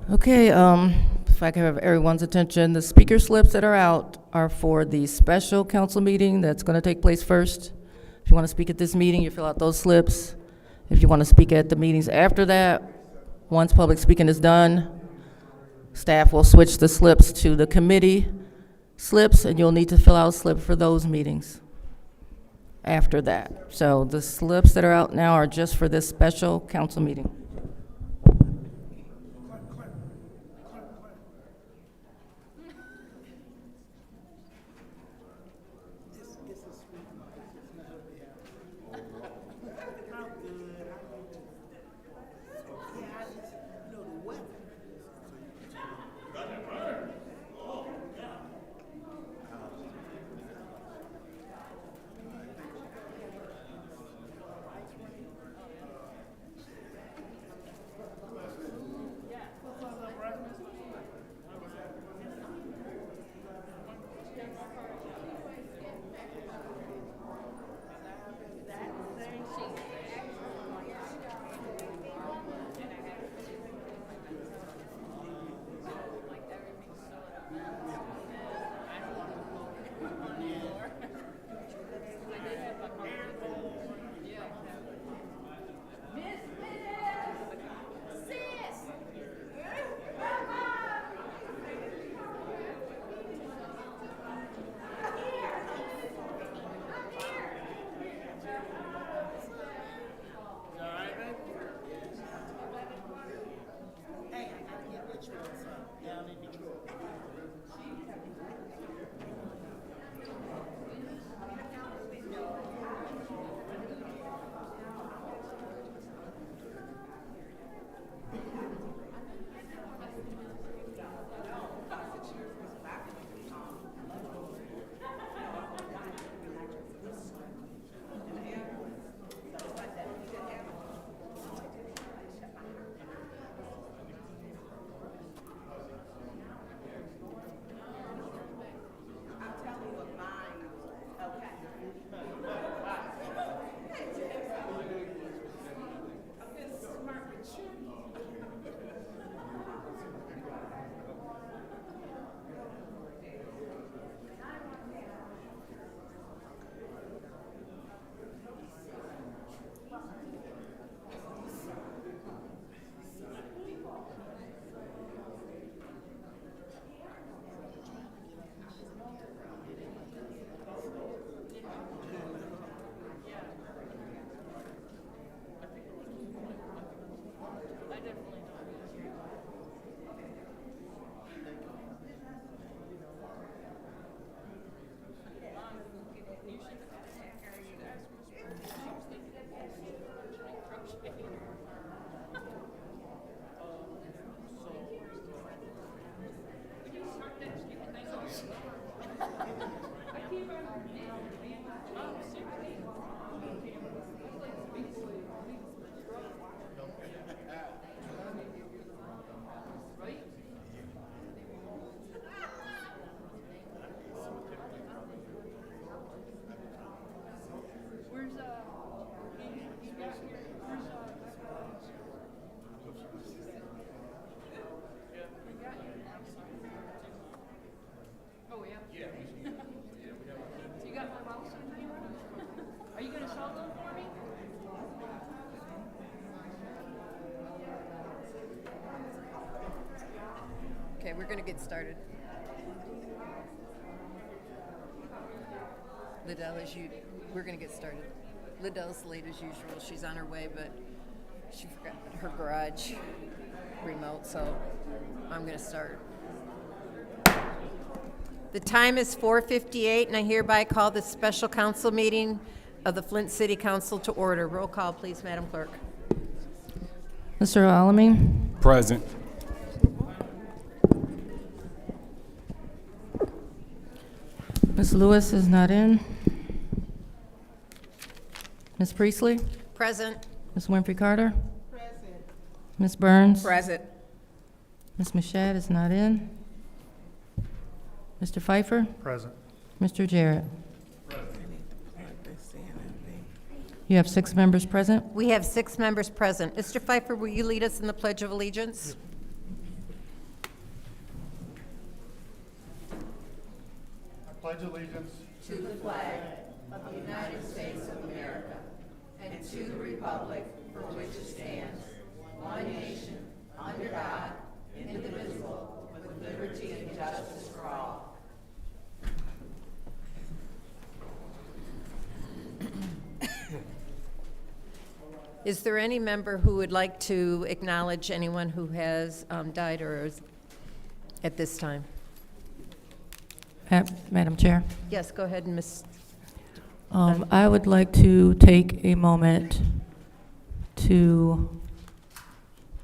Okay, if I could have everyone's attention, the speaker slips that are out are for the special council meeting that's going to take place first. If you want to speak at this meeting, you fill out those slips. If you want to speak at the meetings after that, once public speaking is done, staff will switch the slips to the committee slips, and you'll need to fill out a slip for those meetings after that. So the slips that are out now are just for this special council meeting. Okay, we're going to get started. We're going to get started. Liddell's late as usual. She's on her way, but she forgot her garage remote, so I'm going to start. The time is 4:58, and I hereby call the special council meeting of the Flint City Council to order. Roll call, please, Madam Clerk. Mr. Alamin? Present. Ms. Lewis is not in. Ms. Priestley? Present. Ms. Winfrey Carter? Present. Ms. Burns? Present. Ms. Mashat is not in. Mr. Pfeiffer? Present. Mr. Jarrett? You have 6 members present. We have 6 members present. Mr. Pfeiffer, will you lead us in the Pledge of Allegiance? pledge allegiance to the flag of the United States of America and to the republic for which it stands, one nation, under God, indivisible, with liberty and justice for all. Is there any member who would like to acknowledge anyone who has died or is at this time? Madam Chair, Yes, go ahead, Ms. I would like to take a moment to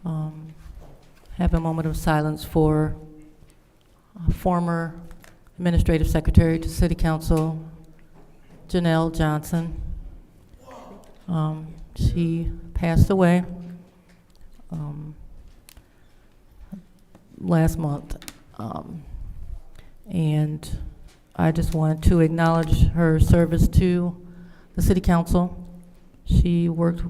have a moment of silence for former Administrative Secretary to City Council, Janelle Johnson. She passed away last month. And I just want to acknowledge her service to the City Council. She worked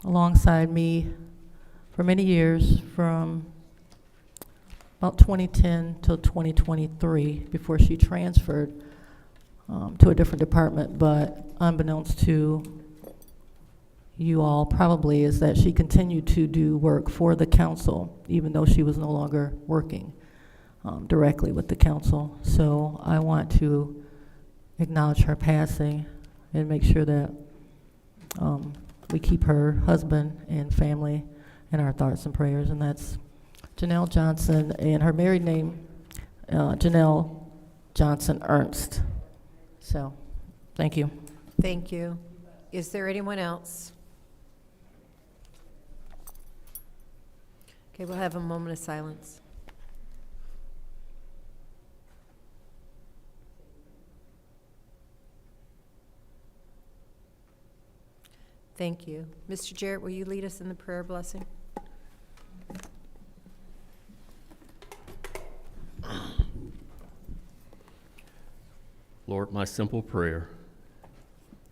alongside me for many years, from about 2010 till 2023, before she transferred to a different department. But unbeknownst to you all probably is that she continued to do work for the council, even though she was no longer working directly with the council. So I want to acknowledge her passing and make sure that we keep her husband and family in our thoughts and prayers. And that's Janelle Johnson, and her married name, Janelle Johnson Ernst. So, thank you. Thank you. Is there anyone else? Okay, we'll have a moment of silence. Thank you. Mr. Jarrett, will you lead us in the prayer blessing? Lord, my simple prayer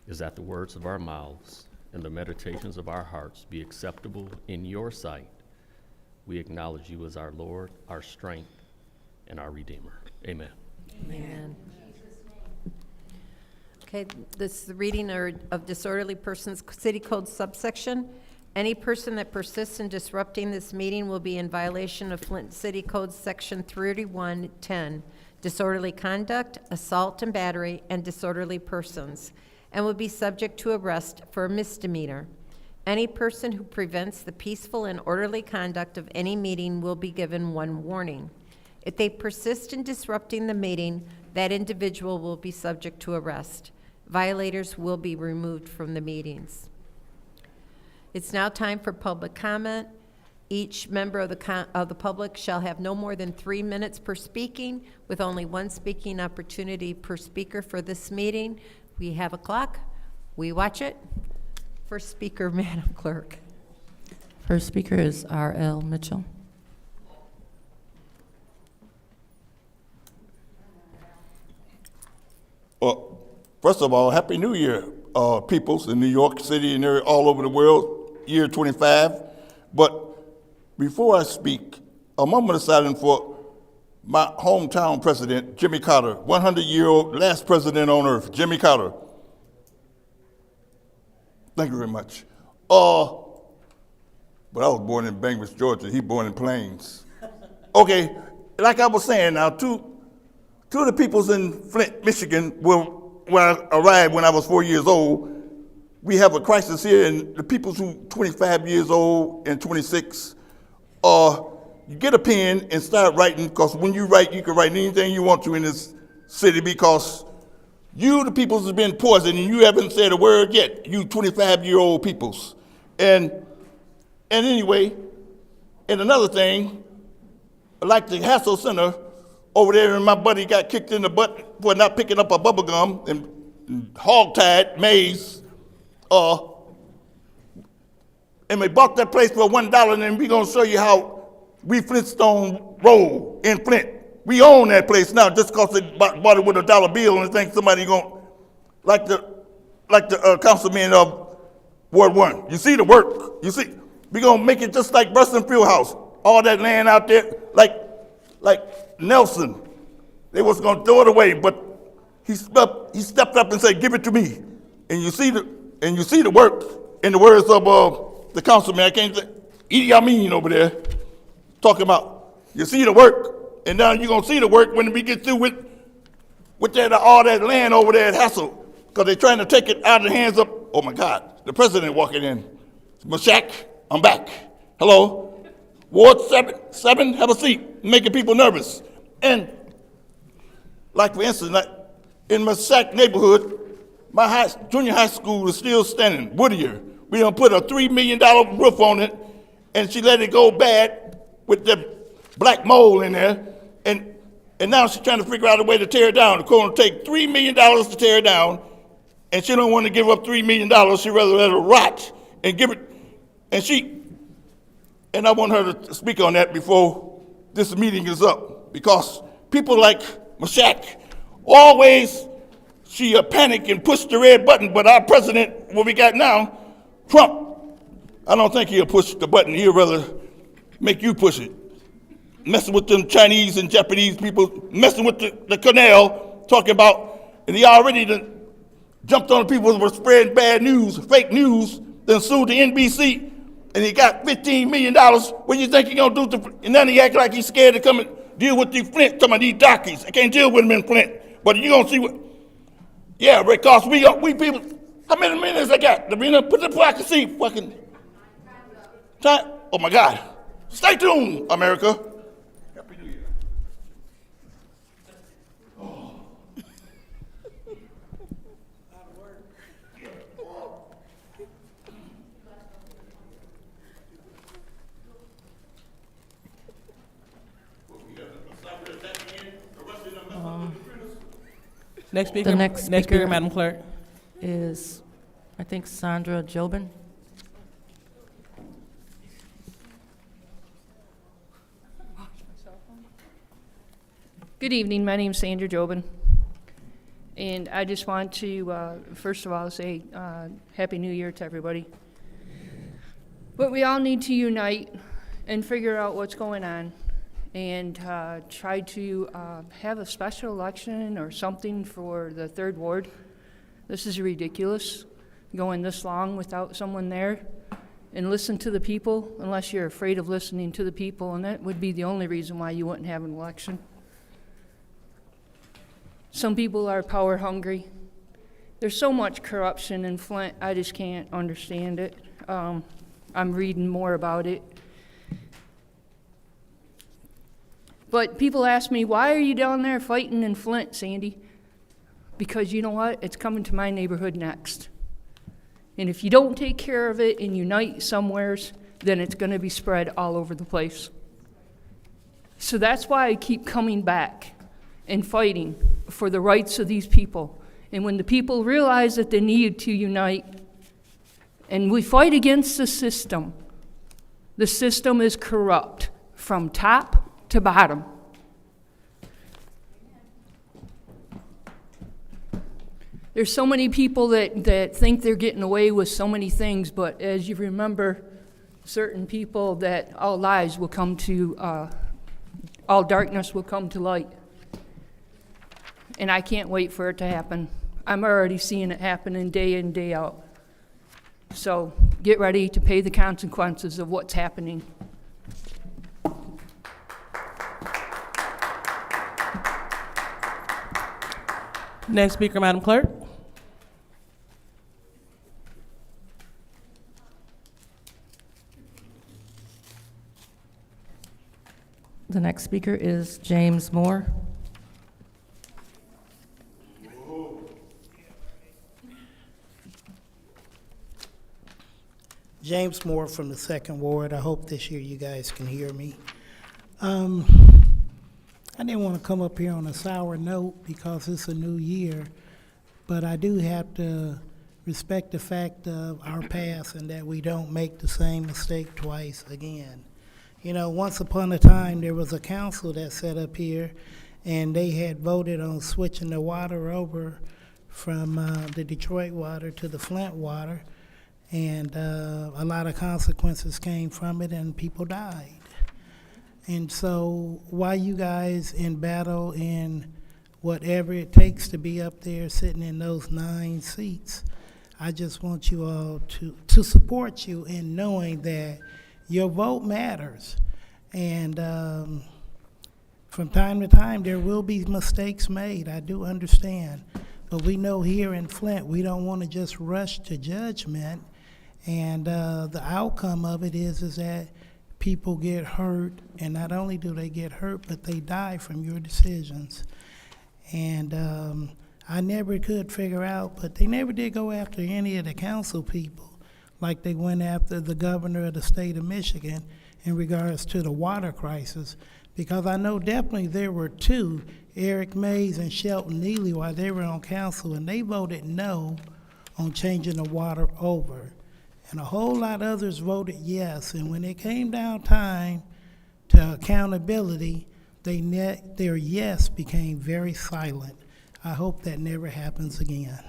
is that the words of our mouths and the meditations of our hearts be acceptable in your sight. We acknowledge you as our Lord, our strength, and our Redeemer. Amen. Amen. Okay, this is the reading of disorderly persons city code subsection. Any person that persists in disrupting this meeting will be in violation of Flint City Code section 3110, disorderly conduct, assault and battery, and disorderly persons, and will be subject to arrest for a misdemeanor. Any person who prevents the peaceful and orderly conduct of any meeting will be given one warning. If they persist in disrupting the meeting, that individual will be subject to arrest. Violators will be removed from the meetings. It's now time for public comment. Each member of the public shall have no more than 3 minutes per speaking, with only one speaking opportunity per speaker for this meeting. We have a clock. We watch it. First speaker, Madam Clerk. First speaker is R.L. Mitchell. Well, first of all, Happy New Year, peoples in New York City and all over the world, year 25. But before I speak, a moment of silence for my hometown president, Jimmy Carter, 100-year-old last president on earth, Jimmy Carter. Thank you very much. But I was born in Bainbridge, Georgia. He born in Plains. Okay, like I was saying now, two of the peoples in Flint, Michigan, where I arrived when I was 4 years old, we have a crisis here, and the peoples who 25 years old and 26, you get a pen and start writing, because when you write, you can write anything you want to in this city, because you, the peoples, have been poisoned, and you haven't said a word yet, you 25-year-old peoples. And anyway, and another thing, like the Hassel Center over there, and my buddy got kicked in the butt for not picking up a bubble gum and hog-tied maize, and they bought that place for $1, and then we're gonna show you how we Flintstone roll in Flint. We own that place now just because they bought it with a dollar bill and think somebody gonna, like the councilman of Ward 1. You see the work. You see, we're gonna make it just like Ruston Fieldhouse. All that land out there, like Nelson They was gonna throw it away, but he stepped up and said, "Give it to me." And you see the work. In the words of the councilman, I can't say, Idi Amin over there, talking about you see the work, and now you're gonna see the work when we get through with all that land over there at Hassel, because they're trying to take it out of the hands of. Oh my God, the president walking in. Mashak, I'm back. Hello. Ward 7, have a seat, making people nervous. And like for instance, in Mashak neighborhood, my junior high school is still standing, Whittier. We done put a $3 million roof on it, and she let it go bad with the black mold in there, and now she's trying to figure out a way to tear it down. It's going to take $3 million to tear it down, and she don't want to give up $3 million. She'd rather let it rot and give it, and I want her to speak on that before this meeting is up, because people like Mashak always, she panic and push the red button, but our president, what we got now, Trump, I don't think he'll push the button. He'll rather make you push it. Messing with them Chinese and Japanese people, messing with the canal, talking about, and he already jumped on the people who were spreading bad news, fake news, then sued the NBC, and he got $15 million. What do you think he's going to do? And then he act like he's scared to come and deal with these Flint, talking about these darkies. I can't deal with them in Flint. But you're going to see what, yeah, because we people, how many minutes I got? Put the plaque and see fucking time. Oh my God. Stay tuned, America. Happy New Year. Next speaker, The next speaker Madam Clerk. is, I think, Sandra Jobin. Good evening, my name is Sandra Jobin, and I just want to, first of all, say Happy New Year to everybody. But we all need to unite and figure out what's going on, and try to have a special election or something for the 3rd Ward. This is ridiculous, going this long without someone there. And listen to the people, unless you're afraid of listening to the people, and that would be the only reason why you wouldn't have an election. Some people are power hungry. There's so much corruption in Flint, I just can't understand it. I'm reading more about it. But people ask me, why are you down there fighting in Flint, Sandy? Because you know what? It's coming to my neighborhood next. And if you don't take care of it and unite somewheres, then it's going to be spread all over the place. So that's why I keep coming back and fighting for the rights of these people. And when the people realize that they need to unite, and we fight against the system is corrupt from top to bottom. There's so many people that think they're getting away with so many things, but as you remember, certain people that all lies will come to, all darkness will come to light. And I can't wait for it to happen. I'm already seeing it happening day in, day out. So get ready to pay the consequences of what's happening. Next speaker, Madam Clerk. The next speaker is James Moore. James Moore from the 2nd Ward. I hope this year you guys can hear me. I didn't want to come up here on a sour note because it's a new year, but I do have to respect the fact of our past and that we don't make the same mistake twice again. You know, once upon a time, there was a council that set up here, and they had voted on switching the water over from the Detroit water to the Flint water, and a lot of consequences came from it, and people died. And so while you guys in battle in whatever it takes to be up there sitting in those 9 seats. I just want you all to support you in knowing that your vote matters. And from time to time, there will be mistakes made. I do understand. But we know here in Flint, we don't want to just rush to judgment. And the outcome of it is that people get hurt. And not only do they get hurt, but they die from your decisions. And I never could figure out, but they never did go after any of the council people like they went after the governor of the state of Michigan in regards to the water crisis. Because I know definitely there were 2, Eric Mays and Shelton Neely, while they were on council, and they voted no on changing the water over. And a whole lot of others voted yes. And when it came down time to accountability, their yes became very silent. I hope that never happens again.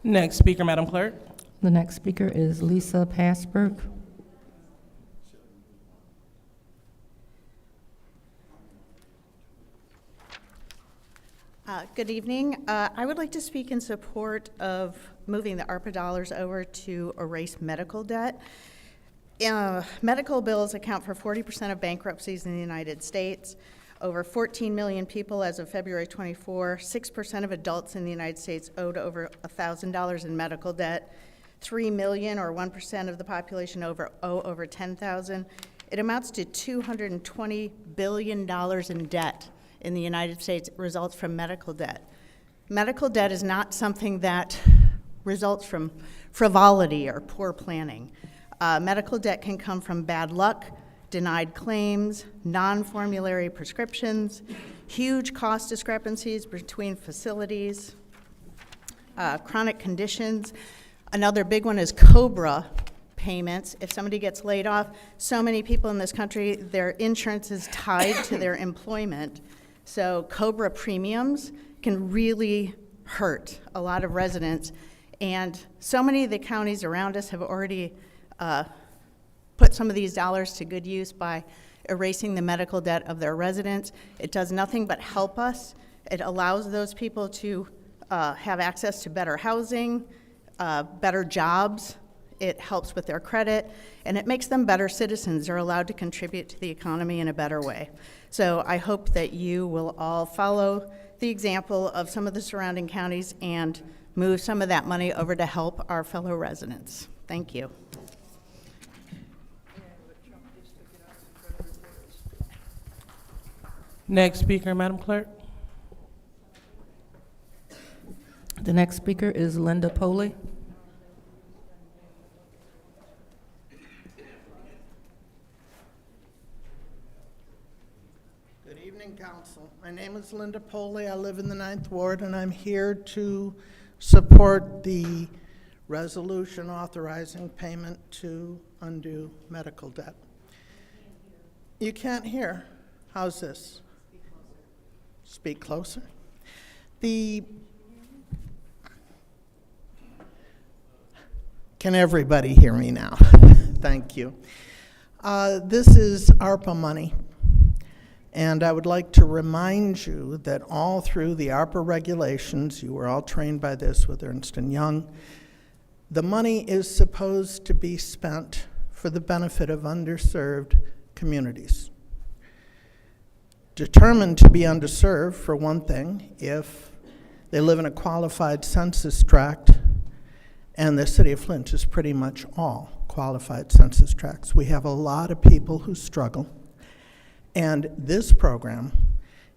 Next speaker, Madam Clerk. The next speaker is Lisa Passberg. Good evening. I would like to speak in support of moving the ARPA dollars over to erase medical debt. Medical bills account for 40% of bankruptcies in the United States. Over 14 million people as of February 24, 6% of adults in the United States owed over $1,000 in medical debt. 3 million, or 1% of the population, owe over $10,000. It amounts to $220 billion in debt in the United States. It results from medical debt. Medical debt is not something that results from frivolity or poor planning. Medical debt can come from bad luck, denied claims, non-formulary prescriptions, huge cost discrepancies between facilities, chronic conditions. Another big one is COBRA payments. If somebody gets laid off, so many people in this country, their insurance is tied to their employment. So COBRA premiums can really hurt a lot of residents. And so many of the counties around us have already put some of these dollars to good use by erasing the medical debt of their residents. It does nothing but help us. It allows those people to have access to better housing, better jobs. It helps with their credit, and it makes them better citizens. They're allowed to contribute to the economy in a better way. So I hope that you will all follow the example of some of the surrounding counties and move some of that money over to help our fellow residents. Thank you. Next speaker, Madam Clerk. The next speaker is Linda Poley. Good evening, Council. My name is Linda Poley. I live in the 9th Ward, and I'm here to support the resolution authorizing payment to undue medical debt. You can't hear. How's this? Speak closer. Can everybody hear me now? Thank you. This is ARPA money. And I would like to remind you that all through the ARPA regulations, you were all trained by this with Ernst & Young, the money is supposed to be spent for the benefit of underserved communities. Determined to be underserved, for one thing, if they live in a qualified census tract, and the city of Flint is pretty much all qualified census tracts. We have a lot of people who struggle. And this program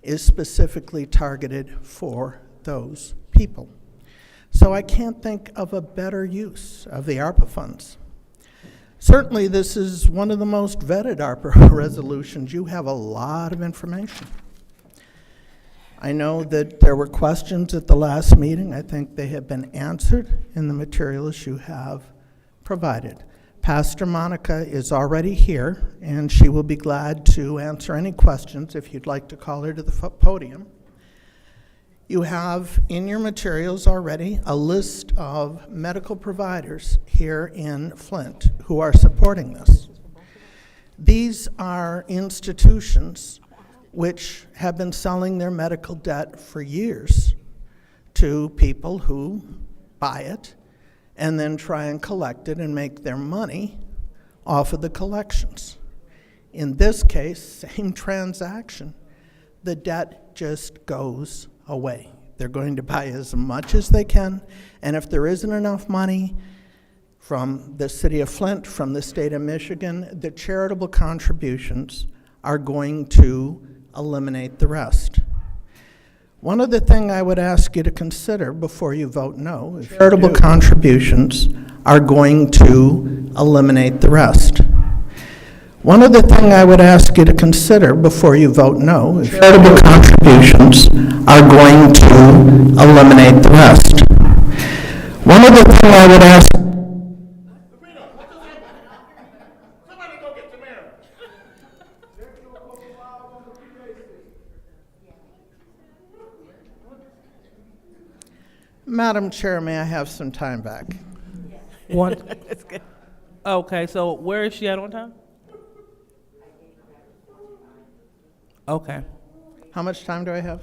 is specifically targeted for those people. So I can't think of a better use of the ARPA funds. Certainly, this is one of the most vetted ARPA resolutions. You have a lot of information. I know that there were questions at the last meeting. I think they have been answered in the materials you have provided. Pastor Monica is already here, and she will be glad to answer any questions if you'd like to call her to the podium. You have in your materials already a list of medical providers here in Flint who are supporting this. These are institutions which have been selling their medical debt for years to people who buy it and then try and collect it and make their money off of the collections. In this case, same transaction, the debt just goes away. They're going to buy as much as they can, and if there isn't enough money from the city of Flint, from the state of Michigan, the charitable contributions are going to eliminate the rest. One other thing I would ask you to consider before you vote no is charitable contributions are going to eliminate the rest. One other thing I would ask you to consider before you vote no is charitable contributions are going to eliminate the rest. One other thing I would ask. Somebody go get the mayor. Madam Chair, may I have some time back? One. Okay, so where is she at on time? Okay. How much time do I have?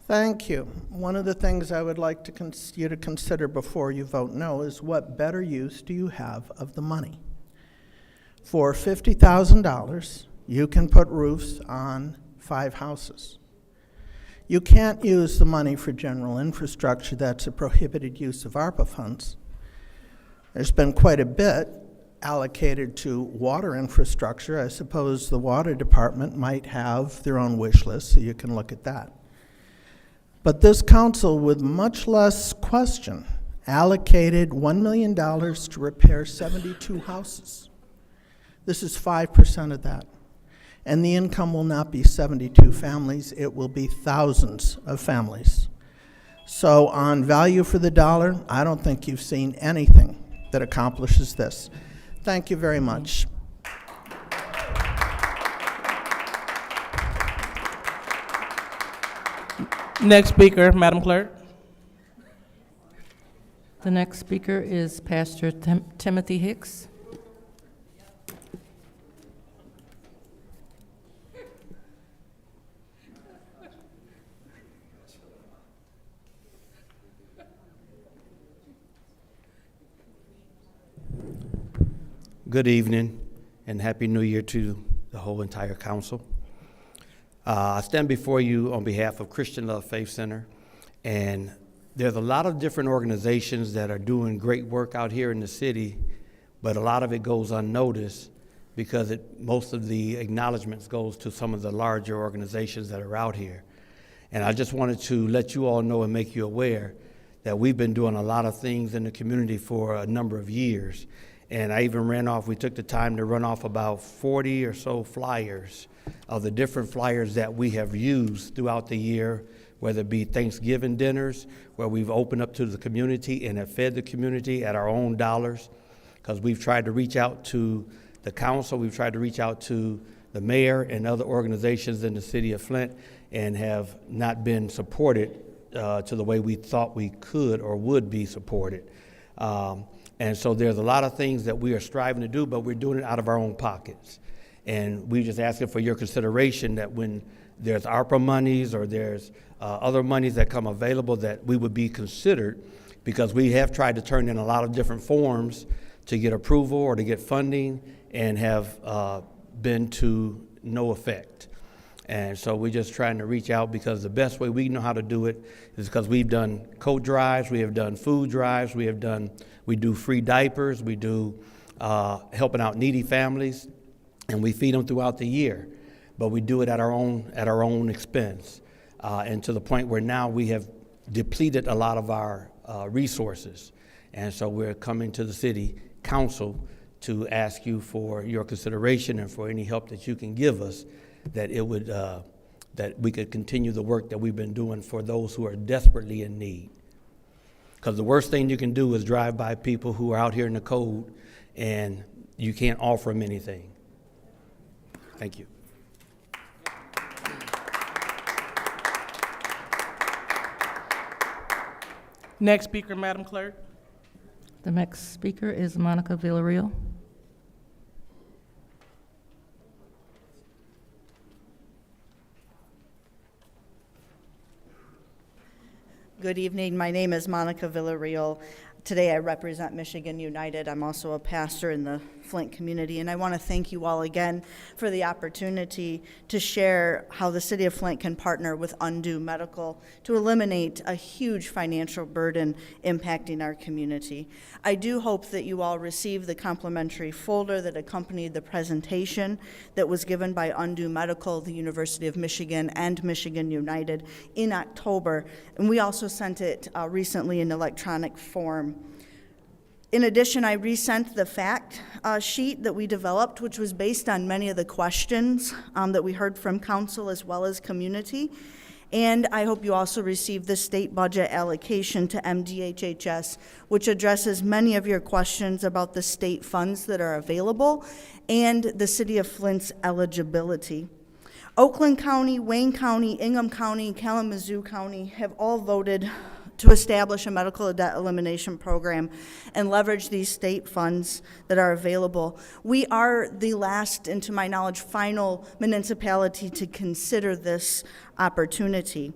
Thank you. One of the things I would like to you to consider before you vote no is what better use do you have of the money? For $50,000, you can put roofs on 5 houses. You can't use the money for general infrastructure. That's a prohibited use of ARPA funds. There's been quite a bit allocated to water infrastructure. I suppose the water department might have their own wish list, so you can look at that. But this council, with much less question, allocated $1 million to repair 72 houses. This is 5% of that. And the income will not be 72 families, it will be thousands of families. So on value for the dollar, I don't think you've seen anything that accomplishes this. Thank you very much. Next speaker, Madam Clerk. The next speaker is Pastor Timothy Hicks. Good evening and Happy New Year to the whole entire council. I stand before you on behalf of Christian Love Faith Center, and there's a lot of different organizations that are doing great work out here in the city, but a lot of it goes unnoticed because most of the acknowledgments goes to some of the larger organizations that are out here. And I just wanted to let you all know and make you aware that we've been doing a lot of things in the community for a number of years. And I even we took the time to run off about 40 or so flyers of the different flyers that we have used throughout the year, whether it be Thanksgiving dinners, where we've opened up to the community and have fed the community at our own dollars, because we've tried to reach out to the council, we've tried to reach out to the mayor and other organizations in the city of Flint, and have not been supported to the way we thought we could or would be supported. And so there's a lot of things that we are striving to do, but we're doing it out of our own pockets. And we're just asking for your consideration that when there's ARPA monies or there's other monies that come available, that we would be considered, because we have tried to turn in a lot of different forms to get approval or to get funding and have been to no effect. And so we're just trying to reach out, because the best way we know how to do it is because we've done coat drives, we have done food drives, we do free diapers, we do helping out needy families, and we feed them throughout the year. But we do it at our own expense, and to the point where now we have depleted a lot of our resources. And so we're coming to the city council to ask you for your consideration and for any help that you can give us, that it would that we could continue the work that we've been doing for those who are desperately in need. Because the worst thing you can do is drive by people who are out here in the cold and you can't offer them anything. Thank you. Next speaker, Madam Clerk. The next speaker is Monica Villarreal. Good evening. My name is Monica Villarreal. Today I represent Michigan United. I'm also a pastor in the Flint community, and I want to thank you all again for the opportunity to share how the city of Flint can partner with Undue Medical to eliminate a huge financial burden impacting our community. I do hope that you all received the complimentary folder that accompanied the presentation that was given by Undue Medical, the University of Michigan, and Michigan United in October, and we also sent it recently in electronic form. In addition, I resent the fact sheet that we developed, which was based on many of the questions that we heard from council as well as community. And I hope you also received the state budget allocation to MDHHS, which addresses many of your questions about the state funds that are available and the city of Flint's eligibility. Oakland County, Wayne County, Ingham County, and Kalamazoo County have all voted to establish a medical debt elimination program and leverage these state funds that are available. We are the last, and to my knowledge, final municipality to consider this opportunity.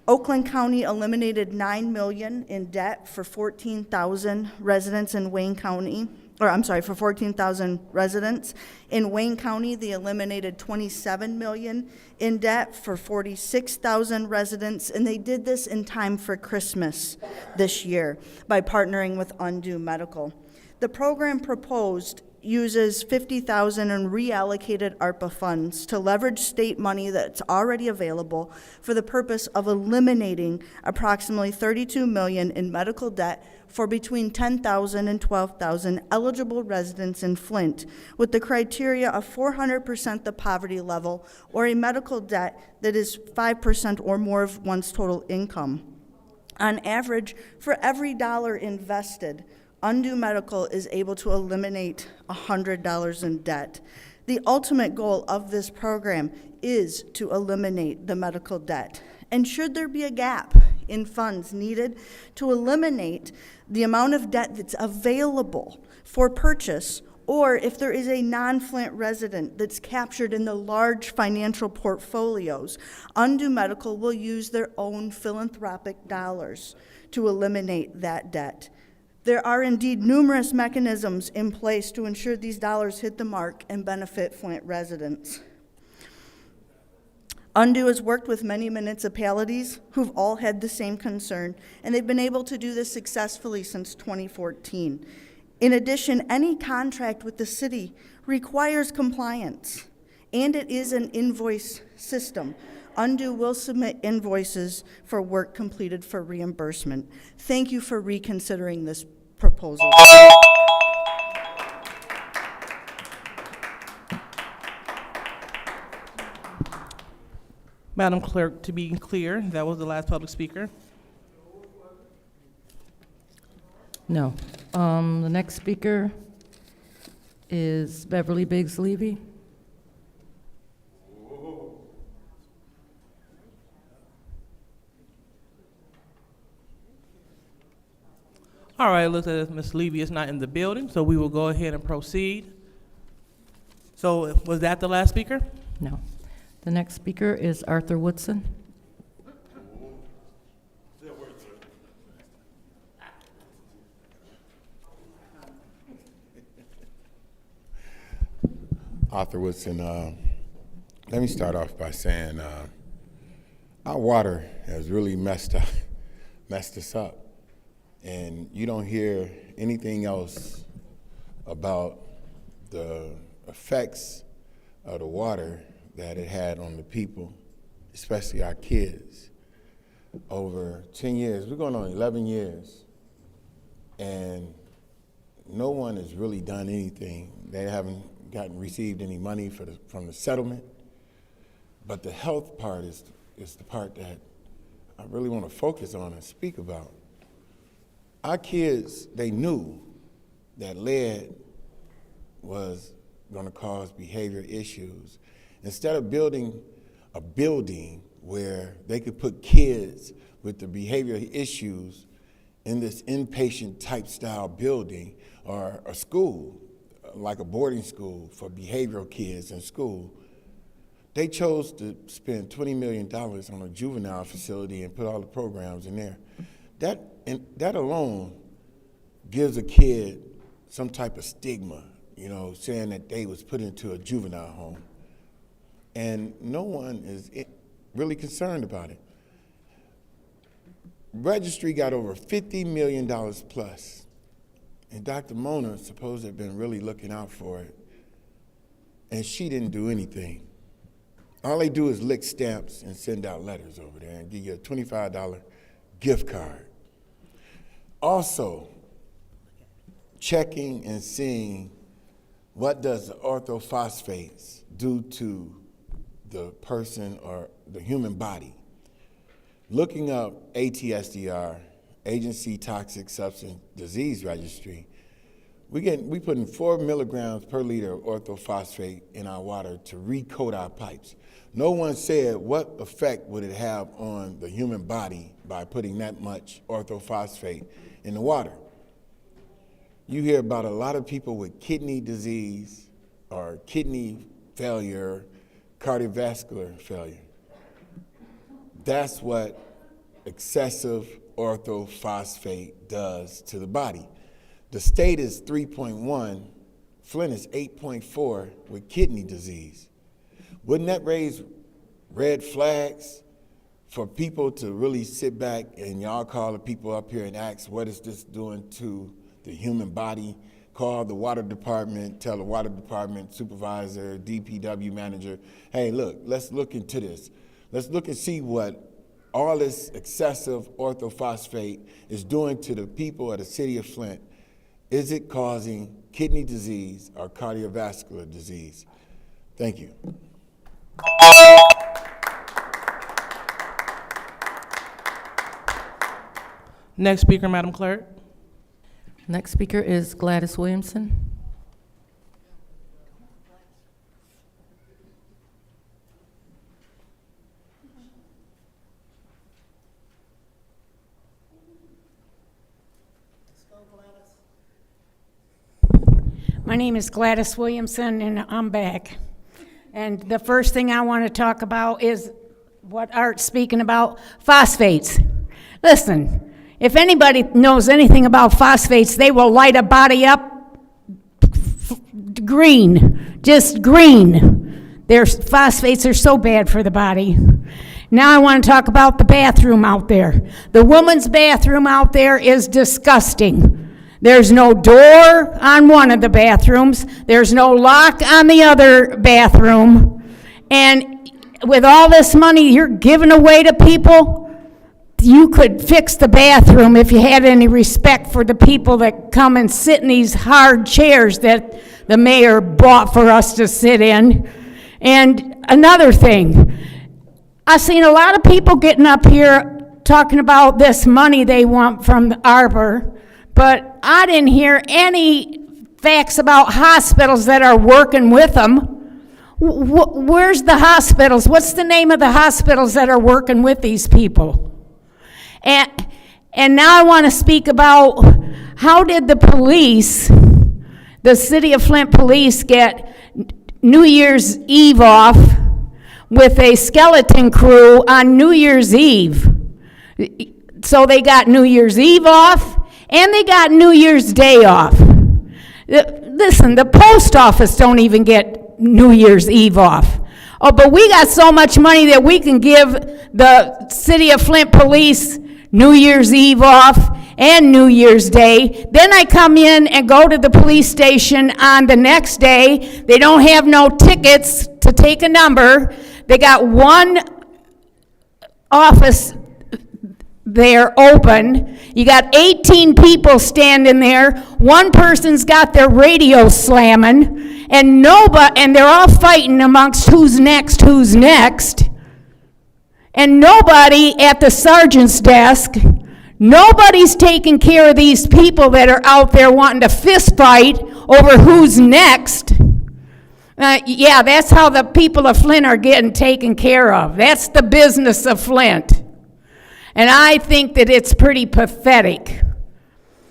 Oakland County eliminated $9 million in debt for 14,000 residents in Wayne County, for 14,000 residents. In Wayne County, they eliminated $27 million in debt for 46,000 residents, and they did this in time for Christmas this year by partnering with Undue Medical. The program proposed uses $50,000 in reallocated ARPA funds to leverage state money that's already available for the purpose of eliminating approximately $32 million in medical debt for between 10,000 and 12,000 eligible residents in Flint, with the criteria of 400% the poverty level or a medical debt that is 5% or more of one's total income. On average, for every dollar invested, Undue Medical is able to eliminate $100 in debt. The ultimate goal of this program is to eliminate the medical debt. And should there be a gap in funds needed to eliminate the amount of debt that's available for purchase, or if there is a non-Flint resident that's captured in the large financial portfolios, Undue Medical will use their own philanthropic dollars to eliminate that debt. There are indeed numerous mechanisms in place to ensure these dollars hit the mark and benefit Flint residents. Undue has worked with many municipalities who've all had the same concern, and they've been able to do this successfully since 2014. In addition, any contract with the city requires compliance, and it is an invoice system. Undue will submit invoices for work completed for reimbursement. Thank you for reconsidering this proposal. Madam Clerk, to be clear, that was the last public speaker. No. The next speaker is Beverly Biggs Levy. All right, looks as if Ms. Levy is not in the building, so we will go ahead and proceed. So was that the last speaker? No. The next speaker is Arthur Woodson. Arthur Woodson, let me start off by saying our water has really messed us up. And you don't hear anything else about the effects of the water that it had on the people, especially our kids. Over 10 years, we're going on 11 years, and no one has really done anything. They haven't received any money from the settlement. But the health part is the part that I really want to focus on and speak about. Our kids, they knew that lead was going to cause behavior issues. Instead of building a building where they could put kids with the behavior issues in this inpatient type style building or a school, like a boarding school for behavioral kids in school. They chose to spend $20 million on a juvenile facility and put all the programs in there. That alone gives a kid some type of stigma, you know, saying that they was put into a juvenile home. And no one is really concerned about it. Registry got over $50 million plus. And Dr. Mona is supposed to have been really looking out for it. And she didn't do anything. All they do is lick stamps and send out letters over there and give you a $25 gift card. Also, checking and seeing what does the orthophosphates do to the person or the human body. Looking up ATSDR, Agency Toxic Substance Disease Registry, we put in 4 milligrams per liter of orthophosphate in our water to recoat our pipes. No one said what effect would it have on the human body by putting that much orthophosphate in the water. You hear about a lot of people with kidney disease or kidney failure, cardiovascular failure. That's what excessive orthophosphate does to the body. The state is 3.1, Flint is 8.4 with kidney disease. Wouldn't that raise red flags for people to really sit back and y'all call the people up here and ask, what is this doing to the human body? Call the water department, tell the water department supervisor, DPW manager, hey, look, let's look into this. Let's look and see what all this excessive orthophosphate is doing to the people of the city of Flint. Is it causing kidney disease or cardiovascular disease? Thank you. Next speaker, Madam Clerk. Next speaker is Gladys Williamson. My name is Gladys Williamson, and I'm back. And the first thing I want to talk about is what Art's speaking about, phosphates. Listen, if anybody knows anything about phosphates, they will light a body up green, just green. Their phosphates are so bad for the body. Now I want to talk about the bathroom out there. The woman's bathroom out there is disgusting. There's no door on one of the bathrooms. There's no lock on the other bathroom. And with all this money you're giving away to people, you could fix the bathroom if you had any respect for the people that come and sit in these hard chairs that the mayor bought for us to sit in. And another thing, I've seen a lot of people getting up here talking about this money they want from the Arbor, but I didn't hear any facts about hospitals that are working with them. Where's the hospitals? What's the name of the hospitals that are working with these people? And now I want to speak about how did the police, the City of Flint police, get New Year's Eve off with a skeleton crew on New Year's Eve? So they got New Year's Eve off, and they got New Year's Day off. Listen, the post office don't even get New Year's Eve off. Oh, but we got so much money that we can give the City of Flint police New Year's Eve off and New Year's Day. Then I come in and go to the police station on the next day. They don't have no tickets to take a number. They got one office there open. You got 18 people standing there. One person's got their radio slamming, and they're all fighting amongst who's next. And nobody at the sergeant's desk, nobody's taking care of these people that are out there wanting to fist fight over who's next. Yeah, that's how the people of Flint are getting taken care of. That's the business of Flint. And I think that it's pretty pathetic.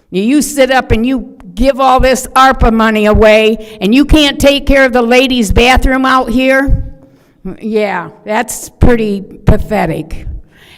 You sit up and you give all this ARPA money away, and you can't take care of the ladies' bathroom out here? Yeah, that's pretty pathetic.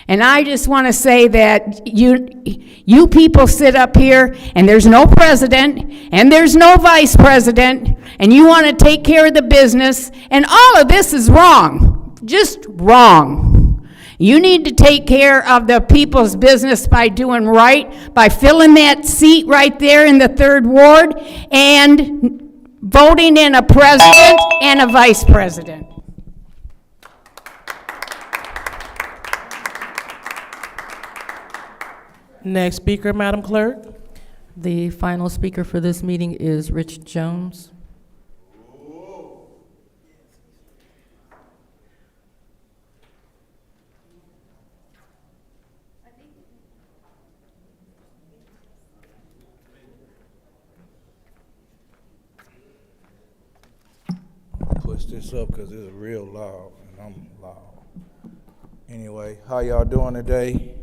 And I just want to say that you people sit up here, and there's no president, and there's no vice president, and you want to take care of the business, and all of this is wrong, just wrong. You need to take care of the people's business by doing right, by filling that seat right there in the 3rd Ward, and voting in a president and a vice president. Next speaker, Madam Clerk. The final speaker for this meeting is Rich Jones. Push this up because it's real loud and I'm loud. Anyway, how y'all doing today?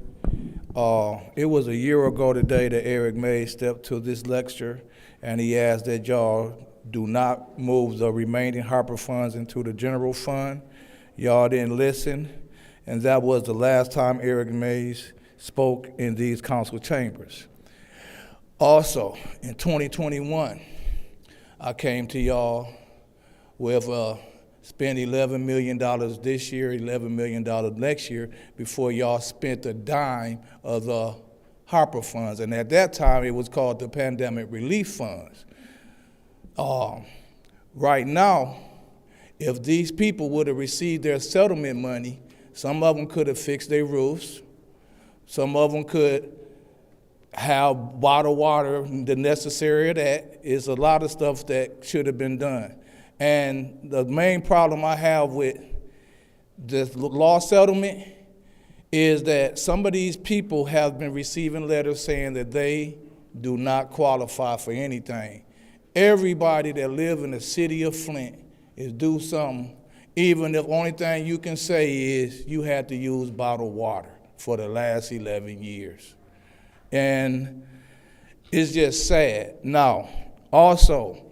It was a year ago today that Eric Mays stepped to this lecture, and he asked that y'all do not move the remaining Harper funds into the general fund. Y'all didn't listen, and that was the last time Eric Mays spoke in these council chambers. Also, in 2021, I came to y'all with spend $11 million this year, $11 million next year, before y'all spent a dime of the Harper funds. And at that time, it was called the Pandemic Relief Funds. Right now, if these people would have received their settlement money, some of them could have fixed their roofs, some of them could have bottled water, the necessary of that. Is a lot of stuff that should have been done. And the main problem I have with this law settlement is that some of these people have been receiving letters saying that they do not qualify for anything. Everybody that live in the city of Flint is due something, even if only thing you can say is you had to use bottled water for the last 11 years. And it's just sad. Now, also,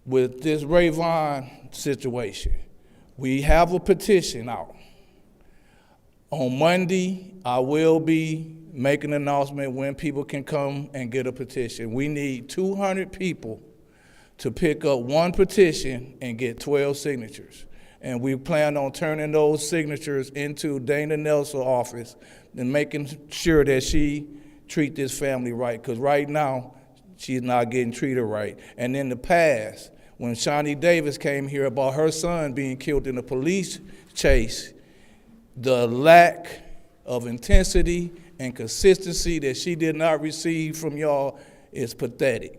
with this Ray Vaughn situation, we have a petition out. On Monday, I will be making an announcement when people can come and get a petition. We need 200 people to pick up one petition and get 12 signatures. And we plan on turning those signatures into Dana Nelson's office and making sure that she treat this family right, because right now, she's not getting treated right. And in the past, when Shawnee Davis came here about her son being killed in a police chase, the lack of intensity and consistency that she did not receive from y'all is pathetic.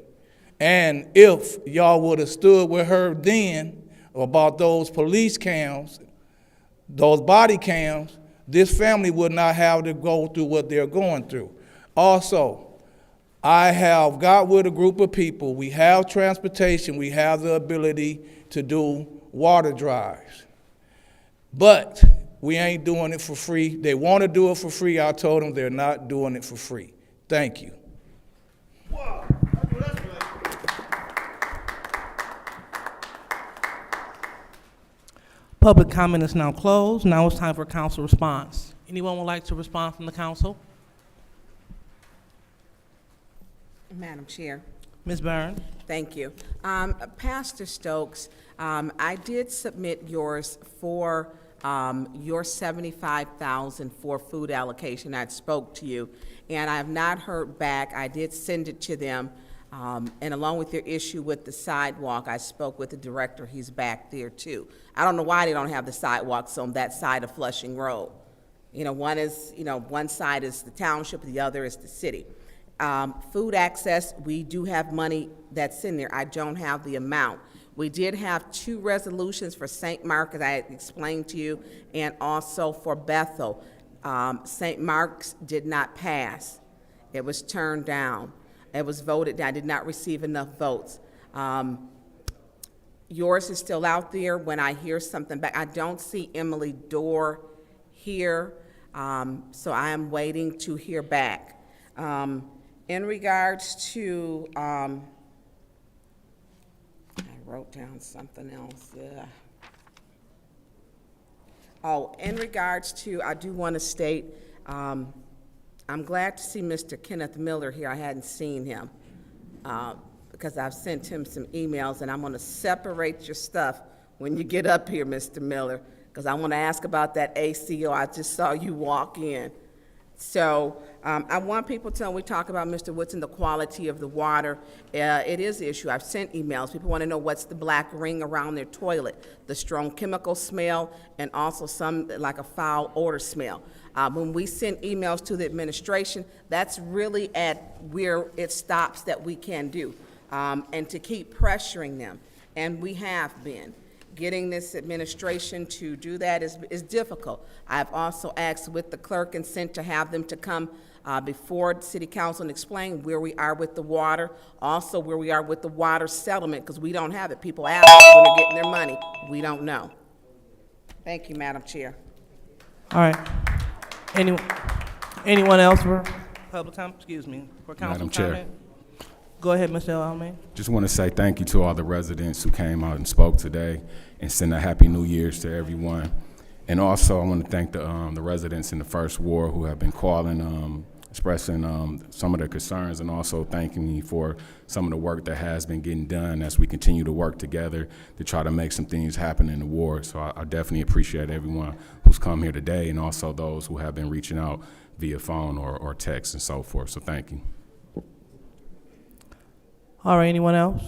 And if y'all would have stood with her then about those police cams, those body cams, this family would not have to go through what they're going through. Also, I have got with a group of people. We have transportation. We have the ability to do water drives. But we ain't doing it for free. They want to do it for free. I told them they're not doing it for free. Thank you. Public comment is now closed. Now it's time for council response. Anyone would like to respond from the council? Madam Chair. Ms. Burns. Thank you. Pastor Stokes, I did submit yours for your $75,000 for food allocation. I spoke to you, and I have not heard back. I did send it to them, and along with your issue with the sidewalk, I spoke with the director. He's back there too. I don't know why they don't have the sidewalks on that side of Flushing Road. One side is the township, the other is the city. Food access, we do have money that's in there. I don't have the amount. We did have 2 resolutions for St. Mark, as I explained to you, and also for Bethel. St. Mark's did not pass. It was turned down. It was voted down. I did not receive enough votes. Yours is still out there. When I hear something back, I don't see Emily Dorr here, so I am waiting to hear back. In regards to, I wrote down something else. In regards to, I do want to state, I'm glad to see Mr. Kenneth Miller here. I hadn't seen him because I've sent him some emails, and I'm going to separate your stuff when you get up here, Mr. Miller, because I want to ask about that ACO. I just saw you walk in. So I want people to know, when we talk about, Mr. Woodson, the quality of the water, it is an issue. I've sent emails. People want to know what's the black ring around their toilet, the strong chemical smell, and also some like a foul odor smell. When we send emails to the administration, that's really at where it stops that we can do, and to keep pressuring them, and we have been. Getting this administration to do that is difficult. I've also asked with the clerk and sent to have them to come before the city council and explain where we are with the water, also where we are with the water settlement, because we don't have it. People ask us when they're getting their money. We don't know. Thank you, Madam Chair. All right. Anyone else for public comment? Excuse me, for council Madam Chair. comment? Go ahead, Mr. Almeida. Just want to say thank you to all the residents who came out and spoke today, and send a happy New Year's to everyone. And also, I want to thank the residents in the First Ward who have been calling, expressing some of their concerns, and also thanking me for some of the work that has been getting done as we continue to work together to try to make some things happen in the ward. So I definitely appreciate everyone who's come here today, and also those who have been reaching out via phone or text and so forth. So thank you. All right, anyone else?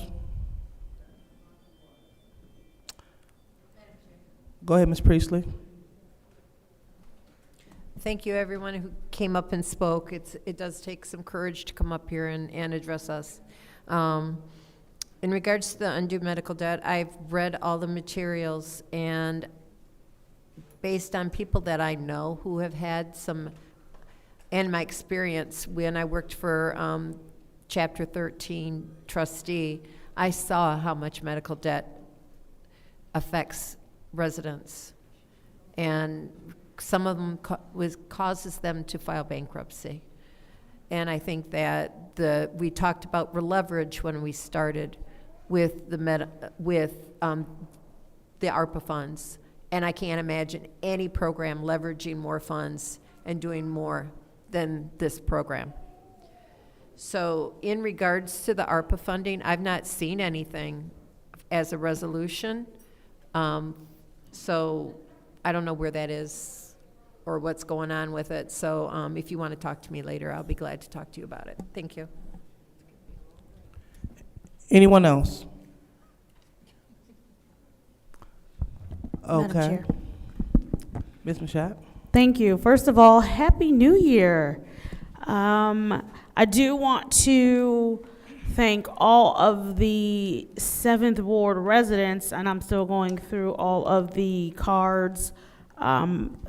Go ahead, Ms. Priestley. Thank you, everyone who came up and spoke. It does take some courage to come up here and address us. In regards to the undue medical debt, I've read all the materials, and based on people that I know who have had some, and my experience when I worked for Chapter 13 trustee, I saw how much medical debt affects residents, and some of them causes them to file bankruptcy. And I think that we talked about leverage when we started with the ARPA funds, and I can't imagine any program leveraging more funds and doing more than this program. So in regards to the ARPA funding, I've not seen anything as a resolution. So I don't know where that is or what's going on with it. So if you want to talk to me later, I'll be glad to talk to you about it. Thank you. Anyone else? Madam Okay. Chair. Ms. Mashat? Thank you. First of all, Happy New Year. I do want to thank all of the 7th Ward residents, and I'm still going through all of the cards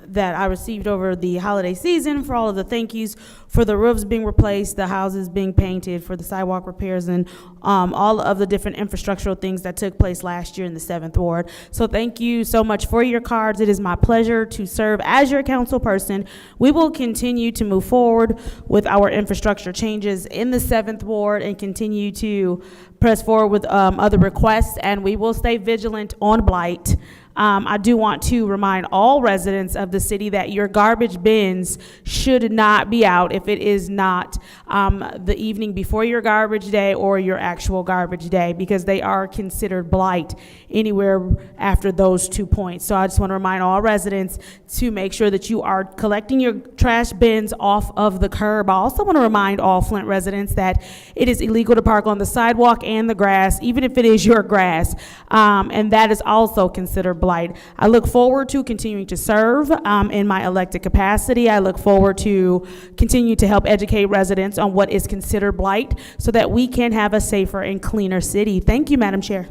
that I received over the holiday season, for all of the thank yous, for the roofs being replaced, the houses being painted, for the sidewalk repairs, and all of the different infrastructural things that took place last year in the 7th Ward. So thank you so much for your cards. It is my pleasure to serve as your council person. We will continue to move forward with our infrastructure changes in the 7th Ward and continue to press forward with other requests, and we will stay vigilant on blight. I do want to remind all residents of the city that your garbage bins should not be out if it is not the evening before your garbage day or your actual garbage day, because they are considered blight anywhere after those 2 points. So I just want to remind all residents to make sure that you are collecting your trash bins off of the curb. I also want to remind all Flint residents that it is illegal to park on the sidewalk and the grass, even if it is your grass, and that is also considered blight. I look forward to continuing to serve in my elected capacity. I look forward to continue to help educate residents on what is considered blight so that we can have a safer and cleaner city. Thank you, Madam Chair.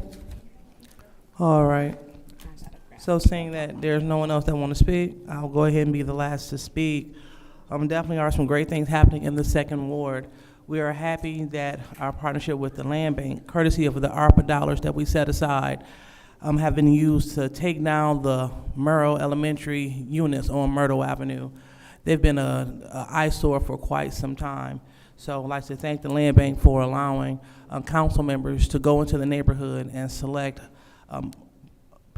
All right. So seeing that there's no one else that want to speak, I'll go ahead and be the last to speak. Definitely are some great things happening in the 2nd Ward. We are happy that our partnership with the Land Bank, courtesy of the ARPA dollars that we set aside, have been used to take down the Murrow Elementary units on Myrtle Avenue. They've been an eyesore for quite some time. So I'd like to thank the Land Bank for allowing council members to go into the neighborhood and select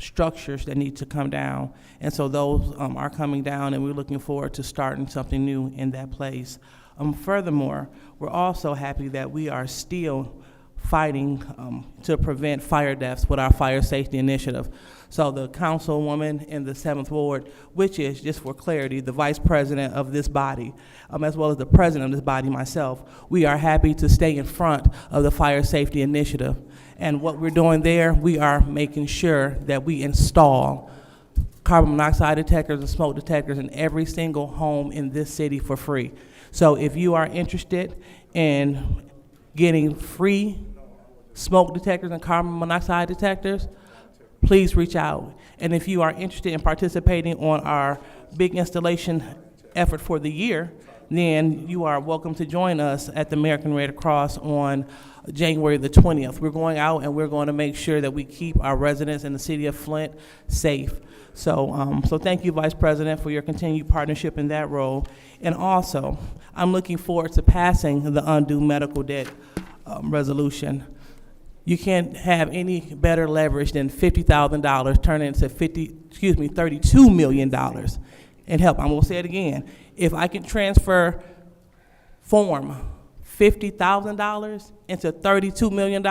structures that need to come down. And so those are coming down, and we're looking forward to starting something new in that place. Furthermore, we're also happy that we are still fighting to prevent fire deaths with our fire safety initiative. So the councilwoman in the 7th Ward, which is, just for clarity, the vice president of this body, as well as the president of this body, myself, we are happy to stay in front of the fire safety initiative. And what we're doing there, we are making sure that we install carbon monoxide detectors and smoke detectors in every single home in this city for free. So if you are interested in getting free smoke detectors and carbon monoxide detectors, please reach out. And if you are interested in participating on our big installation effort for the year, then you are welcome to join us at the American Red Cross on January the 20th. We're going out and we're going to make sure that we keep our residents in the city of Flint safe. So thank you, Vice President, for your continued partnership in that role. And also, I'm looking forward to passing the undue medical debt resolution. You can't have any better leverage than $50,000 turning into $32 million and help. I'm gonna say it again. If I can transfer $50,000 into $32 million,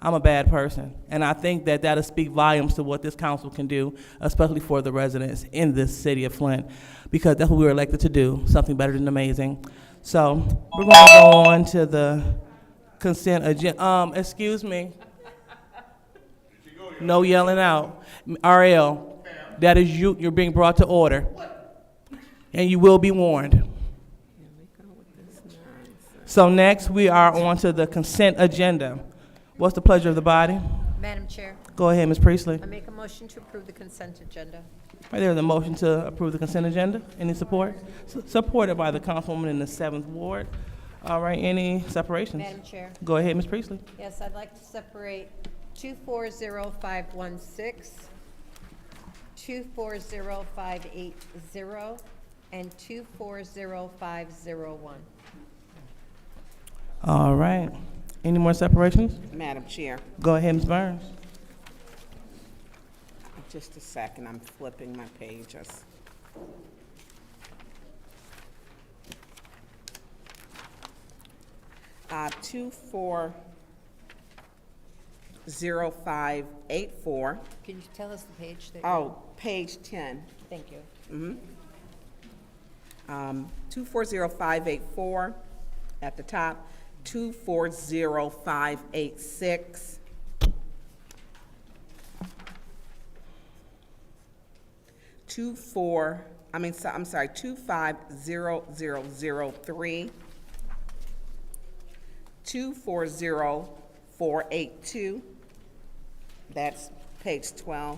I'm a bad person. And I think that that'll speak volumes to what this council can do, especially for the residents in this city of Flint, because that's what we were elected to do, something better than amazing. So we're gonna go on to the consent agenda. Excuse me. No yelling out. RL, that is you. You're being brought to order. And you will be warned. So next, we are on to the consent agenda. What's the pleasure of the body? Madam Chair, Go ahead, Ms. Priestley. I make a motion to approve the consent agenda. Right there, the motion to approve the consent agenda. Any support? Supported by the councilwoman in the 7th Ward. All right, any separations? Madam Chair. Go ahead, Ms. Priestley. Yes, I'd like to separate 240516, 240580, and 240501. All right. Any more separations? Madam Chair, Go ahead, Ms. Burns. just a second, I'm flipping my pages. Uh, 240584. Can you tell us the page that? Oh, page 10. Thank you. 240584 at the top, 240586, 25003, 240482, that's page 12.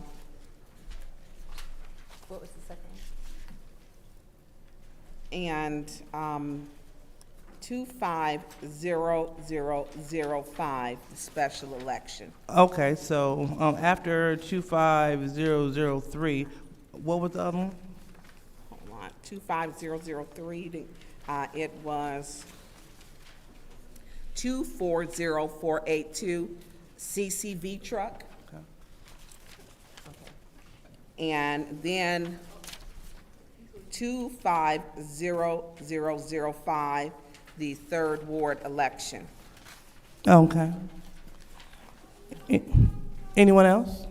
What was the second one? And 250005, the special election. Okay, so after 25003, what was the other one? Hold on, 25003, it was 240482, CCV truck. Okay. And then 250005, the 3rd Ward election. Okay. Anyone else?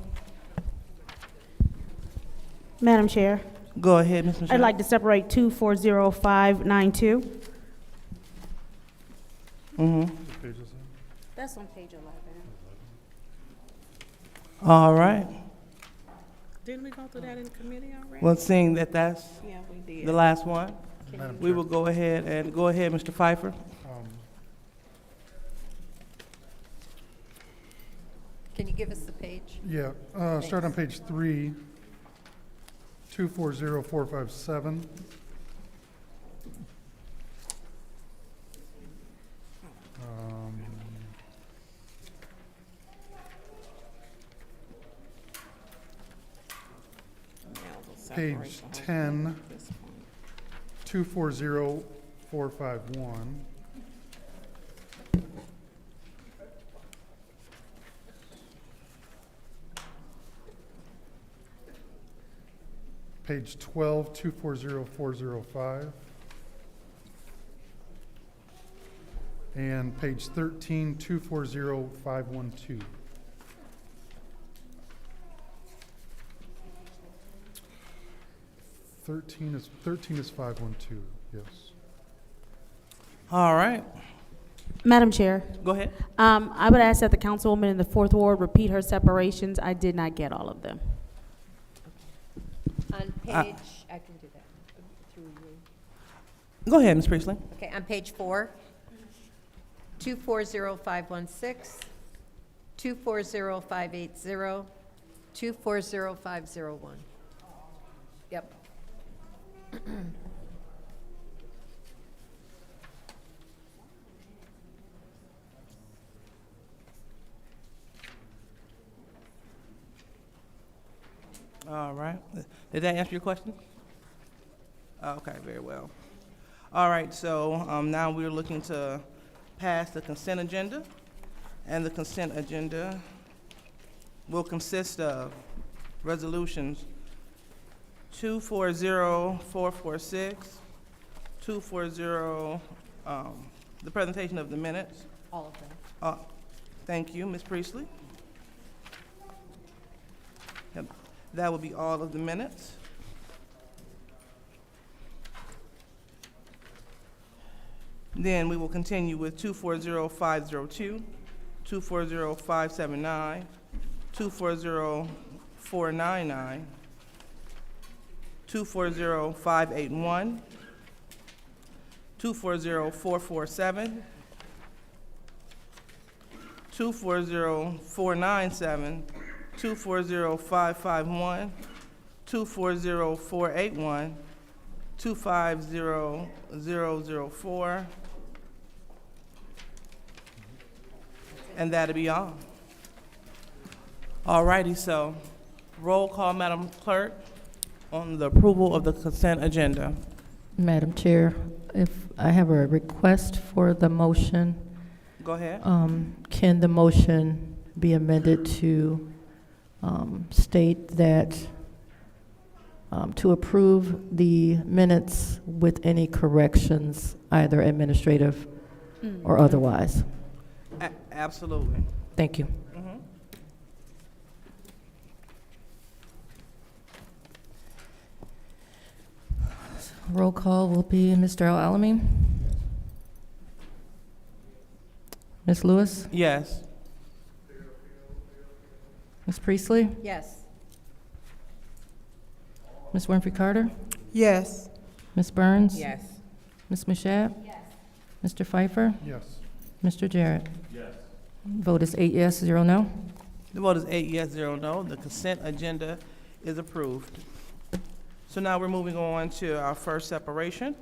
Madam Chair, Go ahead, Ms. Michelle. I'd like to separate 240592. That's on page 11. All right. Didn't we go through that in committee already? Well, seeing that that's Yeah, we did. the last one, Madam we Chair. will go ahead and go ahead, Mr. Pfeiffer. Can you give us the page? Yeah, start on page 3, 240457. Page 10, 240451. Page 12, 240405. And page 13, 240512. Thirteen is 512, yes. All right, Madam Chair, go ahead. I would ask that the councilwoman in the 4th Ward repeat her separations. I did not get all of them. On page, I can do that through you. Go ahead, Ms. Priestley. Okay, on page 4, 240516, 240580, 240501. Yep. All right. Did that answer your question? Okay, very well. All right, so now we're looking to pass the consent agenda, and the consent agenda will consist of resolutions 240446, 240, the presentation of the minutes. All of them. Thank you, Ms. Priestley. Yep, that will be all of the minutes. Then we will continue with 240502, 240579, 240499, 240581, 240447, 240497, 240551, 240481, 250004, and that'll be all. All righty, so roll call, Madam Clerk, on the approval of the consent agenda. Madam Chair, if I have a request for the motion. Go ahead. Can the motion be amended to state that to approve the minutes with any corrections, either administrative or otherwise? Absolutely. Thank you. Mhm. Roll call will be Mr. Al-Alamin. Ms. Lewis? Yes. Ms. Priestley? Yes. Ms. Winfrey Carter? Yes. Ms. Burns? Yes. Ms. Mashat? Yes. Mr. Pfeiffer? Yes. Mr. Jarrett? Yes. Vote is 8 yes, 0 no. The vote is 8 yes, 0 no. The consent agenda is approved. So now we're moving on to our first separation,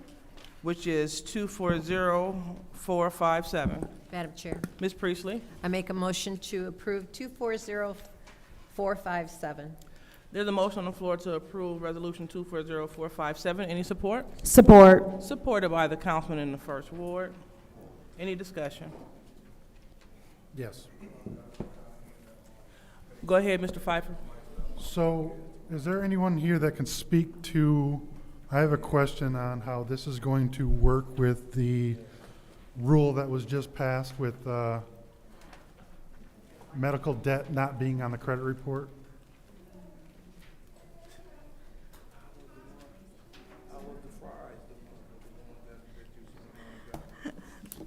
which is 240457. Madam Chair, Ms. Priestley? I make a motion to approve 240457. There's a motion on the floor to approve Resolution 240457. Any support? Support. Supported by the councilman in the first ward. Any discussion? Yes. Go ahead, Mr. Pfeiffer. So, is there anyone here that can speak to, I have a question on how this is going to work with the rule that was just passed with medical debt not being on the credit report?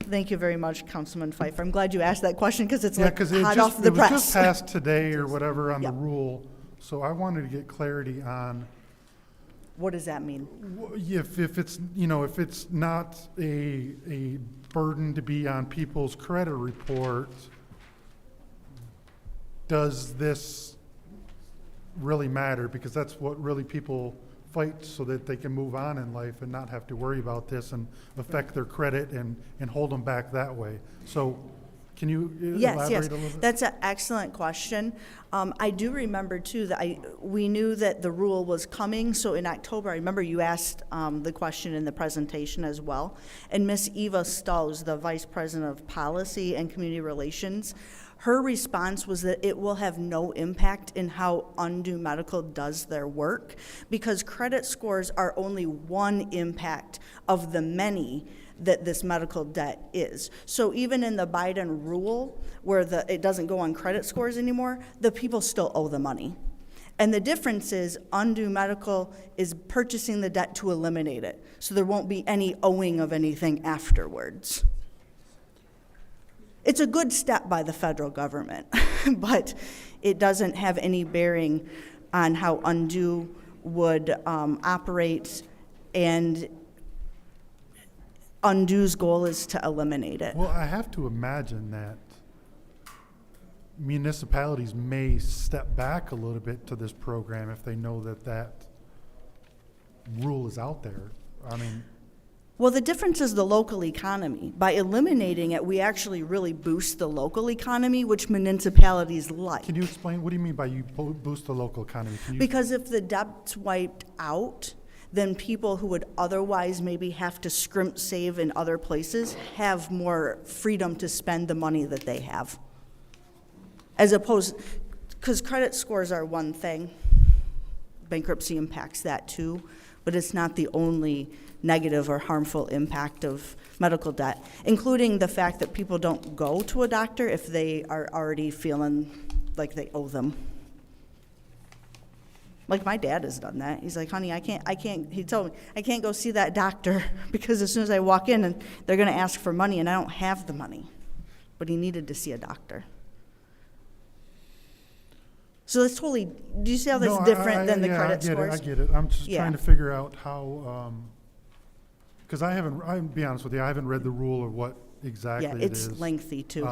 Thank you very much, Councilman Pfeiffer. I'm glad you asked that question because it's Yeah, like because it hot off the it was just press. passed today or whatever on the Yep. rule, so I wanted to get clarity on What does that mean? if it's, you know, if it's not a burden to be on people's credit report, does this really matter? Because that's what really people fight so that they can move on in life and not have to worry about this and affect their credit and hold them back that way. So Can you Yes, elaborate yes, a little bit? that's an excellent question. I do remember too that we knew that the rule was coming, so in October, I remember you asked the question in the presentation as well. And Miss Eva Stolz, the Vice President of Policy and Community Relations, her response was that it will have no impact in how Undue Medical does their work, because credit scores are only one impact of the many that this medical debt is. So even in the Biden rule, where it doesn't go on credit scores anymore, the people still owe the money. And the difference is Undue Medical is purchasing the debt to eliminate it, so there won't be any owing of anything afterwards. It's a good step by the federal government, but it doesn't have any bearing on how Undue would operate, and Undue's goal is to eliminate it. Well, I have to imagine that municipalities may step back a little bit to this program if they know that that rule is out there. I mean, Well, the difference is the local economy. By eliminating it, we actually really boost the local economy, which municipalities like. can you explain, what do you mean by you boost the local economy? Can you, Because if the debt's wiped out, then people who would otherwise maybe have to scrimp save in other places have more freedom to spend the money that they have. As opposed, because credit scores are one thing, bankruptcy impacts that too, but it's not the only negative or harmful impact of medical debt, including the fact that people don't go to a doctor if they are already feeling like they owe them. Like my dad has done that. He's like, honey, I can't, he told me, I can't go see that doctor because as soon as I walk in and they're gonna ask for money and I don't have the money. But he needed to see a doctor. So that's totally, do you see how that's No, different than the yeah, credit I get scores? it, I get it. I'm just Yeah. trying to figure out how, because I'll be honest with you, I haven't read the rule or what exactly Yeah, it it's is. lengthy too.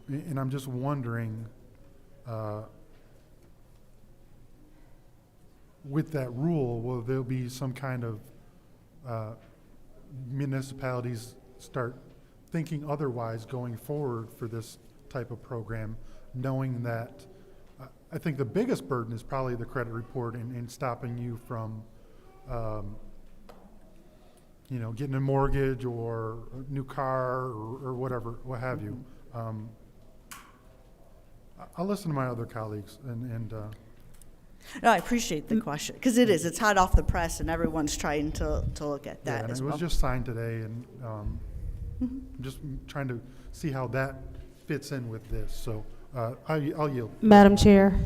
And I'm just wondering, with that rule, will there be some kind of municipalities start thinking otherwise going forward for this type of program, knowing that I think the biggest burden is probably the credit report and stopping you from, getting a mortgage or a new car or whatever, what have you. I'll listen to my other colleagues and No, I appreciate the question, because it's hot off the press and everyone's trying to look at yeah, that and as it well. was just signed today, and I'm just trying to see how that fits in with this. So I'll yield. Madam Chair.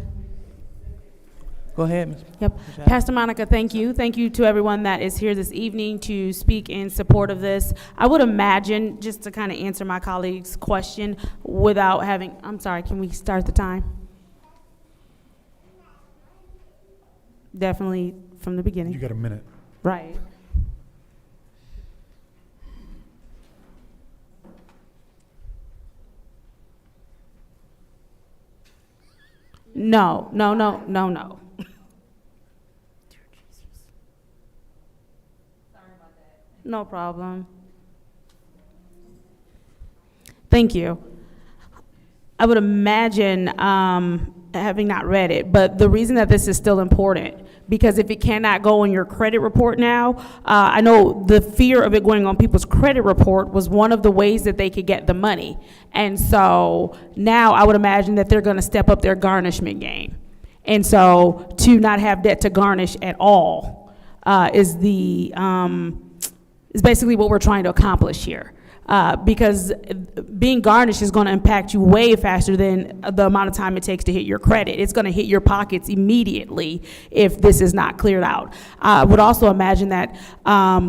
Go ahead, Ms. Yep. Ms. Pastor Monica, thank you. Thank you to everyone that is here this evening to speak in support of this. I would imagine, just to kind of answer my colleague's question without having, I'm sorry, can we start the time? Definitely from the beginning. You got a minute. Right. No. No problem. Thank you. I would imagine, having not read it, but the reason that this is still important, because if it cannot go on your credit report now, I know the fear of it going on people's credit report was one of the ways that they could get the money. And so now I would imagine that they're gonna step up their garnishment game. And so to not have debt to garnish at all is basically what we're trying to accomplish here. Because being garnished is going to impact you way faster than the amount of time it takes to hit your credit. It's going to hit your pockets immediately if this is not cleared out. I would also imagine that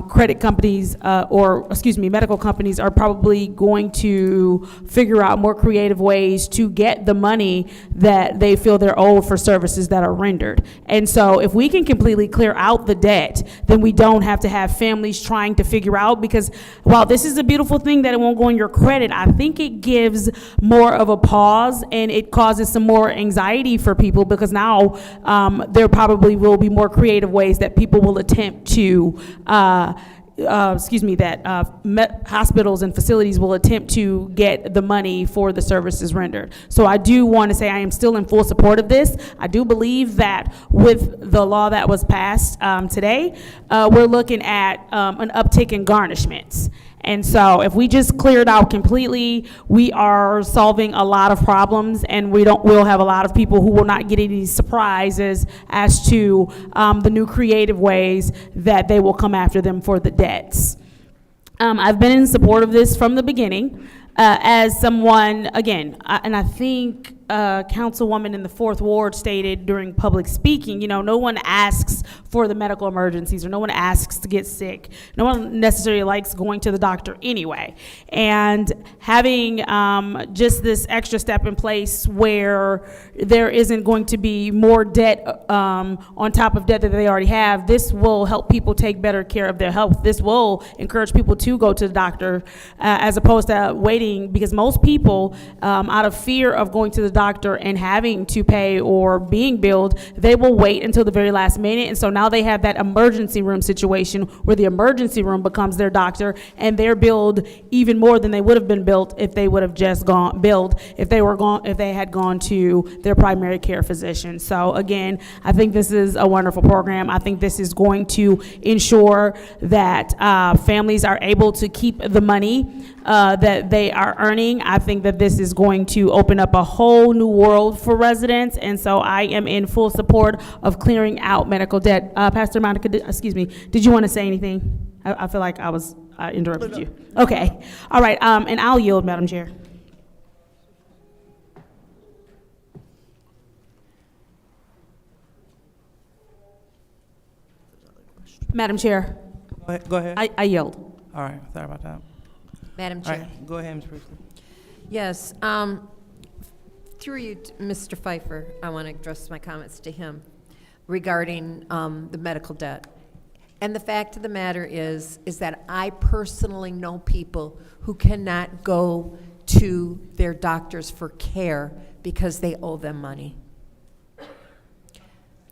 credit companies, medical companies are probably going to figure out more creative ways to get the money that they feel they're owed for services that are rendered. And so if we can completely clear out the debt, then we don't have to have families trying to figure out, because while this is a beautiful thing that it won't go on your credit, I think it gives more of a pause and it causes some more anxiety for people, because now there probably will be more creative ways that people will attempt to hospitals and facilities will attempt to get the money for the services rendered. So I do want to say I am still in full support of this. I do believe that with the law that was passed today, we're looking at an uptick in garnishments. And so if we just clear it out completely, we are solving a lot of problems, and we'll have a lot of people who will not get any surprises as to the new creative ways that they will come after them for the debts. I've been in support of this from the beginning. As someone, again, and I think Councilwoman in the 4th Ward stated during public speaking, no one asks for the medical emergencies, or no one asks to get sick. No one necessarily likes going to the doctor anyway. And having just this extra step in place where there isn't going to be more debt on top of debt that they already have, this will help people take better care of their health. This will encourage people to go to the doctor as opposed to waiting, because most people, out of fear of going to the doctor and having to pay or being billed, they will wait until the very last minute. And so now they have that emergency room situation where the emergency room becomes their doctor, and they're billed even more than they would have been billed if they would have just billed if they had gone to their primary care physician. So again, I think this is a wonderful program. I think this is going to ensure that families are able to keep the money that they are earning. I think that this is going to open up a whole new world for residents, and so I am in full support of clearing out medical debt. Pastor Monica, did you want to say anything? I feel like I interrupted you. Okay, all right, and I'll yield, Madam Chair. Madam Chair. Go ahead. I yield. All right, sorry about that. Madam All Chair. right, go ahead, Ms. Priestley. Yes, through you, Mr. Pfeiffer, I want to address my comments to him regarding the medical debt. And the fact of the matter is that I personally know people who cannot go to their doctors for care because they owe them money.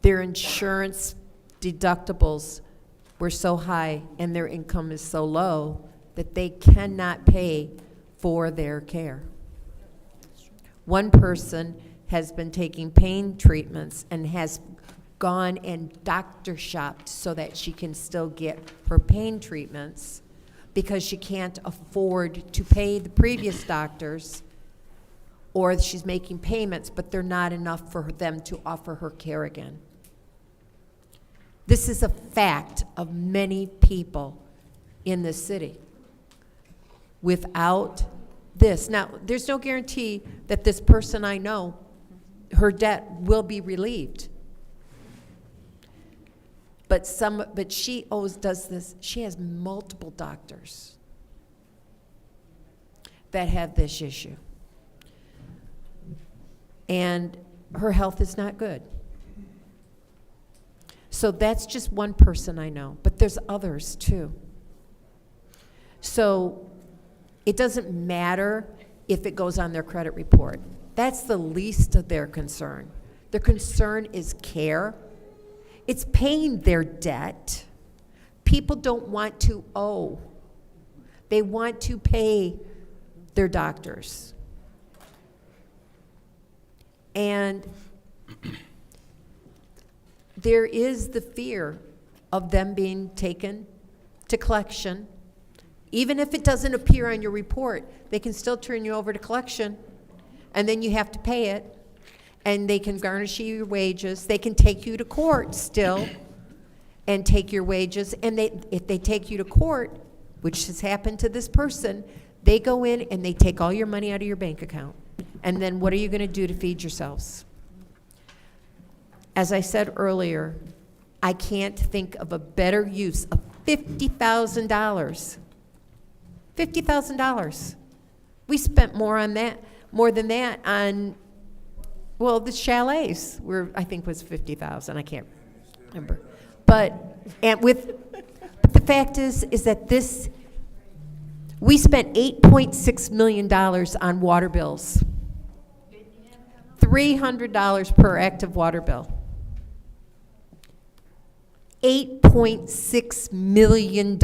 Their insurance deductibles were so high and their income is so low that they cannot pay for their care. One person has been taking pain treatments and has gone and doctor shopped so that she can still get her pain treatments because she can't afford to pay the previous doctors, or she's making payments, but they're not enough for them to offer her care again. This is a fact of many people in this city. Without this, now, there's no guarantee that this person I know, her debt will be relieved. But she always does this. She has multiple doctors that have this issue. And her health is not good. So that's just one person I know, but there's others too. So it doesn't matter if it goes on their credit report. That's the least of their concern. Their concern is care. It's paying their debt. People don't want to owe. They want to pay their doctors. And there is the fear of them being taken to collection. Even if it doesn't appear on your report, they can still turn you over to collection, and then you have to pay it, and they can garnish your wages. They can take you to court still and take your wages, and if they take you to court, which has happened to this person, they go in and they take all your money out of your bank account. And then what are you going to do to feed yourselves? As I said earlier, I can't think of a better use of $50,000. $50,000. We spent more than that on, well, the chalets I think was $50,000. I can't remember. But the fact is that we spent $8.6 million on water bills. $300 per active water bill. $8.6 million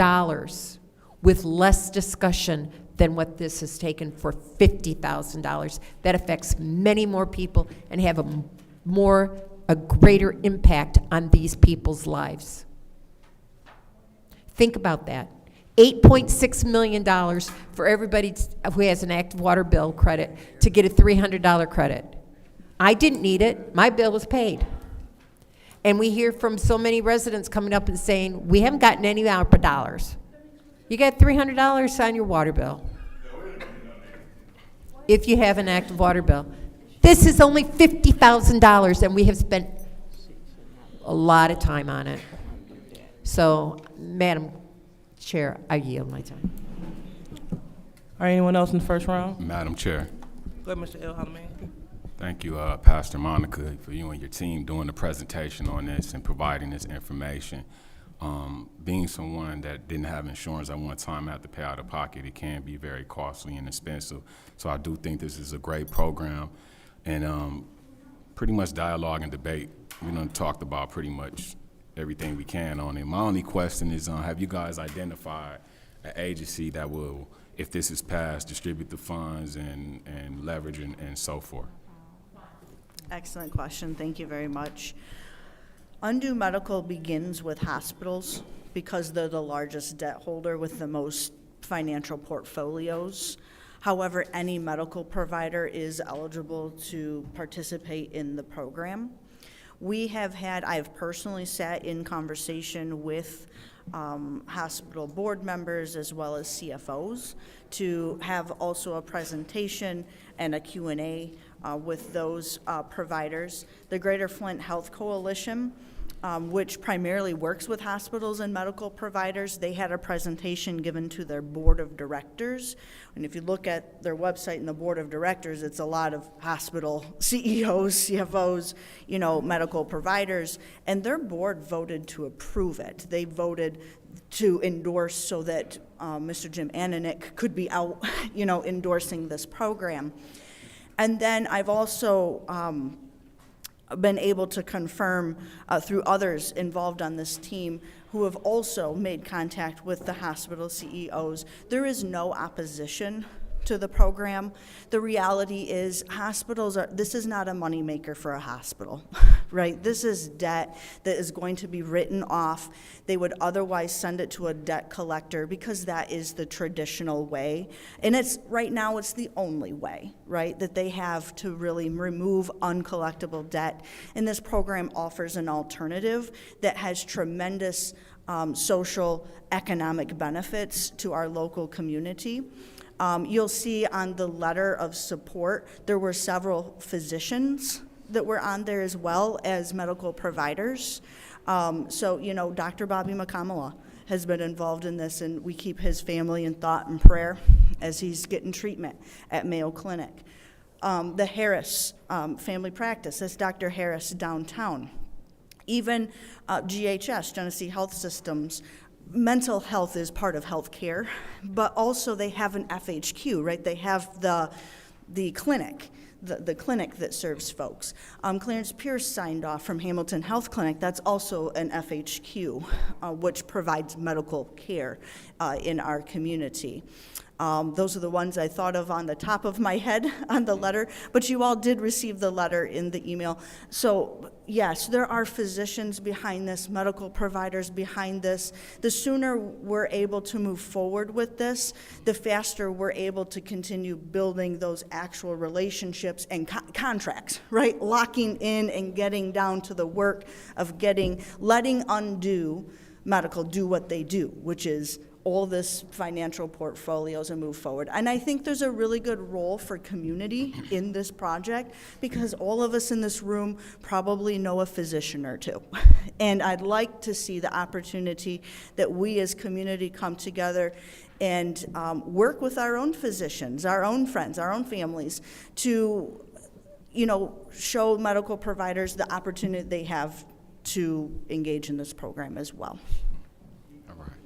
with less discussion than what this has taken for $50,000. That affects many more people and have a greater impact on these people's lives. Think about that. $8.6 million for everybody who has an active water bill credit to get a $300 credit. I didn't need it. My bill was paid. And we hear from so many residents coming up and saying, we haven't gotten any ARPA dollars. You got $300 on your water bill if you have an active water bill. This is only $50,000, and we have spent a lot of time on it. So, Madam Chair, I yield my time. All right, anyone else in the first round? Madam Chair. Go ahead, Mr. Elhanan. Thank you, Pastor Monica, for you and your team doing the presentation on this and providing this information. Being someone that didn't have insurance at one time, had to pay out of pocket, it can be very costly and expensive. So I do think this is a great program, and pretty much dialogue and debate. We done talked about pretty much everything we can on it. My only question is, have you guys identified an agency that will, if this is passed, distribute the funds and leverage and so forth? Excellent question. Thank you very much. Undue medical begins with hospitals because they're the largest debt holder with the most financial portfolios. However, any medical provider is eligible to participate in the program. I have personally sat in conversation with hospital board members as well as CFOs to have also a presentation and a Q&A with those providers. The Greater Flint Health Coalition, which primarily works with hospitals and medical providers, they had a presentation given to their board of directors. And if you look at their website and the board of directors, it's a lot of hospital CEOs, CFOs, medical providers, and their board voted to approve it. They voted to endorse so that Mr. Jim Ananik could be out, endorsing this program. And then I've also been able to confirm through others involved on this team who have also made contact with the hospital CEOs. There is no opposition to the program. The reality is this is not a moneymaker for a hospital, right? This is debt that is going to be written off. They would otherwise send it to a debt collector because that is the traditional way. And right now it's the only way, right, that they have to really remove uncollectible debt. And this program offers an alternative that has tremendous social, economic benefits to our local community. You'll see on the letter of support, there were several physicians that were on there as well as medical providers. So, Dr. Bobby McCamala has been involved in this, and we keep his family in thought and prayer as he's getting treatment at Mayo Clinic. The Harris family practice, that's Dr. Harris downtown. Even GHS, Genesee Health Systems, mental health is part of health care, but also they have an FHQ, right? They have the clinic, the clinic that serves folks. Clarence Pierce signed off from Hamilton Health Clinic. That's also an FHQ, which provides medical care in our community. Those are the ones I thought of on the top of my head on the letter, but you all did receive the letter in the email. So yes, there are physicians behind this, medical providers behind this. The sooner we're able to move forward with this, the faster we're able to continue building those actual relationships and contracts, right? Locking in and getting down to the work of letting undue medical do what they do, which is all this financial portfolios and move forward. And I think there's a really good role for community in this project because all of us in this room probably know a physician or two. And I'd like to see the opportunity that we as community come together and work with our own physicians, our own friends, our own families to, show medical providers the opportunity they have to engage in this program as well.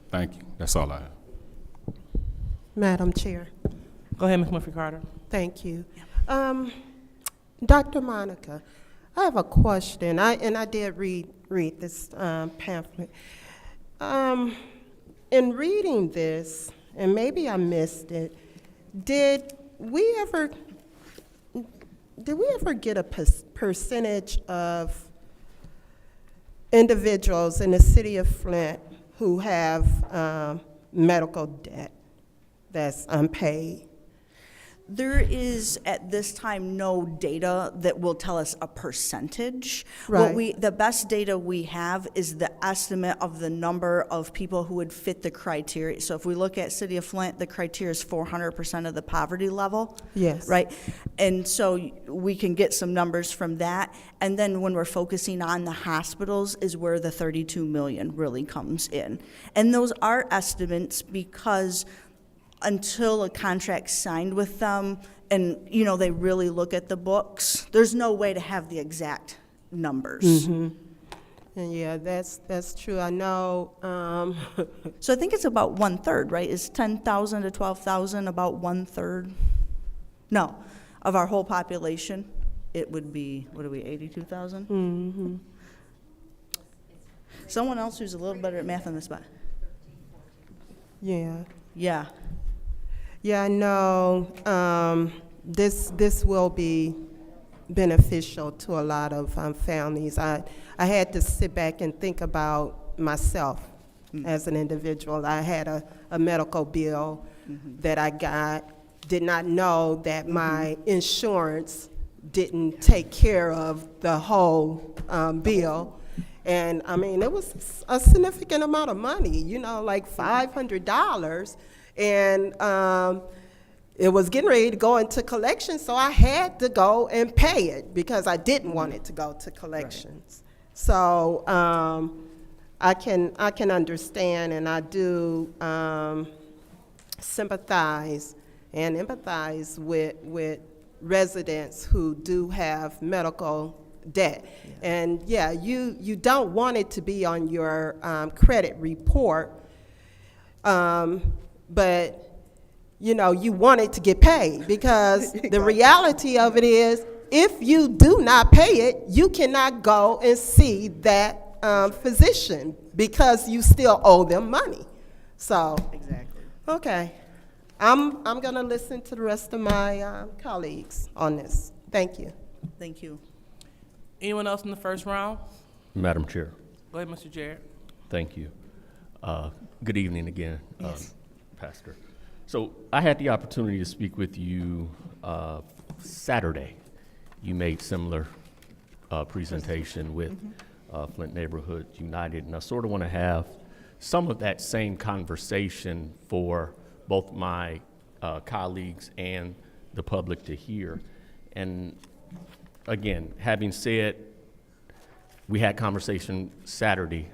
Thank you. That's all I have. Madam Chair. Go ahead, Ms. Murphy-Carter. Thank you. Dr. Monica, I have a question. I did read read this pamphlet. In reading this, and maybe I missed it, did we ever get a percentage of individuals in the city of Flint who have medical debt that's unpaid? There is, at this time, no data that will tell us a percentage. Right. The best data we have is the estimate of the number of people who would fit the criteria. So if we look at City of Flint, the criteria is 400% of the poverty level. Yes. Right? And so we can get some numbers from that. And then when we're focusing on the hospitals is where the 32 million really comes in. And those are estimates because until a contract's signed with them and, you know, they really look at the books, there's no way to have the exact numbers. Mm-hmm. And yeah, that's true. I know. So I think it's about 1/3, right? Is 10,000 to 12,000 about 1/3? No, of our whole population, it would be, what are we, 82,000? Mm-hmm. Someone else who's a little better at math on the spot. Yeah. Yeah. Yeah, I know. This will be beneficial to a lot of families. I had to sit back and think about myself as an individual. I had a medical bill that I got, did not know that my insurance didn't take care of the whole bill. And I mean, it was a significant amount of money, you know, like $500. And it was getting ready to go into collections, so I had to go and pay it because I didn't want it to go to collections. Right. So I can understand, and I do sympathize and empathize with residents who do have medical debt. Yeah. And yeah, you don't want it to be on your credit report, but you know, you want it to get paid because the reality of it is if you do not pay it, you cannot go and see that physician because you still owe them money. So exactly. Okay, I'm gonna listen to the rest of my colleagues on this. Thank you. Thank you. Anyone else in the first round? Madam Chair. Go ahead, Mr. Jarrett. Thank you. Good evening again, Yes. Pastor. So I had the opportunity to speak with you Saturday. You made similar presentation with Flint Neighborhood United, and I sort of want to have some of that same conversation for both my colleagues and the public to hear. And again, having said we had conversation Saturday,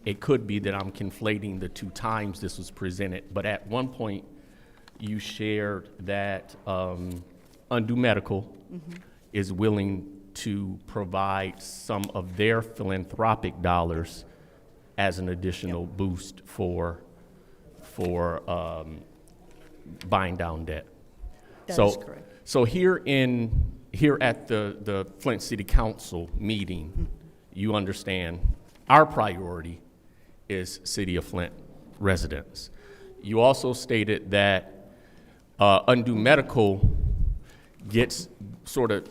it could be that I'm conflating the two times this was presented, but at one point you shared that Undue Medical is willing to provide some of their philanthropic dollars as an additional boost for buying down debt. That is correct. So here at the Flint City Council meeting, you understand our priority is City of Flint residents. You also stated that Undue Medical gets sort of,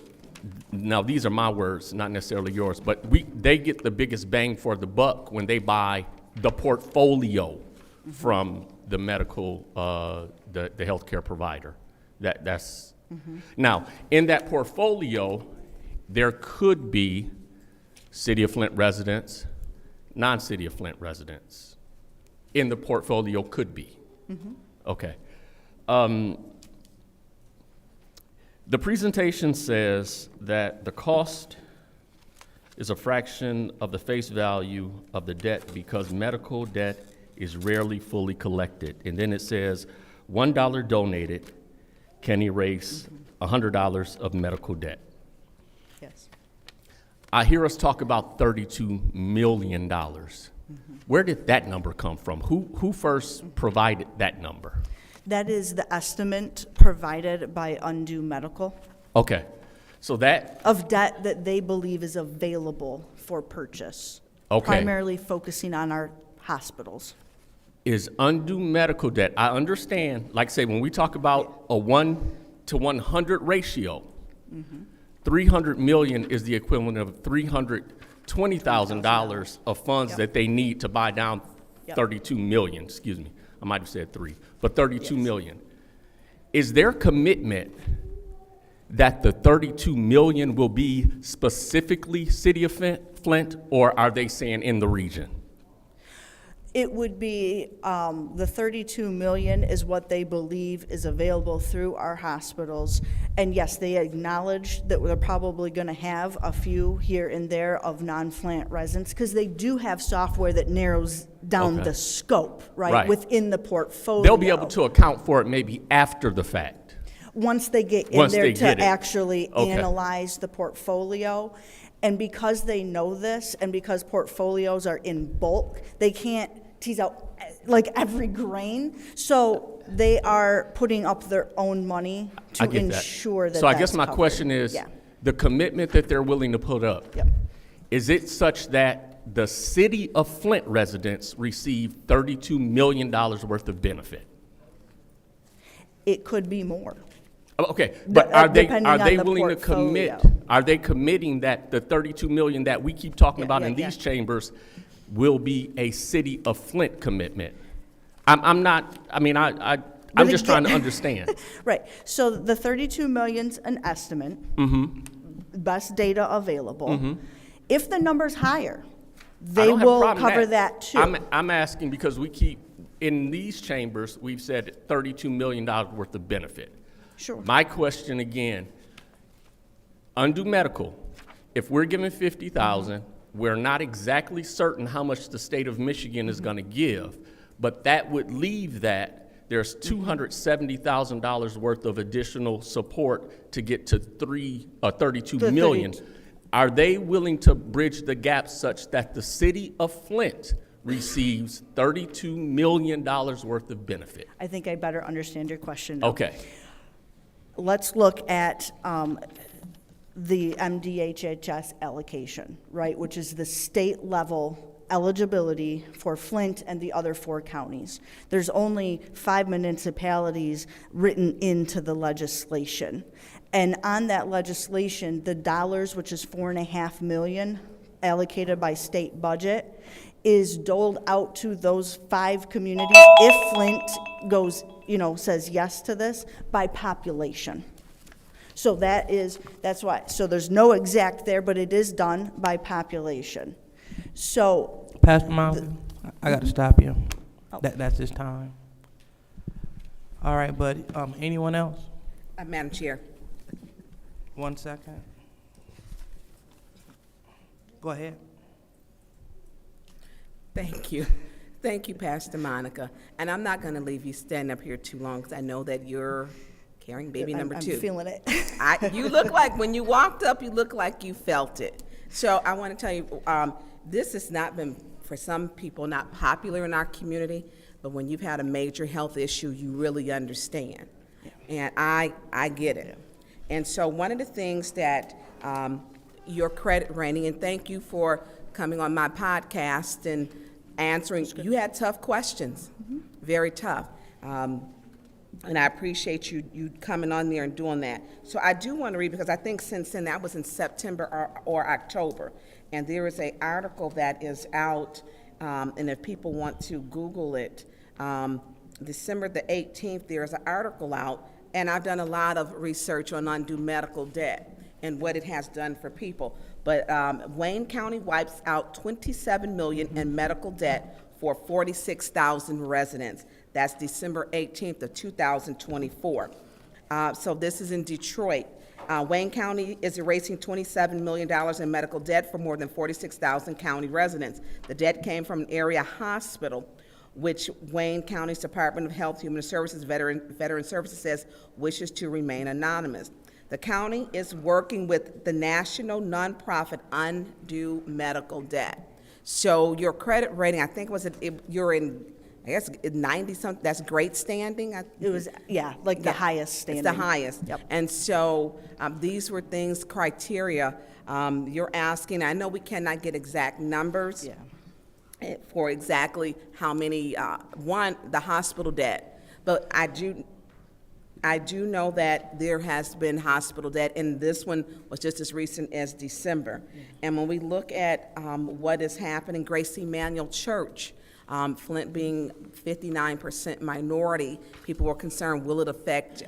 now these are my words, not necessarily yours, but they get the biggest bang for the buck when they buy the portfolio from the medical, the healthcare provider. That's Now, in that portfolio, there could be City of Flint residents, non-City of Flint residents. In the portfolio could be. Okay. The presentation says that the cost is a fraction of the face value of the debt because medical debt is rarely fully collected. And then it says $1 donated can erase $100 of medical debt. Yes. I hear us talk about $32 million. Where did that number come from? Who first provided that number? That is the estimate provided by Undue Medical Okay, so that, of debt that they believe is available for purchase. Okay. primarily focusing on our hospitals. Is undue medical debt, I understand, like I say, when we talk about a 1-to-100 ratio, 300 million is the equivalent of $320,000 of funds that they need to buy down 32 million, excuse me. I might have said 3, but 32 million. Is their commitment that the 32 million will be specifically City of Flint, or are they saying in the region? It would be, the 32 million is what they believe is available through our hospitals. And yes, they acknowledge that we're probably gonna have a few here and there of non-Flint residents, because they do have software that narrows down the scope, right, within the portfolio. They'll be able to account for it maybe after the fact. Once they get in there to actually analyze the portfolio. And because they know this, and because portfolios are in bulk, they can't tease out like every grain. So they are putting up their own money to ensure that. So I guess my question is, the commitment that they're willing to put up, is it such that the City of Flint residents receive $32 million worth of benefit? It could be more. Okay, but are they the willing to commit? Are they committing that the 32 million that we keep talking about in these chambers will be a City of Flint commitment? I'm just trying to understand. Right. So the 32 million's an estimate. Best data available. If the number's higher, they will cover that too. I'm asking because we keep in these chambers we've said $32 million worth of benefit. Sure. My question again, undue medical, if we're given 50,000, we're not exactly certain how much the state of Michigan is going to give, but that would leave that there's $270,000 worth of additional support to get to 32 million. Are they willing to bridge the gap such that the City of Flint receives $32 million worth of benefit? I think I better understand your question now. Okay. Let's look at the MDHHS allocation, right, which is the state level eligibility for Flint and the other 4 counties. There's only 5 municipalities written into the legislation. And on that legislation, the dollars, which is $4.5 million allocated by state budget, is doled out to those 5 communities if Flint goes, says yes to this, by population. So that's why. So there's no exact there, but it is done by population. So. Pastor Miles, I got to stop you. That's his time. All right, but anyone else? Madam Chair. 1 second. Go ahead. Thank you. Thank you, Pastor Monica. And I'm not going to leave you standing up here too long because I know that you're carrying baby number 2. I'm feeling it. You look like, when you walked up, you look like you felt it. So I want to tell you, this has not been, for some people, not popular in our community, but when you've had a major health issue, you really understand. And I get it. And so one of the things that your credit rating, and thank you for coming on my podcast and answering. You had tough questions, very tough. And I appreciate you coming on there and doing that. So I do want to read, because I think since then, that was in September or October, and there is an article that is out, and if people want to Google it, December the 18th, there's an article out, and I've done a lot of research on undue medical debt and what it has done for people. But Wayne County wipes out $27 million in medical debt for 46,000 residents. That's December 18th of 2024. So this is in Detroit. Wayne County is erasing $27 million in medical debt for more than 46,000 county residents. The debt came from an area hospital, which Wayne County's Department of Health, Human Services, Veteran Services says wishes to remain anonymous. The county is working with the national nonprofit Undue Medical Debt. So your credit rating, I think you're in I guess 90-something, that's great standing. It was, yeah, like the highest standing. It's the highest. Yep. And so these were things, criteria you're asking. I know we cannot get exact numbers for exactly how many, the hospital debt, but I do know that there has been hospital debt, and this one was just as recent as December. And when we look at what is happening, Grace Emmanuel Church, Flint being 59% minority, people were concerned, will it affect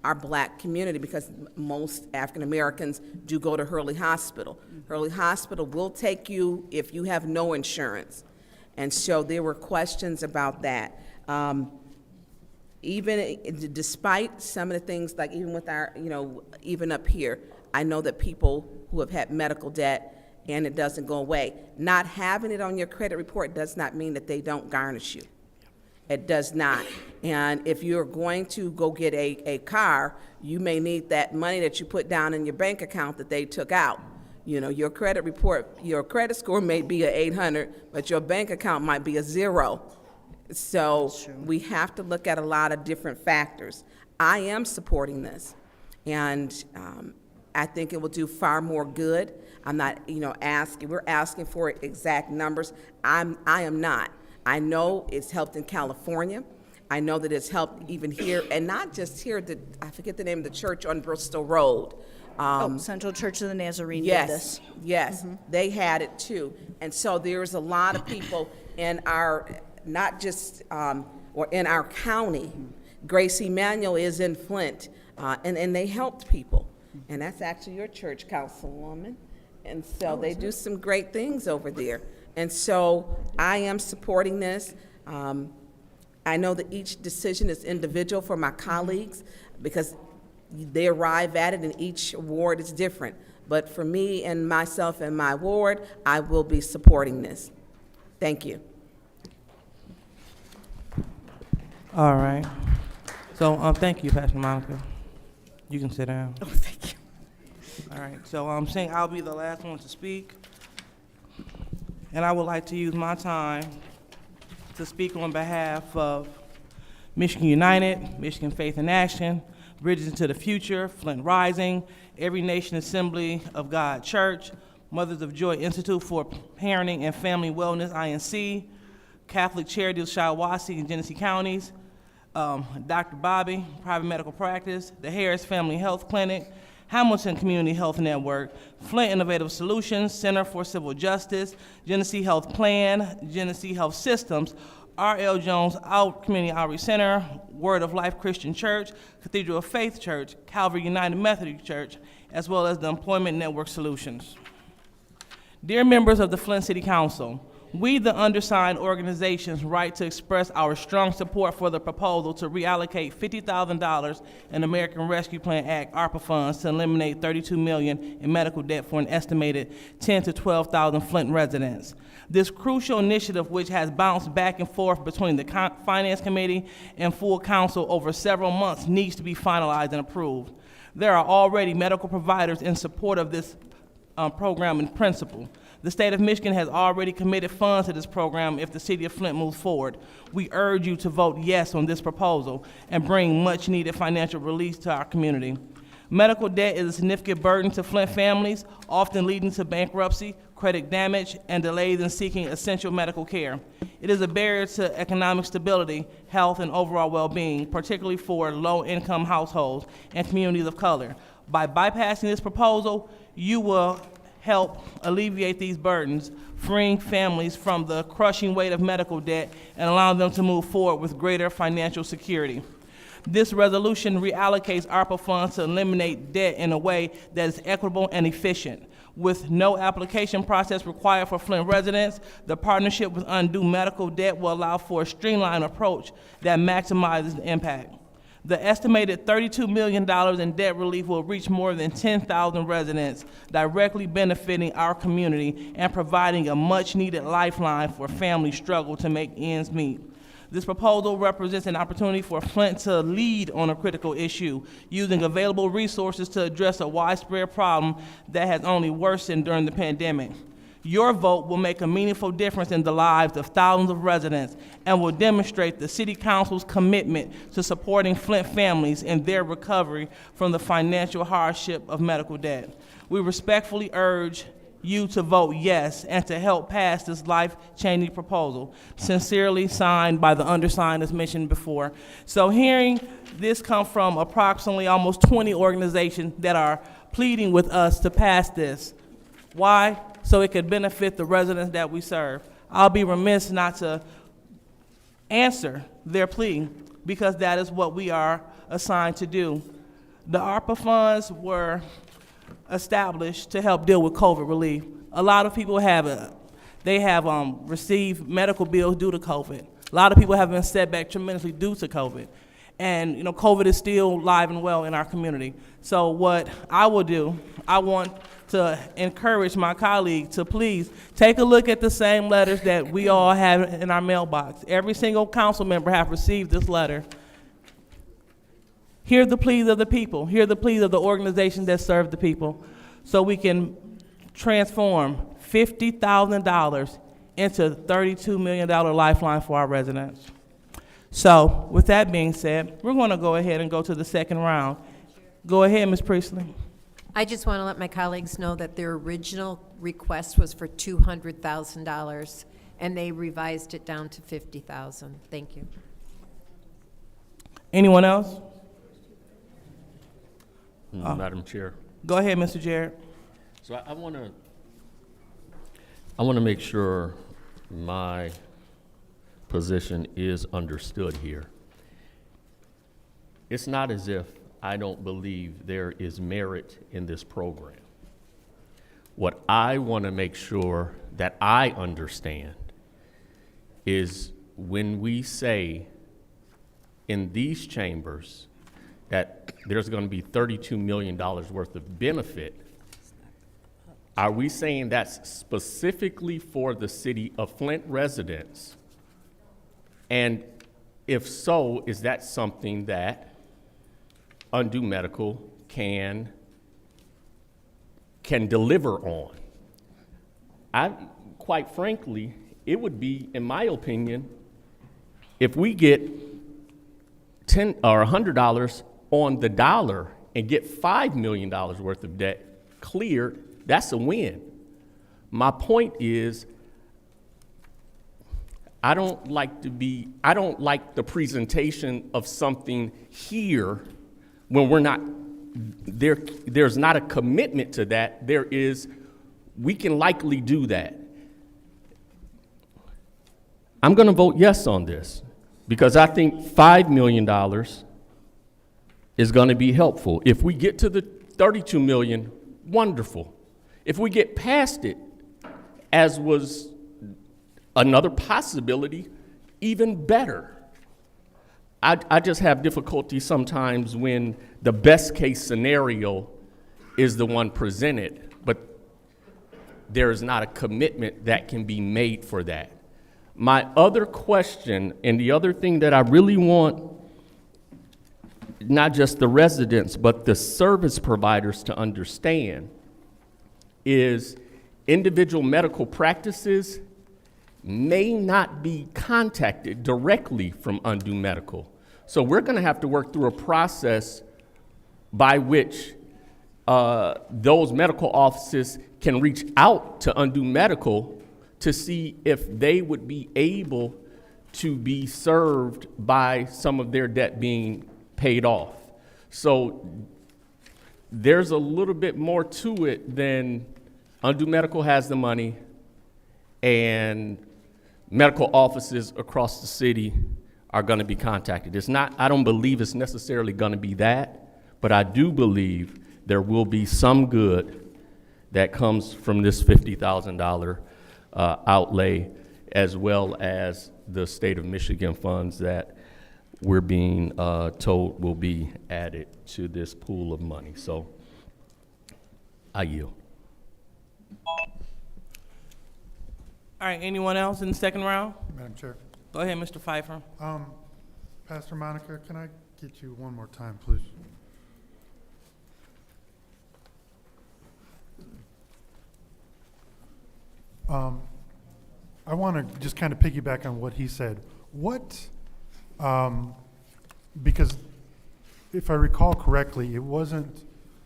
our black community, because most African Americans do go to Hurley Hospital. Hurley Hospital will take you if you have no insurance. And so there were questions about that. Even despite some of the things, like even with our, even up here, I know that people who have had medical debt and it doesn't go away. Not having it on your credit report does not mean that they don't garnish you. It does not. And if you're going to go get a car, you may need that money that you put down in your bank account that they took out. Your credit report, your credit score may be a 800, but your bank account might be a 0. So we have to look at a lot of different factors. I am supporting this, and I think it will do far more good. I'm not, we're asking for exact numbers. I am not. I know it's helped in California. I know that it's helped even here, and not just here. I forget the name of the church on Bristol Road. Central Church of the Nazarene yes, did this. Yes, they had it too. And so there's a lot of people in our, not just, or in our county. Grace Emmanuel is in Flint, and they helped people. And that's actually your church, Councilwoman. And so they do some great things over there. And so I am supporting this. I know that each decision is individual for my colleagues, because they arrive at it, and each ward is different. But for me and myself and my ward, I will be supporting this. Thank you. All right. So thank you, Pastor Monica. You can sit down. Oh, thank you. All right. So I'm saying I'll be the last one to speak, and I would like to use my time to speak on behalf of Michigan United, Michigan Faith in Action, Bridges into the Future, Flint Rising, Every Nation Assembly of God Church, Mothers of Joy Institute for Parenting and Family Wellness, INC, Catholic Charity of Shiawassee and Genesee Counties, Dr. Bobby, Private Medical Practice, the Harris Family Health Clinic, Hamilton Community Health Network, Flint Innovative Solutions, Center for Civil Justice, Genesee Health Plan, Genesee Health Systems, R.L. Jones Community Outreach Center, Word of Life Christian Church, Cathedral of Faith Church, Calvary United Methodist Church, as well as the Employment Network Solutions. Dear members of the Flint City Council, we, the undersigned organizations, write to express our strong support for the proposal to reallocate $50,000 in American Rescue Plan Act ARPA funds to eliminate $32 million in medical debt for an estimated 10,000 to 12,000 Flint residents. This crucial initiative, which has bounced back and forth between the Finance Committee and full council over several months, needs to be finalized and approved. There are already medical providers in support of this program in principle. The state of Michigan has already committed funds to this program if the city of Flint moves forward. We urge you to vote yes on this proposal and bring much needed financial relief to our community. Medical debt is a significant burden to Flint families, often leading to bankruptcy, credit damage, and delays in seeking essential medical care. It is a barrier to economic stability, health, and overall well-being, particularly for low-income households and communities of color. By bypassing this proposal, you will help alleviate these burdens, freeing families from the crushing weight of medical debt and allowing them to move forward with greater financial security. This resolution reallocates ARPA funds to eliminate debt in a way that is equitable and efficient. With no application process required for Flint residents, the partnership with Undue Medical Debt will allow for a streamlined approach that maximizes the impact. The estimated $32 million in debt relief will reach more than 10,000 residents, directly benefiting our community and providing a much-needed lifeline for families struggling to make ends meet. This proposal represents an opportunity for Flint to lead on a critical issue, using available resources to address a widespread problem that has only worsened during the pandemic. Your vote will make a meaningful difference in the lives of thousands of residents and will demonstrate the City Council's commitment to supporting Flint families in their recovery from the financial hardship of medical debt. We respectfully urge you to vote yes and to help pass this life-changing proposal. Sincerely signed by the undersigned as mentioned before. So hearing this come from approximately almost 20 organizations that are pleading with us to pass this. Why? So it could benefit the residents that we serve. I'll be remiss not to answer their plea because that is what we are assigned to do. The ARPA funds were established to help deal with COVID relief. A lot of people have received medical bills due to COVID. A lot of people have been set back tremendously due to COVID. And you know, COVID is still alive and well in our community. So what I will do, I want to encourage my colleague to please take a look at the same letters that we all have in our mailbox. Every single council member have received this letter. Hear the pleas of the people. Hear the pleas of the organizations that serve the people so we can transform $50,000 into a $32 million lifeline for our residents. So with that being said, we're going to go ahead and go to the second round. Go ahead, Ms. Priestley. I just want to let my colleagues know that their original request was for $200,000, and they revised it down to $50,000. Thank you. Anyone else? Madam Chair. Go ahead, Mr. Jarrett. So I want to make sure my position is understood here. It's not as if I don't believe there is merit in this program. What I want to make sure that I understand is when we say in these chambers that there's going to be $32 million worth of benefit, are we saying that's specifically for the city of Flint residents? And if so, is that something that Undue Medical can deliver on? Quite frankly, it would be, in my opinion, if we get $10 or $100 on the dollar and get $5 million worth of debt cleared, that's a win. My point is, I don't like the presentation of something here when we're not, there's not a commitment to that. We can likely do that. I'm going to vote yes on this because I think $5 million is going to be helpful. If we get to the 32 million, wonderful. If we get past it, as was another possibility, even better. I just have difficulty sometimes when the best case scenario is the one presented, but there is not a commitment that can be made for that. My other question, and the other thing that I really want not just the residents, but the service providers to understand is individual medical practices may not be contacted directly from Undue Medical. So we're going to have to work through a process by which those medical offices can reach out to Undue Medical to see if they would be able to be served by some of their debt being paid off. So there's a little bit more to it than Undue Medical has the money and medical offices across the city are going to be contacted. It's not, I don't believe it's necessarily going to be that, but I do believe there will be some good that comes from this $50,000 outlay, as well as the state of Michigan funds that we're being told will be added to this pool of money. So I yield. All right, anyone else in the second round? Madam Chair. Go ahead, Mr. Pfeiffer. Pastor Monica, can I get you one more time, please? I want to just kind of piggyback on what he said. Because if I recall correctly, it wasn't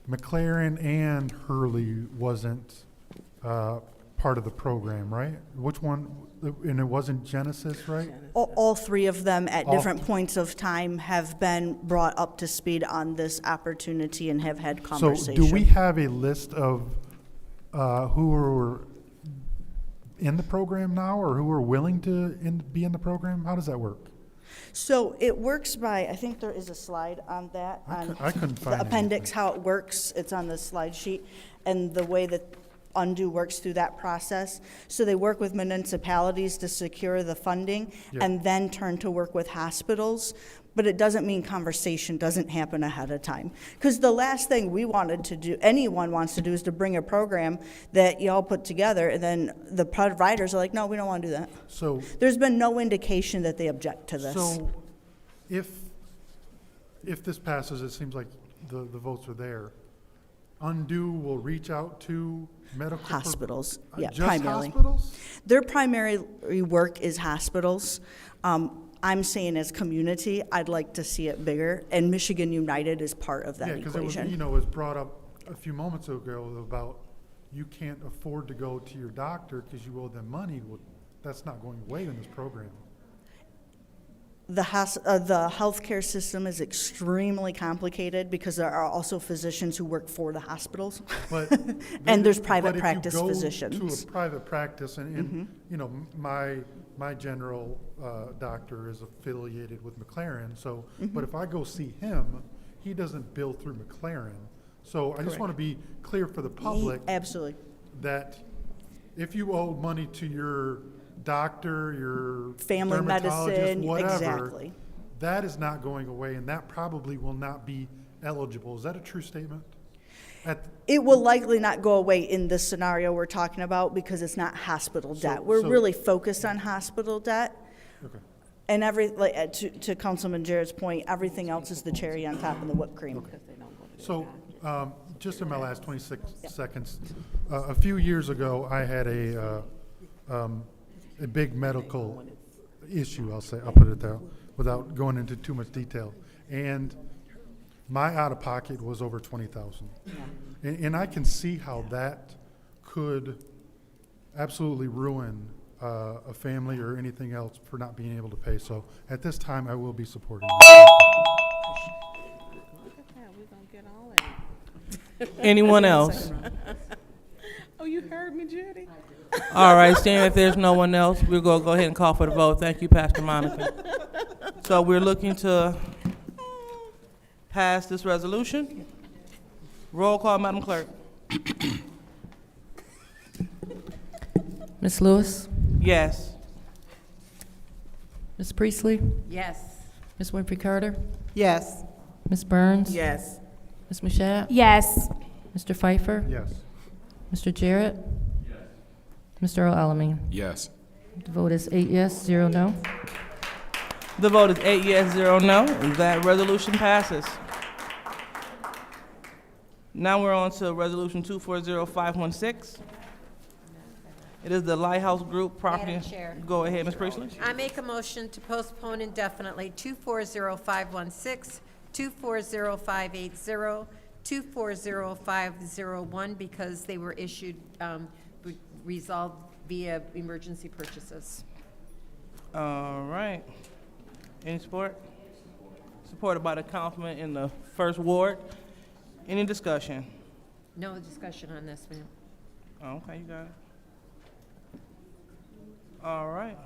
McLaren and Hurley wasn't part of the program, right? Which one? And it wasn't Genesis, right? All three of them at All different th- points of time have been brought up to speed on this opportunity and have had So conversation. do we have a list of who are in the program now, or who are willing to be in the program? How does that work? So it works by, I think there is a slide on that. I couldn't find the appendix, how it works. It's on the slide sheet, and the way that Undo works through that process. So they work with municipalities to secure the funding, Yep. and then turn to work with hospitals. But it doesn't mean conversation doesn't happen ahead of time. Because the last thing we wanted to do, anyone wants to do, is to bring a program that y'all put together, and then the providers are like, no, we don't want to do that. So, There's been no indication that they object to this. so if this passes, it seems like the votes are there. Undo will reach out to medical Hospitals, yeah, just primarily. hospitals? Their primary work is hospitals. I'm saying as community, I'd like to see it bigger, and Michigan United is part of that Yeah, because it was, equation. it was brought up a few moments ago about you can't afford to go to your doctor because you owe them money. Well, that's not going away in this program. The healthcare system is extremely complicated because there are also physicians who work for the hospitals. But And there's but private if practice you go physicians. to a private practice, and Mhm. you know, my general doctor is affiliated with McLaren. So, Mhm. but if I go see him, he doesn't bill through McLaren. So I just Correct. want to be clear for the public Absolutely. that if you owe money to your doctor, your Family dermatologist, medicine, whatever, exactly. that is not going away, and that probably will not be eligible. Is that a true statement? It will likely not go away in this scenario we're talking about because it's not hospital debt. We're so- really focused on hospital debt. Okay. And to Councilman Jarrett's point, everything else is the cherry on top and the whipped cream. So, just in my last 26 seconds, a few years ago, I had a big medical issue, I'll put it there, without going into too much detail. And my out-of-pocket was over $20,000. And I can see how that could absolutely ruin a family or anything else for not being able to pay. So at this time, I will be supporting this. Anyone else? Oh, you heard me, Judy? All right, seeing if there's no one else, we'll go ahead and call for the vote. Thank you, Pastor Monica. So we're looking to pass this resolution. Roll call, Madam Clerk. Ms. Lewis? Yes. Ms. Priestley? Yes. Ms. Winfrey Carter? Yes. Ms. Burns? Yes. Ms. Mashat? Yes. Mr. Pfeiffer? Yes. Mr. Jarrett? Mr. Earl Alamin? Yes. The vote is 8 yes, 0 no. The vote is 8 yes, 0 no, and that resolution passes. Now we're on to Resolution 240516. It is the Lighthouse Group property. Madam Chair. Go ahead, Ms. Priestley. I make a motion to postpone indefinitely 240516, 240580, 240501 because they were issued, resolved via emergency purchases. All right. Any support? Supported by the councilman in the first ward. Any discussion? No discussion on this, ma'am. Oh, okay, you got it. All right.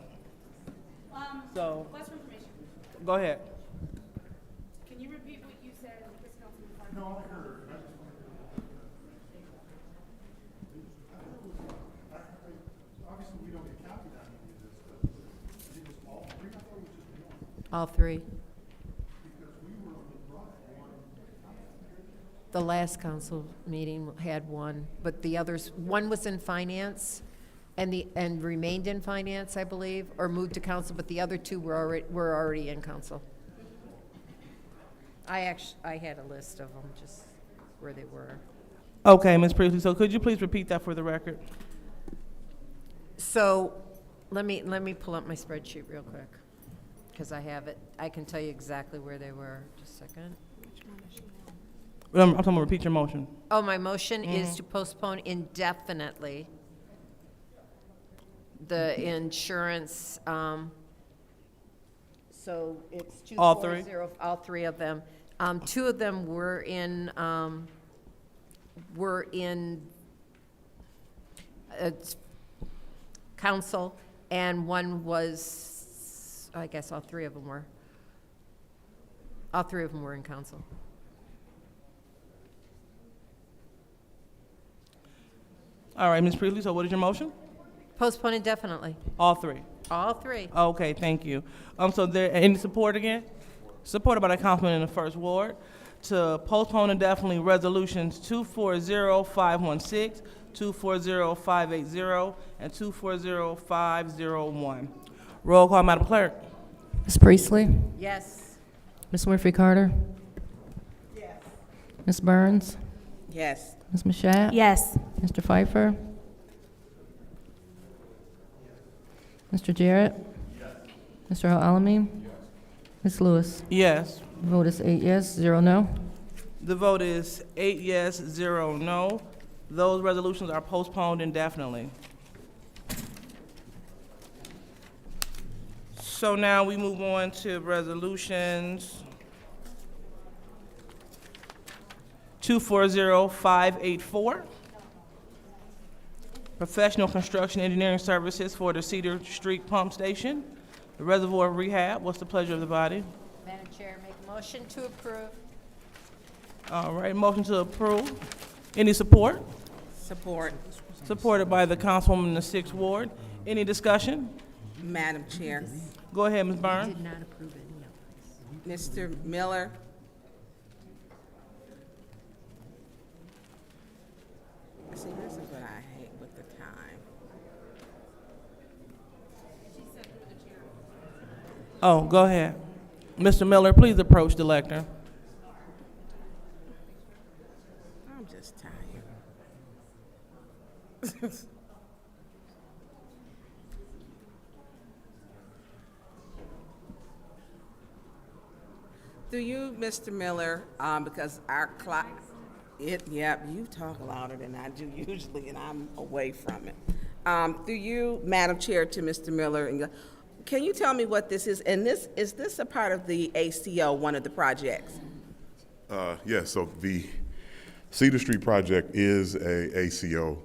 So, Question information. go ahead. Can you repeat what you said? No, I heard. Obviously, we don't get copied on any of this stuff, but it was all three. I thought it was just one. All three. Because we were on the brought one. The last council meeting had one, but the others, one was in finance and remained in finance, I believe, or moved to council, but the other two were already in council. I had a list of them, just where they were. Okay, Ms. Priestley, so could you please repeat that for the record? So let me pull up my spreadsheet real quick, because I have it. I can tell you exactly where they were. Just a second. I'm talking about repeat your motion. Oh, my motion is to postpone indefinitely the insurance, so it's 240. All three? All three of them. Two of them were in council, and one was, I guess all three of them were. All three of them were in council. All right, Ms. Priestley, so what is your motion? Postpone indefinitely. All three. All three. Okay, thank you. So there, any support again? Supported by the councilman in the first ward to postpone indefinitely resolutions 240-516, 240-580, and 240-501. Roll call, Madam Clerk. Ms. Priestley? Yes. Ms. Winfrey Carter? Yes. Ms. Burns? Yes. Ms. Mashat? Yes. Mr. Pfeiffer? Mr. Jarrett? Mr. Al-Alamin? Ms. Lewis? Yes. The vote is 8 yes, 0 no. The vote is 8 yes, 0 no. Those resolutions are postponed indefinitely. So now we move on to resolutions 240-584. Professional construction engineering services for the Cedar Street Pump Station, the reservoir rehab. What's the pleasure of the body? Madam Chair, make a motion to approve. All right, motion to approve. Any support? Support. Supported by the councilwoman in the 6th ward. Any discussion? Madam Chair. Go ahead, Ms. Byrne. Did not approve any of this. Mr. Miller. See, this is what I hate with the time. Oh, go ahead. Mr. Miller, please approach the lectern. I'm just tired. Through you, Mr. Miller, because our clock, yep, you talk louder than I do usually, and I'm away from it. Through you, Madam Chair, to Mr. Miller, and can you tell me what this is? And is this a part of the ACO, one of the projects? Yes, so the Cedar Street project is a ACO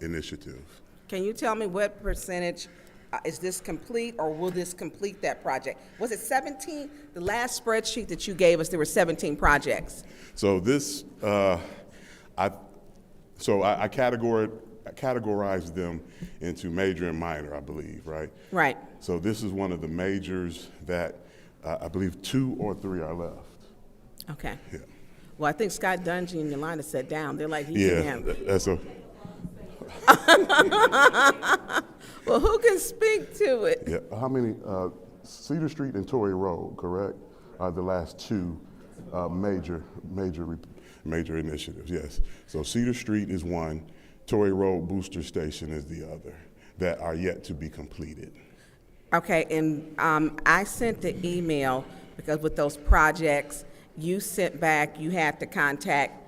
initiative. Can you tell me what percentage, is this complete, or will this complete that project? Was it 17? The last spreadsheet that you gave us, there were 17 projects. So this, I categorized them into major and minor, I believe, right? Right. So this is one of the majors that I believe 2 or 3 are left. Okay. Yeah. Well, I think Scott Dungy and Yolanda sat down. They're like, he can handle it. That's a. Well, who can speak to it? Yeah. How many? Cedar Street and Torrey Road, correct, are the last 2 major initiatives. Yes. So Cedar Street is one. Torrey Road Booster Station is the other that are yet to be completed. Okay, and I sent the email because with those projects, you sent back, you had to contact,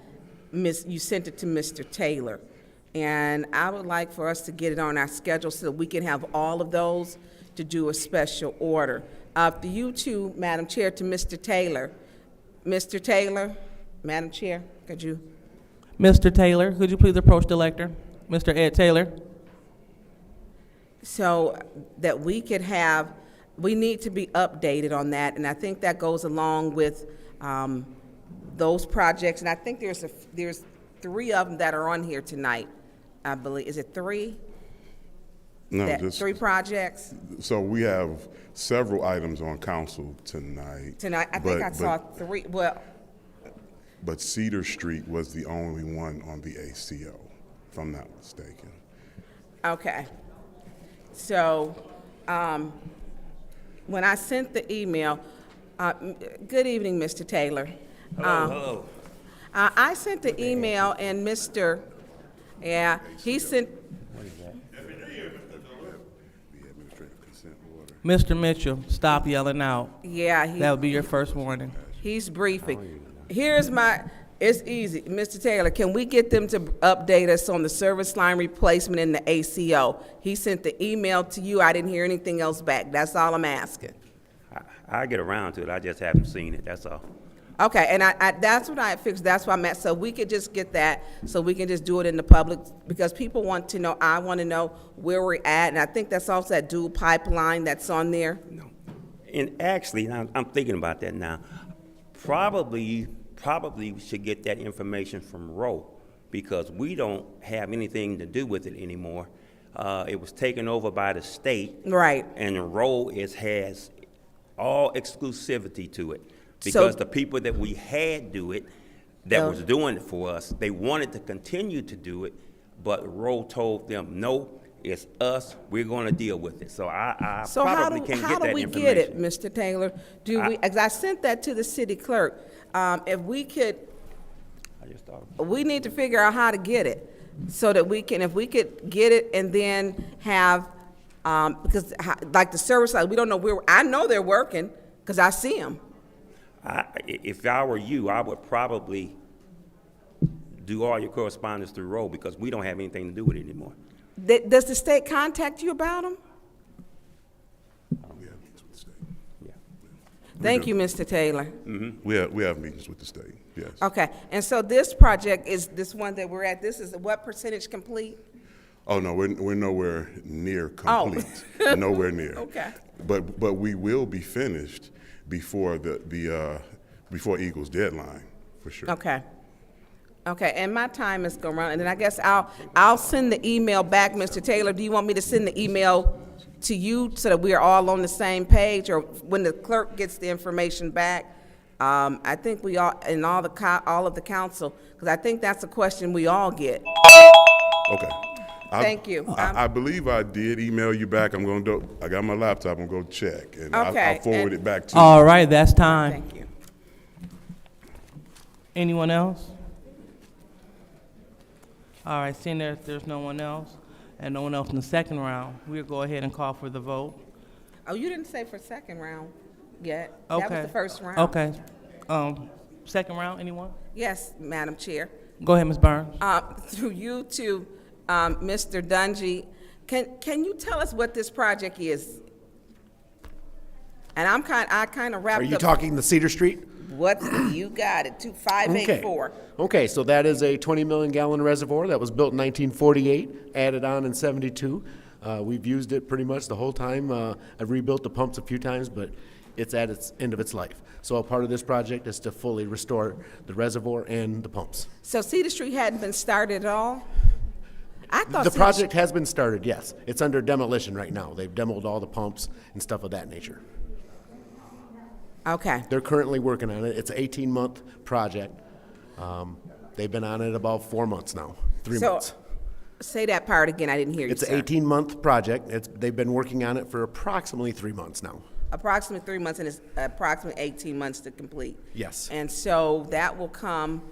you sent it to Mr. Taylor. And I would like for us to get it on our schedule so that we can have all of those to do a special order. For you two, Madam Chair, to Mr. Taylor. Mr. Taylor, Madam Chair, could you? Mr. Taylor, could you please approach the lectern? Mr. Ed Taylor. So that we could have, we need to be updated on that, and I think that goes along with those projects. And I think there's 3 of them that are on here tonight, I believe. Is it 3? No, just 3 projects? So we have several items on council tonight. Tonight, I think I saw 3, well. But Cedar Street was the only one on the ACO, if I'm not mistaken. Okay. So, when I sent the email, good evening, Mr. Taylor. Hello. I sent the email and he sent. What is that? Mr. Mitchell, stop yelling out. Yeah, That would be your first warning. he's briefing. It's easy. Mr. Taylor, can we get them to update us on the service line replacement in the ACO? He sent the email to you. I didn't hear anything else back. That's all I'm asking. I get around to it. I just haven't seen it. That's all. Okay, and I that's what I fixed. That's what I'm at. So we could just get that, so we can just do it in the public, because people want to know, I want to know where we're at, and I think that's also that dual pipeline that's on there. And actually, I'm thinking about that now. Probably we should get that information from Roe, because we don't have anything to do with it anymore. It was taken over by the state. Right. And Roe has all exclusivity to it. Because the people that we had do it, that was doing it for us, they wanted to continue to do it, but Roe told them, no, it's us, we're going to deal with it. So I probably can get that information. How do we get it, Mr. Taylor? As I sent that to the city clerk, if we could, we need to figure out how to get it, so that we can, if we could get it and then have, because like the service side, we don't know where, I know they're working, because I see them. If I were you, I would probably do all your correspondence through Roe, because we don't have anything to do with it anymore. Does the state contact you about them? Yeah. Thank you, Mr. Taylor. Mm-hmm. We have meetings with the state, yes. Okay, and so this project is this one that we're at, this is what percentage complete? Oh, no, we're nowhere near complete. Nowhere near. Okay. But we will be finished before before Eagle's deadline, for sure. Okay. Okay, and my time is going to run, and then I guess I'll send the email back, Mr. Taylor. Do you want me to send the email to you so that we're all on the same page, or when the clerk gets the information back? I think we all, and all of the council, because I think that's a question we all get. Okay. Thank you. I believe I did email you back. I got my laptop. I'm going to check, and Okay, I'll forward it back to you. All right, that's time. Thank you. Anyone else? All right, seeing that there's no one else, and no one else in the second round, we'll go ahead and call for the vote. Oh, you didn't say for second round yet. Okay. That was the first round. Okay. Second round, anyone? Yes, Madam Chair. Go ahead, Ms. Burns. Through you to Mr. Dungy, can you tell us what this project is? And I kind of wrapped up. Are you talking the Cedar Street? You got it, 2584. Okay, so that is a 20 million gallon reservoir that was built in 1948, added on in 72. We've used it pretty much the whole time. I've rebuilt the pumps a few times, but it's at its end of its life. So a part of this project is to fully restore the reservoir and the pumps. So Cedar Street hadn't been started at all? I thought The project has been started, yes. It's under demolition right now. They've demoed all the pumps and stuff of that nature. Okay. They're currently working on it. It's an 18-month project. They've been on it about 4 months now, 3 months. Say that part again, I didn't hear you, It's sir. an 18-month project. They've been working on it for approximately 3 months now. Approximately 3 months, and it's approximately 18 months to complete. Yes. And so that will come,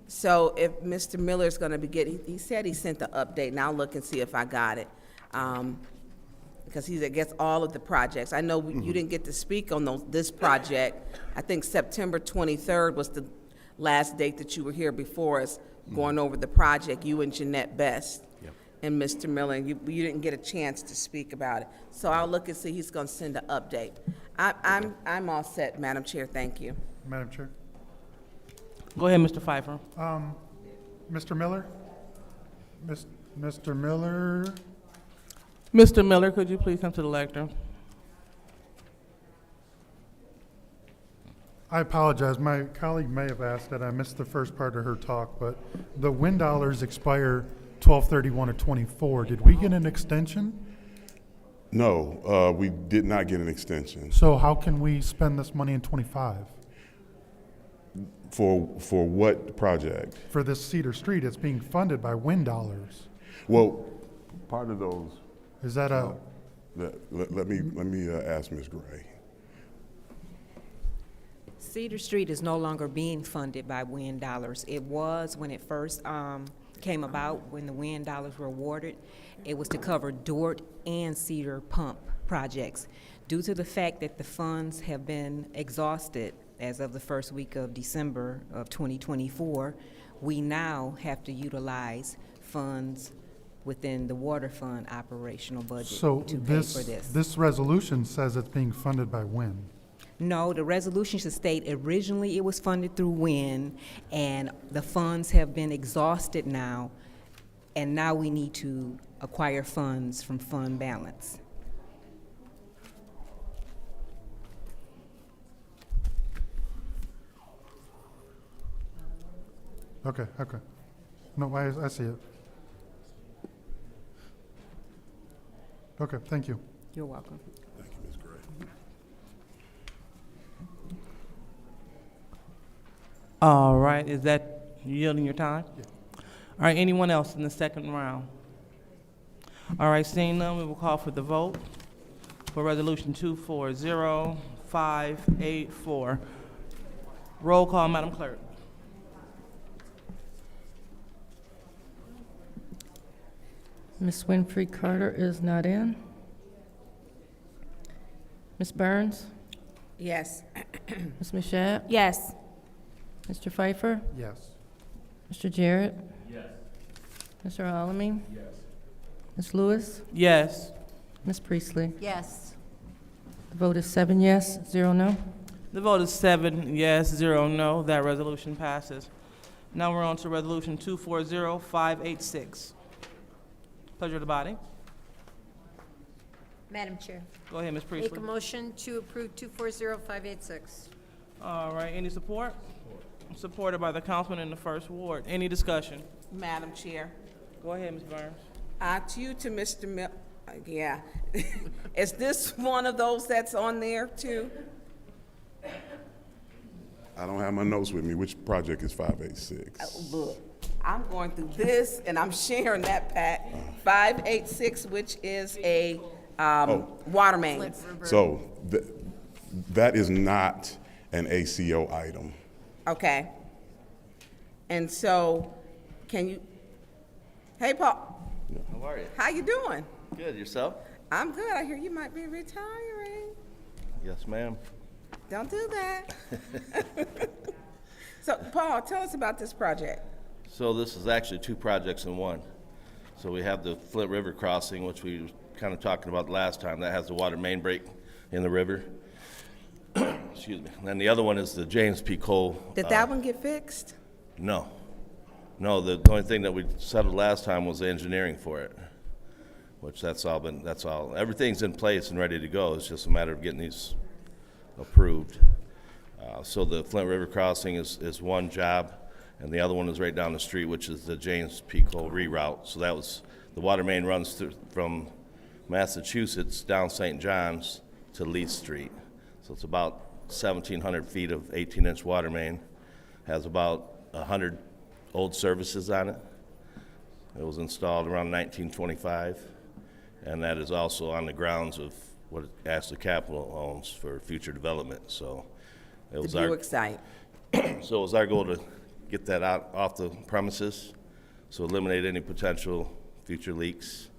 so if Mr. Miller's gonna be getting, he said he sent the update, and I'll look and see if I got it. Because he gets all of the projects. I know you didn't get to speak on this project. I think September 23rd was the last date that you were here before us, going over the project, you and Jeanette Best. Yep. And Mr. Miller, and you didn't get a chance to speak about it. So I'll look and see, he's gonna send an update. I'm all set, Madam Chair, thank you. Madam Chair. Go ahead, Mr. Pfeiffer. Mr. Miller? Mr. Miller? Mr. Miller, could you please come to the lectern? I apologize. My colleague may have asked that. I missed the first part of her talk, but the wind dollars expire 12/31 of 24. Did we get an extension? No, we did not get an extension. So how can we spend this money in 25? For what project? For this Cedar Street, it's being funded by wind dollars. Well, part of those. Is that a? Let me ask Ms. Gray. Cedar Street is no longer being funded by wind dollars. It was when it first came about when the WIN dollars were awarded. It was to cover Dort and Cedar pump projects. Due to the fact that the funds have been exhausted as of the first week of December of 2024, we now have to utilize funds within the water fund operational budget So to pay for this. this resolution says it's being funded by WIN. No, the resolution should state originally it was funded through WIN, and the funds have been exhausted now, and now we need to acquire funds from fund balance. Okay. No, I see it. Okay, thank you. You're welcome. Thank you, Ms. Gray. All right, is that you yielding your time? Yeah. All right, anyone else in the second round? All right, seeing none, we will call for the vote for Resolution 240584. Roll call, Madam Clerk. Ms. Winfrey Carter is not in. Ms. Burns? Yes. Ms. Mashat? Yes. Mr. Pfeiffer? Yes. Mr. Jarrett? Yes. Mr. Alamin? Yes. Ms. Lewis? Yes. Ms. Priestley? Yes. The vote is 7 yes, 0 no. The vote is 7 yes, 0 no. That resolution passes. Now we're on to Resolution 240586. Pleasure of the body. Madam Chair. Go ahead, Ms. Priestley. Make a motion to approve 240586. All right, any support? Supported by the councilman in the first ward. Any discussion? Madam Chair. Go ahead, Ms. Burns. To you, to Mr. Yeah. Is this one of those that's on there too? I don't have my notes with me. Which project is 586? Look, I'm going through this and I'm sharing that, Pat. 586, which is a water main. So that is not an ACO item. Okay. And so, can you, hey, Paul. How are you? How you doing? Good. Yourself? I'm good. I hear you might be retiring. Yes, ma'am. Don't do that. So, Paul, tell us about this project. So this is actually two projects in one. So we have the Flint River crossing, which we were kind of talking about last time. That has the water main break in the river. Excuse me. And then the other one is the James P. Cole. Did that one get fixed? No. No, the only thing that we settled last time was the engineering for it, which that's all. Everything's in place and ready to go. It's just a matter of getting these approved. So the Flint River crossing is one job, and the other one is right down the street, which is the James P. Cole reroute. So that was, the water main runs through, from Massachusetts down St. John's to Leith Street. So it's about 1,700 feet of 18-inch water main. Has about 100 old services on it. It was installed around 1925, and that is also on the grounds of what Ashley Capital owns for future development. So it was The Buick site. So it was our goal to get that out off the premises, so eliminate any potential future leaks,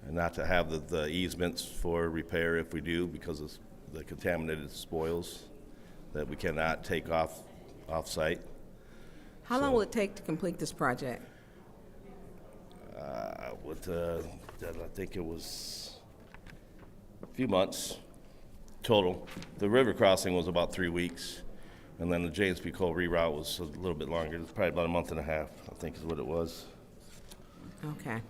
and not to have the easements for repair if we do, because of the contaminated spoils that we cannot take off-site. How long will it take to complete this project? I think it was a few months total. The river crossing was about 3 weeks, and then the James P. Cole reroute was a little bit longer. It was probably about a month and a half, I think is what it was. Okay.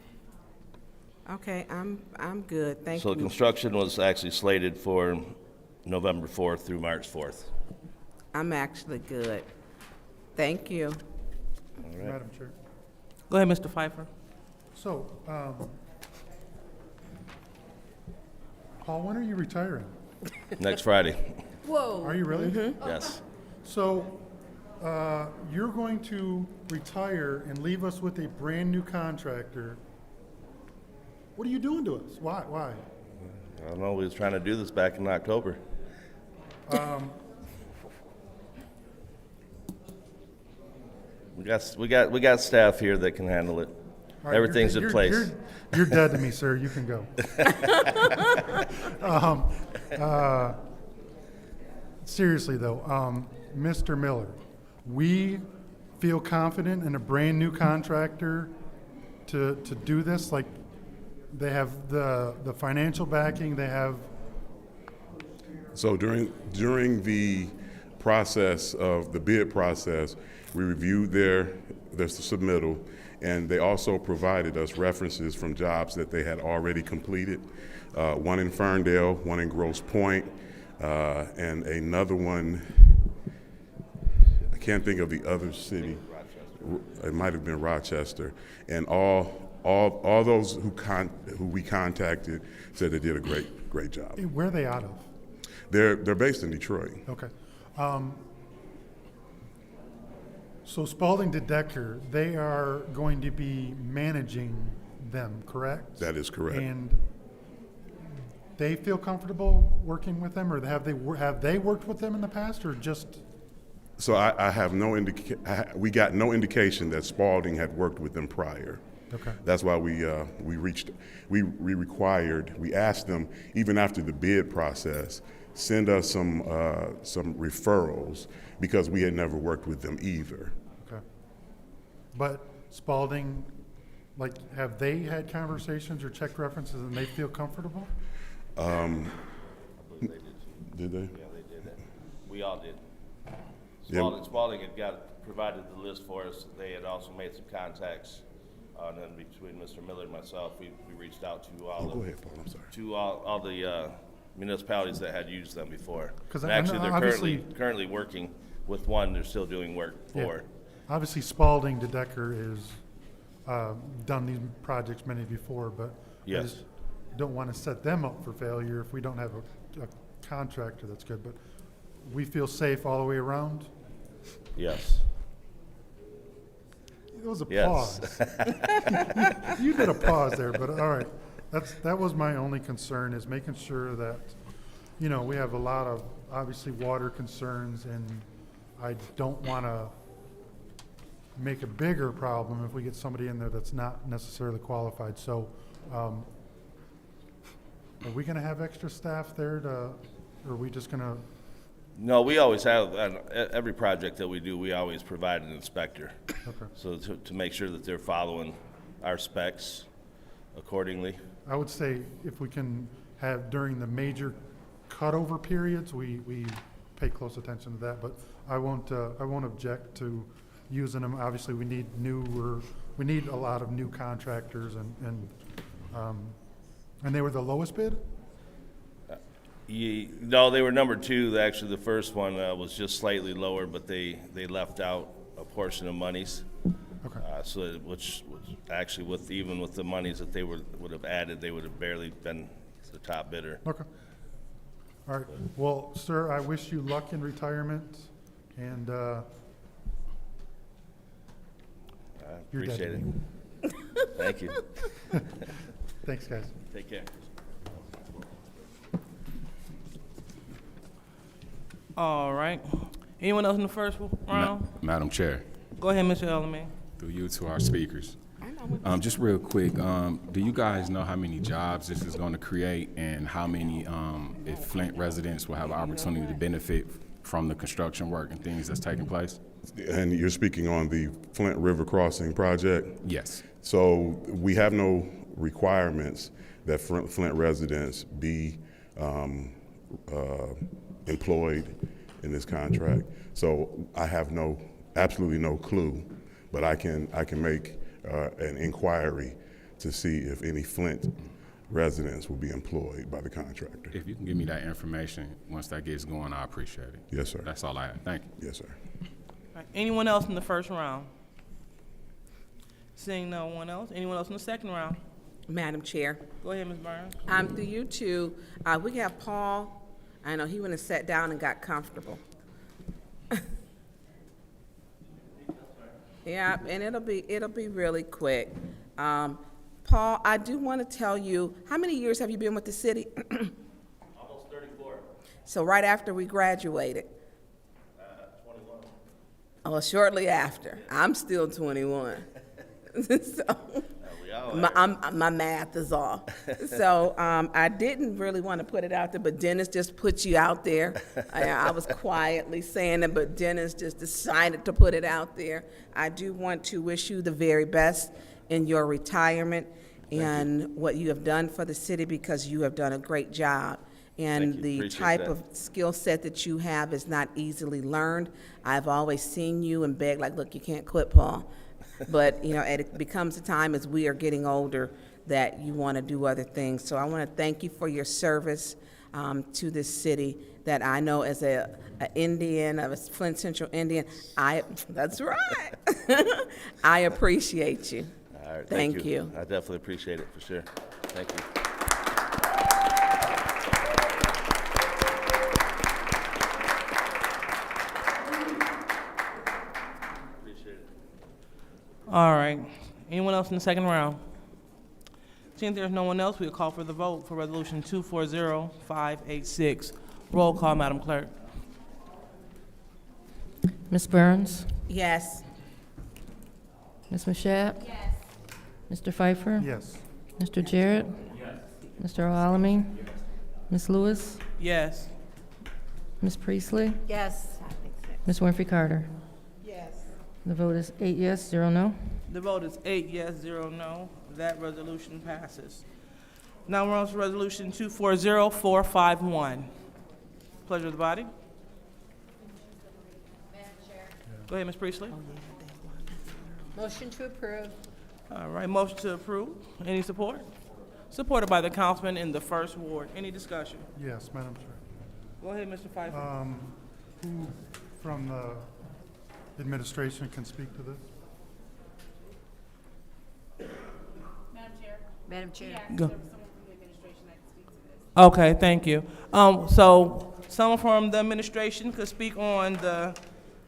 Okay, I'm good. Thank you. So the construction was actually slated for November 4th through March 4th. I'm actually good. Thank you. All right. Madam Chair. Go ahead, Mr. Pfeiffer. So, Paul, when are you retiring? Next Friday. Whoa. Are you really? Yes. So, you're going to retire and leave us with a brand-new contractor. What are you doing to us? Why? I don't know, we was trying to do this back in October. We got staff here that can handle it. All right, Everything's in place. You're dead to me, sir. You can go. Seriously, though, Mr. Miller, we feel confident in a brand-new contractor to do this. Like, they have the financial backing, they have... So during the process of the bid process, we reviewed their submittal, and they also provided us references from jobs that they had already completed. One in Ferndale, one in Grosse Pointe, and another one, I can't think of the other city. It might have been Rochester. And all those who we contacted said they did a great job. Where are they out of? They're based in Detroit. Okay. So Spalding to Decker, they are going to be managing them, correct? That is correct. And they feel comfortable working with them, or have they worked with them in the past, or just? So I have we got no indication that Spalding had worked with them prior. Okay. That's why we asked them, even after the bid process, send us some referrals, because we had never worked with them either. Okay. But Spalding, like, have they had conversations or checked references and they feel comfortable? Did they? Yeah, they did. We all did. Yeah. Spalding had provided the list for us. They had also made some contacts. And then between Mr. Miller and myself, we reached out to all go ahead, Paul, I'm sorry. To all the municipalities that had used them before. 'Cause And I know actually, they're obviously- currently working with one. They're still doing work for. Yeah. Obviously, Spalding to Decker is done these projects many before, but I Yes. just don't want to set them up for failure if we don't have a contractor that's good. But we feel safe all the way around. Yes. It was a Yes. pause. You did a pause there, but all right. That was my only concern, is making sure that, we have a lot of, obviously, water concerns, and I don't want to make a bigger problem if we get somebody in there that's not necessarily qualified. So, are we going to have extra staff there or are we just going to? No, we always have, on every project that we do, we always provide an inspector. Okay. So to make sure that they're following our specs accordingly. I would say if we can have during the major cutover periods, we pay close attention to that, but I won't object to using them. Obviously, we need a lot of new contractors, and they were the lowest bid? No, they were number two. Actually, the first one was just slightly lower, but they left out a portion of monies. Okay. Which actually, even with the monies that they would have added, they would have barely been the top bidder. Okay. All right. Well, sir, I wish you luck in retirement, and I you're dead. appreciate it. Thank you. Thanks, guys. Take care. All right. Anyone else in the first round? Madam Chair, Go ahead, Mr. Ellerman. through you to our speakers. Just real quick, do you guys know how many jobs this is going to create, and how many, if Flint residents will have an opportunity to benefit from the construction work and things that's taking place? And you're speaking on the Flint River Crossing project? Yes. So we have no requirements that Flint residents be employed in this contract. So I have absolutely no clue, but I can make an inquiry to see if any Flint residents will be employed by the contractor. If you can give me that information, once that gets going, I appreciate it. Yes, sir. That's all I have. Thank you. Yes, sir. All right. Anyone else in the first round? Seeing no one else. Anyone else in the second round? Madam Chair, Go ahead, Ms. Burns. through you two, we have Paul. I know he went and sat down and got comfortable. Yeah, and it'll be really quick. Paul, I do want to tell you, how many years have you been with the city? Almost 34. So right after we graduated. 21. Oh, shortly after. I'm still 21. So my math is off. So I didn't really want to put it out there, but Dennis just put you out there. I was quietly saying it, but Dennis just decided to put it out there. I do want to wish you the very best in your retirement and what you have done for the city, because you have done a great job. And the Appreciate type that. of skill set that you have is not easily learned. I've always seen you and begged, like, look, you can't quit, Paul. But, you know, it becomes a time as we are getting older that you want to do other things. So I want to thank you for your service to this city that I know as a Indian, of a Flint Central Indian, that's right. I appreciate you. All right, Thank you. I definitely appreciate it, for sure. Thank you. All right. Anyone else in the second round? Seeing there's no one else, we'll call for the vote for Resolution 240586. Roll call, Madam Clerk. Ms. Burns? Yes. Ms. Mashat? Yes. Mr. Pfeiffer? Yes. Mr. Jarrett? Yes. Mr. Alamin? Ms. Lewis? Yes. Ms. Priestley? Yes. Ms. Winfrey Carter? Yes. The vote is 8 yes, 0 no. The vote is 8 yes, 0 no. That resolution passes. Now we're on to Resolution 240451. Pleasure of the body. Go ahead, Ms. Priestley. Motion to approve. All right, motion to approve. Any support? Supported by the councilman in the first ward. Any discussion? Yes, Madam Chair. Go ahead, Mr. Pfeiffer. Who from the administration can speak to this? Madam Chair. Go. Okay, thank you. So someone from the administration could speak on the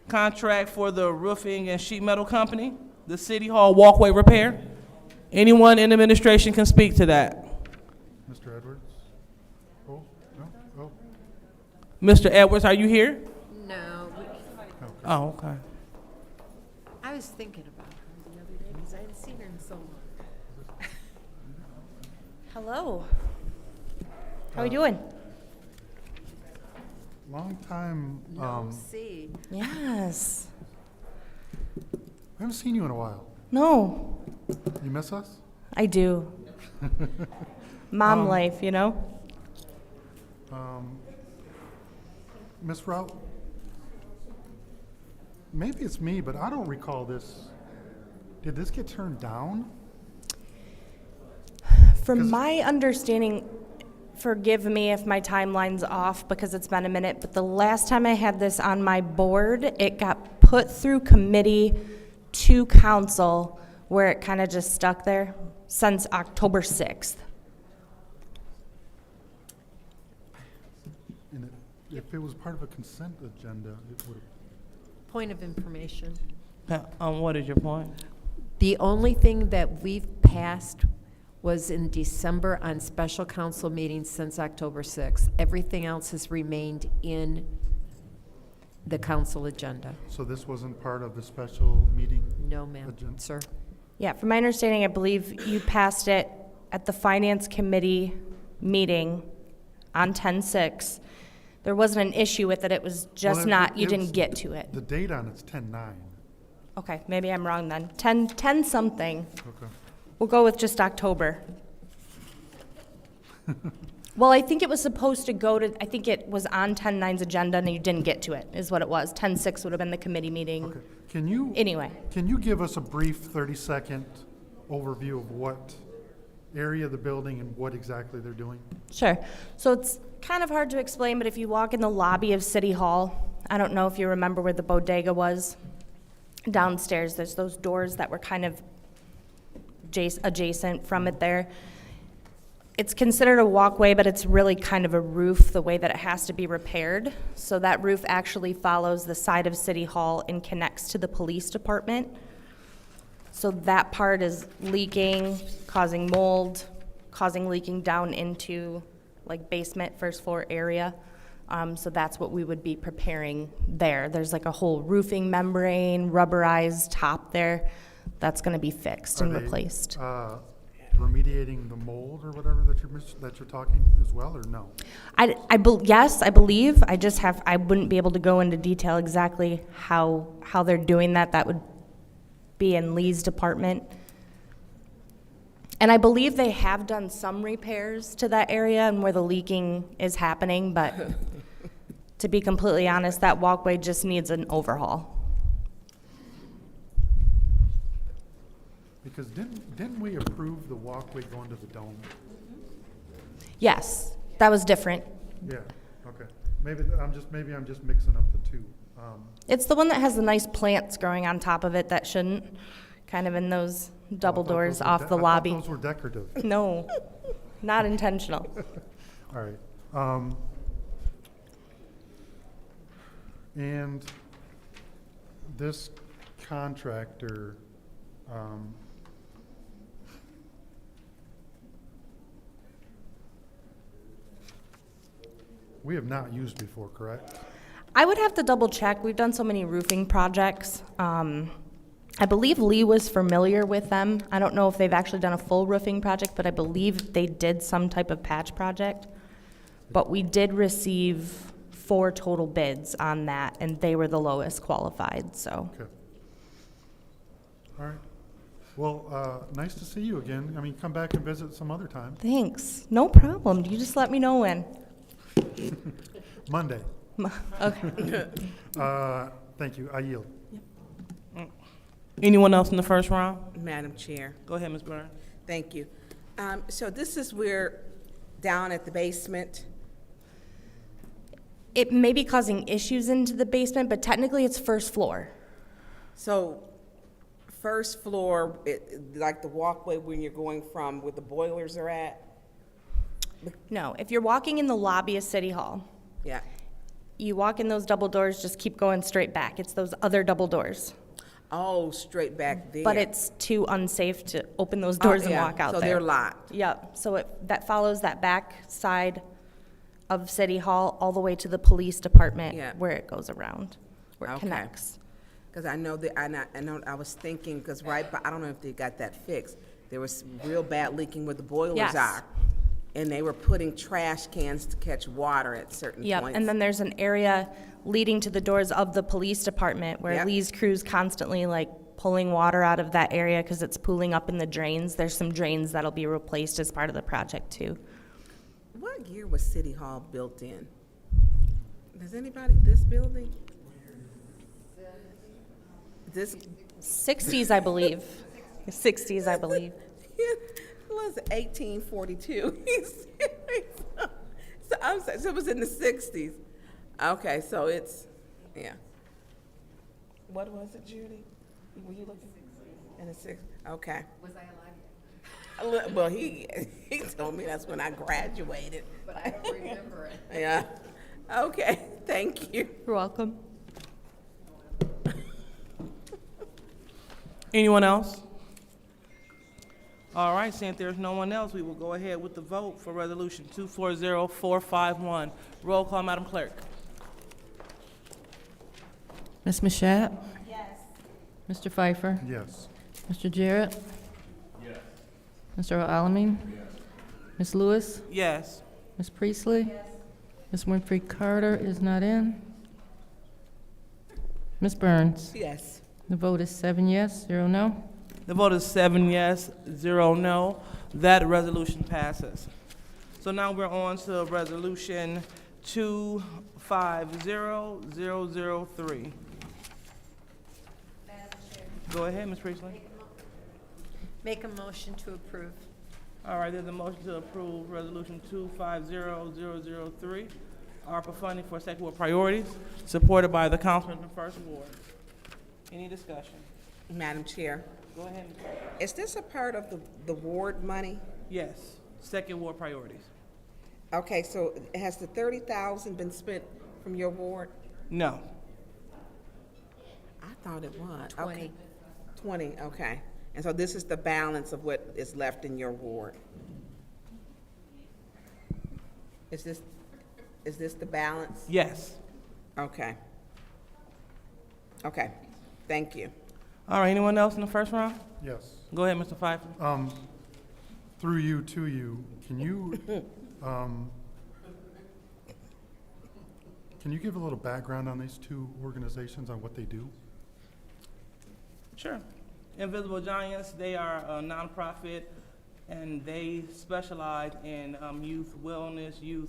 contract for the roofing and sheet metal company, the City Hall walkway repair. Anyone in the administration can speak to that. Mr. Edwards? Oh, no? Oh, Mr. Edwards, are you here? No, Oh, okay. I was thinking about her the other day because I hadn't seen her in so long. Hello. How are we doing? long time. See. Yes. I haven't seen you in a while. No. You miss us? I do. Mom life, you know? Miss Rout, maybe it's me, but I don't recall this. Did this get turned down? From my understanding, forgive me if my timeline's off because it's been a minute, but the last time I had this on my board, it got put through committee to council where it kind of just stuck there since October 6th. And if it was part of a consent agenda, it would have. Point of information. What is your point? The only thing that we've passed was in December on special council meetings since October 6th. Everything else has remained in the council agenda. So this wasn't part of the special meeting? No, ma'am, sir. Yeah, from my understanding, I believe you passed it at the finance committee meeting on 10/6. There wasn't an issue with it, it was just Well, not, you it didn't was- get to it. The date on it's 10/9. Okay, maybe I'm wrong then. 10 something. Okay. We'll go with just October. Well, I think it was supposed to go to, I think it was on 10/9's agenda and you didn't get to it, is what it was. 10/6 would have been the committee meeting. Okay. Can you? Anyway. Can you give us a brief 30-second overview of what area of the building and what exactly they're doing? Sure. So it's kind of hard to explain, but if you walk in the lobby of City Hall, I don't know if you remember where the bodega was. Downstairs, there's those doors that were kind of adjacent from it there. It's considered a walkway, but it's really kind of a roof, the way that it has to be repaired. So that roof actually follows the side of City Hall and connects to the police department. So that part is leaking, causing mold, causing leaking down into like basement, first floor area. So that's what we would be preparing there. There's like a whole roofing membrane, rubberized top there. That's going to be fixed and replaced. Remediating the mold or whatever that you're talking as well, or no? Yes, I believe. I wouldn't be able to go into detail exactly how they're doing that. That would be in Lee's department. And I believe they have done some repairs to that area and where the leaking is happening, but to be completely honest, that walkway just needs an overhaul. Because didn't we approve the walkway going to the dome? Yes, that was different. Yeah, okay. Maybe I'm just mixing up the two. It's the one that has the nice plants growing on top of it that shouldn't, kind of in those double doors off the lobby. I thought those were decorative. No, not intentional. All right. And this contractor, we have not used before, correct? I would have to double check. We've done so many roofing projects. I believe Lee was familiar with them. I don't know if they've actually done a full roofing project, but I believe they did some type of patch project. But we did receive 4 total bids on that, and they were the lowest qualified, so. Okay. All right. Well, nice to see you again. I mean, come back and visit some other time. Thanks. No problem. You just let me know when. Monday. Okay. Thank you. I yield. Anyone else in the first round? Madam Chair. Go ahead, Ms. Byrne. Thank you. So this is where, down at the basement, It may be causing issues into the basement, but technically it's first floor. so first floor, like the walkway when you're going from where the boilers are at? No, if you're walking in the lobby of City Hall, Yeah. you walk in those double doors, just keep going straight back. It's those other double doors. Oh, straight back there. But it's too unsafe to open those doors and yeah, walk out so there. they're locked. Yep, so that follows that back side of City Hall all the way to the police department Yeah. where it goes around, where it Okay. connects. Because I know that, I know, I was thinking, because but I don't know if they got that fixed. There was real bad leaking where the boilers Yes. are. And they were putting trash cans to catch water at certain Yep, points. and then there's an area leading to the doors of the police department where Yep. Lee's crew's constantly like pulling water out of that area because it's pooling up in the drains. There's some drains that'll be replaced as part of the project too. What year was City Hall built in? Does anybody, this building? This, 60s, I believe. 60s, I believe. was 1842. So I'm sorry, so it was in the 60s. Okay, so it's, yeah. What was it, Judy? Were you looking? In the 60s, okay. Was I alive? Well, he told me that's when I graduated. But I don't remember it. Yeah. Okay, thank you. You're welcome. Anyone else? All right, seeing there's no one else, we will go ahead with the vote for Resolution 240451. Roll call, Madam Clerk. Ms. Mashat? Yes. Mr. Pfeiffer? Yes. Mr. Jarrett? Yes. Mr. Alamin? Yes. Ms. Lewis? Yes. Ms. Priestley? Yes. Ms. Winfrey Carter is not in. Ms. Burns? Yes. The vote is 7 yes, 0 no. The vote is 7 yes, 0 no. That resolution passes. So now we're on to Resolution 250003. Go ahead, Ms. Priestley. Make a motion to approve. All right, there's a motion to approve Resolution 250003, ARPA funding for second ward priorities, supported by the councilman from First Ward. Any discussion? Madam Chair, Go ahead, Ms. Priestley. is this a part of the ward money? Yes, second ward priorities. Okay, so has the 30,000 been spent from your ward? No. I thought it was. 20. Okay. 20, okay. And so this is the balance of what is left in your ward? Is this, Is this the balance? Yes. Okay. Okay, thank you. All right, anyone else in the first round? Yes. Go ahead, Mr. Pfeiffer. Through you to you, can you give a little background on these two organizations, on what they do? Sure. Invisible Giants, they are a nonprofit, and they specialize in youth wellness, youth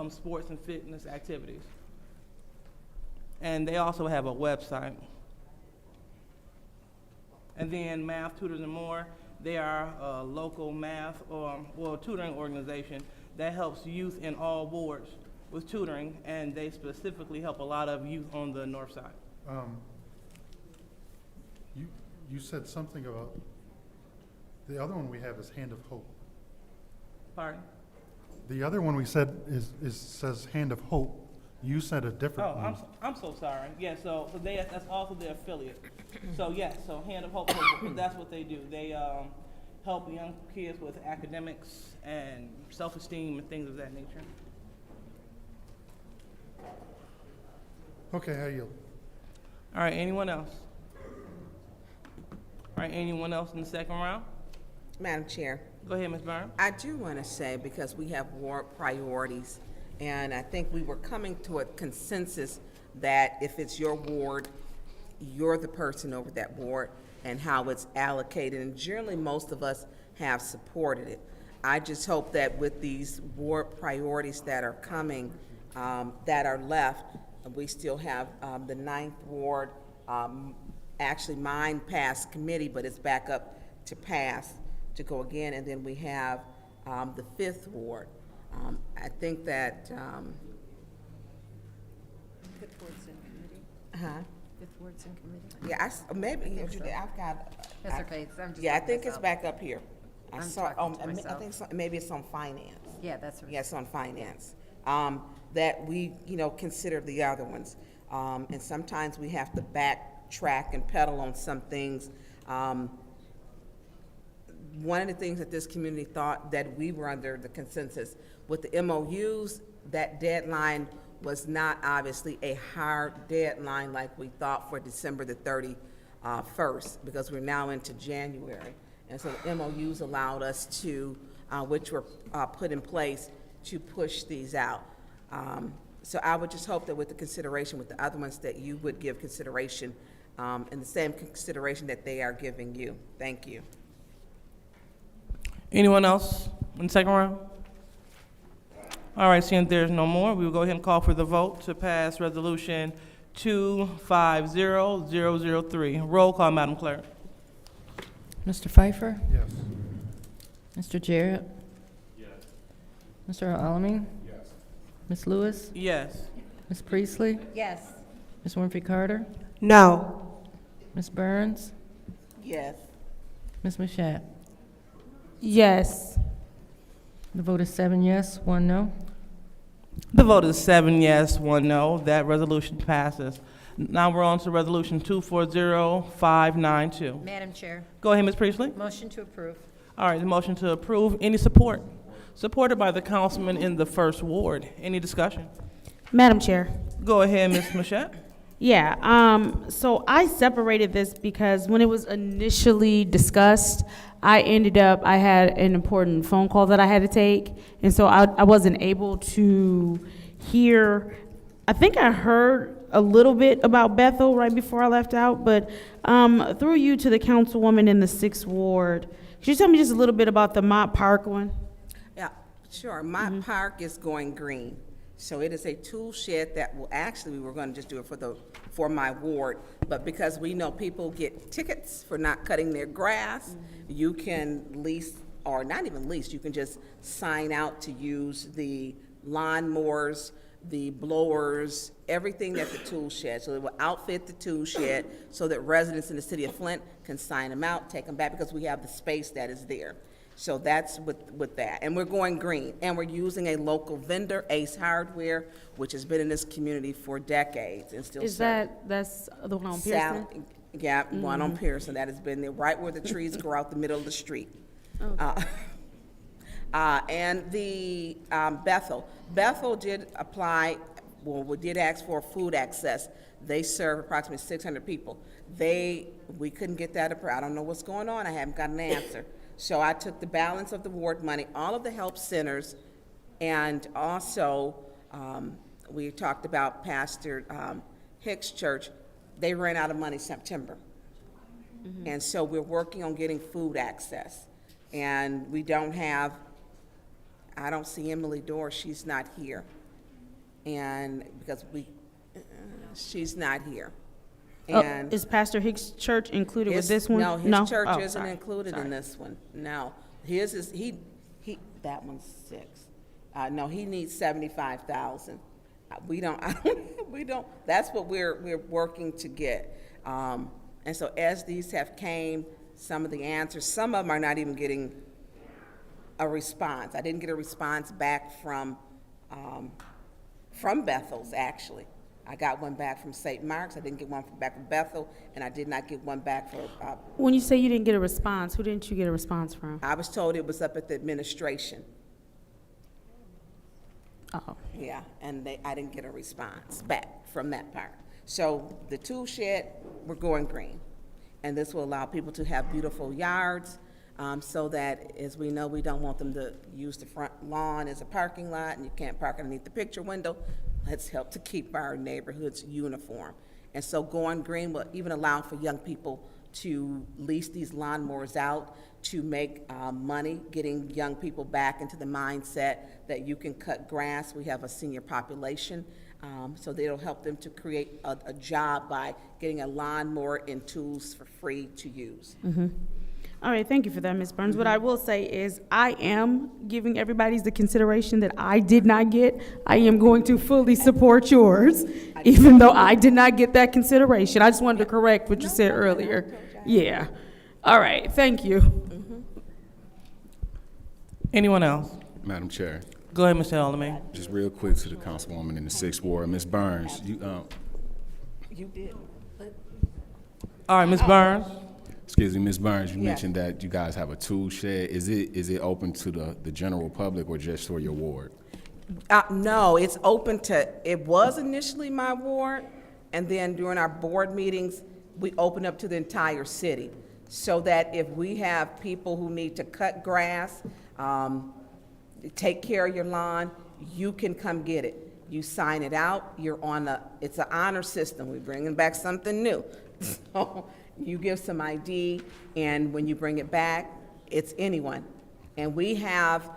sports and fitness activities. And they also have a website. And then Math Tutors and More, they are a local math tutoring organization that helps youth in all wards with tutoring, and they specifically help a lot of youth on the north side. You said something about, the other one we have is Hand of Hope. Pardon? The other one we said says Hand of Hope. You said a different one. I'm so sorry. Yeah, so that's also their affiliate. So yes, so Hand of Hope, that's what they do. They help young kids with academics and self-esteem and things of that nature. Okay, I yield. All right, anyone else? All right, anyone else in the second round? Madam Chair. Go ahead, Ms. Byrne. I do want to say, because we have ward priorities, and I think we were coming to a consensus that if it's your ward, you're the person over that ward, and how it's allocated, and generally most of us have supported it. I just hope that with these ward priorities that are coming, that are left, we still have the 9th Ward, actually mine passed committee, but it's back up to pass to go again, and then we have the 5th Ward. I think that, 5th Ward's in committee? 5th Ward's in committee? Yeah, maybe, I've got. That's okay, I'm just. Yeah, I think it's back up here. I I'm saw, talking to I myself. think maybe it's on finance. Yeah, that's right. Yes, on finance. That we, consider the other ones. And sometimes we have to backtrack and pedal on some things. One of the things that this community thought that we were under the consensus with the MOUs, that deadline was not obviously a hard deadline like we thought for December the 31st, because we're now into January. And so the MOUs allowed us to, which were put in place to push these out. So I would just hope that with the consideration with the other ones that you would give consideration and the same consideration that they are giving you. Thank you. Anyone else in the second round? All right, seeing there's no more, we will go ahead and call for the vote to pass resolution 250003. Roll call, Madam Clerk. Mr. Pfeiffer? Yes. Mr. Jarrett? Yes. Mr. Alamin? Yes. Ms. Lewis? Yes. Ms. Priestley? Yes. Ms. Winfrey Carter? No. Ms. Burns? Yes. Ms. Mashat? Yes. The vote is 7 yes, 1 no. The vote is 7 yes, 1 no. That resolution passes. Now we're on to resolution 240592. Madam Chair, Go ahead, Ms. Priestley. motion to approve. All right, the motion to approve. Any support? Supported by the councilman in the 1st Ward. Any discussion? Madam Chair. Go ahead, Ms. Mashat. Yeah, so I separated this because when it was initially discussed, I had an important phone call that I had to take, and so I wasn't able to hear. I think I heard a little bit about Bethel right before I left out, but through you to the councilwoman in the 6th Ward, could you tell me just a little bit about the Mott Park one? Yeah, sure. My park is going green. So it is a tool shed that will we were going to just do it for my ward, but because we know people get tickets for not cutting their grass, you can lease, or not even lease, you can just sign out to use the lawnmowers, the blowers, everything that's the tool shed. So it will outfit the tool shed so that residents in the city of Flint can sign them out, take them back, because we have the space that is there. So that's with that. And we're going green. And we're using a local vendor, Ace Hardware, which has been in this community for decades and still That's the one on Pearson? Yeah, one on Pearson that has been there right where the trees grow out the middle of the street. And the Bethel. Bethel did apply, well, we did ask for food access. They serve approximately 600 people. We couldn't get that approved. I don't know what's going on. I haven't got an answer. So I took the balance of the ward money, all of the help centers, and also we talked about Pastor Hicks Church. They ran out of money September. And so we're working on getting food access. And we don't have, I don't see Emily Dorr, she's not here. And because she's not here. And Is Pastor Hicks' church included with this one? No, his church Oh, isn't sorry. included in this one. No, his is, that one's 6. No, he needs 75,000. We don't, that's what we're working to get. And so as these have came, some of the answers, some of them are not even getting a response. I didn't get a response back from Bethel's, actually. I got one back from St. Mark's. I didn't get one back from Bethel, and I did not get one back for. When you say you didn't get a response, who didn't you get a response from? I was told it was up at the administration. Oh. Yeah, and I didn't get a response back from that part. So the tool shed, we're going green. And this will allow people to have beautiful yards, so that, as we know, we don't want them to use the front lawn as a parking lot, and you can't park underneath the picture window. Let's help to keep our neighborhoods uniform. And so going green will even allow for young people to lease these lawnmowers out to make money, getting young people back into the mindset that you can cut grass. We have a senior population, so it'll help them to create a job by getting a lawnmower and tools for free to use. Mm-hmm. All right, thank you for that, Ms. Burns. What I will say is I am giving everybody the consideration that I did not get. I am going to fully support yours, even though I did not get that consideration. I just wanted to correct what you said earlier. Yeah. All right, thank you. Anyone else? Madam Chair, Go ahead, Mr. Alderman. just real quick to the councilwoman in the 6th Ward, Ms. Burns, You did. All right, Ms. Burns. excuse me, Ms. Burns, you Yes. mentioned that you guys have a tool shed. Is it open to the general public or just for your ward? No, it's open to, it was initially my ward, and then during our board meetings, we open up to the entire city, so that if we have people who need to cut grass, take care of your lawn, you can come get it. You sign it out, it's an honor system. We're bringing back something new. So you give some ID, and when you bring it back, it's anyone. And we have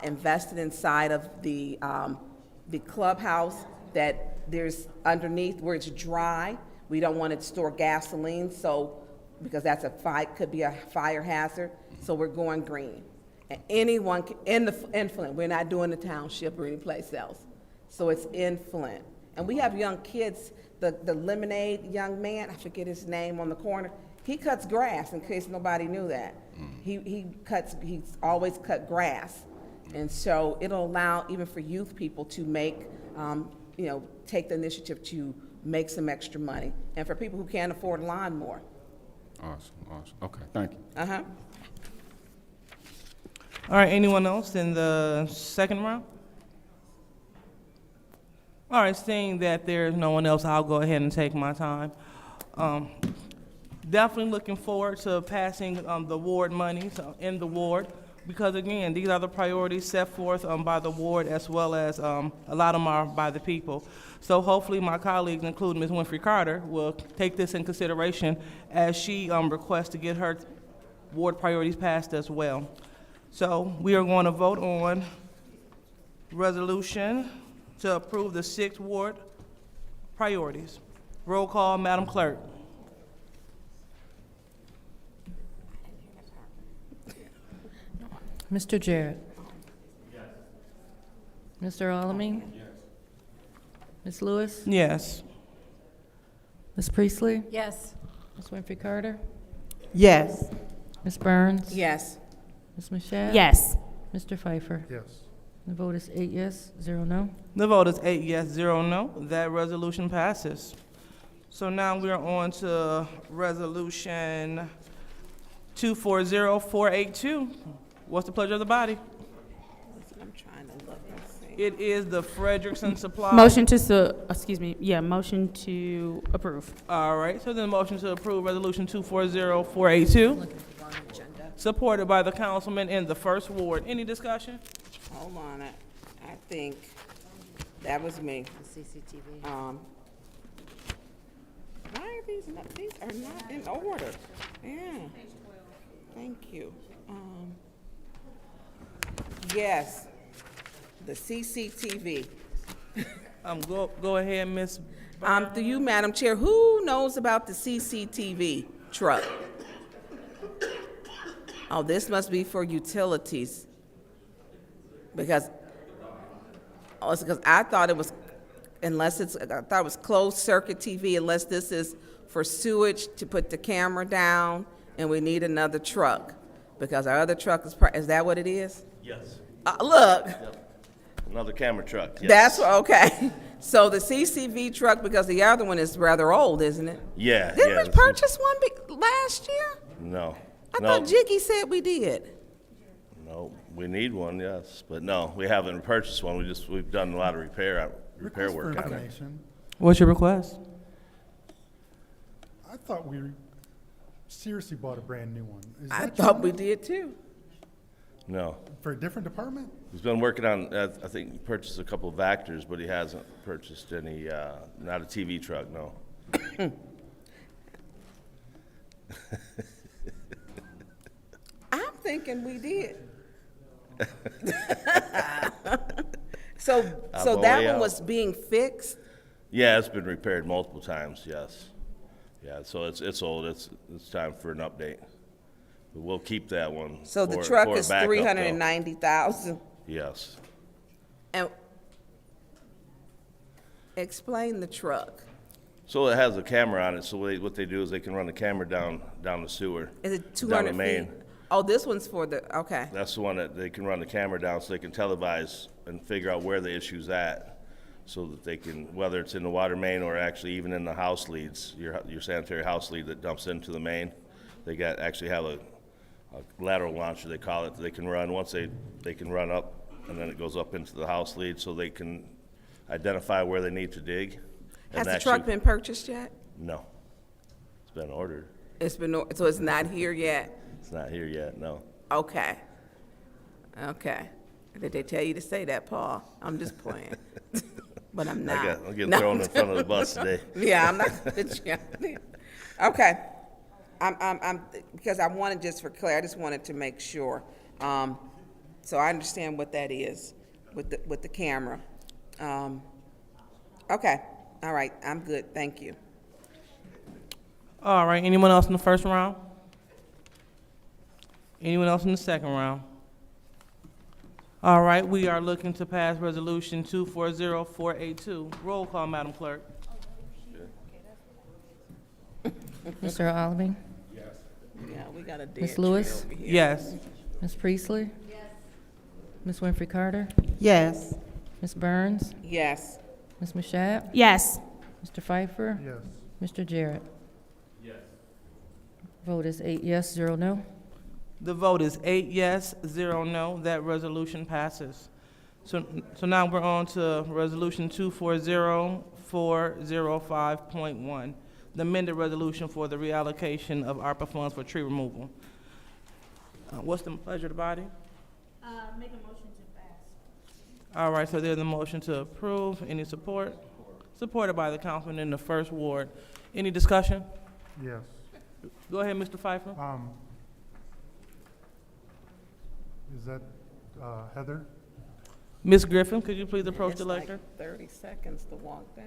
invested inside of the clubhouse that there's underneath where it's dry. We don't want it to store gasoline, so, because that's could be a fire hazard, so we're going green. And anyone, in Flint, we're not doing the township or anyplace else. So it's in Flint. And we have young kids, the lemonade young man, I forget his name, on the corner, he cuts grass, in case nobody knew that. He's always cut grass. And so it'll allow even for youth people to make, take the initiative to make some extra money. And for people who can't afford a lawnmower. Awesome. Okay, thank you. Uh-huh. All right, anyone else in the second round? All right, seeing that there's no one else, I'll go ahead and take my time. Definitely looking forward to passing the ward monies in the ward, because again, these are the priorities set forth by the ward, as well as a lot of them are by the people. So hopefully my colleagues, including Ms. Winfrey Carter, will take this in consideration as she requests to get her ward priorities passed as well. So we are going to vote on resolution to approve the 6th Ward priorities. Roll call, Madam Clerk. Mr. Jarrett? Yes. Mr. Alamin? Yes. Ms. Lewis? Yes. Ms. Priestley? Yes. Ms. Winfrey Carter? Yes. Ms. Burns? Yes. Ms. Mashat? Yes. Mr. Pfeiffer? Yes. The vote is 8 yes, 0 no. The vote is 8 yes, 0 no. That resolution passes. So now we are on to resolution 240482. What's the pleasure of the body? It is the Frederickson Supply. Motion to, motion to approve. All right, so then motion to approve Resolution 240482, supported by the councilman in the first ward. Any discussion? Hold on, I think that was me. CCTV. Why are these are not in order? Yeah. Thank you. Yes, the CCTV. Go ahead, Ms. To you, Madam Chair, who knows about the CCTV truck? Oh, this must be for utilities. Because I thought it was, I thought it was closed circuit TV, unless this is for sewage to put the camera down, and we need another truck. Because our other truck is that what it is? Yes. Look. Yep. Another camera truck. Yes. That's okay. So the CCV truck, because the other one is rather old, isn't it? Yeah. Didn't we purchase one last year? No. I thought Jiggy said we did. No, we need one, yes, but no, we haven't purchased one. We've done a lot of repair Request for work on it. information. What's your request? I thought we seriously bought a brand new one. Is I that thought true? we did too. No. For a different department? He's been working on, I think he purchased a couple of Vectors, but he hasn't purchased any, not a TV truck, no. I'm thinking we did. So that one was being fixed? Yeah, it's been repaired multiple times, yes. Yeah, so it's old, it's time for an update. But we'll keep that one. So the for- truck for a is backup, though. $390,000. Yes. And explain the truck. So it has a camera on it, so what they do is they can run the camera down the sewer. Is it down 200 the main. feet? Oh, this one's for the, okay. That's the one that they can run the camera down so they can televise and figure out where the issue's at, so that they can, whether it's in the water main or actually even in the house leads, your sanitary house lead that dumps into the main. They actually have a lateral launcher, they call it, that they can run. Once they can run up, and then it goes up into the house lead, so they can identify where they need to dig. Has And the truck actually- been purchased yet? No. It's been ordered. So it's not here yet? It's not here yet, no. Okay. Okay. Did they tell you to say that, Paul? I'm just playing. But I'm not. I'm getting thrown in front of the bus today. Yeah, I'm not. Okay. I'm because I wanted, just for clarity, I just wanted to make sure. So I understand what that is with the camera. Okay. All right. I'm good. Thank you. All right, anyone else in the first round? Anyone else in the second round? All right, we are looking to pass Resolution 240482. Roll call, Madam Clerk. Mr. Alvin? Yeah, we got a dead Ms. Lewis? tree over here. Yes. Ms. Priestley? Yes. Ms. Winfrey Carter? Yes. Ms. Burns? Yes. Ms. Mashat? Yes. Mr. Pfeiffer? Yes. Mr. Jarrett? Yes. Vote is 8 yes, 0 no. The vote is 8 yes, 0 no. That resolution passes. So now we're on to Resolution 240405.1, the amended resolution for the reallocation of ARPA funds for tree removal. What's the pleasure of the body? Make a motion to pass. All right, so there's a motion to approve. Any support? Supported by the councilman in the first ward. Any discussion? Yes. Go ahead, Mr. Pfeiffer. Is that Heather? Ms. Griffin, could you please approach It's the like lectern? 30 seconds to walk down.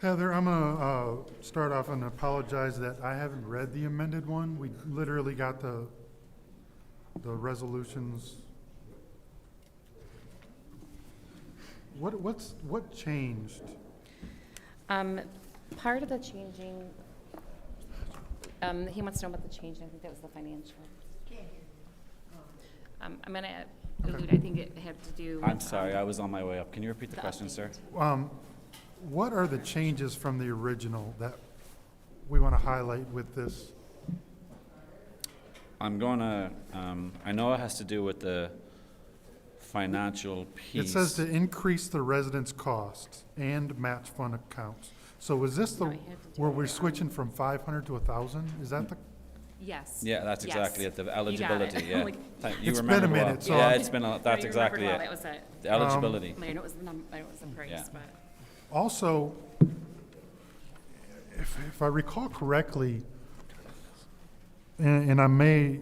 Heather, I'm gonna start off and apologize that I haven't read the amended one. We literally got the resolutions. What changed? Part of the changing, he wants to know about the changing, I think that was the financial. I'm gonna elude. I think it had to do with. I'm sorry, I was on my way up. Can you repeat the question, sir? What are the changes from the original that we want to highlight with this? I'm going to, I know it has to do with the financial piece. It says to increase the residents' costs and match fund accounts. So is this where we're switching from 500 to 1,000? Is that the? Yes. Yeah, that's exactly it, the eligibility, You got yeah. it. You It's remember been a well. minute, so Yeah, I'm- it's been, that's You remembered exactly well, it. that was it. The eligibility. I mean, it was the price, Yeah. but. Also, if I recall correctly, and I may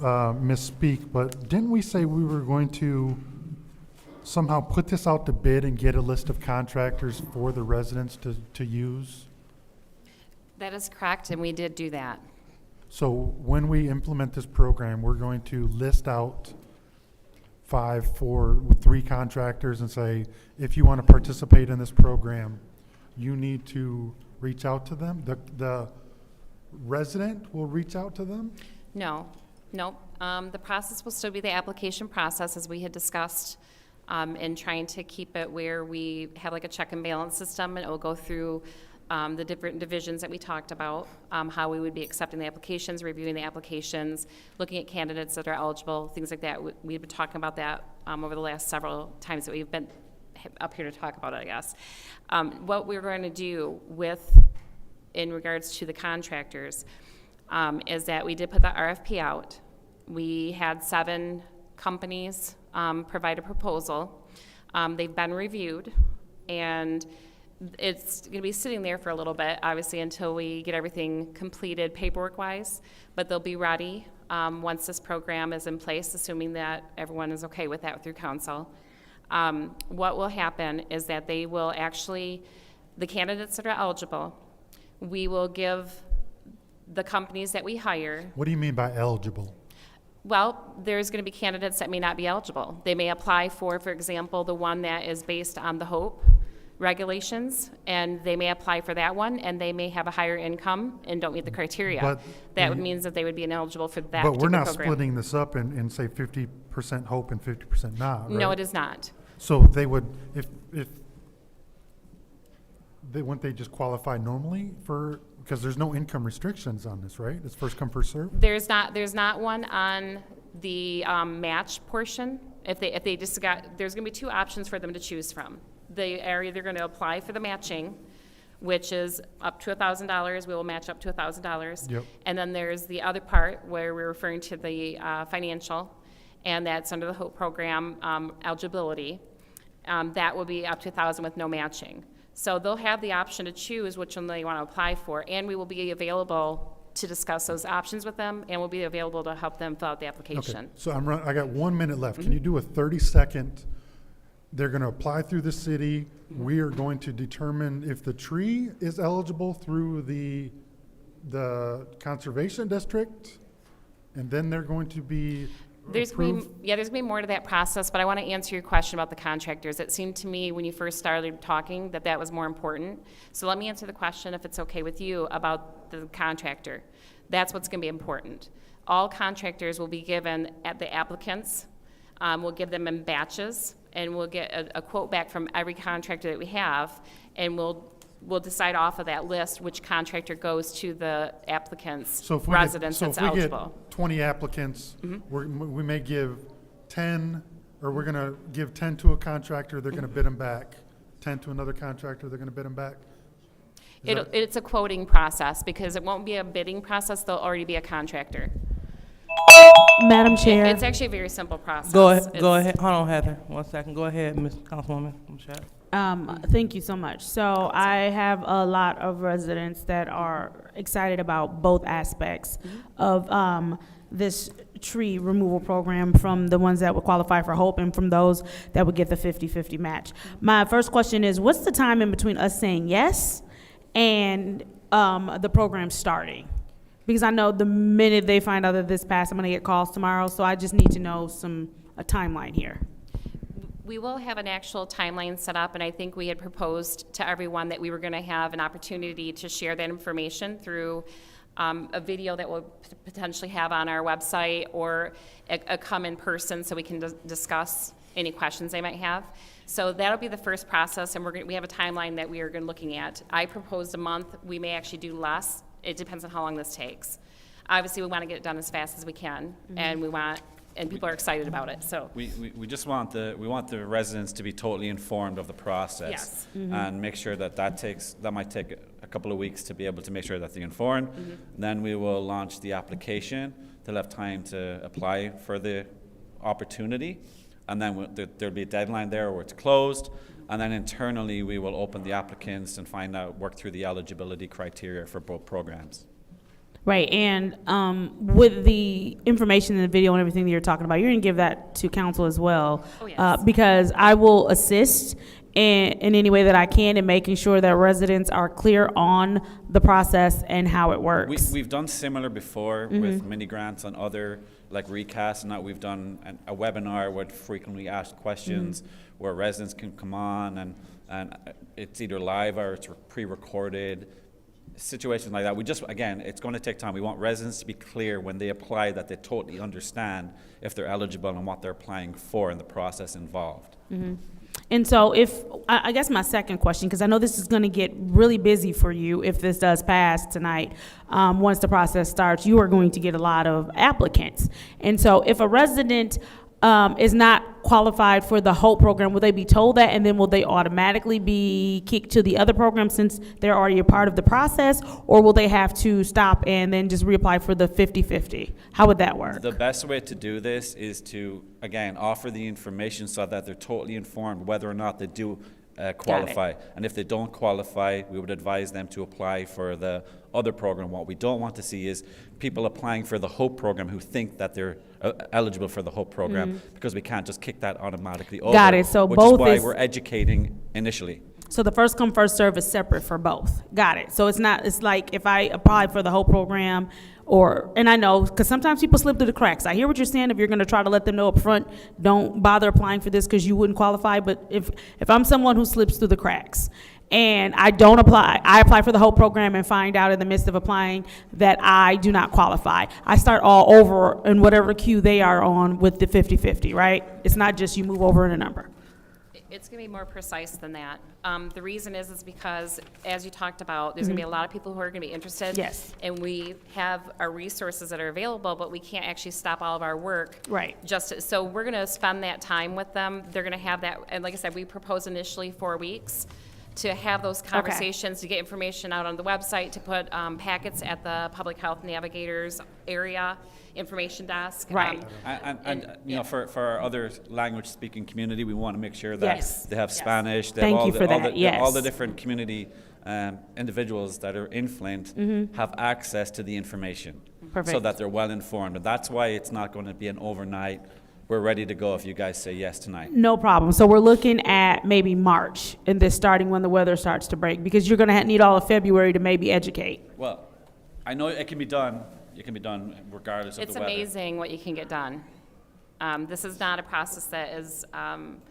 misspeak, but didn't we say we were going to somehow put this out to bid and get a list of contractors for the residents to use? That is correct, and we did do that. So when we implement this program, we're going to list out 3 contractors and say, if you want to participate in this program, you need to reach out to them? The resident will reach out to them? No, the process will still be the application process as we had discussed, in trying to keep it where we have like a check and balance system, and it will go through the different divisions that we talked about, how we would be accepting the applications, reviewing the applications, looking at candidates that are eligible, things like that. We've been talking about that over the last several times that we've been up here to talk about it, I guess. What we're going to do in regards to the contractors, is that we did put the RFP out. We had 7 companies provide a proposal. They've been reviewed, and it's going to be sitting there for a little bit, obviously, until we get everything completed paperwork-wise, but they'll be ready once this program is in place, assuming that everyone is okay with that through council. What will happen is that they will actually, the candidates that are eligible, we will give the companies that we hire. What do you mean by eligible? Well, there's going to be candidates that may not be eligible. They may apply for example, the one that is based on the HOPE regulations, and they may apply for that one, and they may have a higher income and don't meet the criteria. But that means that they would be ineligible for that But we're not program. splitting this up and say 50% HOPE and 50% not, right? No, it is not. So they would, if wouldn't they just qualify normally for, because there's no income restrictions on this, right? It's first come, first served? There's not one on the match portion. If they just got, there's going to be 2 options for them to choose from. They are either going to apply for the matching, which is up to $1,000. We will match up to $1,000. Yep. And then there's the other part where we're referring to the financial, and that's under the HOPE program eligibility. That will be up to $1,000 with no matching. So they'll have the option to choose which one they want to apply for, and we will be available to discuss those options with them, and we'll be available to help them fill out the application. Okay, so I got 1 minute left. Can you do a 30-second? They're going to apply through the city. We are going to determine if the tree is eligible through the conservation district, and then they're going to be There's going to be more to that process, but I want to answer your question about the contractors. It seemed to me when you first started talking that was more important. So let me answer the question, if it's okay with you, about the contractor. That's what's going to be important. All contractors will be given at the applicants. We'll give them in batches, and we'll get a quote back from every contractor that we have, and we'll decide off of that list which contractor goes to the applicants' residents that's eligible. So if we get 20 applicants, we may give 10, or we're going to give 10 to a contractor, they're going to bid them back. 10 to another contractor, they're going to bid them back. It's a quoting process, because it won't be a bidding process, there'll already be a contractor. Madam Chair. It's actually a very simple process. Go ahead. Hold on, Heather. 1 second. Go ahead, Ms. Councilwoman. Thank you so much. So I have a lot of residents that are excited about both aspects of this tree removal program, from the ones that would qualify for HOPE and from those that would get the 50-50 match. My first question is, what's the time in between us saying yes and the program starting? Because I know the minute they find out that this passed, I'm going to get calls tomorrow, so I just need to know a timeline here. We will have an actual timeline set up, and I think we had proposed to everyone that we were going to have an opportunity to share that information through a video that we'll potentially have on our website, or a come in person so we can discuss any questions they might have. So that'll be the first process, and we have a timeline that we are looking at. I proposed a month. We may actually do less. It depends on how long this takes. Obviously, we want to get it done as fast as we can, and people are excited about it. So We just want the residents to be totally informed of the process. Yes. And make sure that might take a couple of weeks to be able to make sure that they're informed. Then we will launch the application. They'll have time to apply for the opportunity. And then there'll be a deadline there where it's closed. And then internally, we will open the applicants and work through the eligibility criteria for both programs. Right, and with the information in the video and everything that you're talking about, you're going to give that to council as well. Oh, yes. Because I will assist in any way that I can in making sure that residents are clear on the process and how it works. We've done similar before with mini grants on other, like recasts, and that we've done a webinar with frequently asked questions where residents can come on, and it's either live or it's pre-recorded. Situations like that. Again, it's going to take time. We want residents to be clear when they apply that they totally understand if they're eligible and what they're applying for and the process involved. And so I guess my second question, because I know this is going to get really busy for you if this does pass tonight, once the process starts, you are going to get a lot of applicants. And so if a resident is not qualified for the HOPE program, will they be told that, and then will they automatically be kicked to the other program since they're already a part of the process, or will they have to stop and then just reapply for the 50-50? How would that work? The best way to do this is to, again, offer the information so that they're totally informed whether or not they do qualify. And if they don't qualify, we would advise them to apply for the other program. What we don't want to see is people applying for the HOPE program who think that they're eligible for the HOPE program, because we can't just kick that automatically over. Got it. So which both is why is- we're educating initially. So the first come, first serve is separate for both. Got it. So it's like if I apply for the whole program, and I know, because sometimes people slip through the cracks. I hear what you're saying. If you're going to try to let them know up front, don't bother applying for this because you wouldn't qualify. But if I'm someone who slips through the cracks and I don't apply, I apply for the whole program and find out in the midst of applying that I do not qualify, I start all over in whatever queue they are on with the 50-50, right? It's not just you move over in a number. it's going to be more precise than that. The reason is because, as you talked about, there's going to be a lot of people who are going to be interested. Yes. And we have our resources that are available, but we can't actually stop all of our work. Right. So we're going to spend that time with them. They're going to have that, and like I said, we proposed initially 4 weeks to have those conversations, to get information out on the website, to put packets at the public health navigators area, information desk. Right. And you know, for our other language-speaking community, we want to make sure that Yes. they have Spanish. They Thank have you for that, yes. all the different community individuals that are in Flint have access to the information, so Perfect. that they're well informed. And that's why it's not going to be an overnight. We're ready to go if you guys say yes tonight. No problem. So we're looking at maybe March, and this starting when the weather starts to break, because you're going to need all of February to maybe educate. Well, I know it can be done. It can be done regardless of It's the weather. amazing what you can get done. This is not a process that is being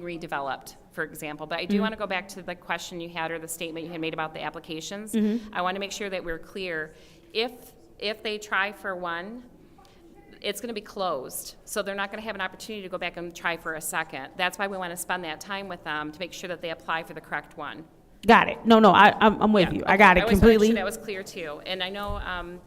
redeveloped, for example. But I do want to go back to the question you had, or the statement you had made about the applications. I want to make sure that we're clear. If they try for one, it's going to be closed. So they're not going to have an opportunity to go back and try for a second. That's why we want to spend that time with them to make sure that they apply for the correct one. Got it. No, I'm with you. I got it I always wanna make completely. sure that was clear too. And I know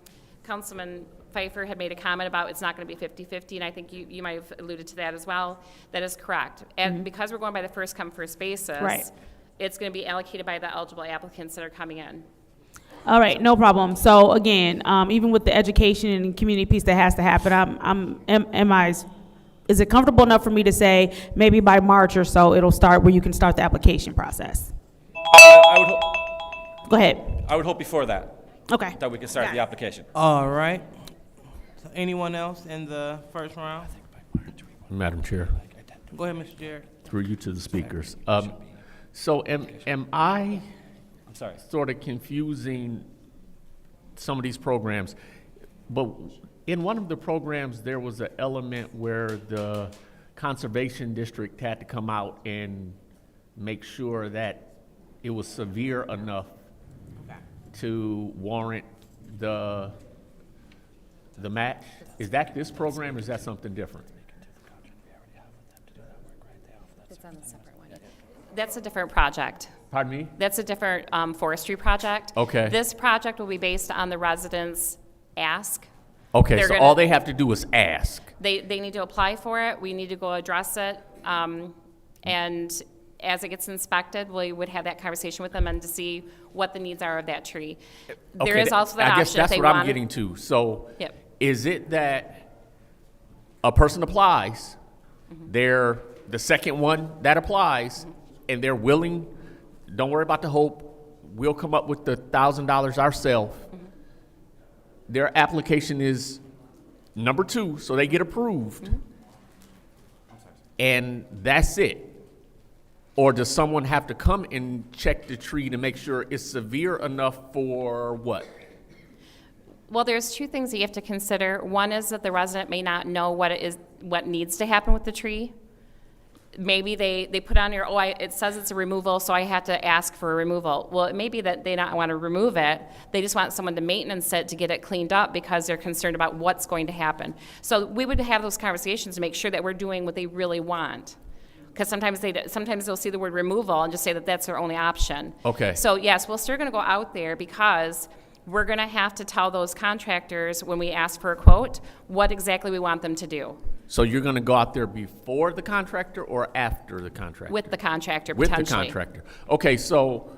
Councilman Pfeiffer had made a comment about it's not going to be 50-50, and I think you might have alluded to that as well. That is correct. And because we're going by the first come, first basis, Right. it's going to be allocated by the eligible applicants that are coming in. All right, no problem. So again, even with the education and community piece that has to happen, is it comfortable enough for me to say maybe by March or so it'll start where you can start the application process? Go ahead. I would hope before that. Okay. That we can start the application. All right. So anyone else in the first round? Madam Chair, Go ahead, Mr. Jared. through you to the speakers. So am I Sorry. sort of confusing some of these programs? But in one of the programs, there was an element where the conservation district had to come out and make sure that it was severe enough to warrant the match? Is that this program, or is that something different? It's on a separate one. That's a different project. Pardon me? That's a different forestry project. Okay. This project will be based on the residents' ask. Okay, They're so gonna- all they have to do is ask. They need to apply for it, we need to go address it, and as it gets inspected, we would have that conversation with them and to see what the needs are of that tree. There Okay, is also that I guess option if that's they what I'm want. getting to. So, Yep. is it that a person applies, they're the second one that applies, and they're willing, don't worry about the hope, we'll come up with the $1,000 ourselves. Their application is number 2, so they get approved. And that's it. Or does someone have to come and check the tree to make sure it's severe enough for what? Well, there's 2 things that you have to consider. One is that the resident may not know what needs to happen with the tree. Maybe they put on here, it says it's a removal, so I have to ask for a removal. Well, it may be that they not want to remove it. They just want someone to maintenance it to get it cleaned up because they're concerned about what's going to happen. So we would have those conversations to make sure that we're doing what they really want. Because sometimes they'll see the word removal and just say that that's their only option. Okay. So yes, we're still going to go out there because we're going to have to tell those contractors when we ask for a quote what exactly we want them to do. So you're going to go out there before the contractor or after the contractor? With the contractor, With the potentially. contractor. Okay, so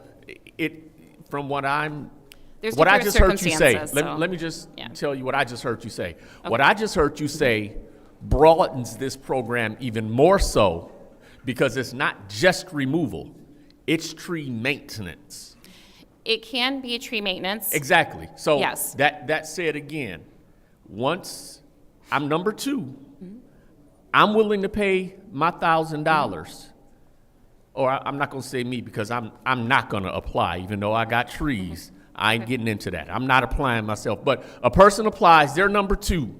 from what There's what I different just heard you say, circumstances, so- let me just Yeah. tell you what I just heard you say. Okay. What I just heard you say broadens this program even more so because it's not just removal, it's tree maintenance. It can be tree maintenance. Exactly. So Yes. that said again, once I'm number 2, I'm willing to pay my $1,000. Or I'm not going to say me because I'm not going to apply, even though I got trees. I ain't getting into that. I'm not applying myself. But a person applies, they're number 2.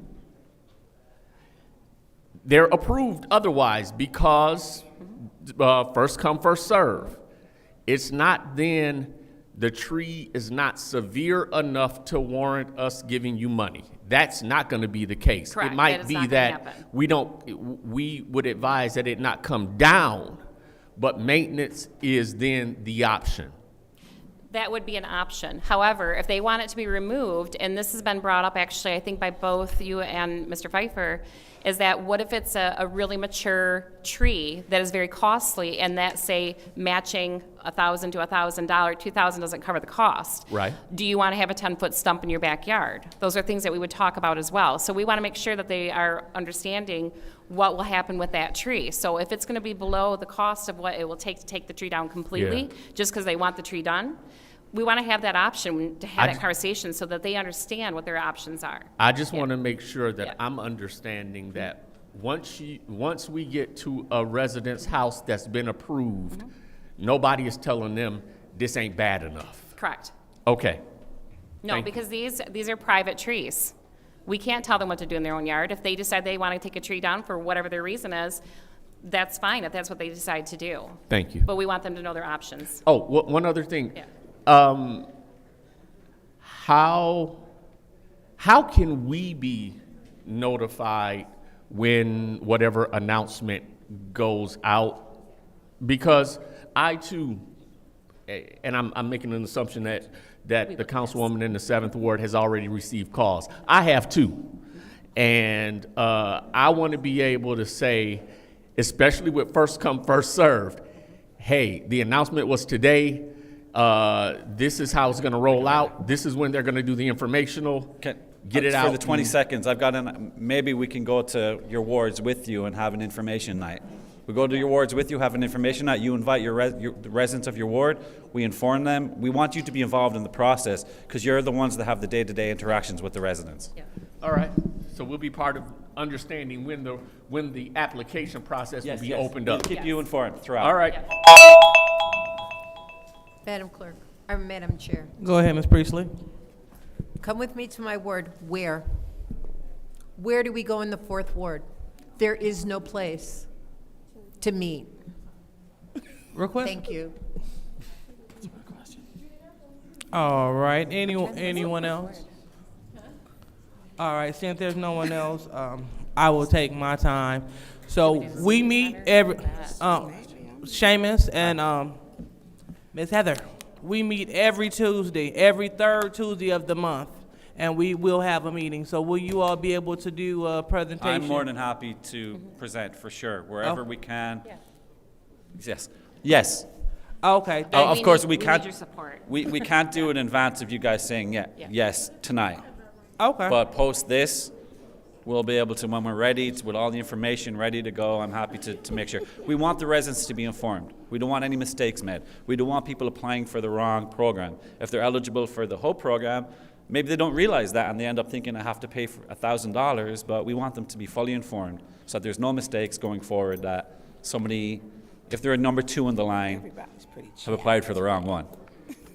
They're approved otherwise because first come, first serve. It's not then the tree is not severe enough to warrant us giving you money. That's not going to be the case. Correct. It might That is be not gonna that happen. we would advise that it not come down, but maintenance is then the option. That would be an option. However, if they want it to be removed, and this has been brought up actually, I think by both you and Mr. Pfeiffer, is that what if it's a really mature tree that is very costly and that, say, matching $1,000 to $1,000, $2,000 doesn't cover the cost? Right. Do you want to have a 10-foot stump in your backyard? Those are things that we would talk about as well. So we want to make sure that they are understanding what will happen with that tree. So if it's going to be below the cost of what it will take to take the tree down completely, Yeah. just because they want the tree done, we want to have that option to have I that ju- conversation so that they understand what their options are. I just want to make sure that Yeah. I'm understanding that once we get to a resident's house that's been approved, nobody is telling them this ain't bad enough. Correct. Okay. No, Thank- because these are private trees. We can't tell them what to do in their own yard. If they decide they want to take a tree down for whatever their reason is, that's fine if that's what they decide to do. Thank you. But we want them to know their options. Oh, one other thing. Yeah. How can we be notified when whatever announcement goes out? Because I too, and I'm making an assumption that the councilwoman in the 7th Ward has already received calls. I have too. And I want to be able to say, especially with first come, first served, hey, the announcement was today. This is how it's going to roll out. This is when they're going to do the informational. Get it out. For the 20 seconds, I've got maybe we can go to your wards with you and have an information night. We go to your wards with you, have an information night. You invite the residents of your ward. We inform them. We want you to be involved in the process because you're the ones that have the day-to-day interactions with the residents. Yeah. All right. So we'll be part of understanding when the application process will be opened We'll up. keep you informed throughout. All right. Madam Clerk, or Madam Chair, Go ahead, Ms. Priestley. come with me to my ward. Where? Where do we go in the 4th Ward? There is no place to meet. Real quick. Thank you. All right, anyone else? All right, since there's no one else, I will take my time. So we meet every, Seamus and Ms. Heather, we meet every Tuesday, every third Tuesday of the month, and we will have a meeting. So will you all be able to do a presentation? I'm more than happy to present, for sure, wherever we can. Yes. Yes. Okay. Of course, we need can't. your support. We can't do it in advance of you guys saying yes tonight. Okay. But post this, we'll be able to, when we're ready, with all the information ready to go, I'm happy to make sure. We want the residents to be informed. We don't want any mistakes made. We don't want people applying for the wrong program. If they're eligible for the whole program, maybe they don't realize that and they end up thinking I have to pay for $1,000, but we want them to be fully informed so that there's no mistakes going forward that somebody, if they're a number 2 in the line, have applied for the wrong one.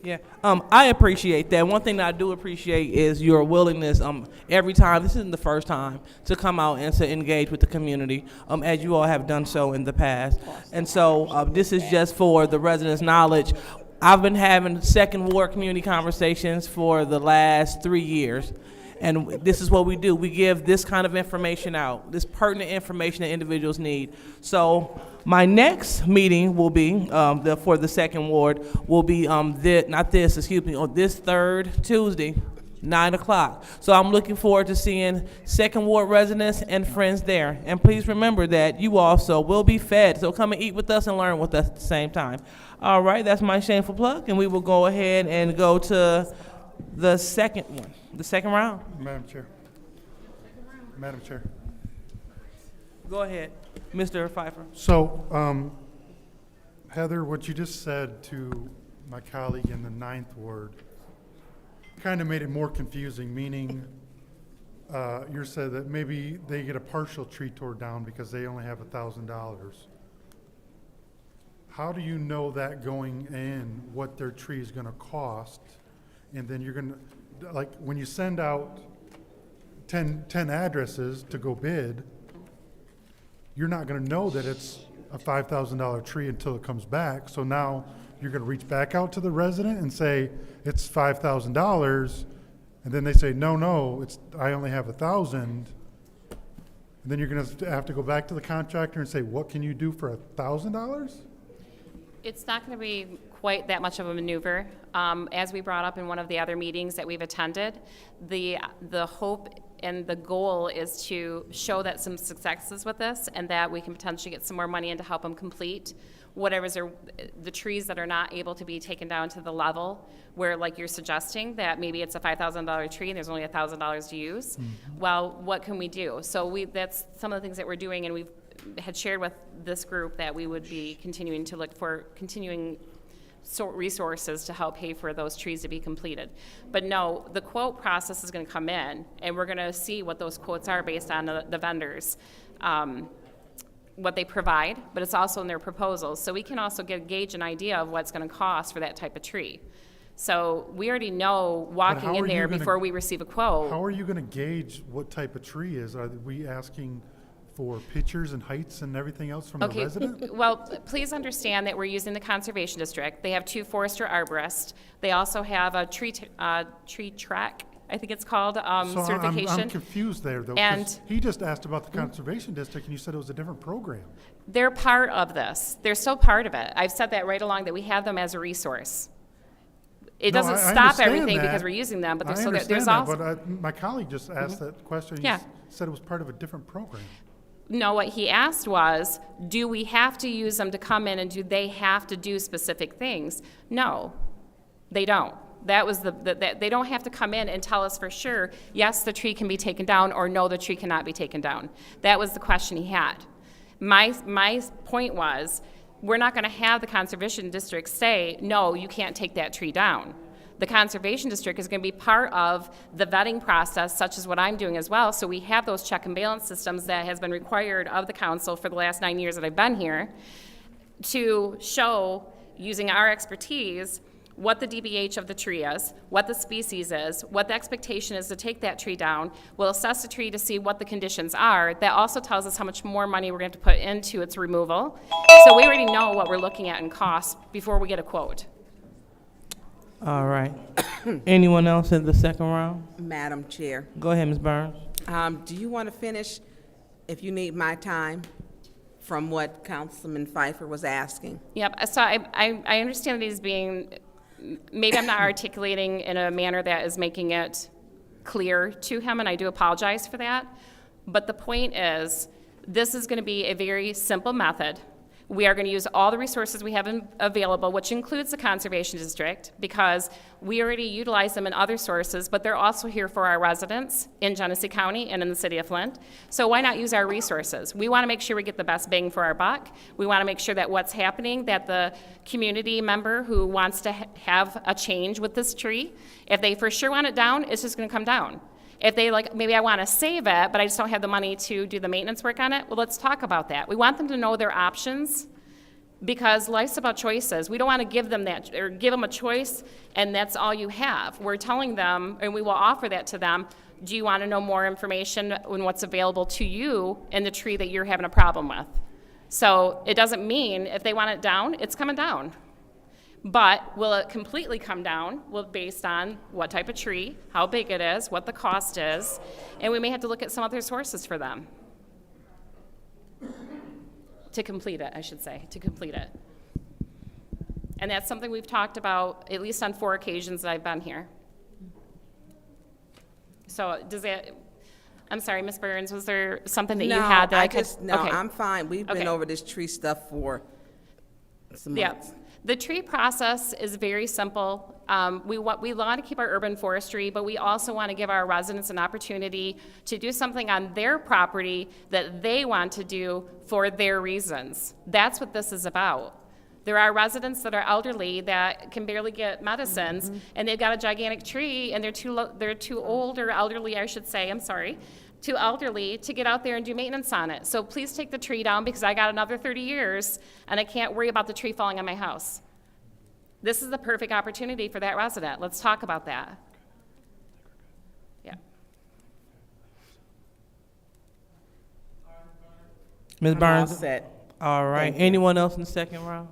Yeah, I appreciate that. One thing that I do appreciate is your willingness, every time, this isn't the first time, to come out and to engage with the community, as you all have done so in the past. And so this is just for the residents' knowledge. I've been having second ward community conversations for the last 3 years. And this is what we do. We give this kind of information out, this pertinent information that individuals need. So my next meeting will be, for the second ward, will be this third Tuesday, 9 o'clock. So I'm looking forward to seeing second ward residents and friends there. And please remember that you also will be fed. So come and eat with us and learn with us at the same time. All right, that's my shameful plug. And we will go ahead and go to the second one, the second round. Madam Chair. Madam Chair. Go ahead, Mr. Pfeiffer. So, Heather, what you just said to my colleague in the 9th Ward kind of made it more confusing, meaning you said that maybe they get a partial tree tore down because they only have $1,000. How do you know that going in, what their tree is going to cost? And then you're going to, like, when you send out 10 addresses to go bid, you're not going to know that it's a $5,000 tree until it comes back. So now you're going to reach back out to the resident and say, it's $5,000. And then they say, no, I only have 1,000. And then you're going to have to go back to the contractor and say, what can you do for $1,000? It's not going to be quite that much of a maneuver. As we brought up in one of the other meetings that we've attended, the hope and the goal is to show that some successes with this and that we can potentially get some more money in to help them complete whatever's the trees that are not able to be taken down to the level where, like you're suggesting, that maybe it's a $5,000 tree and there's only $1,000 to use. Mm-hmm. Well, what can we do? So that's some of the things that we're doing, and we've had shared with this group that we would be continuing to look for resources to help pay for those trees to be completed. But no, the quote process is going to come in, and we're going to see what those quotes are based on the vendors, what they provide, but it's also in their proposals. So we can also gauge an idea of what's going to cost for that type of tree. So we already know walking in there before we receive a quote. How are you going to gauge what type of tree is? Are we asking for pictures and heights and everything else from the resident? Well, please understand that we're using the Conservation District. They have 2 forester arborists. They also have a tree track, I think it's called, certification. I'm confused there, though, because he just asked about the Conservation District, and you said it was a different program. They're part of this. They're still part of it. I've said that right along, that we have them as a resource. It doesn't stop everything because we're using them, but there's also... But my colleague just asked that question. He said it was part of a different program. No, what he asked was, do we have to use them to come in, and do they have to do specific things? No, they don't. That was they don't have to come in and tell us for sure, yes, the tree can be taken down, or no, the tree cannot be taken down. That was the question he had. My point was, we're not going to have the Conservation District say, no, you can't take that tree down. The Conservation District is going to be part of the vetting process, such as what I'm doing as well. So we have those check and balance systems that has been required of the council for the last 9 years that I've been here, to show, using our expertise, what the DBH of the tree is, what the species is, what the expectation is to take that tree down. We'll assess the tree to see what the conditions are. That also tells us how much more money we're going to put into its removal. So we already know what we're looking at in cost before we get a quote. All right. Anyone else in the second round? Madam Chair, Go ahead, Ms. Burns. do you want to finish, if you need my time, from what Councilman Pfeiffer was asking? Yep, so I understand that he's being, maybe I'm not articulating in a manner that is making it clear to him, and I do apologize for that. But the point is, this is going to be a very simple method. We are going to use all the resources we have available, which includes the Conservation District, because we already utilize them in other sources, but they're also here for our residents in Genesee County and in the city of Flint. So why not use our resources? We want to make sure we get the best bang for our buck. We want to make sure that what's happening, that the community member who wants to have a change with this tree, if they for sure want it down, it's just going to come down. If they like, maybe I want to save it, but I just don't have the money to do the maintenance work on it, well, let's talk about that. We want them to know their options, because life's about choices. We don't want to give them that, or give them a choice, and that's all you have. We're telling them, and we will offer that to them, do you want to know more information on what's available to you in the tree that you're having a problem with? So it doesn't mean if they want it down, it's coming down. But will it completely come down? Well, based on what type of tree, how big it is, what the cost is, and we may have to look at some other sources for them. To complete it, I should say, to complete it. And that's something we've talked about at least on 4 occasions that I've been here. So does that, I'm sorry, Ms. Burns, was there something that you had that I could? No, okay. I'm fine. We've been Okay. over this tree stuff for some Yeah. months. The tree process is very simple. We want to keep our urban forestry, but we also want to give our residents an opportunity to do something on their property that they want to do for their reasons. That's what this is about. There are residents that are elderly that can barely get medicines, and they've got a gigantic tree, and they're too old, or elderly, I should say, I'm sorry, too elderly to get out there and do maintenance on it. So please take the tree down, because I got another 30 years and I can't worry about the tree falling on my house. This is the perfect opportunity for that resident. Let's talk about that. Yeah. Ms. I'm Burns? all set. All right. Thank you. Anyone else in the second round?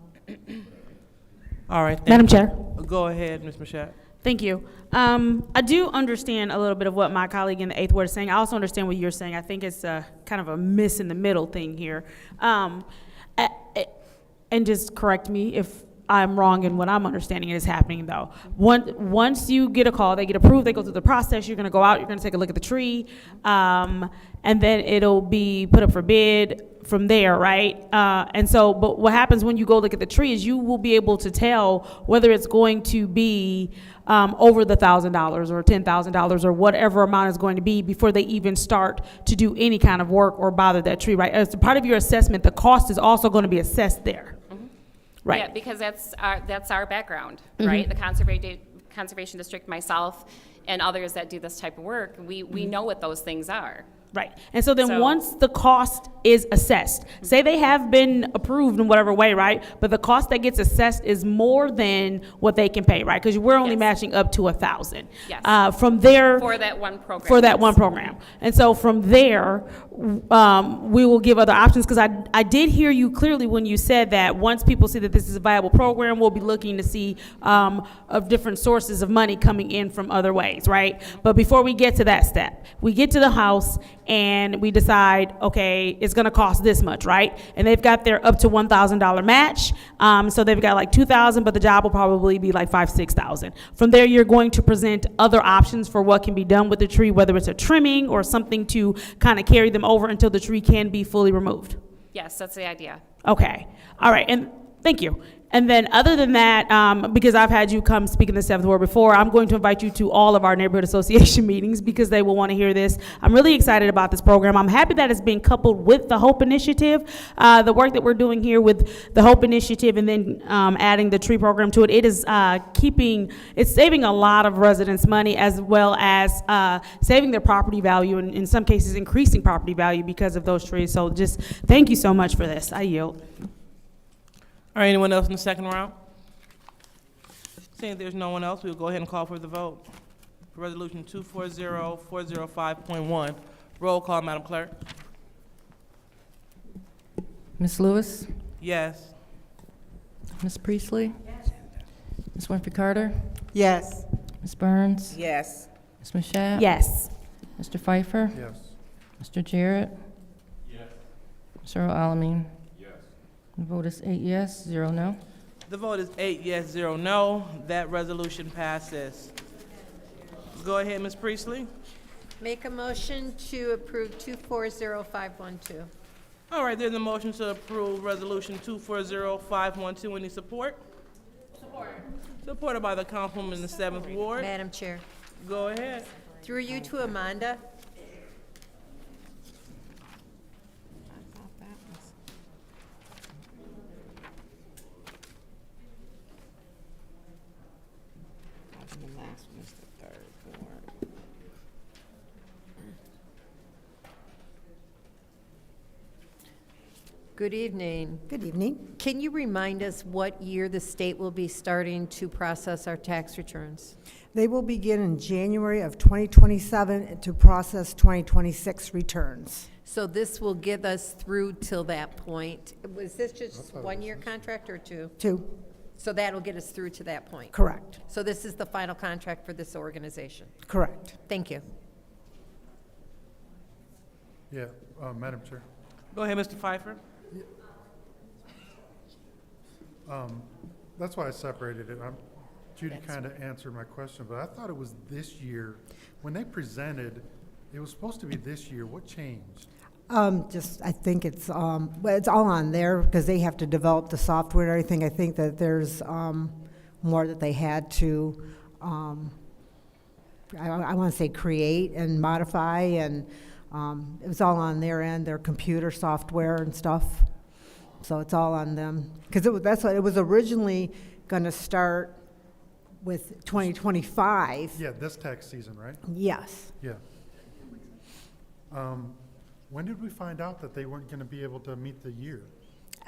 All right. Madam thank you. Chair. Go ahead, Ms. Mashat. Thank you. I do understand a little bit of what my colleague in the 8th Ward is saying. I also understand what you're saying. I think it's a kind of a miss in the middle thing here. And just correct me if I'm wrong in what I'm understanding is happening, though. Once you get a call, they get approved, they go through the process, you're going to go out, you're going to take a look at the tree, and then it'll be put up for bid from there, right? And so, but what happens when you go look at the tree is you will be able to tell whether it's going to be over the $1,000 or $10,000 or whatever amount is going to be before they even start to do any kind of work or bother that tree, right? As part of your assessment, the cost is also going to be assessed there. Right. Yeah, because that's our background, right? The Conservation District, myself, and others that do this type of work, we know what those things are. Right. And so then once the cost is assessed, say they have been approved in whatever way, right? But the cost that gets assessed is more than what they can pay, right? Because we're only matching up to $1,000. Yes. From there. For that one program. For that one program. And so from there, we will give other options, because I did hear you clearly when you said that once people see that this is a viable program, we'll be looking to see of different sources of money coming in from other ways, right? But before we get to that step, we get to the House and we decide, okay, it's going to cost this much, right? And they've got their up to $1,000 match. So they've got like $2,000, but the job will probably be like $5,000, $6,000. From there, you're going to present other options for what can be done with the tree, whether it's a trimming or something to kind of carry them over until the tree can be fully removed. Yes, that's the idea. Okay. All right. And thank you. And then other than that, because I've had you come speak in the 7th Ward before, I'm going to invite you to all of our neighborhood association meetings because they will want to hear this. I'm really excited about this program. I'm happy that it's being coupled with the HOPE Initiative. The work that we're doing here with the HOPE Initiative and then adding the tree program to it, it's saving a lot of residents money, as well as saving their property value and in some cases increasing property value because of those trees. So just thank you so much for this. I yield. All right, anyone else in the second round? Seeing there's no one else, we'll go ahead and call for the vote. For Resolution 240405.1. Roll call, Madam Clerk. Ms. Lewis? Yes. Ms. Priestley? Ms. Winfrey Carter? Yes. Ms. Burns? Yes. Ms. Mashat? Yes. Mr. Pfeiffer? Yes. Mr. Jarrett? Yes. Mr. Earl Alamin? Yes. The vote is 8 yes, 0 no. The vote is 8 yes, 0 no. That resolution passes. Go ahead, Ms. Priestley. Make a motion to approve 240512. All right, there's a motion to approve Resolution 240512. Any support? Support. Supported by the Councilwoman in the 7th Ward. Madam Chair. Go ahead. Through you to Amanda. Good evening. Good evening. Can you remind us what year the state will be starting to process our tax returns? They will begin in January of 2027 to process 2026 returns. So this will get us through till that point. Was this just 1-year contract or 2? 2. So that'll get us through to that point? Correct. So this is the final contract for this organization? Correct. Thank you. Yeah, Madam Chair. Go ahead, Mr. Pfeiffer. That's why I separated it. Judy kind of answered my question, but I thought it was this year. When they presented, it was supposed to be this year. What changed? I think it's well, it's all on there because they have to develop the software and everything. I think that there's more that they had to, I want to say create and modify, and it was all on their end, their computer software and stuff. So it's all on them. Because that's what it was originally going to start with 2025. Yeah, this tax season, right? Yes. Yeah. When did we find out that they weren't going to be able to meet the year?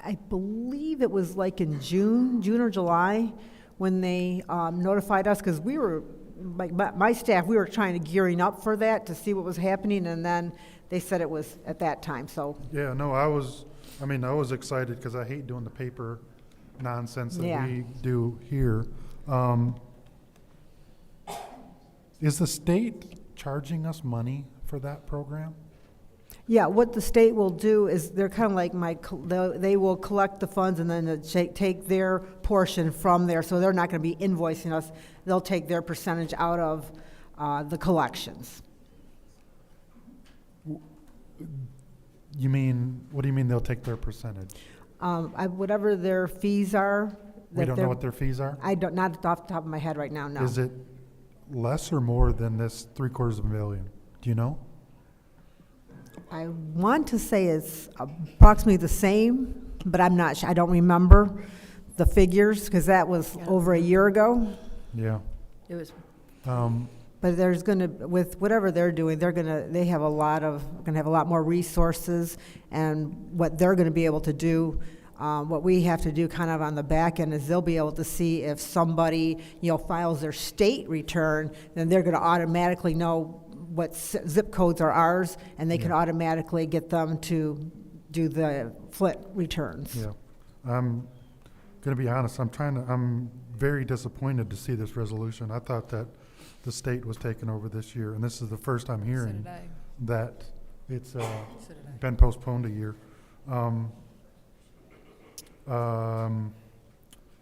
I believe it was like in June or July, when they notified us, because we were, like my staff, we were trying to gearing up for that to see what was happening, and then they said it was at that time, so. Yeah, no, I was excited because I hate doing the paper nonsense that Yeah. we do here. Is the state charging us money for that program? Yeah, what the state will do is they're kind of like they will collect the funds and then take their portion from there, so they're not going to be invoicing us. They'll take their percentage out of the collections. You mean, what do you mean they'll take their percentage? Whatever their fees are. We don't know what their fees are? I don't, not off the top of my head right now, no. Is it less or more than this $750,000? Do you know? I want to say it's approximately the same, but I'm not sure. I don't remember the figures because that was over a year ago. Yeah. It was. But there's going to, with whatever they're doing, they have going to have a lot more resources, and what they're going to be able to do, what we have to do kind of on the back end is they'll be able to see if somebody, files their state return, then they're going to automatically know what zip codes are ours, and they can automatically get them to do the Flint returns. Yeah. I'm going to be honest, I'm very disappointed to see this resolution. I thought that the state was taking over this year, and this is the first I'm hearing that it's been postponed a year.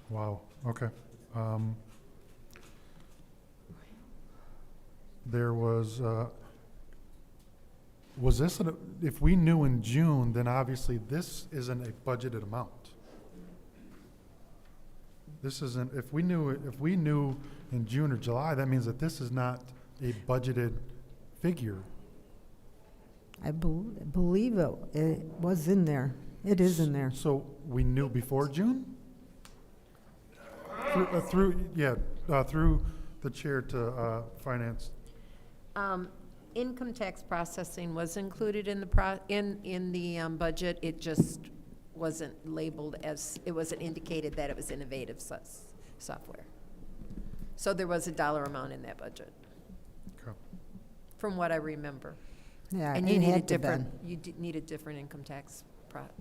Wow, okay. There was this, if we knew in June, then obviously this isn't a budgeted amount. This isn't, if we knew in June or July, that means that this is not a budgeted figure. I believe it was in there. It is in there. So we knew before June? Through the chair to finance. Income tax processing was included in the budget. It just wasn't labeled as, it wasn't indicated that it was innovative software. So there was a dollar amount in that budget. Okay. From what I remember. Yeah, and it you need a had to different, been. you need a different income tax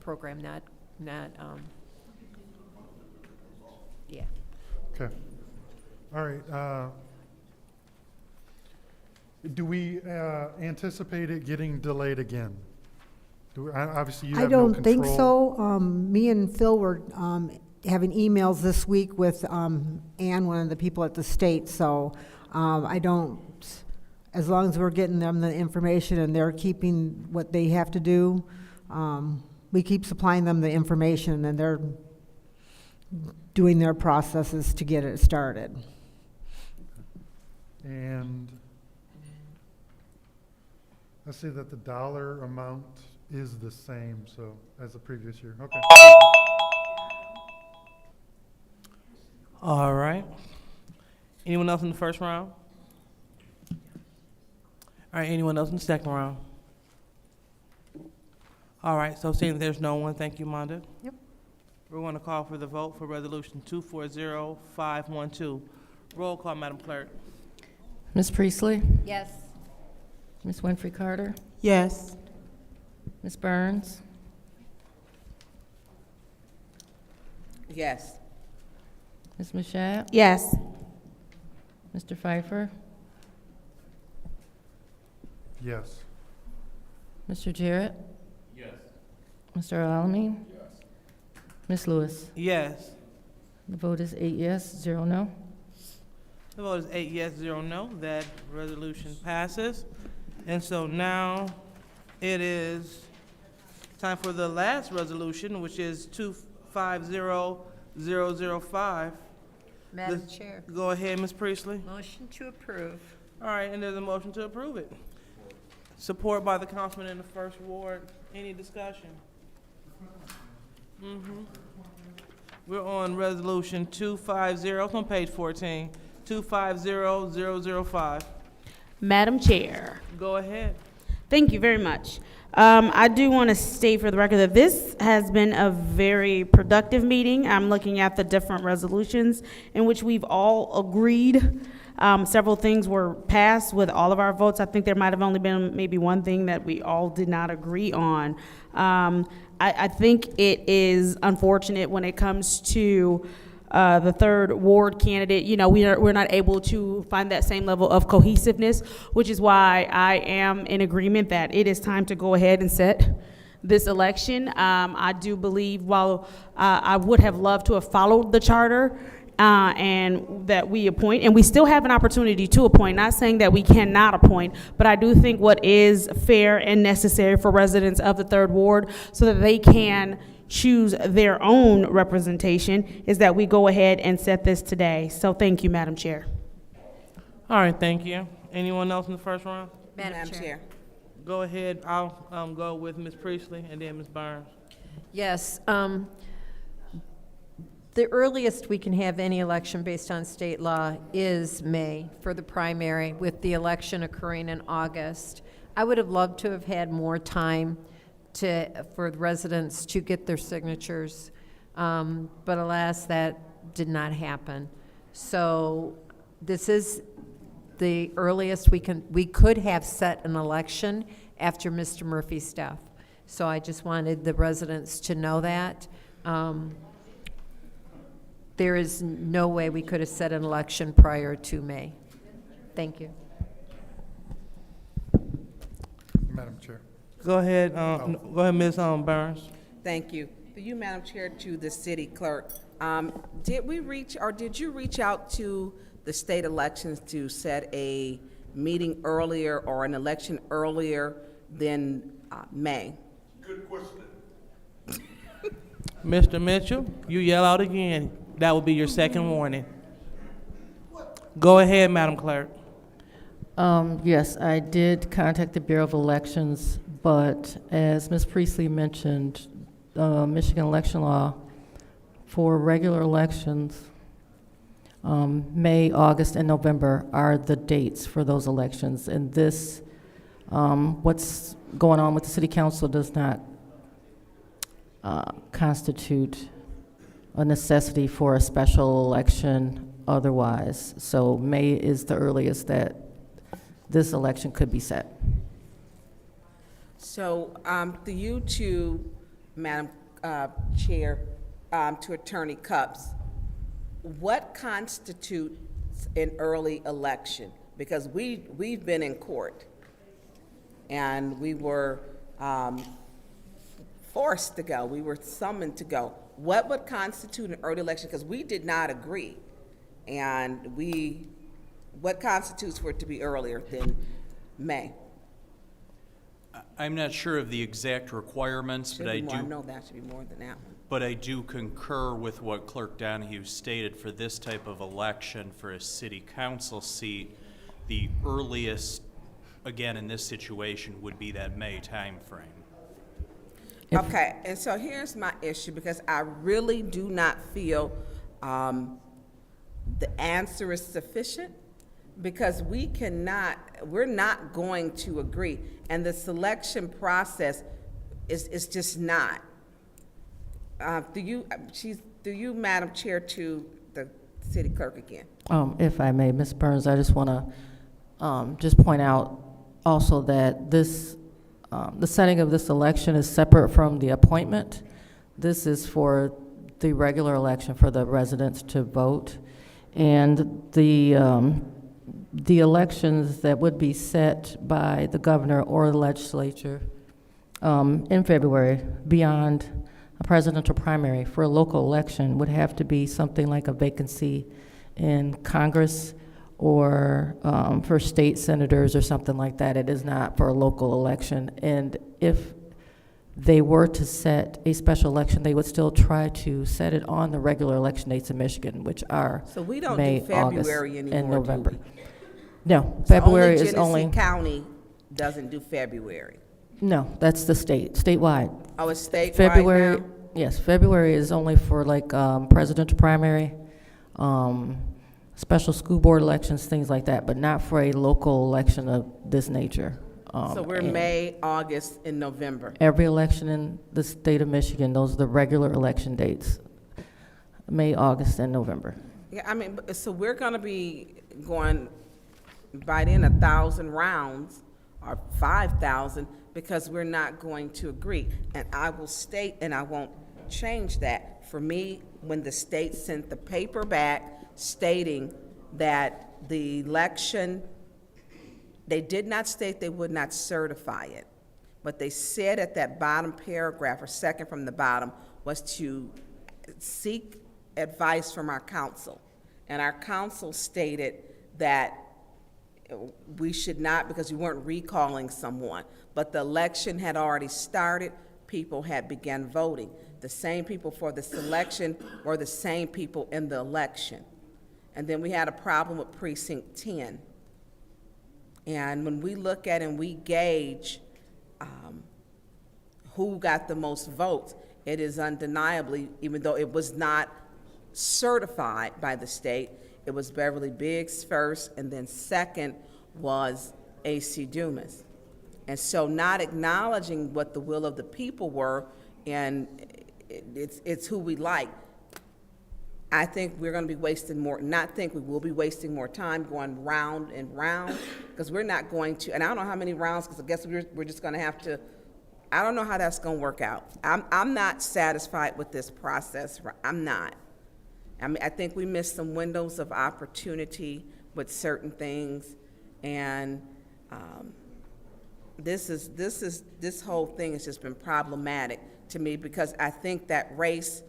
program, not. Yeah. Okay. All right. Do we anticipate it getting delayed again? Obviously, you I have no don't think control. so. Me and Phil were having emails this week with Ann, one of the people at the state, so I don't, as long as we're getting them the information and they're keeping what they have to do, we keep supplying them the information and they're doing their processes to get it started. And I see that the dollar amount is the same, so, as the previous year. Okay. All right. Anyone else in the first round? All right, anyone else in the second round? All right, so seeing there's no one, thank you, Monda. Yep. We're going to call for the vote for Resolution 240512. Roll call, Madam Clerk. Ms. Priestley? Yes. Ms. Winfrey Carter? Yes. Ms. Burns? Yes. Ms. Mashat? Yes. Mr. Pfeiffer? Yes. Mr. Jarrett? Yes. Mr. Alamin? Yes. Ms. Lewis? Yes. The vote is 8 yes, 0 no. The vote is 8 yes, 0 no. That resolution passes. And so now it is time for the last resolution, which is 250005. Madam Chair, Go ahead, Ms. Priestley. motion to approve. All right, and there's a motion to approve it. Support by the councilman in the first ward. Any discussion? We're on resolution 250, it's on page 14, 250005. Madam Chair. Go ahead. Thank you very much. I do want to state for the record that this has been a very productive meeting. I'm looking at the different resolutions in which we've all agreed. Several things were passed with all of our votes. I think there might have only been maybe one thing that we all did not agree on. I think it is unfortunate when it comes to the third ward candidate. You know, we're not able to find that same level of cohesiveness, which is why I am in agreement that it is time to go ahead and set this election. I do believe, while I would have loved to have followed the charter, and that we appoint, and we still have an opportunity to appoint, not saying that we cannot appoint, but I do think what is fair and necessary for residents of the third ward so that they can choose their own representation is that we go ahead and set this today. So thank you, Madam Chair. All right, thank you. Anyone else in the first round? Madam Chair. Go ahead. I'll go with Ms. Priestley and then Ms. Burns. Yes, the earliest we can have any election based on state law is May for the primary, with the election occurring in August. I would have loved to have had more time for the residents to get their signatures, but alas, that did not happen. So this is the earliest we could have set an election after Mr. Murphy's death. So I just wanted the residents to know that. There is no way we could have set an election prior to May. Thank you. Madam Chair. Go ahead, Ms. Burns. Thank you. For you, Madam Chair, to the city clerk, did you reach out to the state elections to set a meeting earlier or an election earlier than May? Good question. Mr. Mitchell, you yell out again. That will be your second warning. Go ahead, Madam Clerk. Yes, I did contact the Bureau of Elections, but as Ms. Priestley mentioned, Michigan election law for regular elections, May, August, and November are the dates for those elections. And this, what's going on with the City Council does not constitute a necessity for a special election otherwise. So May is the earliest that this election could be set. So, to you two, Madam Chair, to Attorney Cups, what constitutes an early election, because we've been in court, and we were forced to go. We were summoned to go. What would constitute an early election? Because we did not agree, and what constitutes for it to be earlier than May? I'm not sure of the exact requirements, but I know that should be more than that one. But I do concur with what Clerk Donahue stated. For this type of election, for a city council seat, the earliest, again, in this situation, would be that May timeframe. Okay, and so here's my issue, because I really do not feel the answer is sufficient, because we're not going to agree, and the selection process is just not. Through you, Madam Chair, to the city clerk again. If I may, Ms. Burns, I just want to just point out also that this, the setting of this election is separate from the appointment. This is for the regular election for the residents to vote. And the elections that would be set by the governor or the legislature in February beyond a presidential primary for a local election would have to be something like a vacancy in Congress or for state senators or something like that. It is not for a local election. And if they were to set a special election, they would still try to set it on the regular election dates in Michigan, which are So we don't May, do February August, anymore, and do November. we? No, February is Genesee only, County doesn't do February. no, that's the statewide. Oh, it's statewide February, now? yes, February is only for like presidential primary, special school board elections, things like that, but not for a local election of this nature. So we're and May, August, and November. Every election in the state of Michigan, those are the regular election dates, May, August, and November. Yeah, I mean, so we're gonna be going, by then, 1,000 rounds, or 5,000, because we're not going to agree. And I will state, and I won't change that, for me, when the state sent the paper back stating that the election, they did not state they would not certify it, but they said at that bottom paragraph, or second from the bottom, was to seek advice from our council. And our council stated that we should not, because we weren't recalling someone, but the election had already started, people had begun voting. The same people for the selection were the same people in the election. And then we had a problem with precinct 10. And when we look at and we gauge who got the most votes, it is undeniably, even though it was not certified by the state, it was Beverly Biggs first, and then second was A.C. Dumas. And so not acknowledging what the will of the people were, and it's who we like. I think we're going to be wasting more, not think we will be wasting more time going round and round, because we're not going to, and I don't know how many rounds, because I guess we're just going to have to, I don't know how that's going to work out. I'm not satisfied with this process. I'm not. I mean, I think we missed some windows of opportunity with certain things, and this whole thing has just been problematic to me, because I think that race.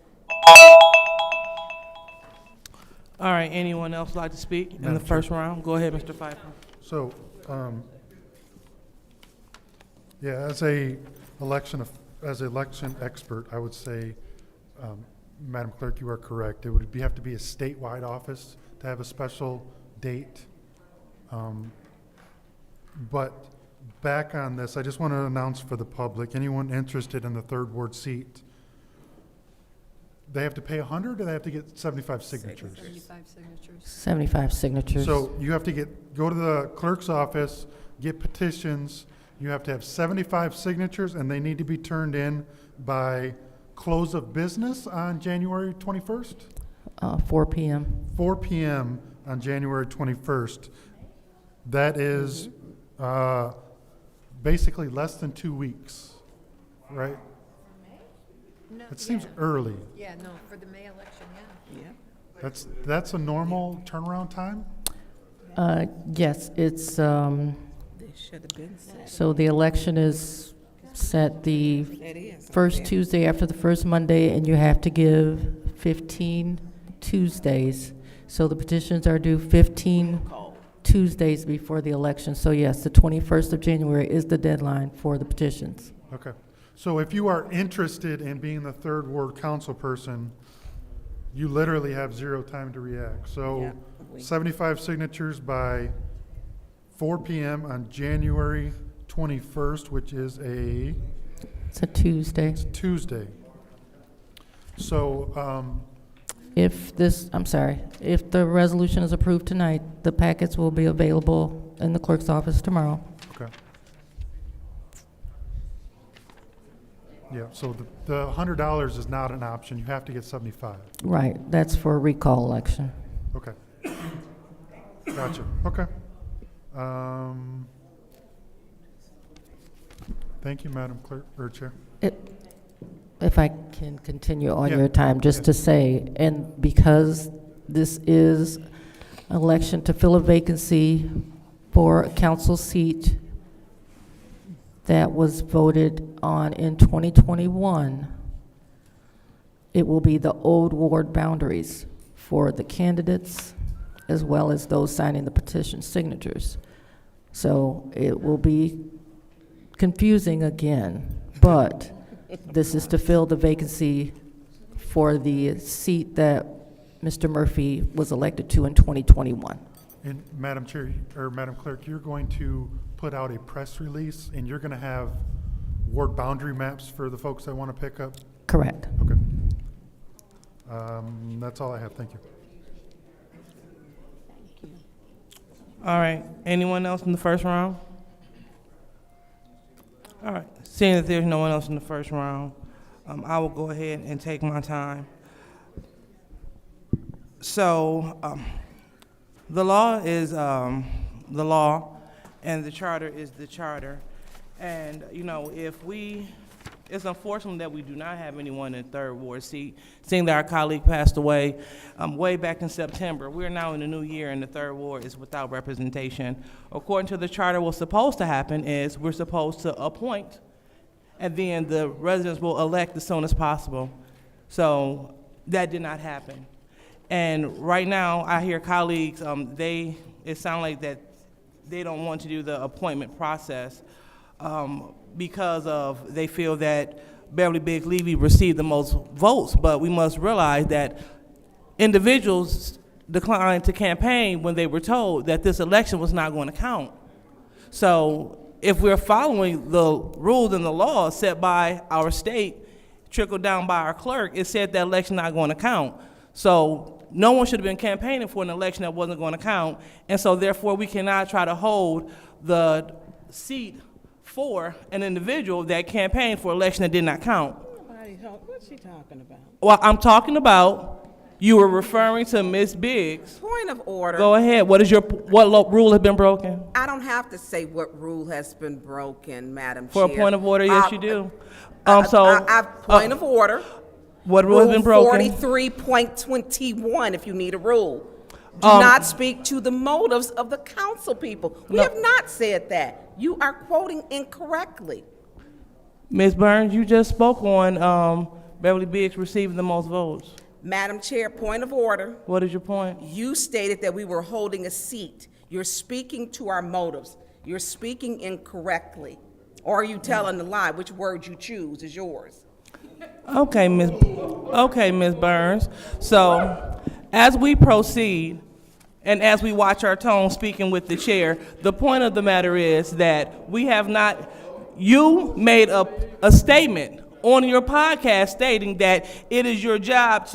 All right, anyone else like to speak in the first round? Go ahead, Mr. Pfeiffer. So, yeah, as an election expert, I would say, Madam Clerk, you are correct. It would have to be a statewide office to have a special date. But back on this, I just want to announce for the public, anyone interested in the third ward seat, they have to pay 100, or they have to get 75 signatures? 75 signatures. 75 signatures. So you have to go to the clerk's office, get petitions. You have to have 75 signatures, and they need to be turned in by close of business on January 21st? 4 p.m. 4 p.m. on January 21st. That is basically less than 2 weeks, right? No, It seems yeah. early. Yeah, no, for the May election, yeah. Yeah. That's a normal turnaround time? Yes, it's, They should have been set. so the election is set the It is. first Tuesday after the first Monday, and you have to give 15 Tuesdays. So the petitions are due 15 Tuesdays before the election. So yes, the 21st of January is the deadline for the petitions. Okay. So if you are interested in being the third ward council person, you literally have 0 time to react. So 75 signatures by 4 p.m. on January 21st, which is It's a Tuesday. it's Tuesday. So, If the resolution is approved tonight, the packets will be available in the clerk's office tomorrow. okay. Yeah, so the $100 is not an option. You have to get 75. Right, that's for a recall election. Okay. Gotcha. Okay. Thank you, Madam Clerk, or Chair. If I can continue on Yeah. your time, just to say, and because this is election to fill a vacancy for a council seat that was voted on in 2021, it will be the old ward boundaries for the candidates as well as those signing the petition signatures. So it will be confusing again, but this is to fill the vacancy for the seat that Mr. Murphy was elected to in 2021. And Madam Chair, or Madam Clerk, you're going to put out a press release, and you're going to have ward boundary maps for the folks that want to pick up? Correct. Okay. That's all I have. Thank you. All right, anyone else in the first round? All right, seeing that there's no one else in the first round, I will go ahead and take my time. So, the law is the law, and the charter is the charter. And, you know, it's unfortunate that we do not have anyone in third ward seat, seeing that our colleague passed away way back in September. We're now in the new year, and the third ward is without representation. According to the charter, what's supposed to happen is we're supposed to appoint, and then the residents will elect as soon as possible. So that did not happen. And right now, I hear colleagues, it sounds like that they don't want to do the appointment process because they feel that Beverly Biggs Levy received the most votes. But we must realize that individuals declined to campaign when they were told that this election was not going to count. So if we're following the rules and the laws set by our state, trickled down by our clerk, it said that election not going to count. So no one should have been campaigning for an election that wasn't going to count, and so therefore we cannot try to hold the seat for an individual that campaigned for an election that did not count. What's she talking about? Well, I'm talking about, you were referring to Ms. Biggs. Point of order. Go ahead. What rule has been broken? I don't have to say what rule has been broken, Madam For Chair. a point of order, yes, you do. Point of order. What rule has been broken? 43.21, if you need a rule. Do not speak to the motives of the council people. We have not said that. You are quoting incorrectly. Ms. Burns, you just spoke on Beverly Biggs receiving the most votes. Madam Chair, point of order. What is your point? You stated that we were holding a seat. You're speaking to our motives. You're speaking incorrectly. Or are you telling a lie? Which word you choose is yours. Okay, Ms. Burns. So, as we proceed, and as we watch our tone speaking with the chair, the point of the matter is that we have not, you made a statement on your podcast stating that it is your job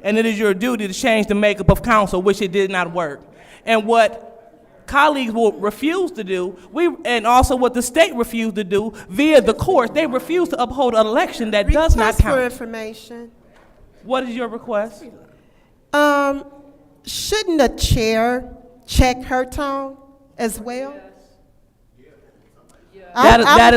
and it is your duty to change the makeup of council, which it did not work. And what colleagues will refuse to do, and also what the state refused to do via the courts, they refuse to uphold an election that does not count. Request for information. What is your request? Shouldn't the chair check her tone as well? That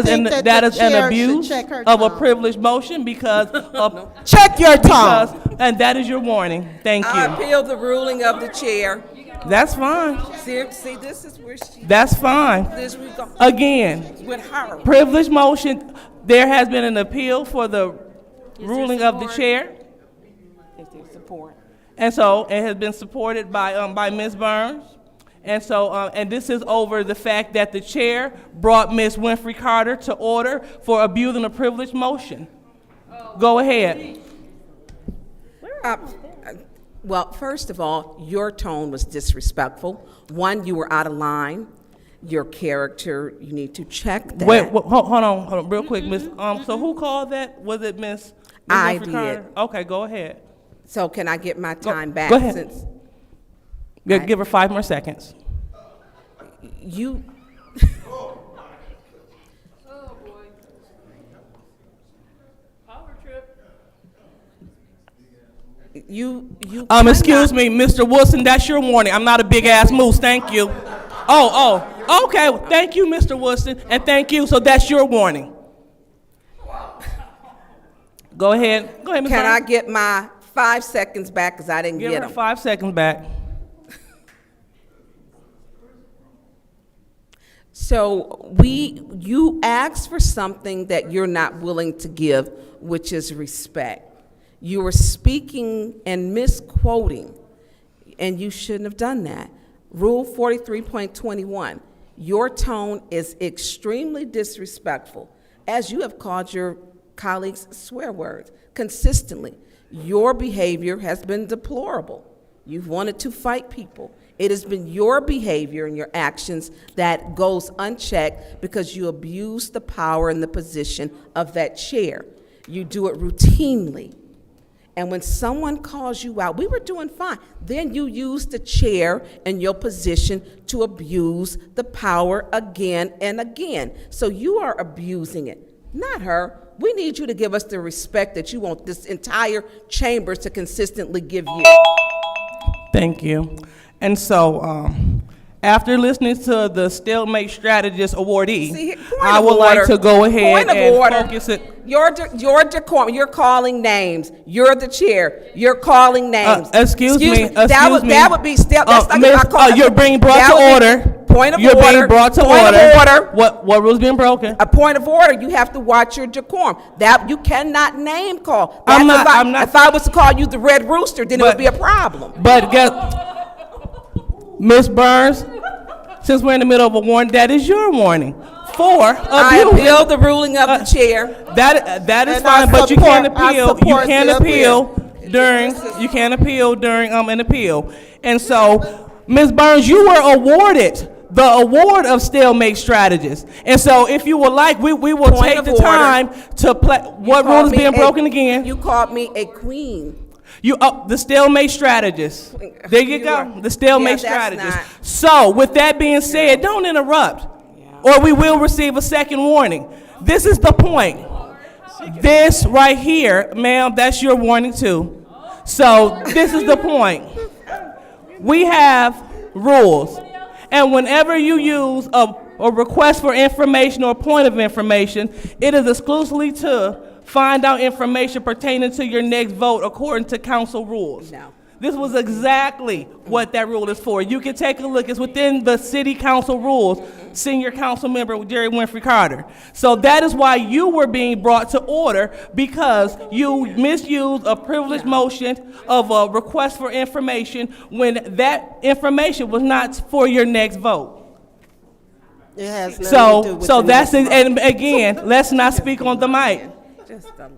is an abuse of a privileged motion because of check your tone. And that is your warning. Thank you. I appeal the ruling of the chair. That's fine. See, this is where she. That's fine. This we go. Again, With her. privilege motion, there has been an appeal for the ruling of the chair. If there's support. And so it has been supported by Ms. Burns. And so, and this is over the fact that the chair brought Ms. Winfrey Carter to order for abusing a privilege motion. Go ahead. Well, first of all, your tone was disrespectful. One, you were out of line. Your character, you need to check that. Wait, hold on, real quick, Miss. So who called that? Was it Miss? I Winfrey did. Carter? Okay, go ahead. So can I get my time back? Go ahead. Since Give her 5 more seconds. you. You Excuse me, Mr. Wilson, that's your warning. I'm not a big ass moose, thank you. Okay, thank you, Mr. Wilson, and thank you, so that's your warning. Go ahead, Ms. Can I Burns. get my 5 seconds back, because I didn't Give get her them? 5 seconds back. So you asked for something that you're not willing to give, which is respect. You were speaking and misquoting, and you shouldn't have done that. Rule 43.21, your tone is extremely disrespectful, as you have called your colleagues swear words consistently. Your behavior has been deplorable. You've wanted to fight people. It has been your behavior and your actions that goes unchecked because you abuse the power and the position of that chair. You do it routinely. And when someone calls you out, we were doing fine. Then you use the chair and your position to abuse the power again and again. So you are abusing it, not her. We need you to give us the respect that you want this entire chamber to consistently give you. Thank you. And so, after listening to the Stalemate Strategist awardee, See, point I of would like order. to go ahead Point of and order. focus it. Your decorum, you're calling names. You're the chair. You're calling names. Excuse me. That would be still, that's like Miss, if I call. you're being brought that to would be- order. Point of You're order. being brought to Point order. of order. What rule's being broken? A point of order, you have to watch your decorum. That, you cannot name call. I'm That's not- if I was to call you the Red Rooster, then it would be a problem. But Ms. Burns, since we're in the middle of a warning, that is your warning for abuse. I appeal the ruling of the chair. That is And fine, I but you can't support- I appeal. You support can't the appeal during an appeal. And so, Ms. Burns, you were awarded the award of Stalemate Strategist. And so, if you would like, we will Point take of the order. time to play. What rule is being broken again? You called me a queen. The Stalemate Strategist. There you go. The Stalemate Yeah, that's Strategist. So, with that being said, don't interrupt, or we will receive a second warning. This is the point. This right here, ma'am, that's your warning too. So, this is the point. We have rules, and whenever you use a request for information or point of information, it is exclusively to find out information pertaining to your next vote according to council rules. No. This was exactly what that rule is for. You can take a look. It's within the city council rules, senior council member Jerry Winfrey Carter. So that is why you were being brought to order, because you misused a privileged motion of a request for information when that information was not for your next vote. It has nothing to do with So the that's next it. And again, let's not speak on the mic. Just a lie.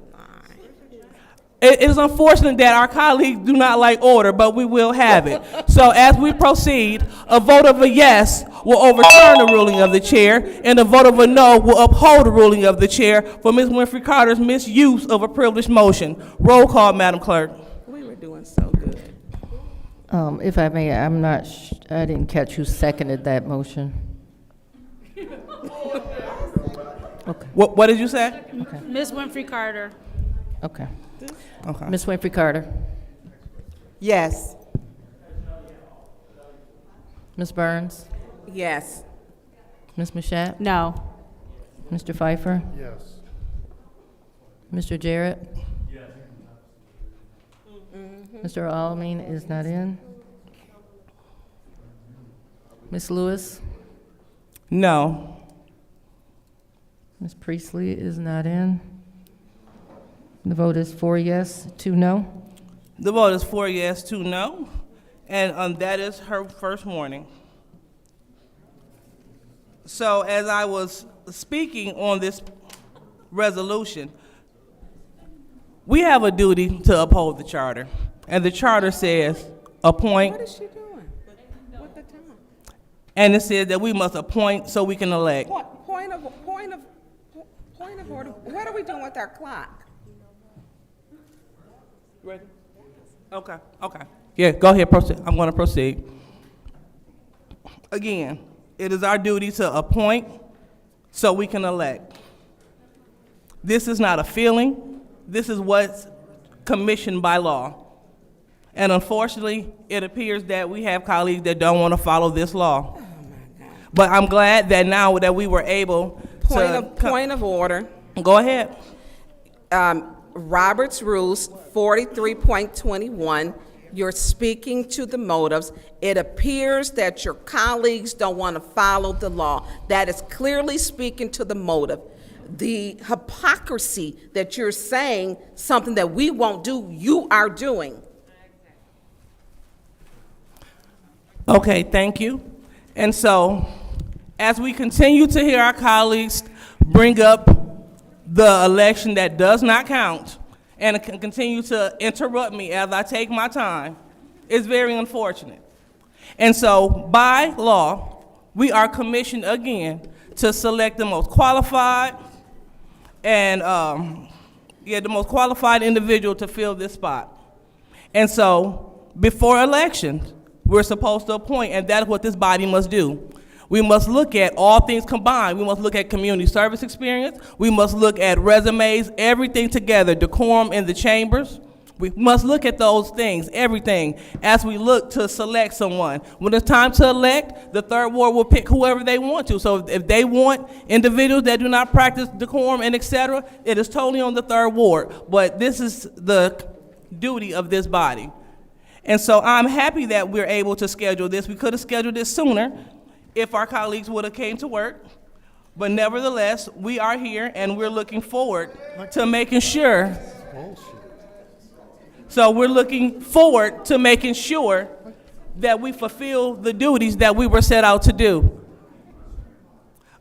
It is unfortunate that our colleagues do not like order, but we will have it. So as we proceed, a vote of a yes will overturn the ruling of the chair, and a vote of a no will uphold the ruling of the chair for Ms. Winfrey Carter's misuse of a privileged motion. Roll call, Madam Clerk. We were doing so good. If I may, I didn't catch who seconded that motion. Okay. What did you say? Ms. Winfrey Carter. Okay. Okay. Ms. Winfrey Carter. Yes. Ms. Burns. Yes. Ms. Mashat. No. Mr. Pfeiffer. Yes. Mr. Jarrett. Mr. Alamin is not in. Ms. Lewis? No. Ms. Priestley is not in. The vote is 4 yes, 2 no. The vote is 4 yes, 2 no, and that is her first warning. So as I was speaking on this resolution, we have a duty to uphold the charter, and the charter says appoint. What is she doing with the time? And it says that we must appoint so we can elect. Point of order. What are we doing with our clock? Ready? Okay. Yeah, go ahead, proceed. I'm going to proceed. Again, it is our duty to appoint so we can elect. This is not a feeling. This is what's commissioned by law. And unfortunately, it appears that we have colleagues that don't want to follow this law. Oh my God. But I'm glad that now that we were able Point of order. Go ahead. Robert's Rules 43.21, you're speaking to the motives. It appears that your colleagues don't want to follow the law. That is clearly speaking to the motive. The hypocrisy that you're saying something that we won't do, you are doing. Okay, thank you. And so, as we continue to hear our colleagues bring up the election that does not count and continue to interrupt me as I take my time, it's very unfortunate. And so, by law, we are commissioned again to select the most qualified and the most qualified individual to fill this spot. And so, before elections, we're supposed to appoint, and that's what this body must do. We must look at all things combined. We must look at community service experience. We must look at resumes, everything together, decorum in the chambers. We must look at those things, everything, as we look to select someone. When it's time to elect, the third ward will pick whoever they want to. So if they want individuals that do not practice decorum and et cetera, it is totally on the third ward. But this is the duty of this body. And so I'm happy that we're able to schedule this. We could have scheduled this sooner if our colleagues would have came to work. But nevertheless, we are here and we're looking forward to making sure. So we're looking forward to making sure that we fulfill the duties that we were set out to do.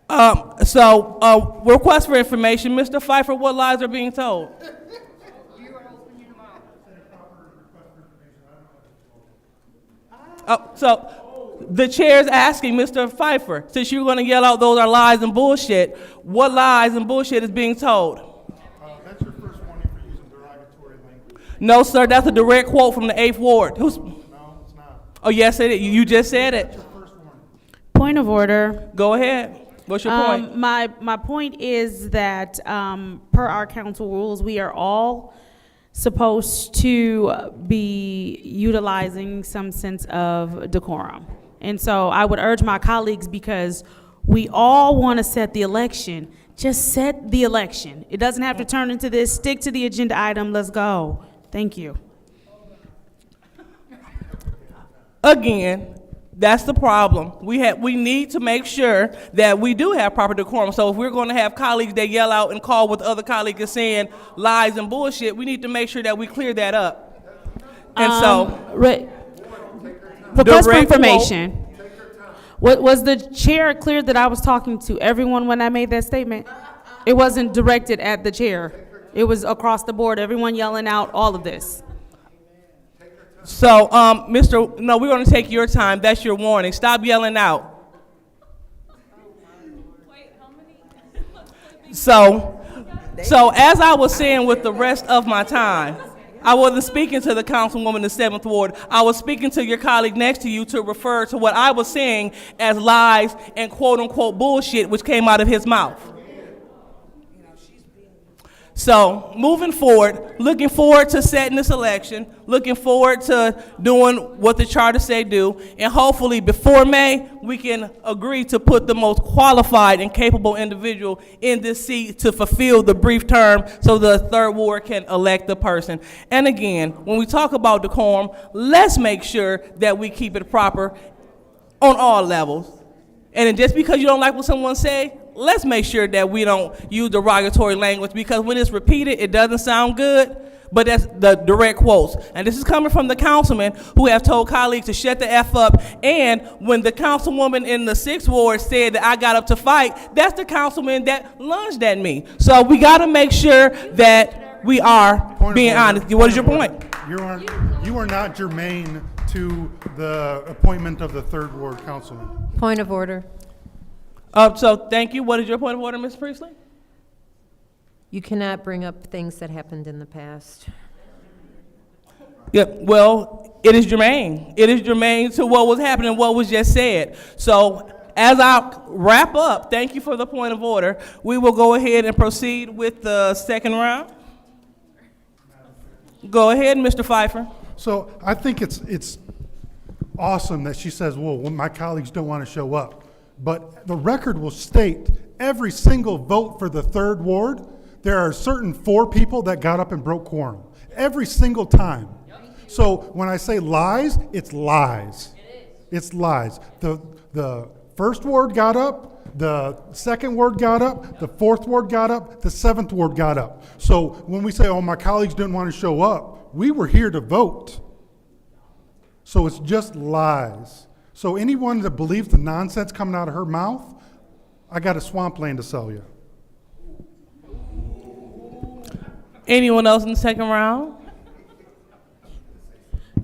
Request for information. Mr. Pfeiffer, what lies are being told? So the chair is asking Mr. Pfeiffer, since you're going to yell out those are lies and bullshit, what lies and bullshit is being told? That's your first warning for using derogatory language. No, sir, that's a direct quote from the 8th Ward. No, it's not. Oh, yes, it is. You just said it. That's your first warning. Point of order. Go ahead. What's your point? My point is that per our council rules, we are all supposed to be utilizing some sense of decorum. And so I would urge my colleagues, because we all want to set the election, just set the election. It doesn't have to turn into this, stick to the agenda item, let's go. Thank you. Again, that's the problem. We need to make sure that we do have proper decorum. So if we're going to have colleagues that yell out and call what the other colleague is saying lies and bullshit, we need to make sure that we clear that up. And request for information. Was the chair clear that I was talking to everyone when I made that statement? It wasn't directed at the chair. It was across the board, everyone yelling out all of this. So, no, we're going to take your time. That's your warning. Stop yelling out. So as I was saying with the rest of my time, I wasn't speaking to the councilwoman, the 7th Ward. I was speaking to your colleague next to you to refer to what I was saying as lies and quote-unquote bullshit, which came out of his mouth. So, moving forward, looking forward to setting this election, looking forward to doing what the charter say do, and hopefully before May, we can agree to put the most qualified and capable individual in this seat to fulfill the brief term so the 3rd Ward can elect the person. And again, when we talk about decorum, let's make sure that we keep it proper on all levels. And then just because you don't like what someone say, let's make sure that we don't use derogatory language, because when it's repeated, it doesn't sound good, but that's the direct quotes. And this is coming from the councilman who have told colleagues to shut the F up. And when the councilwoman in the 6th Ward said that I got up to fight, that's the councilman that lunged at me. So we gotta make sure that we are being honest. What is your point? You are not germane to the appointment of the 3rd Ward councilman. Point of order. So thank you. What is your point of order, Ms. Priestley? You cannot bring up things that happened in the past. Yeah, well, it is germane. It is germane to what was happening, what was just said. So as I wrap up, thank you for the point of order. We will go ahead and proceed with the second round. Go ahead, Mr. Pfeiffer. So I think it's awesome that she says, well, my colleagues don't want to show up. But the record will state every single vote for the 3rd Ward, there are certain 4 people that got up and broke quorum. Every single time. So when I say lies, it's lies. It's lies. The 1st Ward got up, the 2nd Ward got up, the 4th Ward got up, the 7th Ward got up. So when we say, oh, my colleagues didn't want to show up, we were here to vote. So it's just lies. So anyone that believes the nonsense coming out of her mouth, I got a swampland to sell you. Anyone else in the second round?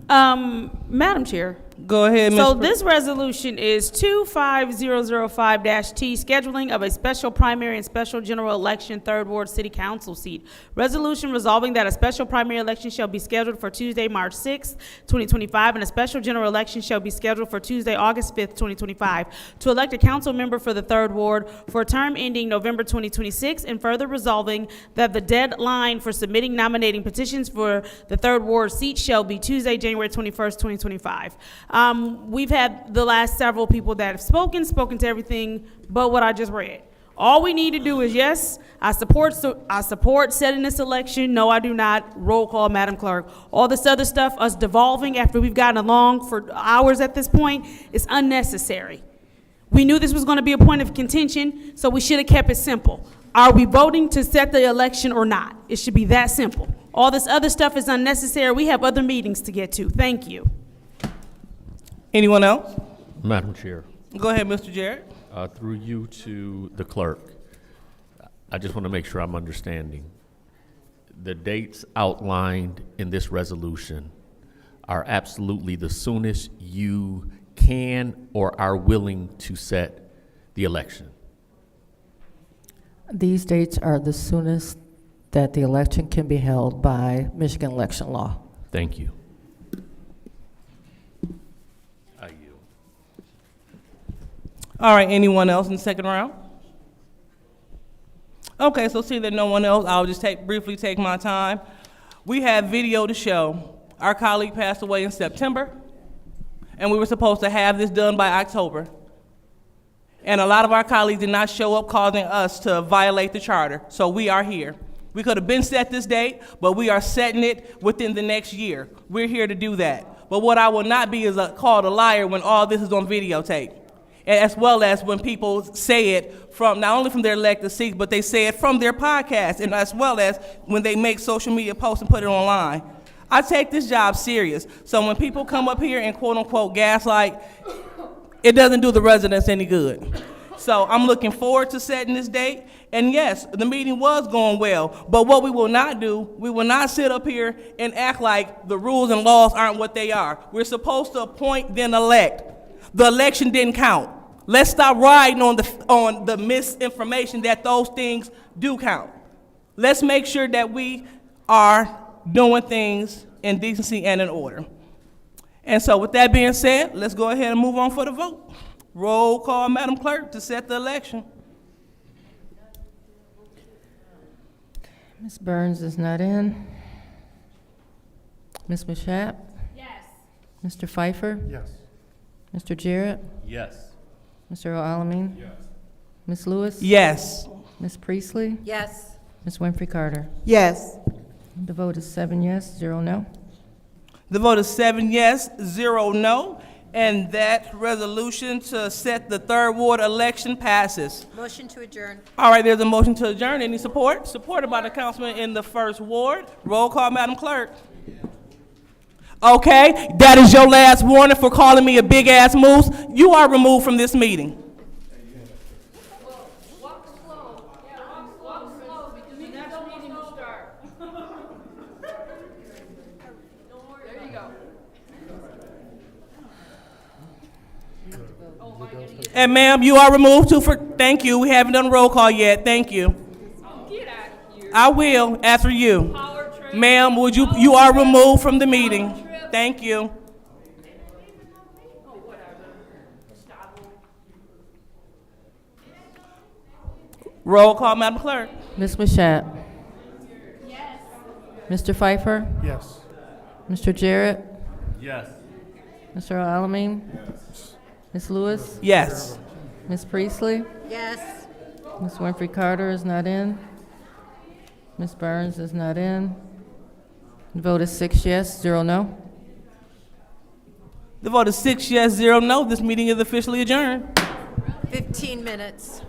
Madam Chair. Go ahead, Ms. So this resolution is 25005-T, scheduling of a special primary and special general election 3rd Ward City Council seat. Resolution resolving that a special primary election shall be scheduled for Tuesday, March 6th, 2025, and a special general election shall be scheduled for Tuesday, August 5th, 2025, to elect a council member for the 3rd Ward for a term ending November 2026, and further resolving that the deadline for submitting nominating petitions for the 3rd Ward seat shall be Tuesday, January 21st, 2025. We've had the last several people that have spoken to everything but what I just read. All we need to do is, yes, I support setting this election. No, I do not. Roll call, Madam Clerk. All this other stuff, us devolving after we've gotten along for hours at this point, is unnecessary. We knew this was going to be a point of contention, so we should have kept it simple. Are we voting to set the election or not? It should be that simple. All this other stuff is unnecessary. We have other meetings to get to. Thank you. Anyone else? Madam Chair. Go ahead, Mr. Jarrett. Through you to the clerk, I just want to make sure I'm understanding. The dates outlined in this resolution are absolutely the soonest you can or are willing to set the election. These dates are the soonest that the election can be held by Michigan election law. Thank you. All right, anyone else in the second round? Okay, so seeing that no one else, I'll just briefly take my time. We have video to show. Our colleague passed away in September, and we were supposed to have this done by October. And a lot of our colleagues did not show up, causing us to violate the charter. So we are here. We could have been set this date, but we are setting it within the next year. We're here to do that. But what I will not be is called a liar when all this is on videotape. As well as when people say it from not only from their elected seats, but they say it from their podcast, and as well as when they make social media posts and put it online. I take this job serious. So when people come up here and quote unquote gaslight, it doesn't do the residents any good. So I'm looking forward to setting this date. And yes, the meeting was going well, but what we will not do, we will not sit up here and act like the rules and laws aren't what they are. We're supposed to appoint, then elect. The election didn't count. Let's stop riding on the misinformation that those things do count. Let's make sure that we are doing things in decency and in order. And so with that being said, let's go ahead and move on for the vote. Roll call, Madam Clerk, to set the election. Ms. Burns is not in. Ms. Mashat? Yes. Mr. Pfeiffer? Yes. Mr. Jarrett? Yes. Mr. Alamin? Yes. Ms. Lewis? Yes. Ms. Priestley? Yes. Ms. Winfrey Carter? Yes. The vote is 7 yes, 0 no. The vote is 7 yes, 0 no. And that resolution to set the third ward election passes. Motion to adjourn. All right, there's a motion to adjourn. Any support? Supported by the councilman in the first ward. Roll call, Madam Clerk. Okay, that is your last warning for calling me a big-ass moose. You are removed from this meeting. And ma'am, you are removed too thank you. We haven't done a roll call yet. Thank you. Get out of here. I will, after you. Ma'am, you are removed from the meeting. Thank you. Roll call, Madam Clerk. Ms. Mashat? Yes. Mr. Pfeiffer? Yes. Mr. Jarrett? Yes. Mr. Alamin? Ms. Lewis? Yes. Ms. Priestley? Yes. Ms. Winfrey Carter is not in. Ms. Burns is not in. The vote is 6 yes, 0 no. The vote is 6 yes, 0 no. This meeting is officially adjourned. 15 minutes.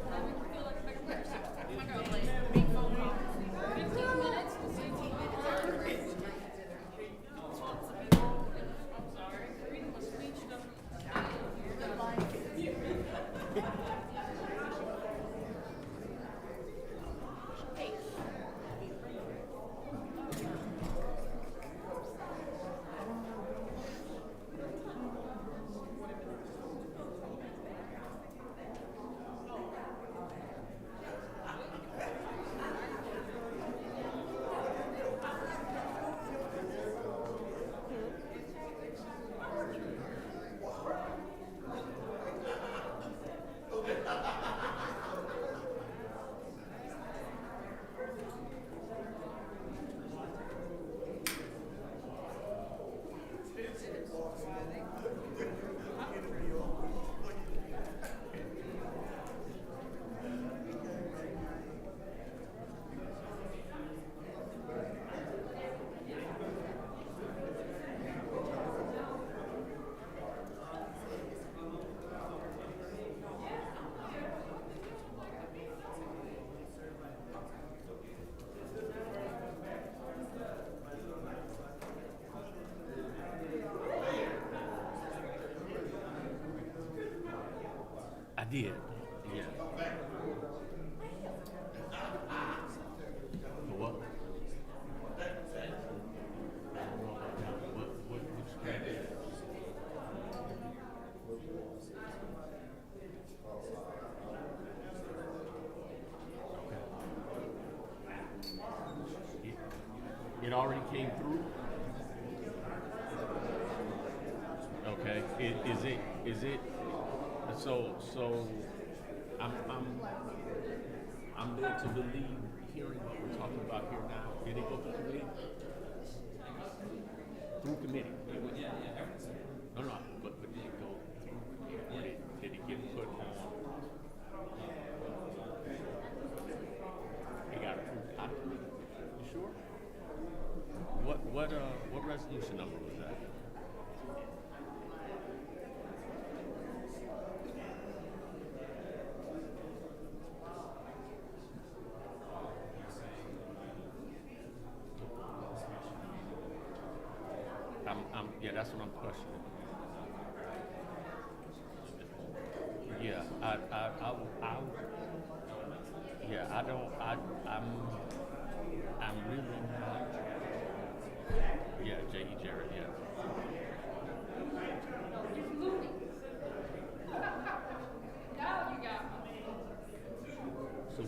I did. Yeah. For what? It already came through? Okay, is it, so, I'm led to believe, hearing what we're talking about here now, did it go through committee? Through committee? No, but did it go through committee, or did it get put on? It got approved out of committee? You sure? What resolution number was that? Yeah, that's what I'm questioning. Yeah, I'm really not. Yeah, J.E. Jarrett, yeah. Now you got me. So,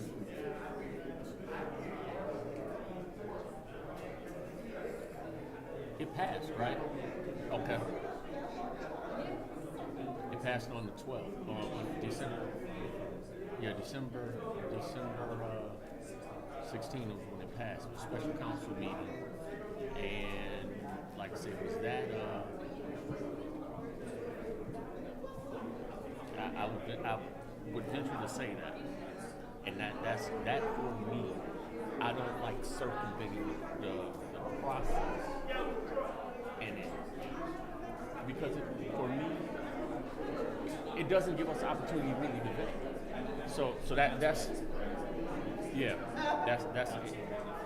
it passed, right? Okay. It passed on the 12th, on December. Yeah, December 16th was when it passed. It was a special council meeting, and like I said, was that I would venture to say that, and that's for me. I don't like circumventing the process in it, because for me, it doesn't give us the opportunity to really develop. So that's it.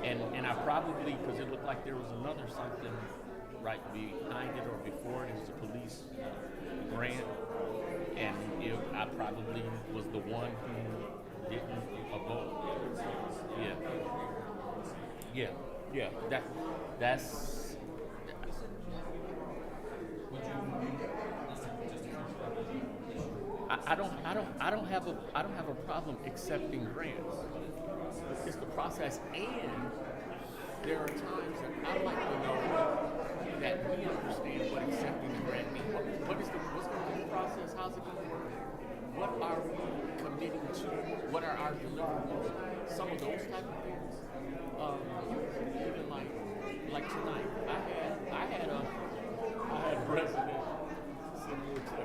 And I probably, because it looked like there was another something right behind it or before it. It was a police grant, and I probably was the one who didn't vote. Yeah. That's. I don't have a problem accepting grants. It's the process, and there are times that I like to know that we understand what accepting the grant means. What's going to be the process? How's it going to work? What are we committing to? What are our deliverables? Some of those type of things. Even like tonight, I had a president similar to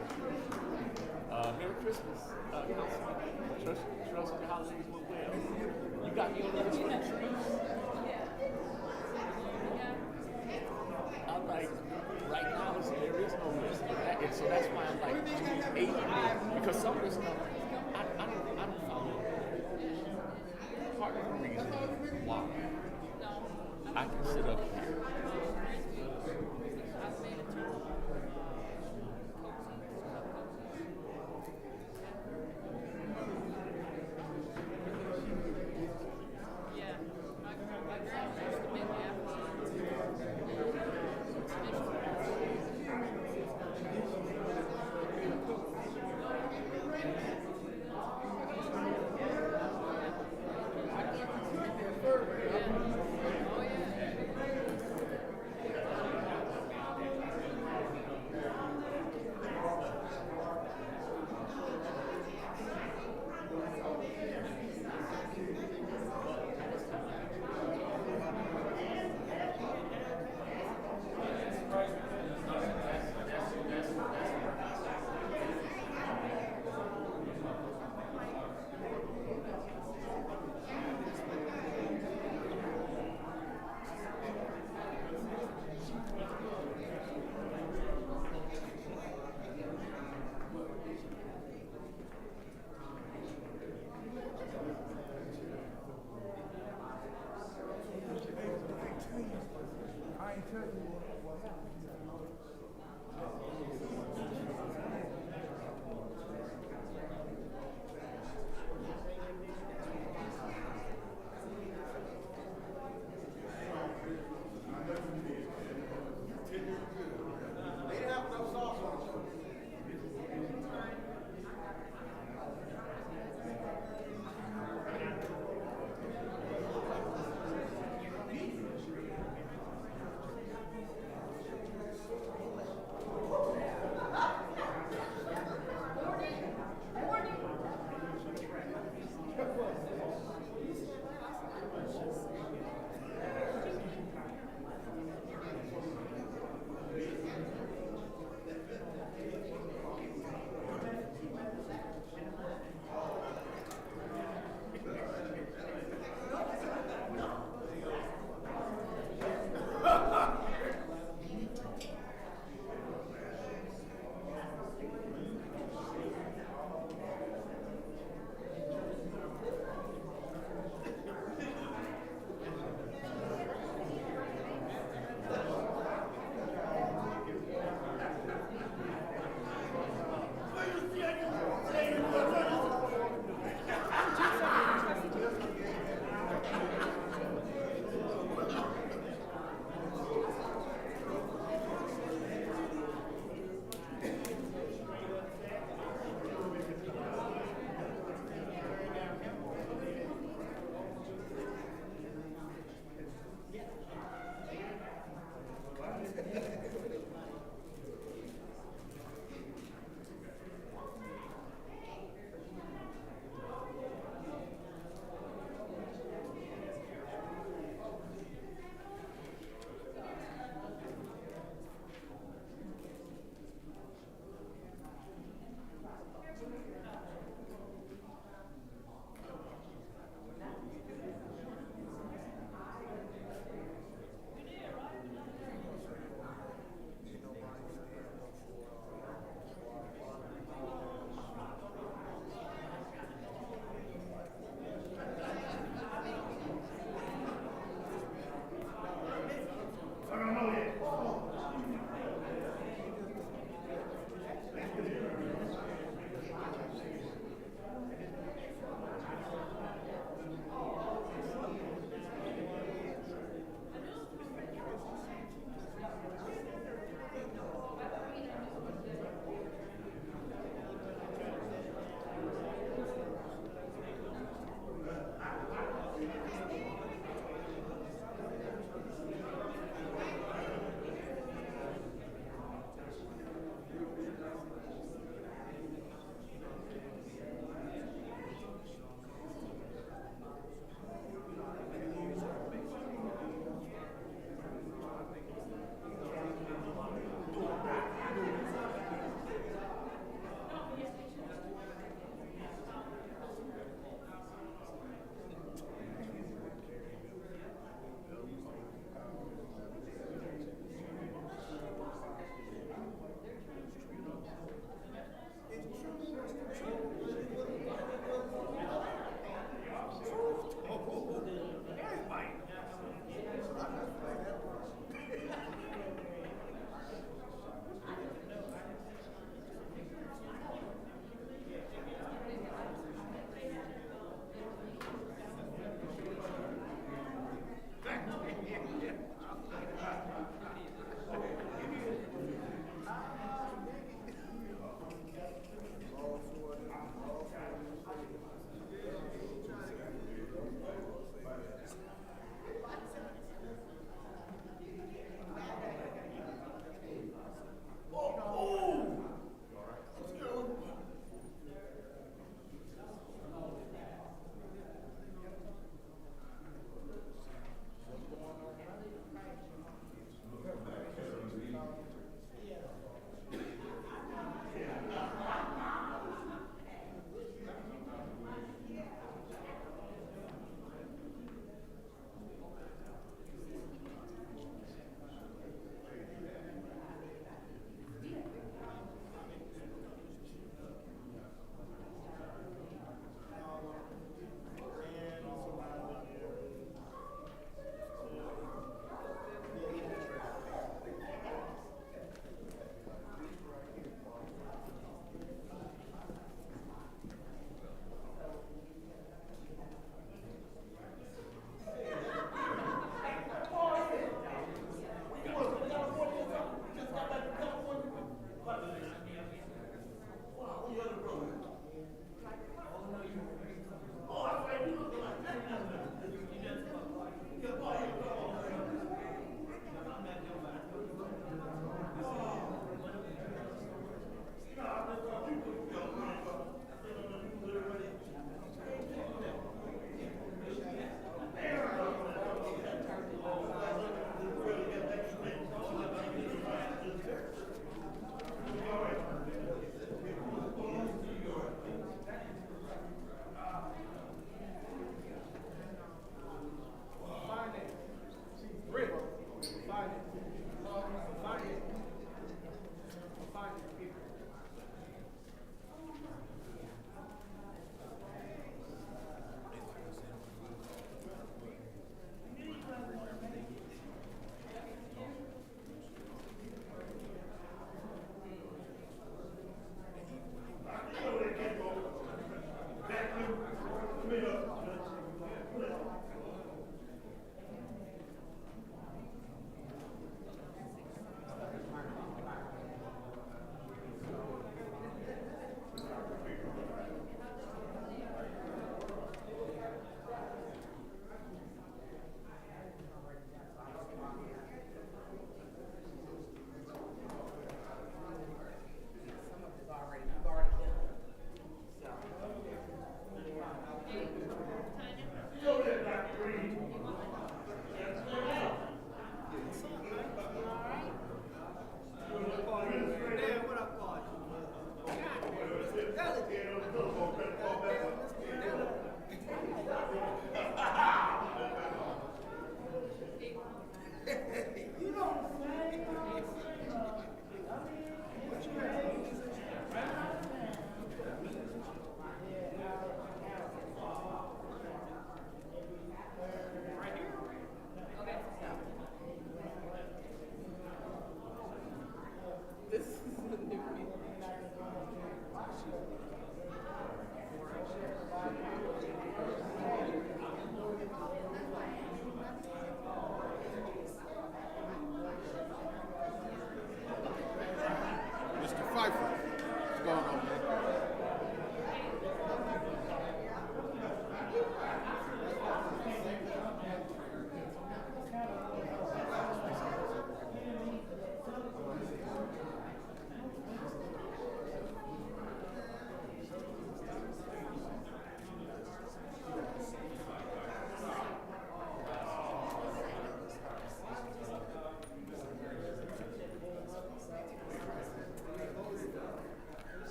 Merry Christmas, Councilman. Trust the holidays went well. You got me on the list for the trees. I'm like, right now there is no list for that, and so that's why I'm like 80 because some of this stuff I don't follow. Part of the reason why I can sit up here.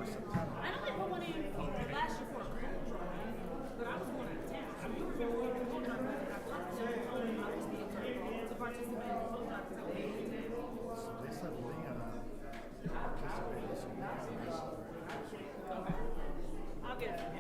I know they put one in last year for a cold drawing, but I was going out of town. So you remember when the cold drawing was, I talked to them, told them I was being to participate in the cold drawing. They said Leon participated, so I'll get it.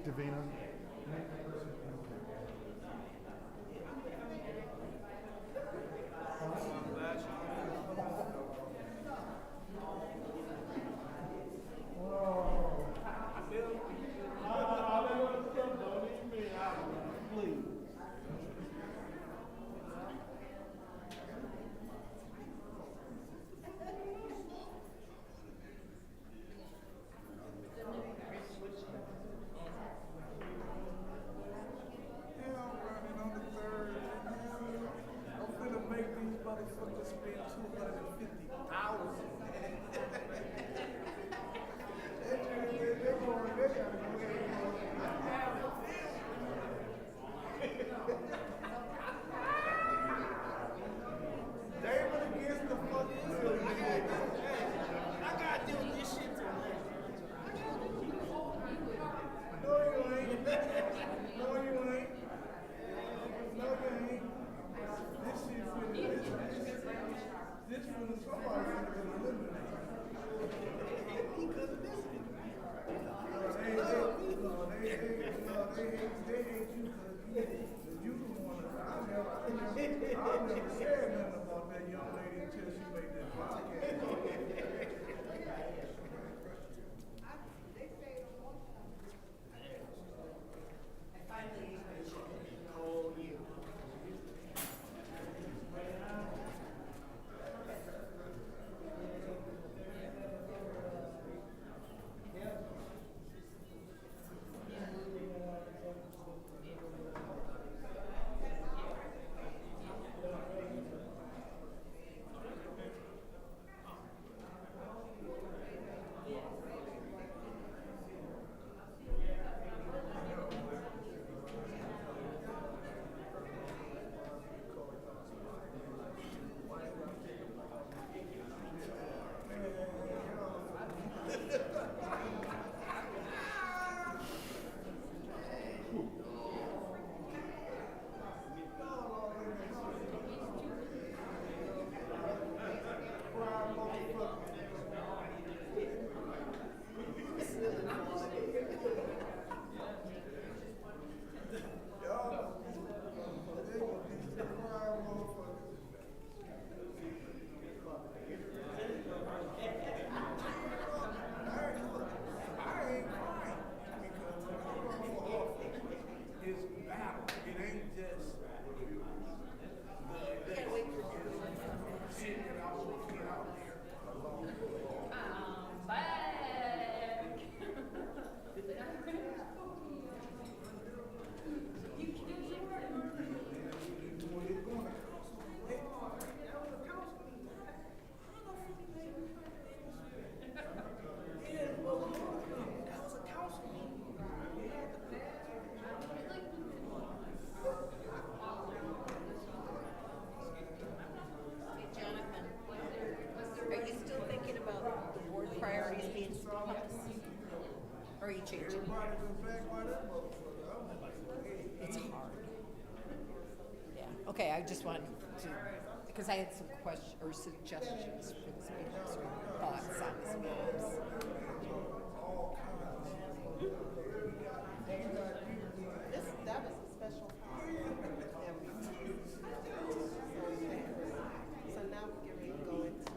Davina. Or are you changing? It's hard. Yeah, okay, I just wanted to, because I had some questions or suggestions for this meeting, or thoughts on this meeting. That was a special so now we can really go into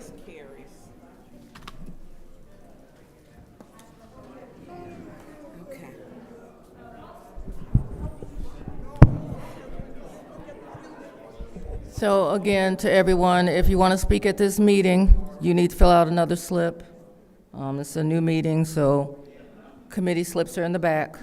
Voice carries. Okay. So again, to everyone, if you want to speak at this meeting, you need to fill out another slip. It's a new meeting, so committee slips are in the back.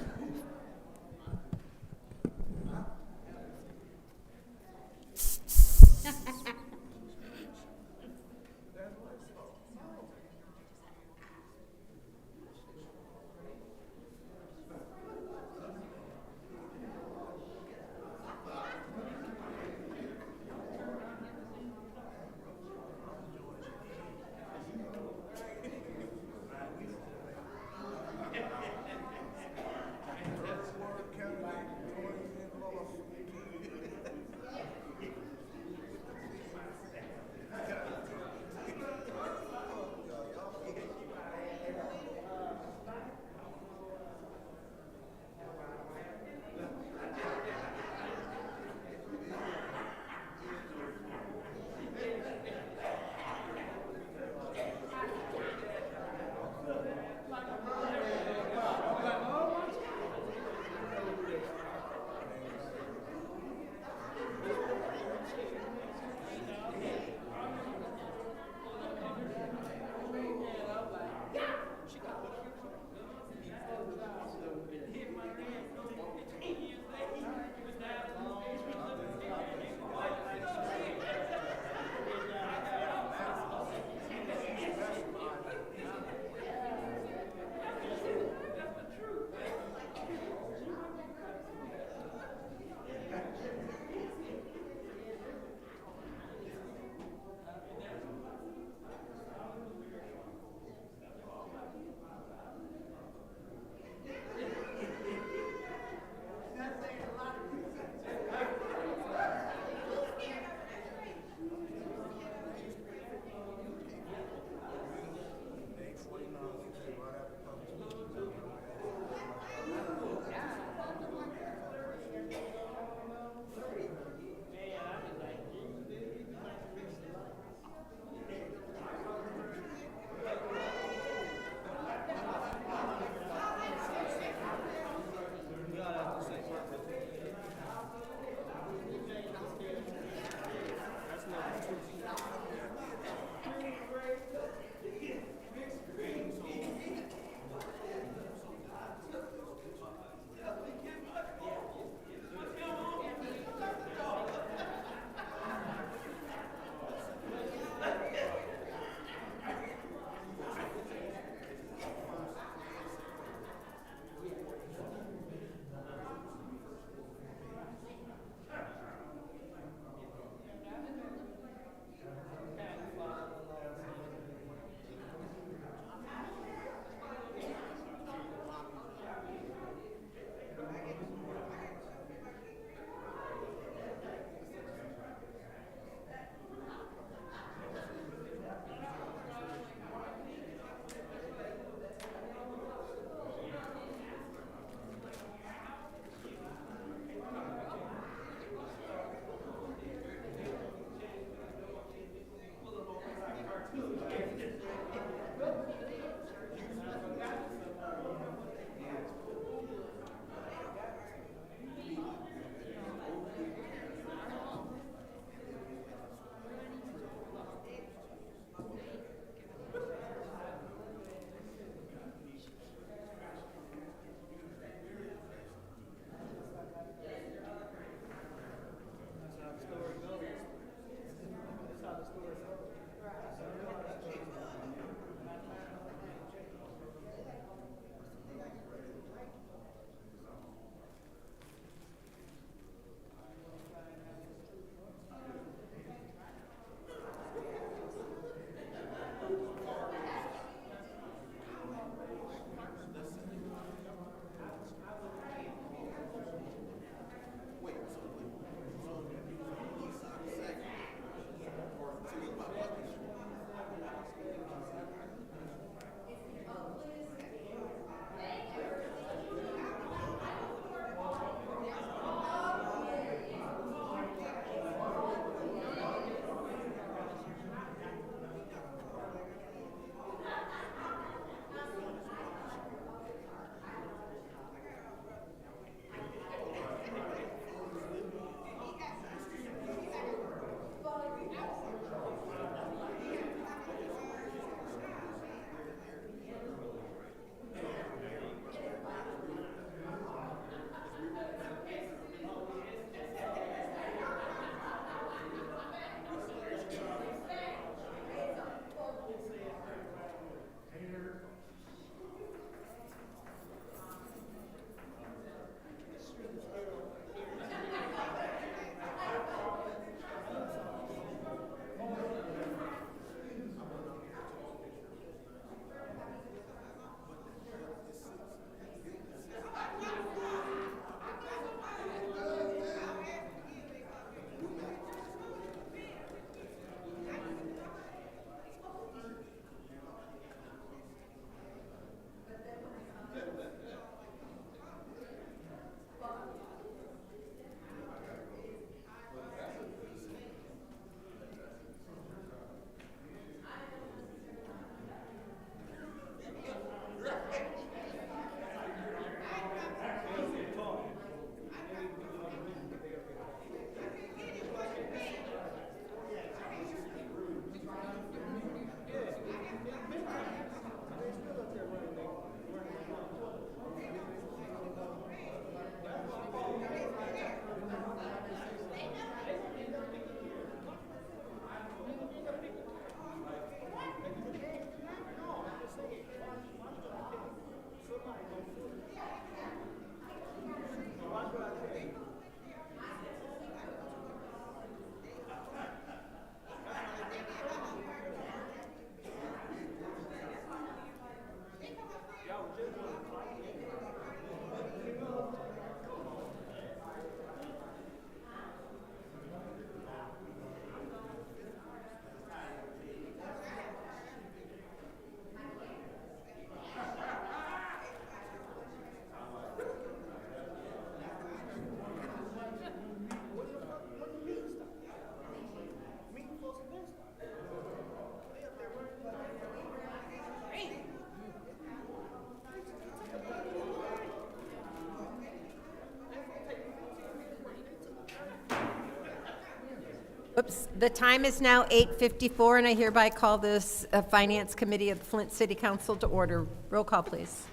Oops, the time is now 8:54, and I hereby call this Finance Committee of the Flint City Council to order. Roll call, please.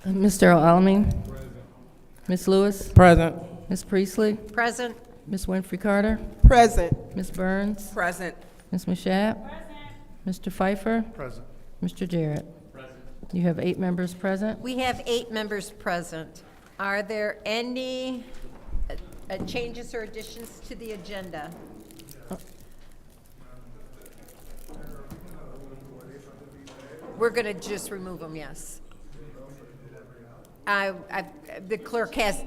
Mr. Alamin? Ms. Lewis? Present. Ms. Priestley? Present. Ms. Winfrey Carter? Present. Ms. Burns? Present. Ms. Mashat? Mr. Pfeiffer? Present. Mr. Jarrett? You have 8 members present. We have 8 members present. Are there any changes or additions to the agenda? We're going to just remove them, yes. The clerk has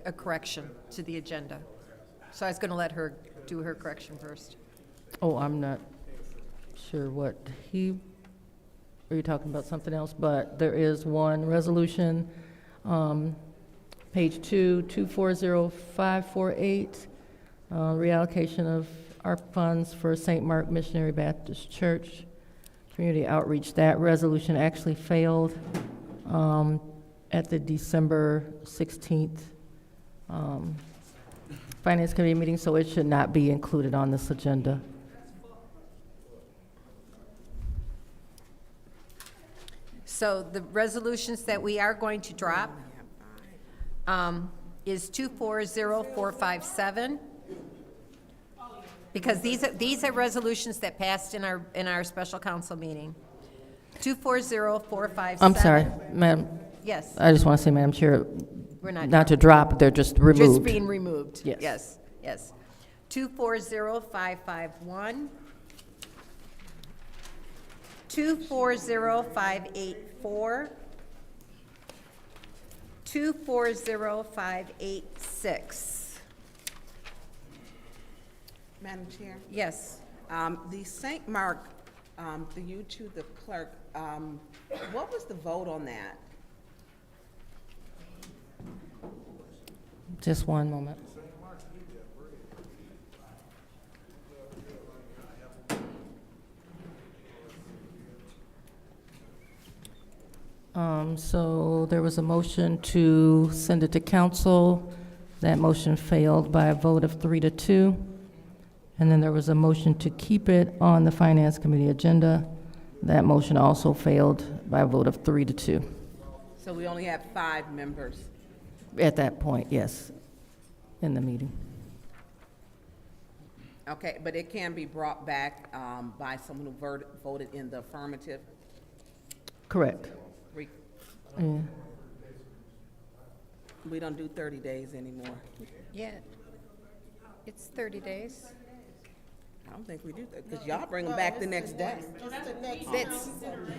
a correction to the agenda, so I was going to let her do her correction first. Oh, I'm not sure what are you talking about something else? But there is one resolution, page 2, 240548, reallocation of ARP funds for St. Mark Missionary Baptist Church, community outreach. That resolution actually failed at the December 16th Finance Committee meeting, so it should not be included on this agenda. So the resolutions that we are going to drop is 240457, because these are resolutions that passed in our special council meeting. 240457. I'm sorry, Madam. Yes. I just want to say, Madam Chair, We're not not to drop, they're just removed. Just being removed. Yes. Yes, yes. 240551. 240584. 240586. Madam Chair? Yes. The St. Mark, through you to the clerk, what was the vote on that? Just one moment. So there was a motion to send it to council. That motion failed by a vote of 3-2. And then there was a motion to keep it on the Finance Committee agenda. That motion also failed by a vote of 3-2. So we only have 5 members. At that point, yes, in the meeting. Okay, but it can be brought back by someone who voted in the affirmative? Correct. Yeah. We don't do 30 days anymore. Yeah. It's 30 days. I don't think we do that, because y'all bring them back the next day.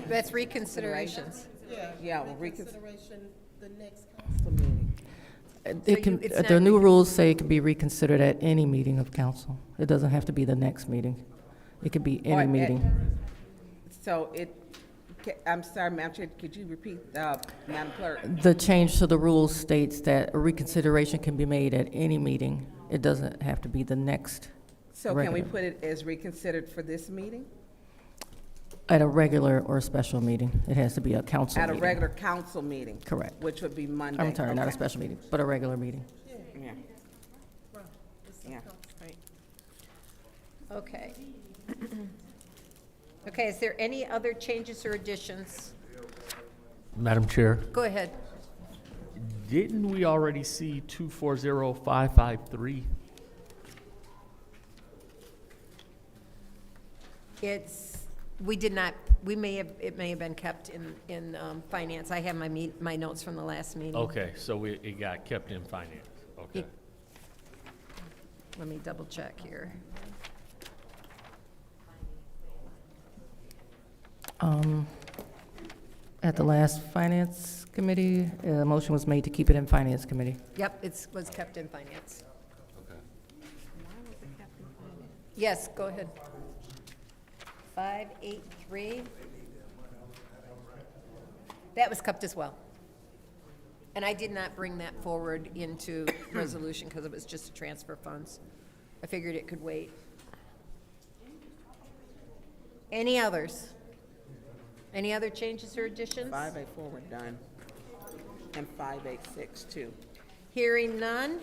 That's reconsiderations. Yeah, well, Consideration the next council meeting. It can, the new rules say it can be reconsidered at any meeting of council. It doesn't have to be the next meeting. It could be any meeting. So I'm sorry, Madam Chair, could you repeat, Madam Clerk? The change to the rules states that a reconsideration can be made at any meeting. It doesn't have to be the next So can we regular. put it as reconsidered for this meeting? At a regular or special meeting. It has to be a council At a meeting. regular council meeting? Correct. Which would be Monday? I'm sorry, not a Okay. special meeting, but a regular meeting. Yeah. Yeah. Okay. Okay, is there any other changes or additions? Madam Chair, Go ahead. didn't we already see 240553? We did not, it may have been kept in finance. I have my notes from the last meeting. Okay, so it got kept in finance, okay. Let me double check here. At the last Finance Committee, a motion was made to keep it in Finance Committee. Yep, it was kept in finance. Yes, go ahead. 583. That was kept as well. And I did not bring that forward into resolution because it was just a transfer funds. I figured it could wait. Any others? Any other changes or additions? 584 we're done, and 586 too. Hearing none.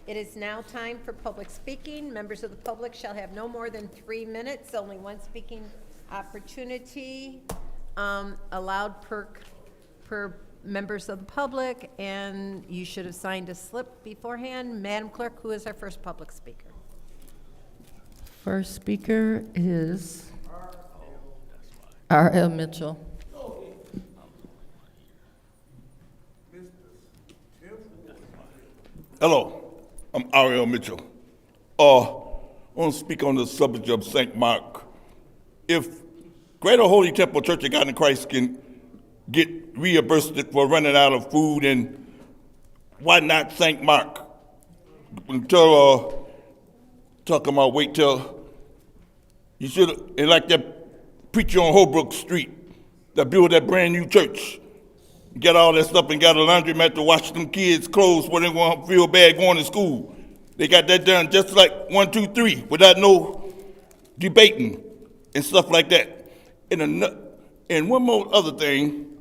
It is now time for public speaking. Members of the public shall have no more than 3 minutes, only one speaking opportunity allowed per members of the public, and you should have signed a slip beforehand. Madam Clerk, who is our first public speaker? First speaker is R.L. Mitchell. Hello, I'm R.L. Mitchell. I want to speak on the subject of St. Mark. If Greater Holy Temple Church of God in Christ can get reimbursed for running out of food, and why not St. Mark? Until talking about wait till you should, and like that preacher on Holbrook Street that built that brand new church. Get all that stuff and got a laundromat to wash them kids' clothes when they want to feel bad going to school. They got that done just like 1, 2, 3 without no debating and stuff like that. And one more other thing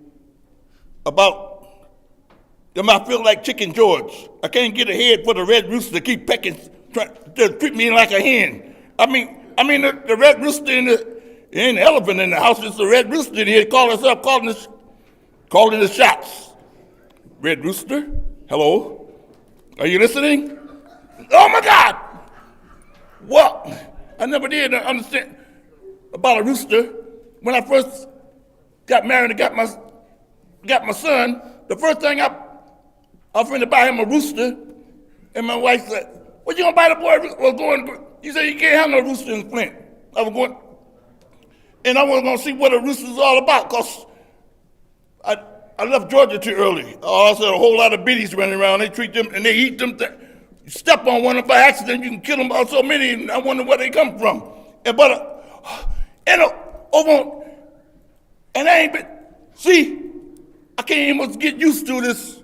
about them, I feel like Chicken George. I can't get ahead for the Red Rooster to keep pecking, trying to treat me like a hen. I mean the Red Rooster ain't the elephant in the house. It's the Red Rooster in here calling us up, calling the shots. Red Rooster, hello? Are you listening? Oh my God! What? I never did understand about a rooster. When I first got married and got my son, the first thing I offered to buy him a rooster, and my wife said, "What you gonna buy the boy?" You said you can't have no rooster in Flint. I was going, and I was gonna see what a rooster is all about, cause I left Georgia too early. I saw a whole lot of biddies running around. They treat them and they eat them. You step on one by accident, you can kill them about so many. And I wonder where they come from. And I ain't been. See, I can't even get used to this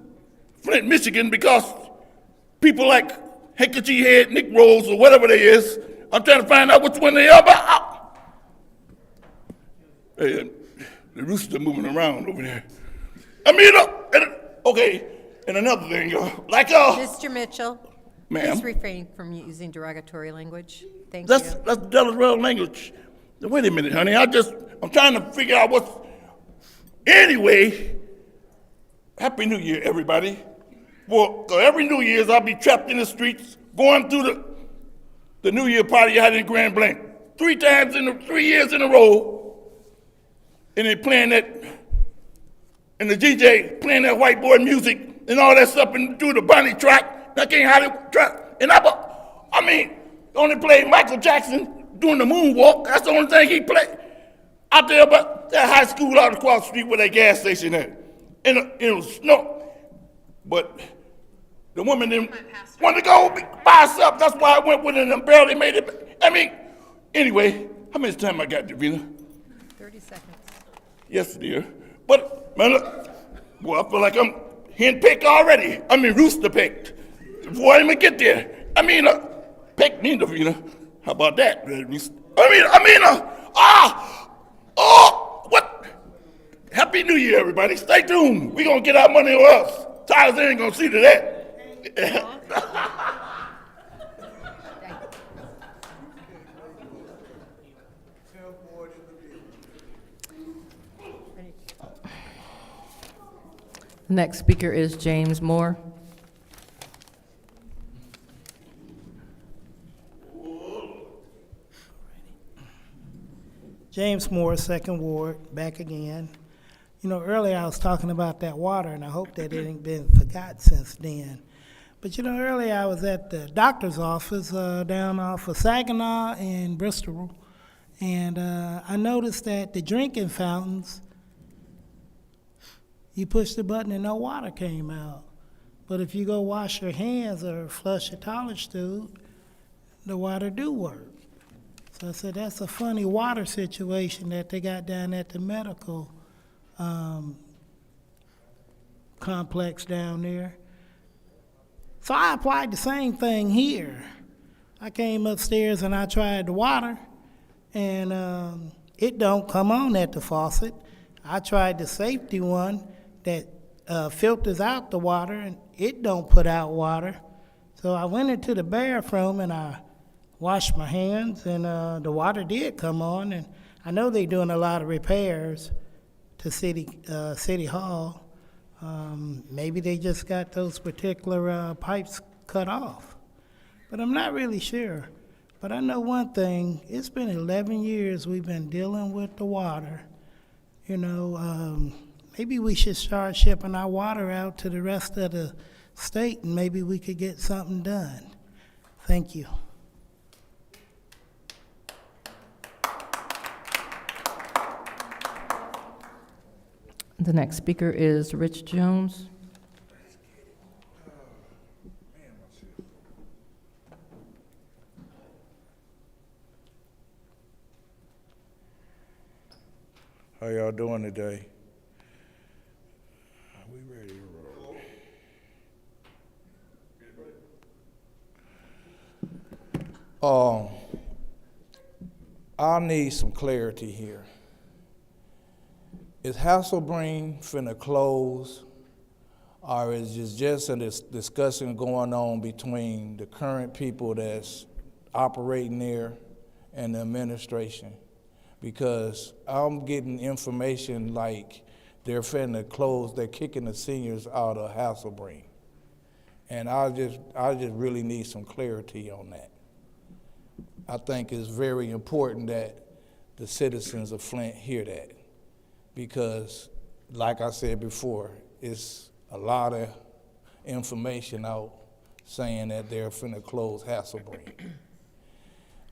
Flint, Michigan, because people like Handkerchief Head, Nick Rose, or whatever they is. I'm trying to find out which one they are. But hey, the rooster moving around over there. Okay, and another thing, Mr. Mitchell, ma'am. please refrain from using derogatory language. Thank That's you. Delaware language. Now, wait a minute, honey. I'm trying to figure out what's. Anyway, Happy New Year, everybody. Well, every New Year's I'll be trapped in the streets going through the New Year party I had in Grand Blanc 3 times in 3 years in a row, and they playing that. And the DJ playing that white boy music and all that stuff and do the bunny track. I can't hardly track. And only played Michael Jackson doing the moonwalk. That's the only thing he played out there about that high school out across the street where that gas station at. And it was snow. But the woman didn't want to go by herself. That's why I went with it and barely made it. Anyway, how much time I got, Davina? 30 seconds. Yes, dear. But, man, look, boy, I feel like I'm hen-picked already. Rooster-picked. Before I even get there. Pick me, Davina. How about that? What? Happy New Year, everybody. Stay tuned. We're going to get our money or else. Tyler's ain't going to see to that. Next speaker is James Moore. James Moore, Second Ward, back again. Earlier I was talking about that water, and I hope that it ain't been forgot since then. But earlier I was at the doctor's office down off of Saginaw and Bristol, and I noticed that the drinking fountains, you push the button and no water came out. But if you go wash your hands or flush your toilet tube, the water do work. So I said, that's a funny water situation that they got down at the medical complex down there. So I applied the same thing here. I came upstairs and I tried the water, and it don't come on at the faucet. I tried the safety one that filters out the water, and it don't put out water. So I went into the bathroom and I washed my hands, and the water did come on. And I know they're doing a lot of repairs to City Hall. Maybe they just got those particular pipes cut off. But I'm not really sure. But I know one thing, it's been 11 years we've been dealing with the water. You know, maybe we should start shipping our water out to the rest of the state, and maybe we could get something done. Thank you. The next speaker is Rich Jones. How y'all doing today? Are we ready to roll? I need some clarity here. Is Hasselbreen finna close, or is it just a discussion going on between the current people that's operating there and the administration? Because I'm getting information like they're finna close, they're kicking the seniors out of Hasselbreen. And I just really need some clarity on that. I think it's very important that the citizens of Flint hear that. Because, like I said before, it's a lot of information out saying that they're finna close Hasselbreen.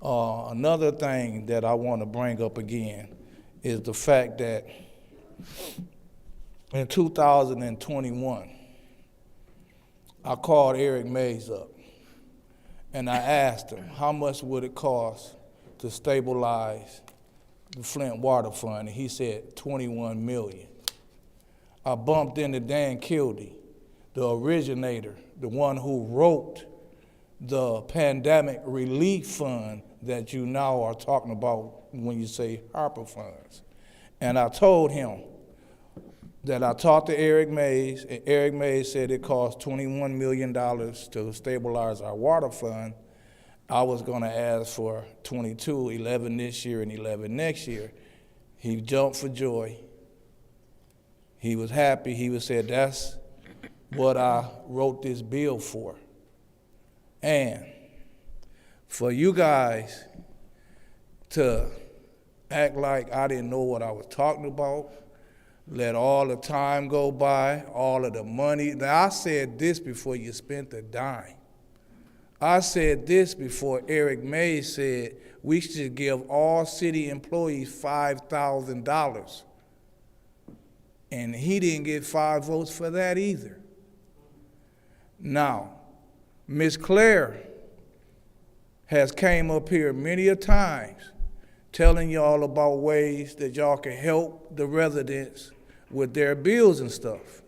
Another thing that I want to bring up again is the fact that in 2021, I called Eric Mays up and I asked him how much would it cost to stabilize the Flint Water Fund, and he said 21 million. I bumped into Dan Kildee, the originator, the one who wrote the pandemic relief fund that you now are talking about when you say HARPA funds. And I told him that I talked to Eric Mays, and Eric Mays said it cost $21 million to stabilize our water fund. I was gonna ask for 22, 11 this year and 11 next year. He jumped for joy. He was happy. He said, that's what I wrote this bill for. And for you guys to act like I didn't know what I was talking about, let all the time go by, all of the money. Now, I said this before you spent a dime. I said this before Eric Mays said we should give all city employees $5,000. And he didn't get 5 votes for that either. Now, Ms. Claire has came up here many a times telling y'all about ways that y'all can help the residents with their bills and stuff.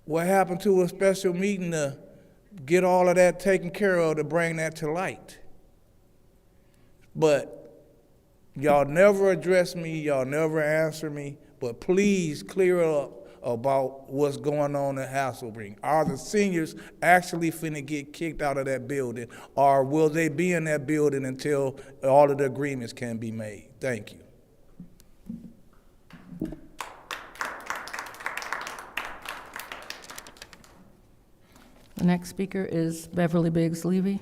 What happened to a special meeting to get all of that taken care of, to bring that to light? But y'all never address me, y'all never answer me, but please clear up about what's going on at Hasselbreen. Are the seniors actually finna get kicked out of that building, or will they be in that building until all of the agreements can be made? Thank you. The next speaker is Beverly Biggs Levy.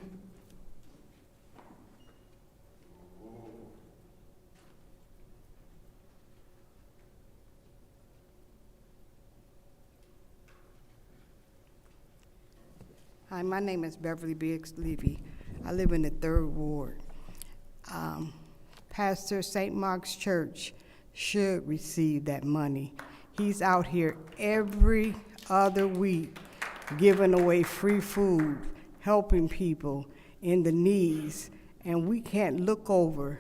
Hi, my name is Beverly Biggs Levy. I live in the 3rd Ward. Pastor St. Mark's Church should receive that money. He's out here every other week giving away free food, helping people in the needs, and we can't look over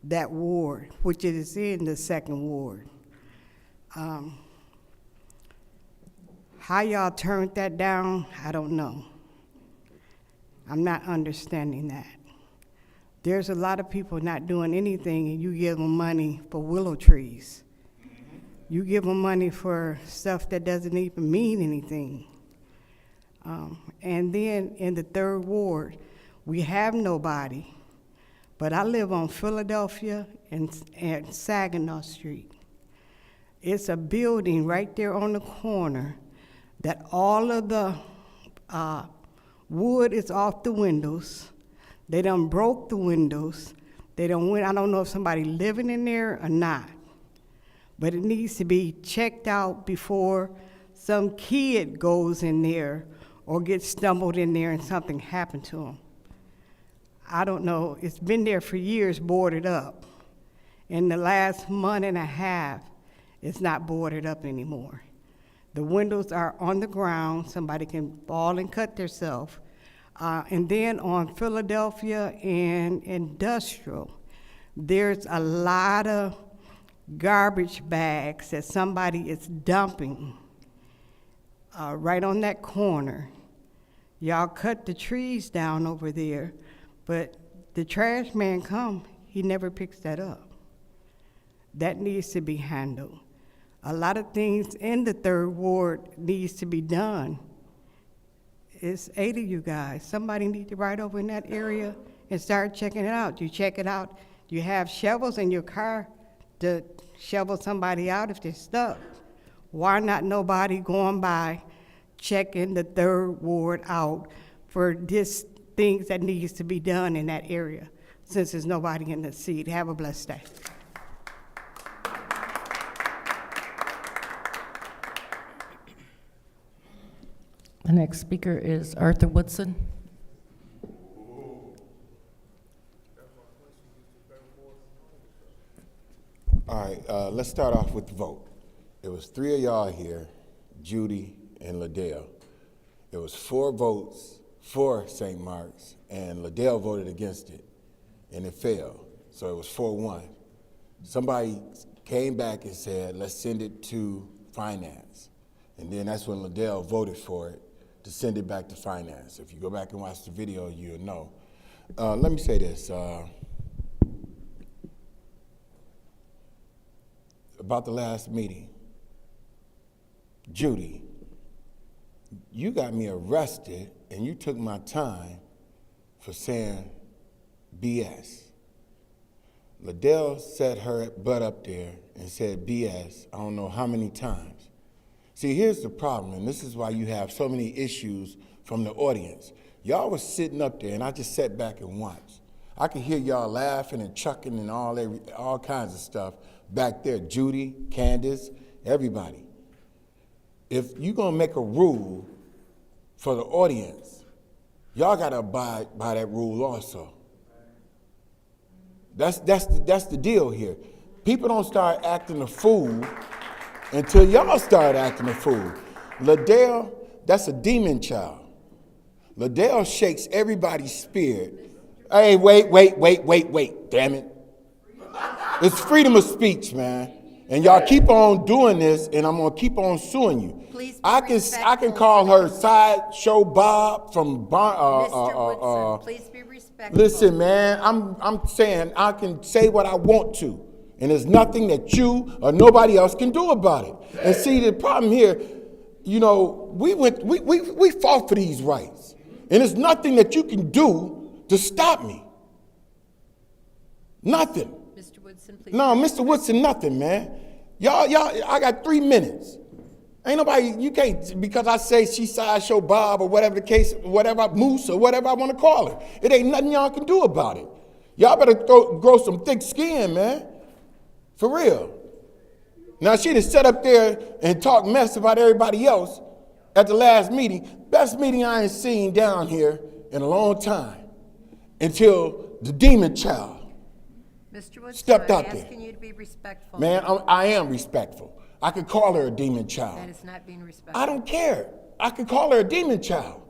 that ward, which is in the 2nd Ward. How y'all turned that down, I don't know. I'm not understanding that. There's a lot of people not doing anything, and you give them money for willow trees. You give them money for stuff that doesn't even mean anything. And then in the 3rd Ward, we have nobody. But I live on Philadelphia and Saginaw Street. It's a building right there on the corner that all of the wood is off the windows. They done broke the windows. I don't know if somebody living in there or not, but it needs to be checked out before some kid goes in there or gets stumbled in there and something happened to them. I don't know, it's been there for years boarded up. In the last month and a half, it's not boarded up anymore. The windows are on the ground, somebody can fall and cut themselves. And then on Philadelphia and Industrial, there's a lot of garbage bags that somebody is dumping right on that corner. Y'all cut the trees down over there, but the trash man come, he never picks that up. That needs to be handled. A lot of things in the 3rd Ward needs to be done. It's 8 of you guys. Somebody need to ride over in that area and start checking it out. You check it out. You have shovels in your car to shovel somebody out if they're stuck. Why not nobody going by checking the 3rd Ward out for this things that needs to be done in that area, since there's nobody in the seat? Have a blessed day. The next speaker is Arthur Woodson. All right, let's start off with the vote. It was 3 of y'all here, Judy and Liddell. It was 4 votes for St. Mark's, and Liddell voted against it, and it failed. So it was 4-1. Somebody came back and said, let's send it to finance. And then that's when Liddell voted for it, to send it back to finance. If you go back and watch the video, you'll know. Let me say this. About the last meeting, Judy, you got me arrested and you took my time for saying BS. Liddell set her butt up there and said BS I don't know how many times. See, here's the problem, and this is why you have so many issues from the audience. Y'all was sitting up there and I just sat back and watched. I could hear y'all laughing and chuckling and all kinds of stuff back there, Judy, Candace, everybody. If you're gonna make a rule for the audience, y'all gotta abide by that rule also. That's the deal here. People don't start acting a fool until y'all start acting a fool. Liddell, that's a demon child. Liddell shakes everybody's spirit. Hey, wait, damn it. It's freedom of speech, man. And y'all keep on doing this, and I'm gonna keep on suing you. Please be I can call her Sideshow Bob from Mr. Woodson, please be respectful. Listen, man, I'm saying I can say what I want to, and there's nothing that you or nobody else can do about it. And see, the problem here, you know, we fought for these rights, and there's nothing that you can do to stop me. Nothing. Mr. Woodson, please. No, Mr. Woodson, nothing, man. Y'all, I got 3 minutes. Ain't nobody, you can't, because I say she's Sideshow Bob or whatever the case, whatever, Moose or whatever I want to call her. It ain't nothing y'all can do about it. Y'all better grow some thick skin, man. For real. Now, she just sat up there and talk mess about everybody else at the last meeting. Best meeting I ain't seen down here in a long time until the demon child Mr. Woodson, stepped I'm out there. asking you to be respectful. Man, I am respectful. I could call her a demon child. That is not being respectful. I don't care. I could call her a demon child.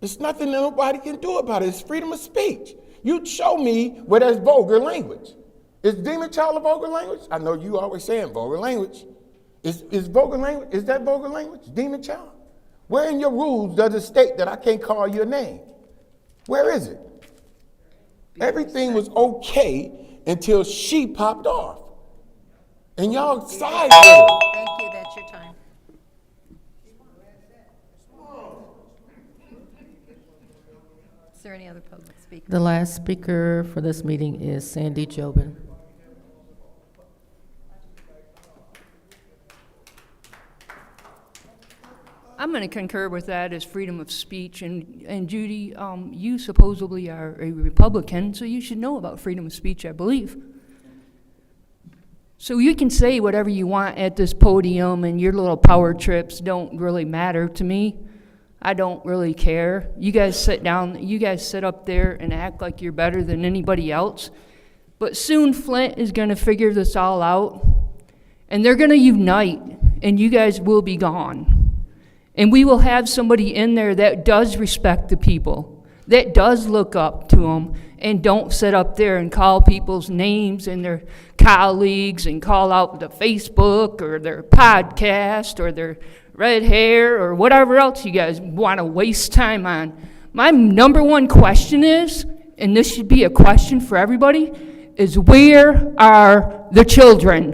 There's nothing that nobody can do about it. It's freedom of speech. You show me where there's vulgar language. Is demon child a vulgar language? I know you always saying vulgar language. Is vulgar language, is that vulgar language? Demon child? Where in your rules does it state that I can't call your name? Where is it? Everything was okay until she popped off. And y'all sided with her. Thank you, that's your time. there any other public speakers? The last speaker for this meeting is Sandy Jobin. I'm going to concur with that as freedom of speech. And Judy, you supposedly are a Republican, so you should know about freedom of speech, I believe. So you can say whatever you want at this podium, and your little power trips don't really matter to me. I don't really care. You guys sit down, you guys sit up there and act like you're better than anybody else. But soon Flint is going to figure this all out, and they're going to unite, and you guys will be gone. And we will have somebody in there that does respect the people, that does look up to them, and don't sit up there and call people's names and their colleagues and call out the Facebook or their podcast or their red hair or whatever else you guys want to waste time on. My number one question is, and this should be a question for everybody, is where are the children?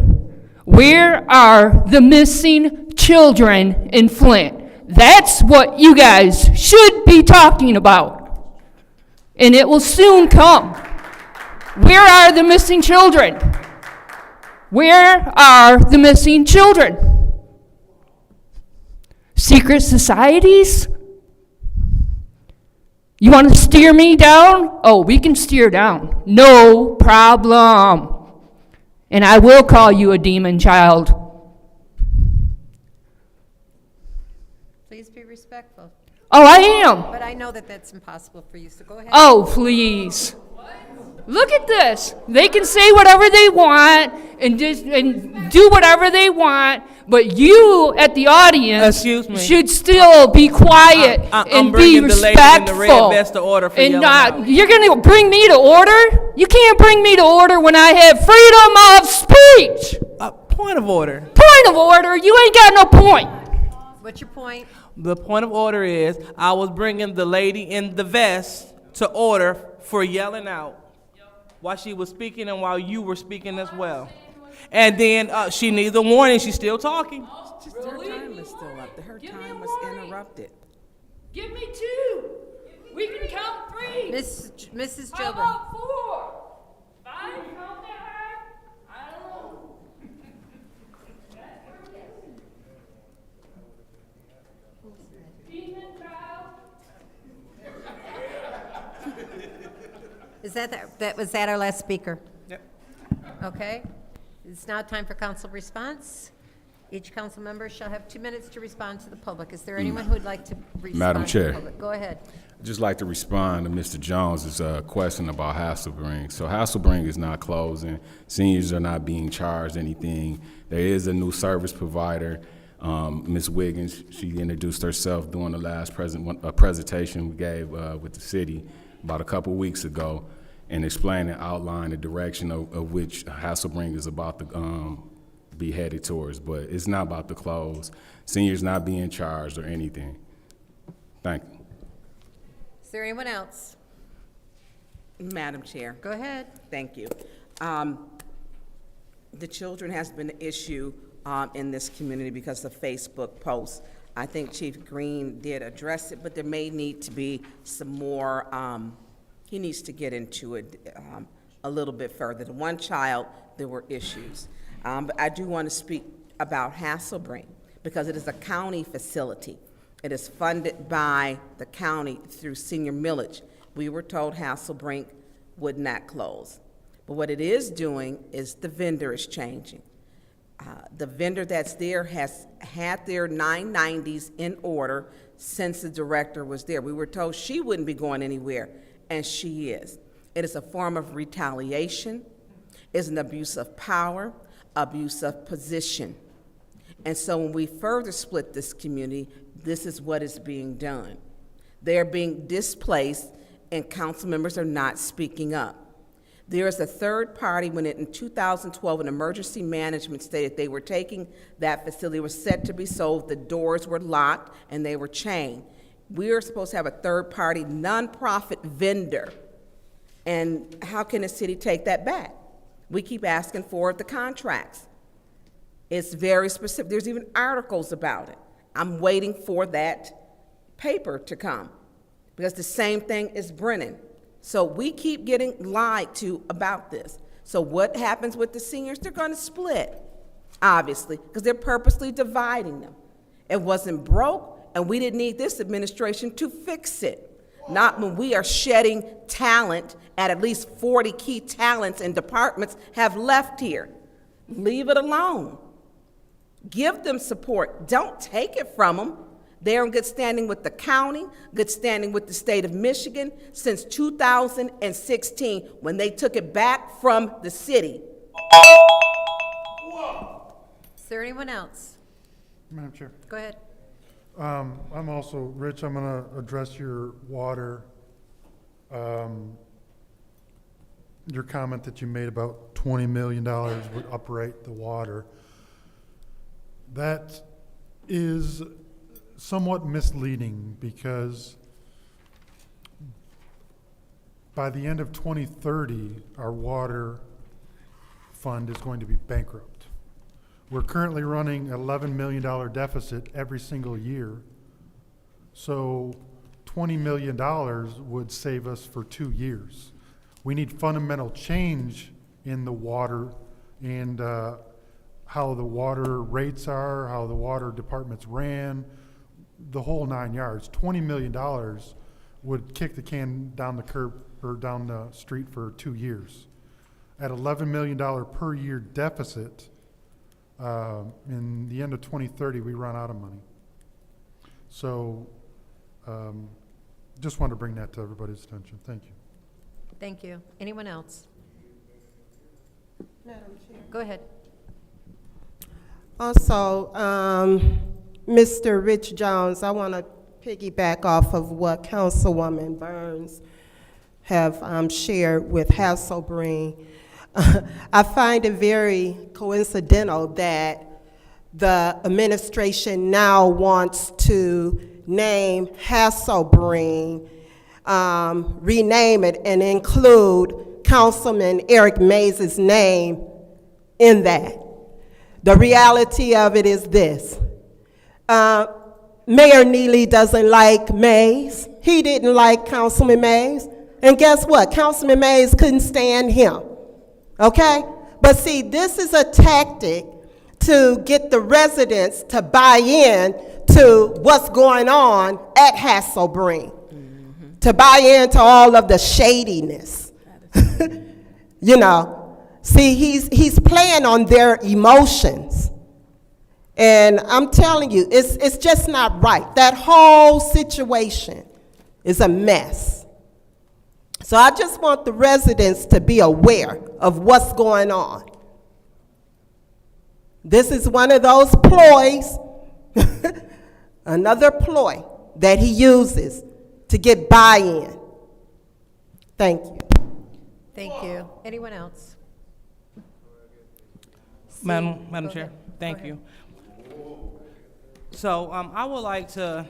Where are the missing children in Flint? That's what you guys should be talking about. And it will soon come. Where are the missing children? Where are the missing children? Secret societies? You want to steer me down? Oh, we can steer down. No problem. And I will call you a demon child. Please be respectful. Oh, I am. But I know that that's impossible for you, so go ahead. Oh, please. Look at this. They can say whatever they want and do whatever they want, but you at the audience should still be quiet and be respectful. And not, you're going to bring me to order? You can't bring me to order when I have freedom of speech. Point of order. Point of order? You ain't got no point. What's your point? The point of order is I was bringing the lady in the vest to order for yelling out while she was speaking and while you were speaking as well. And then she needs a warning. She's still talking. Just her time is still up. Her time was interrupted. Give me 2. We can count 3. Mrs. How Jobin. about 4? 5? Count that high? I don't know. Demon child. Was that our last speaker? Yep. Okay. It's now time for council response. Each council member shall have 2 minutes to respond to the public. Is there anyone who would like to respond Madam to Chair. the public? Go ahead. I'd just like to respond to Mr. Jones's question about Hasselbring. So Hasselbring is not closing. Seniors are not being charged anything. There is a new service provider. Ms. Wiggins, she introduced herself during the last presentation we gave with the city about a couple weeks ago, and explain and outline the direction of which Hasselbring is about to be headed towards. But it's not about to close. Seniors not being charged or anything. Thank you. Is there anyone else? Madam Chair. Go ahead. Thank you. The children has been an issue in this community because of Facebook posts. I think Chief Green did address it, but there may need to be some more, he needs to get into it a little bit further. The one child, there were issues. But I do want to speak about Hasselbring because it is a county facility. It is funded by the county through senior millage. We were told Hasselbring would not close. But what it is doing is the vendor is changing. The vendor that's there has had their 990s in order since the director was there. We were told she wouldn't be going anywhere, and she is. It is a form of retaliation. It's an abuse of power, abuse of position. And so when we further split this community, this is what is being done. They're being displaced, and council members are not speaking up. There is a third party when in 2012, an emergency management stated they were taking that facility, was set to be sold, the doors were locked, and they were chained. We are supposed to have a third party nonprofit vendor, and how can the city take that back? We keep asking for the contracts. It's very specific. There's even articles about it. I'm waiting for that paper to come. because the same thing is Brennan. So we keep getting lied to about this. So what happens with the seniors? They're going to split, obviously, because they're purposely dividing them. It wasn't broke, and we didn't need this administration to fix it. Not when we are shedding talent at least 40 key talents and departments have left here. Leave it alone. Give them support. Don't take it from them. They're in good standing with the county, good standing with the state of Michigan since 2016 when they took it back from the city. Is there anyone else? Madam Chair. Go ahead. I'm also, Rich, I'm going to address your water, your comment that you made about $20 million would uprate the water. That is somewhat misleading because by the end of 2030, our water fund is going to be bankrupt. We're currently running $11 million deficit every single year. So $20 million would save us for 2 years. We need fundamental change in the water and how the water rates are, how the water departments ran, the whole 9 yards. $20 million would kick the can down the curb or down the street for 2 years. At $11 million per year deficit, in the end of 2030, we run out of money. So just wanted to bring that to everybody's attention. Thank you. Thank you. Anyone else? Madam Chair. Go ahead. Also, Mr. Rich Jones, I want to piggyback off of what Councilwoman Burns have shared with Hasselbreen. I find it very coincidental that the administration now wants to name Hasselbreen, rename it, and include Councilman Eric Mays' name in that. The reality of it is this. Mayor Neely doesn't like Mays. He didn't like Councilman Mays. And guess what? Councilman Mays couldn't stand him. Okay? But see, this is a tactic to get the residents to buy in to what's going on at Hasselbreen, to buy into all of the shadiness. You know, see, he's playing on their emotions. And I'm telling you, it's just not right. That whole situation is a mess. So I just want the residents to be aware of what's going on. This is one of those ploys, another ploy that he uses to get buy-in. Thank you. Thank you. Anyone else? Madam Chair, thank you. So I would like to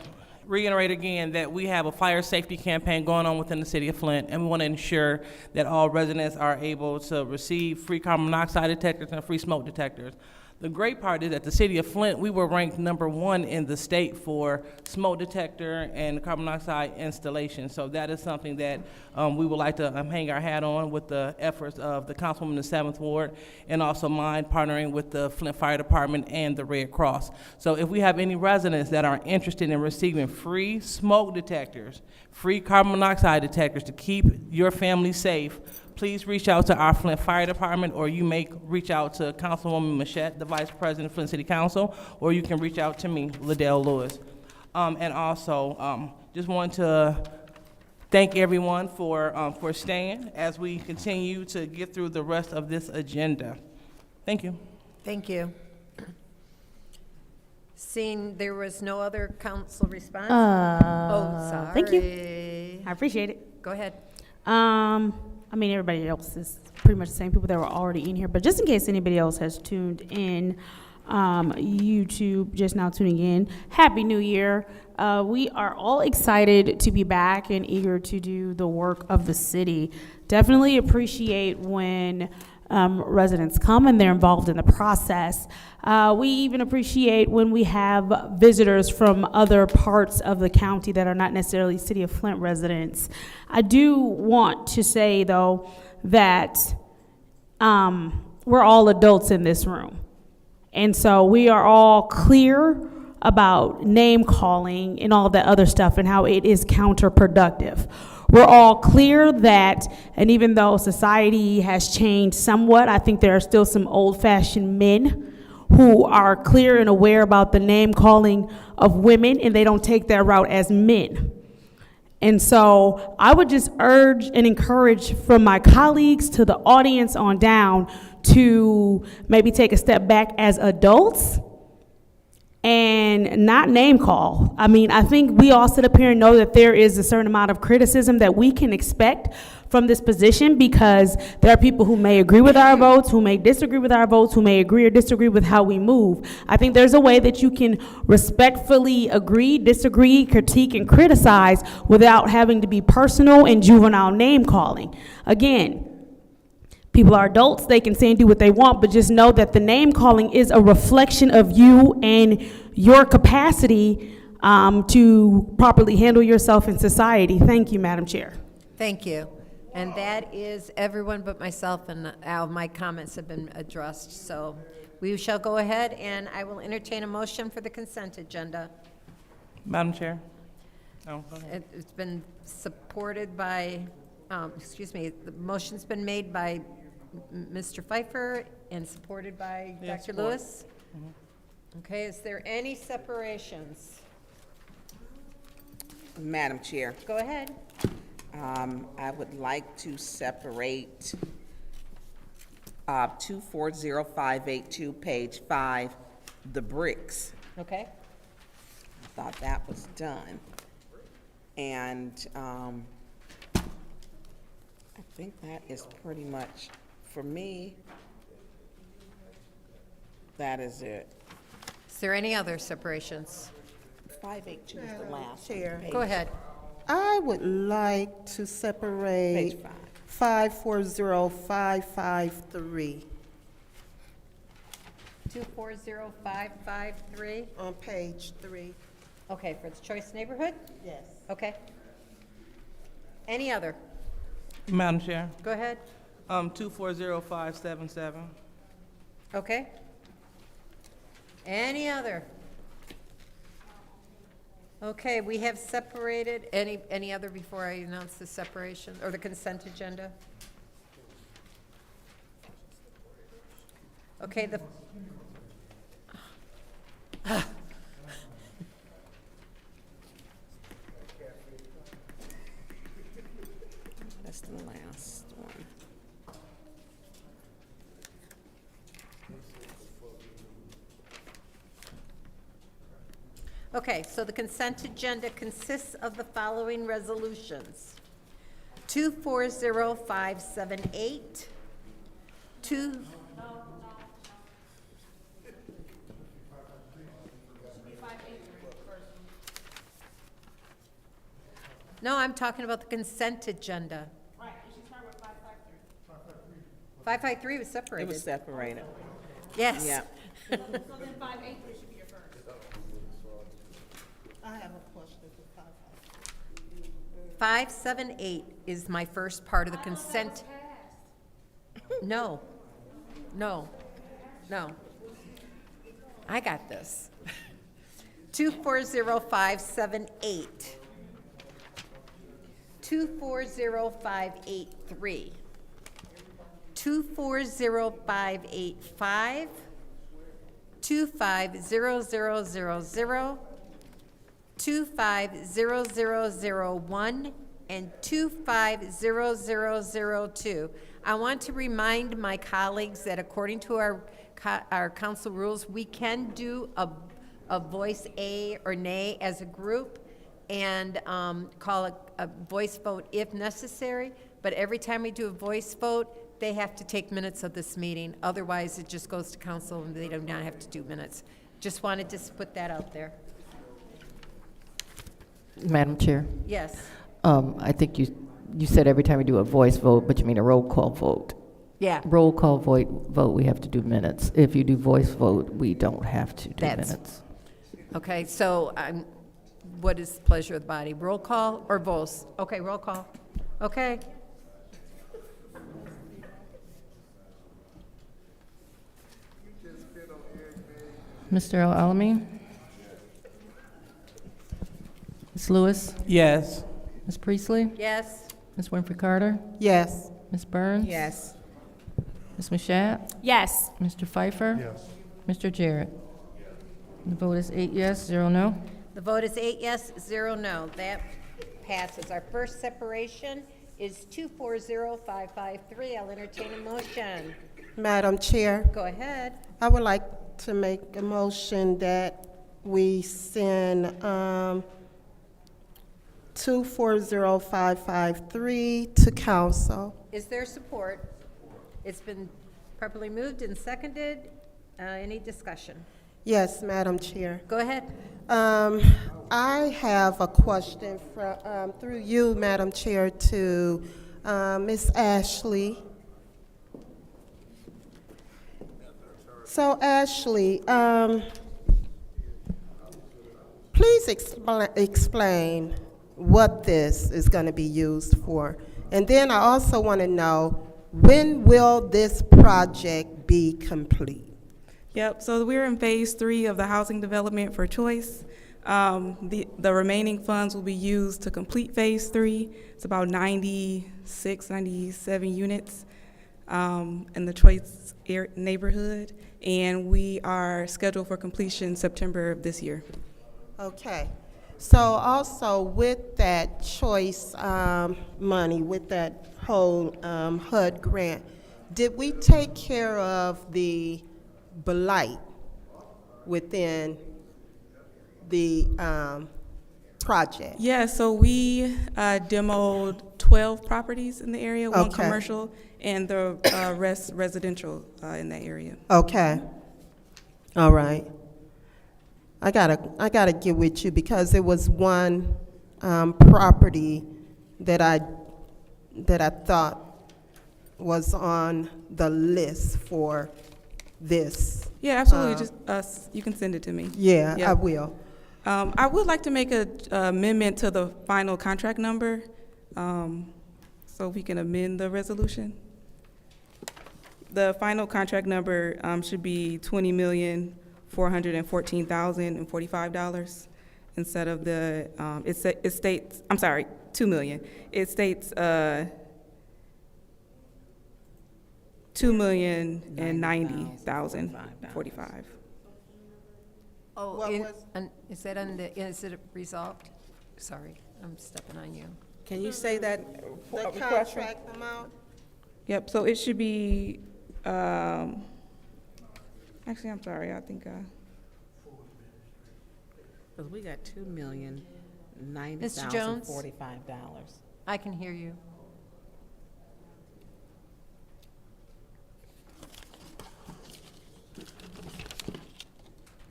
reiterate again that we have a fire safety campaign going on within the city of Flint, and we want to ensure that all residents are able to receive free carbon monoxide detectors and free smoke detectors. The great part is that the city of Flint, we were ranked #1 in the state for smoke detector and carbon monoxide installation. So that is something that we would like to hang our hat on with the efforts of the councilwoman in the 7th Ward, and also mine partnering with the Flint Fire Department and the Red Cross. So if we have any residents that are interested in receiving free smoke detectors, free carbon monoxide detectors to keep your family safe, please reach out to our Flint Fire Department, or you may reach out to Councilwoman Machette, the Vice President of Flint City Council, or you can reach out to me, Liddell Lewis. And also, just want to thank everyone for staying as we continue to get through the rest of this agenda. Thank you. Thank you. Seeing there was no other council response? Oh, sorry. Thank you. I appreciate it. Go ahead. I mean, everybody else is pretty much the same people that were already in here, but just in case anybody else has tuned in, YouTube, just now tuning in, Happy New Year. We are all excited to be back and eager to do the work of the city. Definitely appreciate when residents come and they're involved in the process. We even appreciate when we have visitors from other parts of the county that are not necessarily City of Flint residents. I do want to say, though, that we're all adults in this room. And so we are all clear about name calling and all that other stuff and how it is counterproductive. We're all clear that, and even though society has changed somewhat, I think there are still some old-fashioned men who are clear and aware about the name calling of women, and they don't take that route as men. And so I would just urge and encourage from my colleagues to the audience on down to maybe take a step back as adults and not name call. I mean, I think we all sit up here and know that there is a certain amount of criticism that we can expect from this position, because there are people who may agree with our votes, who may disagree with our votes, who may agree or disagree with how we move. I think there's a way that you can respectfully agree, disagree, critique, and criticize without having to be personal and juvenile name calling. Again, people are adults, they can say and do what they want, but just know that the name calling is a reflection of you and your capacity to properly handle yourself in society. Thank you, Madam Chair. Thank you. And that is everyone but myself, and my comments have been addressed. So we shall go ahead, and I will entertain a motion for the consent agenda. Madam Chair? No, go ahead. It's been supported by, the motion's been made by Mr. Pfeiffer and supported by Yes, Dr. support. Lewis. Okay, is there any separations? Madam Chair, Go ahead. I would like to separate 240582, page 5, the bricks. Okay. I thought that was done. And I think that is pretty much, for me, that is it. Is there any other separations? 582 is the last. Chair. Go ahead. I would like to separate Page 540553 240553. on page 3. Okay, for the choice neighborhood? Yes. Okay. Any other? Madam Chair? Go ahead. 240577. Okay. Any other? Okay, we have separated, any other before I announce the separation, or the consent agenda? Okay, That's the last one. Okay, so the consent agenda consists of the following resolutions. 240578, No, I'm talking about the consent agenda. Right, you should start with 553. 553 was separated. It was separated. Yes. Yeah. So then 583 should be your first. I have a question for 578 is my first part of the consent. No, no, no. I got this. 240578. 240583. 240585. 250000. 250001 and 250002. I want to remind my colleagues that according to our council rules, we can do a voice A or nay as a group and call a voice vote if necessary, but every time we do a voice vote, they have to take minutes of this meeting. Otherwise, it just goes to council and they do not have to do minutes. Just wanted to put that out there. Madam Chair, Yes. I think you said every time we do a voice vote, but you mean a roll call vote. Yeah. roll call vote, we have to do minutes. If you do voice vote, we don't have to do That's- minutes. Okay, so what is the pleasure of the body? Roll call or votes? Okay, roll call. Okay. Mr. Al-Alami? Ms. Lewis? Yes. Ms. Priestley? Yes. Ms. Winfrey Carter? Yes. Ms. Burns? Yes. Ms. Mashat? Yes. Mr. Pfeiffer? Yes. Mr. Jarrett? The vote is 8 yes, 0 no. The vote is 8 yes, 0 no. That passes. Our first separation is 240553. I'll entertain a motion. Madam Chair, Go ahead. I would like to make a motion that we send 240553 to council. Is there support? It's been properly moved and seconded. Any discussion? Yes, Madam Chair. Go ahead. I have a question through you, Madam Chair, to Ms. Ashley. So Ashley, please explain what this is going to be used for. And then I also want to know, when will this project be complete? Yep, so we're in phase 3 of the housing development for choice. The remaining funds will be used to complete phase 3. It's about 96, 97 units in the choice neighborhood. And we are scheduled for completion September of this year. Okay. So also with that choice money, with that whole HUD grant, did we take care of the blight within the project? Yeah, so we demoed 12 properties in the area, one Okay. commercial, and the rest residential in that area. Okay. All right. I gotta get with you because there was one property that I thought was on the list for this. Yeah, absolutely. Just you can send it to me. Yeah, Yeah. I will. I would like to make a amendment to the final contract number, so we can amend the resolution. The final contract number should be $20,414,045 instead of the it states, I'm sorry, $2 million. It states $2,090,045. Oh, What is that is it resolved? Sorry, I'm stepping on you. Can you say that? The contract amount? Yep. So it should be. Actually, I'm sorry. I think. Because we got Mr. Jones? $2,090,045. I can hear you.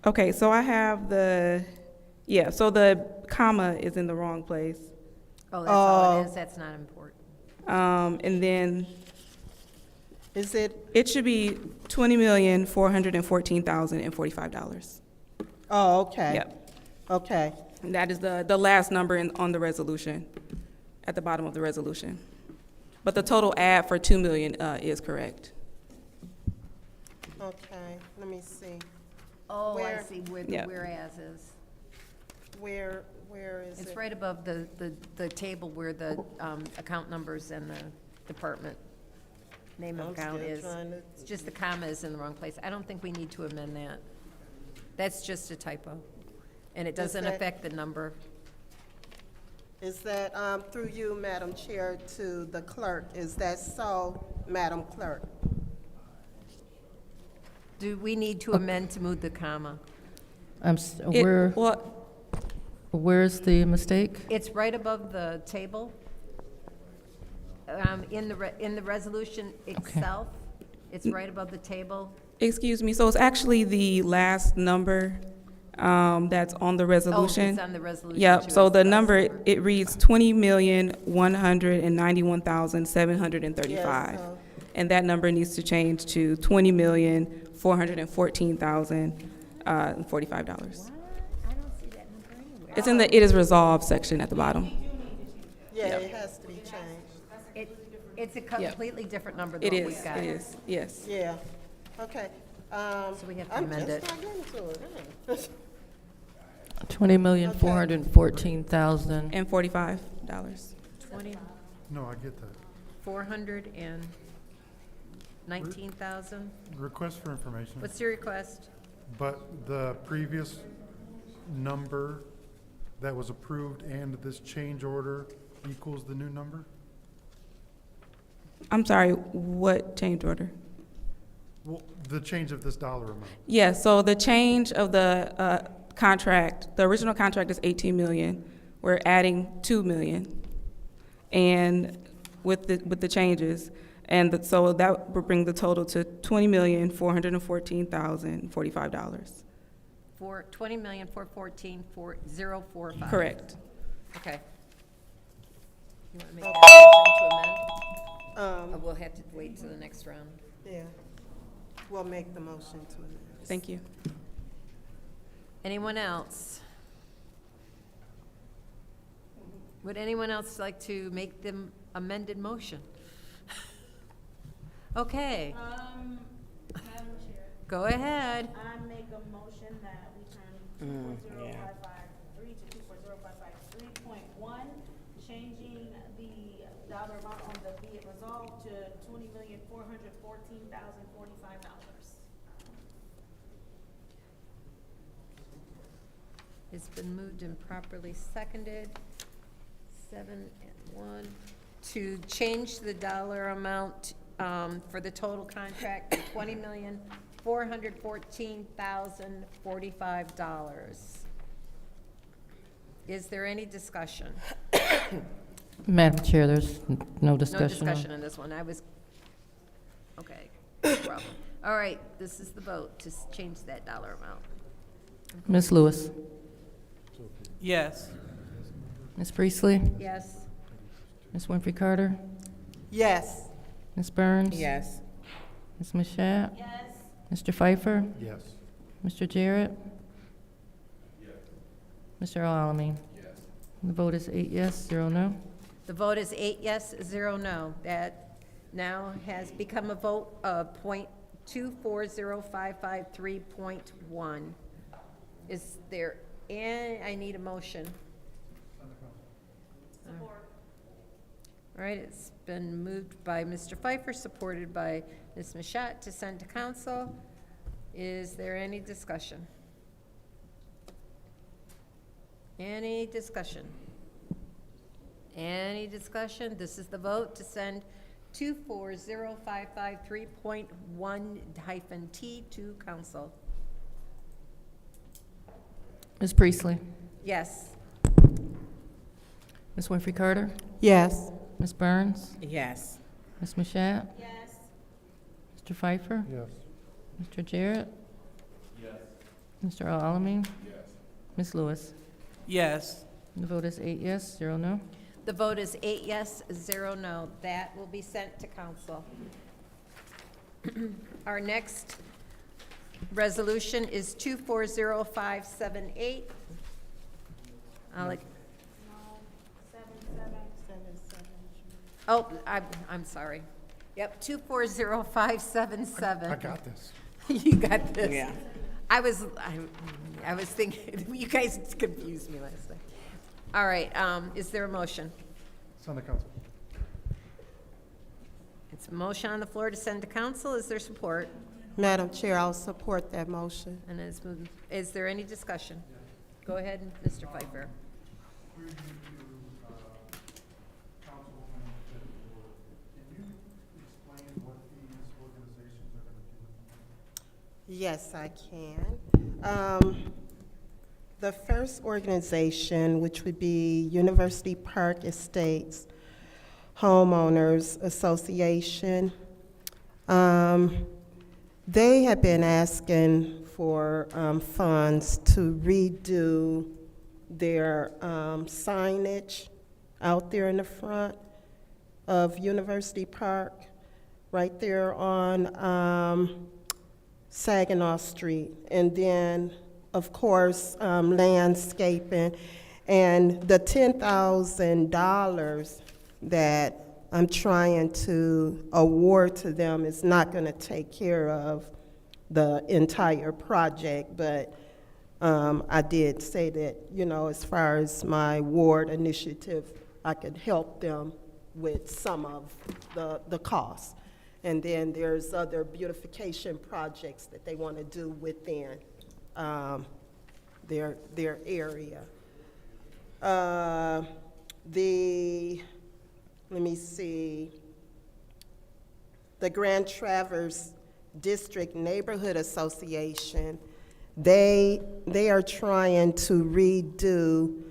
Okay. So I have the. Yeah. So the comma is in the wrong place. Oh, that's all it is. That's not important. And then. Is it? It should be $20,414,045. Oh, okay. Yep. Okay. And that is the last number on the resolution, at the bottom of the resolution. But the total add for $2 million is correct. Okay, let me see. Oh, I Where- see where the Yep. whereas is. Where is it? It's right above the table where the account numbers and the department name of I'm account still is. trying to- It's just the comma is in the wrong place. I don't think we need to amend that. That's just a typo. And it doesn't that- affect the number. Is that, through you, Madam Chair, to the clerk, is that so, Madam Clerk? Do we need to amend to move the comma? Where's the mistake? It's right above the table. In the resolution itself, it's right above the table. Excuse me. So it's actually the last number that's on the resolution. Oh, it's on the resolution, Yep. too. So It's the last number, it reads $20,191,735. Yes, and that number needs to change to $20,414,045. It's in the "It is resolved" section at the bottom. Yeah, it has to be changed. It's a completely different number than It what we is, got. it is, yes. Yeah, okay. So we have to I'm amend just it. not getting to it. Dang. $20,414,000. And $45. 20, No, I get that. 419,000? Request for information. What's your request? But the previous number that was approved and this change order equals the new number? I'm sorry, what change order? Well, the change of this dollar amount. Yeah, so the change of the contract, the original contract is 18 million. We're adding 2 million, and with the changes, and so that would bring the total to $20,414,045. For $20,414,445. Correct. Okay. You want to make that motion to amend? Or we'll have to wait till the next round. Yeah, we'll make the motion to amend. Thank you. Anyone else? Would anyone else like to make the amended motion? Okay. Madam Chair. Go ahead. I make a motion that we turn 240,553 to 240,553.1, changing the dollar amount on the be it resolved to $20,414,045. It's been moved and properly seconded. 7 and 1 to change the dollar amount for the total contract to $20,414,045. Is there any discussion? Madam Chair, there's no No discussion. discussion on this one. Okay, no problem. All right, this is the vote to change that dollar amount. Ms. Lewis. Yes. Ms. Priestley. Yes. Ms. Winfrey Carter. Yes. Ms. Burns. Yes. Ms. Mashat. Yes. Mr. Pfeiffer. Yes. Mr. Jarrett. Mr. Alamin. The vote is 8 yes, 0 no. The vote is 8 yes, 0 no. That now has become a vote of .240553.1. Is there, and I need a motion. All right, it's been moved by Mr. Pfeiffer, supported by Ms. Mashat to send to council. Is there any discussion? Any discussion? Any discussion? This is the vote to send 240553.1-T to council. Ms. Priestley. Yes. Ms. Winfrey Carter. Yes. Ms. Burns. Yes. Ms. Mashat. Yes. Mr. Pfeiffer. Yes. Mr. Jarrett. Yes. Mr. Alamin. Yes. Ms. Lewis. Yes. The vote is 8 yes, 0 no. The vote is 8 yes, 0 no. That will be sent to council. Our next resolution is 240578. Oh, I'm sorry. Yep, 240577. I got this. You got this. Yeah. I was thinking, you guys confused me last night. All right, is there a motion? Send the council. It's a motion on the floor to send to council. Is there support? Madam Chair, I'll support that motion. And it's moved. Is there any discussion? Go ahead, Mr. Pfeiffer. Yes, I can. The first organization, which would be University Park Estates Homeowners Association, they have been asking for funds to redo their signage out there in the front of University Park. right there on Saginaw Street. And then, of course, landscaping. And the $10,000 that I'm trying to award to them is not going to take care of the entire project, but I did say that, you know, as far as my ward initiative, I could help them with some of the costs. And then there's other beautification projects that they want to do within their area. Let me see, the Grand Traverse District Neighborhood Association, they are trying to redo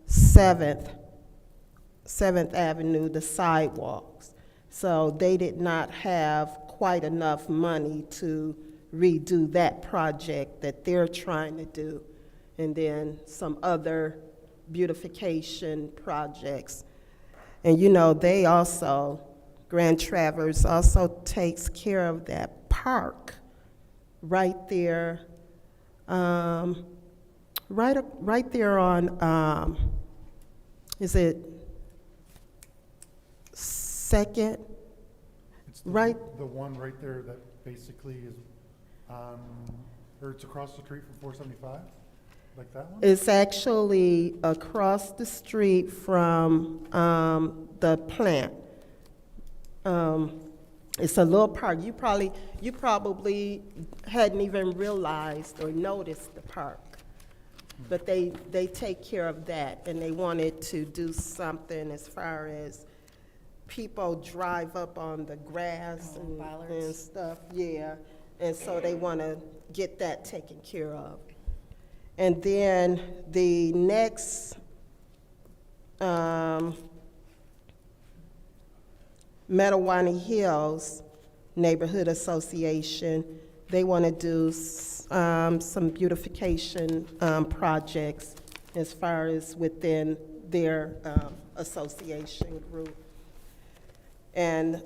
7th Avenue, the sidewalks. So they did not have quite enough money to redo that project that they're trying to do. And then some other beautification projects. And you know, they also, Grand Traverse also takes care of that park right there, right there on, is it Second? It's the, Right. the one right there that basically is on, or it's across the street from 475, like that one? It's actually across the street from the plant. It's a little park. You probably hadn't even realized or noticed the park. But they take care of that, and they wanted to do something as far as people drive up on the grass and stuff, yeah. And so they want to get that taken care of. And then the next Mattawani Hills Neighborhood Association, they want to do some beautification projects as far as within their association group. And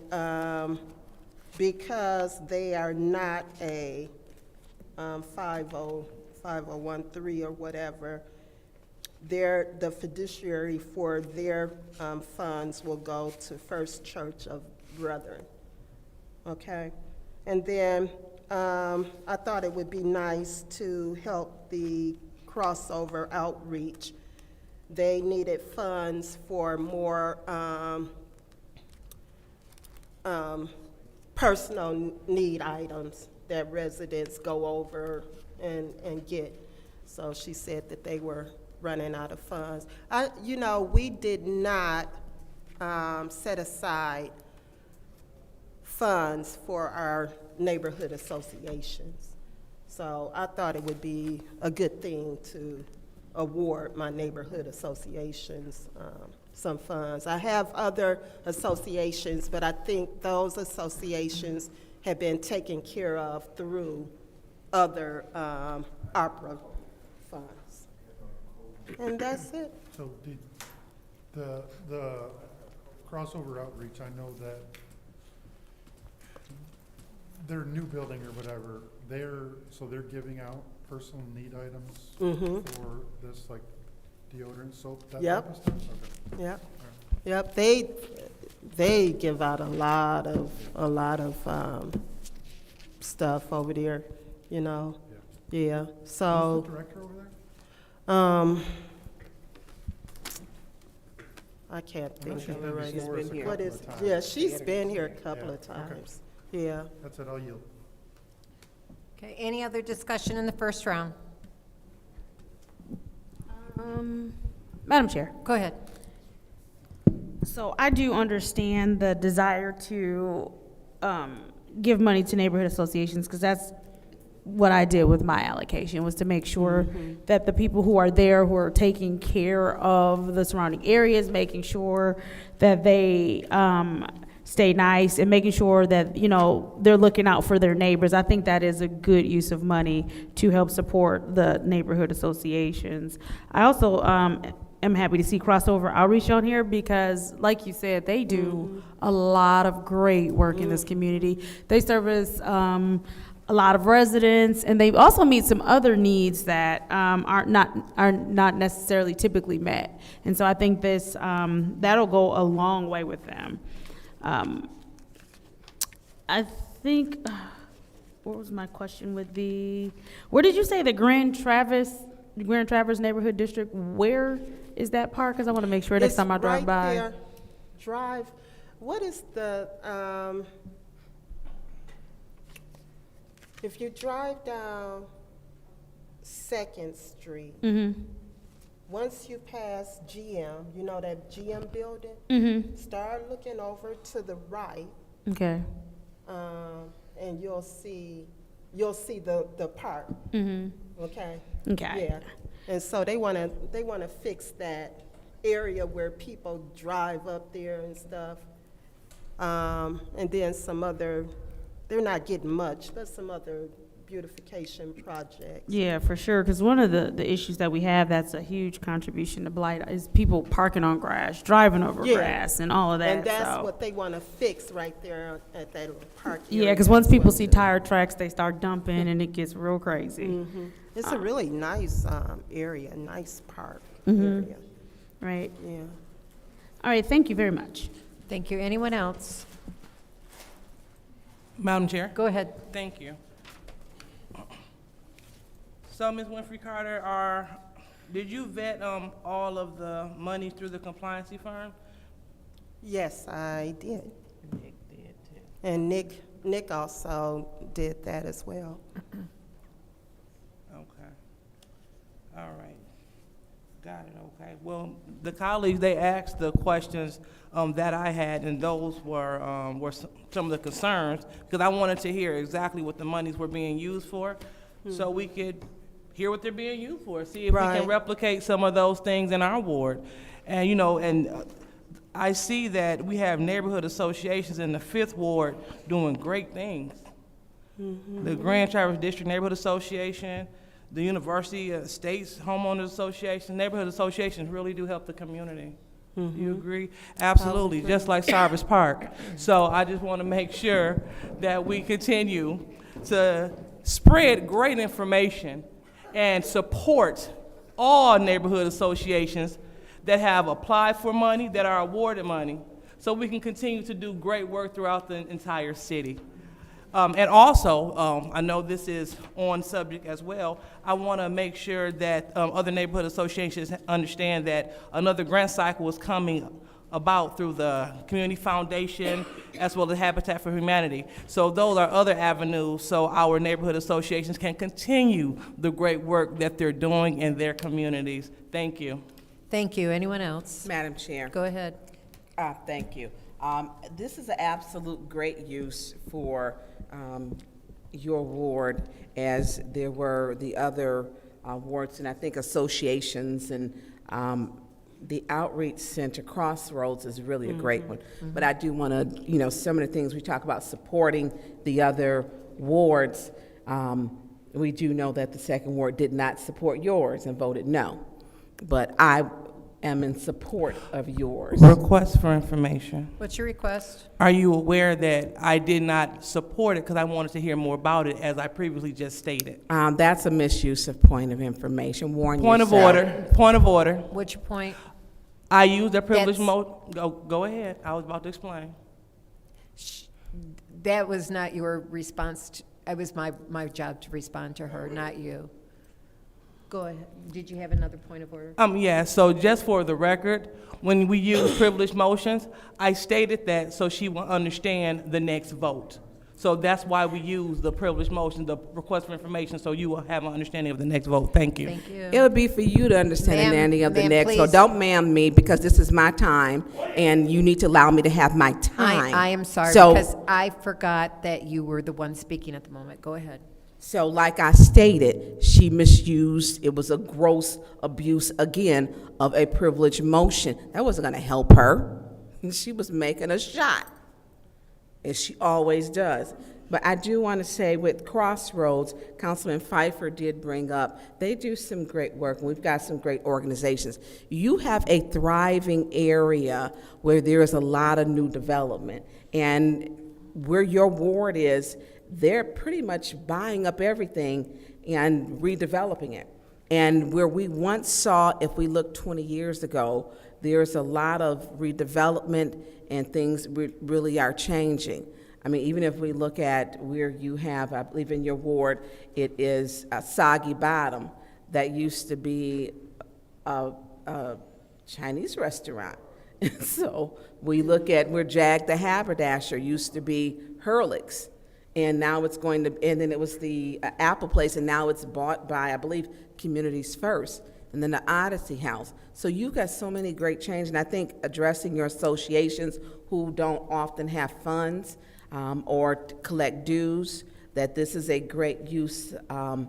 because they are not a 5013 or whatever, the fiduciary for their funds will go to First Church of Brethren, okay? And then I thought it would be nice to help the crossover outreach. They needed funds for more personal need items that residents go over and get. So she said that they were running out of funds. You know, we did not set aside funds for our neighborhood associations. So I thought it would be a good thing to award my neighborhood associations some funds. I have other associations, but I think those associations have been taken care of through other ARPA funds. And that's it. So the crossover outreach, I know that their new building or whatever, they're giving out personal need items for this, like deodorant, soap, that type of stuff? Okay. Yep. Yep. They give out a lot of stuff over there, you know. Yeah. So. Who's the director over there? I can't think she's of been it right before us a now. couple What is? of times. Yeah, she's been here a couple of Okay. times. Yeah. That's it, I'll yield. Okay, any other discussion in the first round? Madam Chair. Go ahead. So I do understand the desire to give money to neighborhood associations, because that's what I did with my allocation, was to make sure that the people who are there, who are taking care of the surrounding areas, making sure that they stay nice, and making sure that, you know, they're looking out for their neighbors. I think that is a good use of money to help support the neighborhood associations. I also am happy to see crossover outreach on here because, like you said, they do a lot of great work in this community. They service a lot of residents, and they also meet some other needs that are not necessarily typically met. And so I think this that'll go a long way with them. I think. What was my question with the? Where did you say the Grand Traverse Neighborhood District? Where is that park? Because I want to make sure next time I drive by. There. Drive. What is the? If you drive down 2nd Street, once you pass GM, you know that GM building? Start looking over to the right. Okay. And you'll see the park. Okay? Okay. Yeah. And so they wanna fix that area where people drive up there and stuff. And then some other, they're not getting much, but some other beautification projects. Yeah, for sure. Because one of the issues that we have that's a huge contribution to blight is people parking on grass, driving over grass, and all of that. And that's what they want to fix right there at that little park area. Yeah, because once people see tire tracks, they start dumping, and it gets real crazy. It's a really nice area, nice park area. Right. Yeah. All right. Thank you very much. Thank you. Anyone else? Madam Chair? Go ahead. Thank you. So, Ms. Winfrey Carter, did you vet all of the money through the compliancy firm? Yes, I did. Nick did too. And Nick also did that as well. Okay. All right. Got it, okay. Well, the colleagues, they asked the questions that I had, and those were some of the concerns, because I wanted to hear exactly what the monies were being used for, so we could hear what they're being used for, see if we can replicate some of those things in our ward. And, you know, I see that we have neighborhood associations in the 5th Ward doing great things. The Grand Traverse District Neighborhood Association, the University States Homeowners Association, neighborhood associations really do help the community. Do you agree? Absolutely, just like Cyrus Park. So I just want to make sure that we continue to spread great information and support all neighborhood associations that have applied for money, that are awarded money, so we can continue to do great work throughout the entire city. And also, I know this is on subject as well, I want to make sure that other neighborhood associations understand that another grant cycle is coming about through the Community Foundation as well as Habitat for Humanity. So those are other avenues so our neighborhood associations can continue the great work that they're doing in their communities. Thank you. Thank you. Anyone else? Madam Chair. Go ahead. Thank you. This is an absolute great use for your ward, as there were the other wards and I think associations, and the outreach center Crossroads is really a great one. But I do want to, you know, some of the things we talk about supporting the other wards, we do know that the 2nd Ward did not support yours and voted no. But I am in support of yours. Request for information. What's your request? Are you aware that I did not support it because I wanted to hear more about it, as I previously just stated? That's a misuse of point of information. Warn Point yourself. of order. Point of order. What's your point? I used a privilege mode. Go ahead. I was about to explain. That was not your response. It was my job to respond to her, not you. Go ahead. Did you have another point of order? Yeah, so just for the record, when we use privileged motions, I stated that so she will understand the next vote. So that's why we use the privileged motion, the request for information, so you will have an understanding of the next vote. Thank you. Thank you. It would be for you to understand the understanding of the next. So please. don't ma'am me, because this is my time, and you need to allow me to have my time. I am sorry, So- because I forgot that you were the one speaking at the moment. Go ahead. So like I stated, she misused, it was a gross abuse, again, of a privileged motion. That wasn't gonna help her. She was making a shot. as she always does. But I do want to say with Crossroads, Councilman Pfeiffer did bring up, they do some great work, and we've got some great organizations. You have a thriving area where there is a lot of new development, and where your ward is, they're pretty much buying up everything and redeveloping it. And where we once saw, if we look 20 years ago, there's a lot of redevelopment and things really are changing. I mean, even if we look at where you have, I believe in your ward, it is a Soggy Bottom that used to be a Chinese restaurant. So we look at where Jag the Haberdasher used to be Hurlick's, and now it's going to, and then it was the Apple Place, and now it's bought by, I believe, Communities First, and then the Odyssey House. So you've got so many great changes, and I think addressing your associations who don't often have funds, or collect dues, that this is a great use of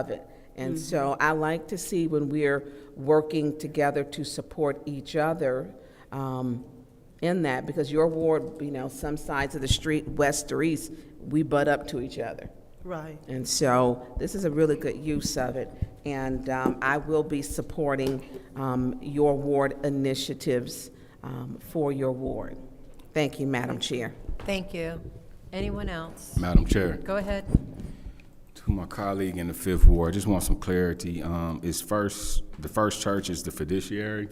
it. And so I like to see when we're working together to support each other in that, because your ward, some sides of the street, west or east, we butt up to each other. Right. And so this is a really good use of it. And I will be supporting your ward initiatives for your ward. Thank you, Madam Chair. Thank you. Anyone else? Madam Chair, Go ahead. to my colleague in the Fifth Ward, I just want some clarity. The first church is the fiduciary?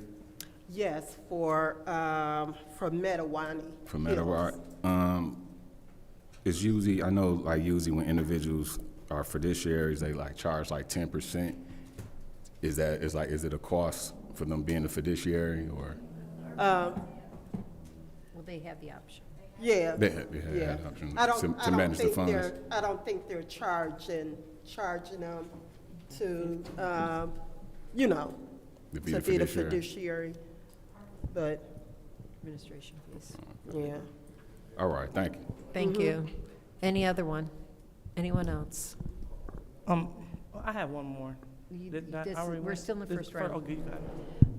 Yes, from Metawani. From Meadowrock. It's usually, I know, like, usually when individuals are fiduciaries, they like charge like 10%. Is it a cost for them being a fiduciary, or? Well, they have the option. Yeah. They have the option to manage the funds. I don't think they're charging them to, To be to the be the fiduciary. fiduciary, but, Administration fees. yeah. All right, thank you. Thank you. Any other one? Anyone else? I have one more. We're still in the first round. Okay, you got it.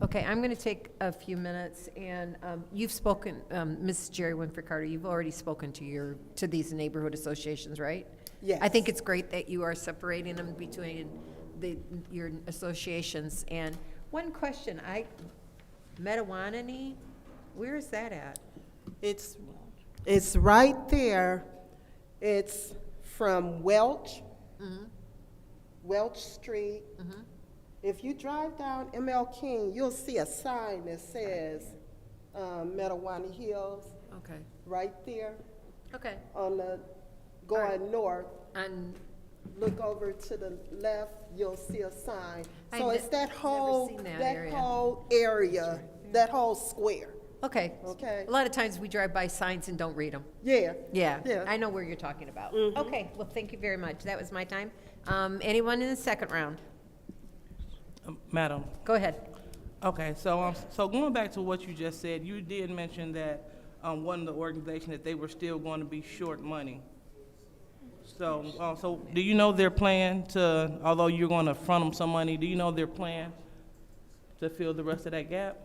Okay, I'm going to take a few minutes, and you've spoken, Ms. Jerry Winfrey Carter, you've already spoken to these neighborhood associations, right? Yes. I think it's great that you are separating them between your associations. And one question, Metawanani, where is that at? It's right there. It's from Welch Street. If you drive down ML King, you'll see a sign that says Metawani Hills. Okay. Right there. Okay. On the going north. And look over to the left, you'll see a sign. I've So it's that whole never seen that area. whole area, that whole square. Okay. Okay. A lot of times we drive by signs and don't read them. Yeah. Yeah. Yeah. I know where you're talking about. Okay. Well, thank you very much. That was my time. Anyone in the second round? Madam. Go ahead. Okay, so going back to what you just said, you did mention that one of the organizations that they were still going to be short money. So do you know their plan to, although you're going to front them some money, do you know their plan to fill the rest of that gap?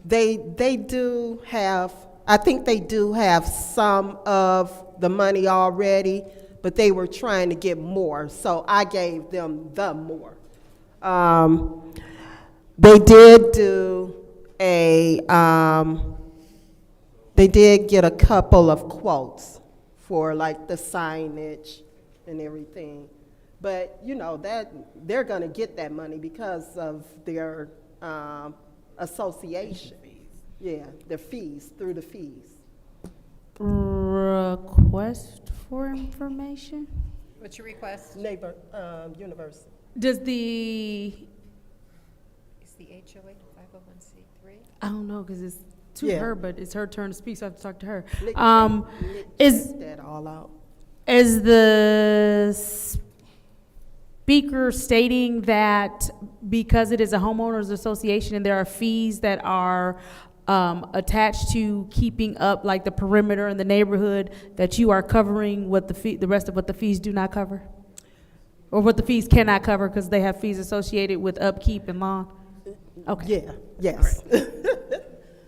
They do have, I think they do have some of the money already, but they were trying to get more, so I gave them the more. They did do they did get a couple of quotes for like the signage and everything. But that they're gonna get that money because of their association. Yeah, their fees, through the fees. Request for information? What's your request? Neighbor, university. Does the, Is the HOA 501c3? I don't know, because it's to Yeah. her, but it's her turn to speak, so I have to talk to her. Nick Is checked that all out. Is the speaker stating that because it is a homeowners association and there are fees that are attached to keeping up like the perimeter in the neighborhood, that you are covering what the rest of what the fees do not cover? Or what the fees cannot cover because they have fees associated with upkeep and lawn? Okay. Yeah, yes.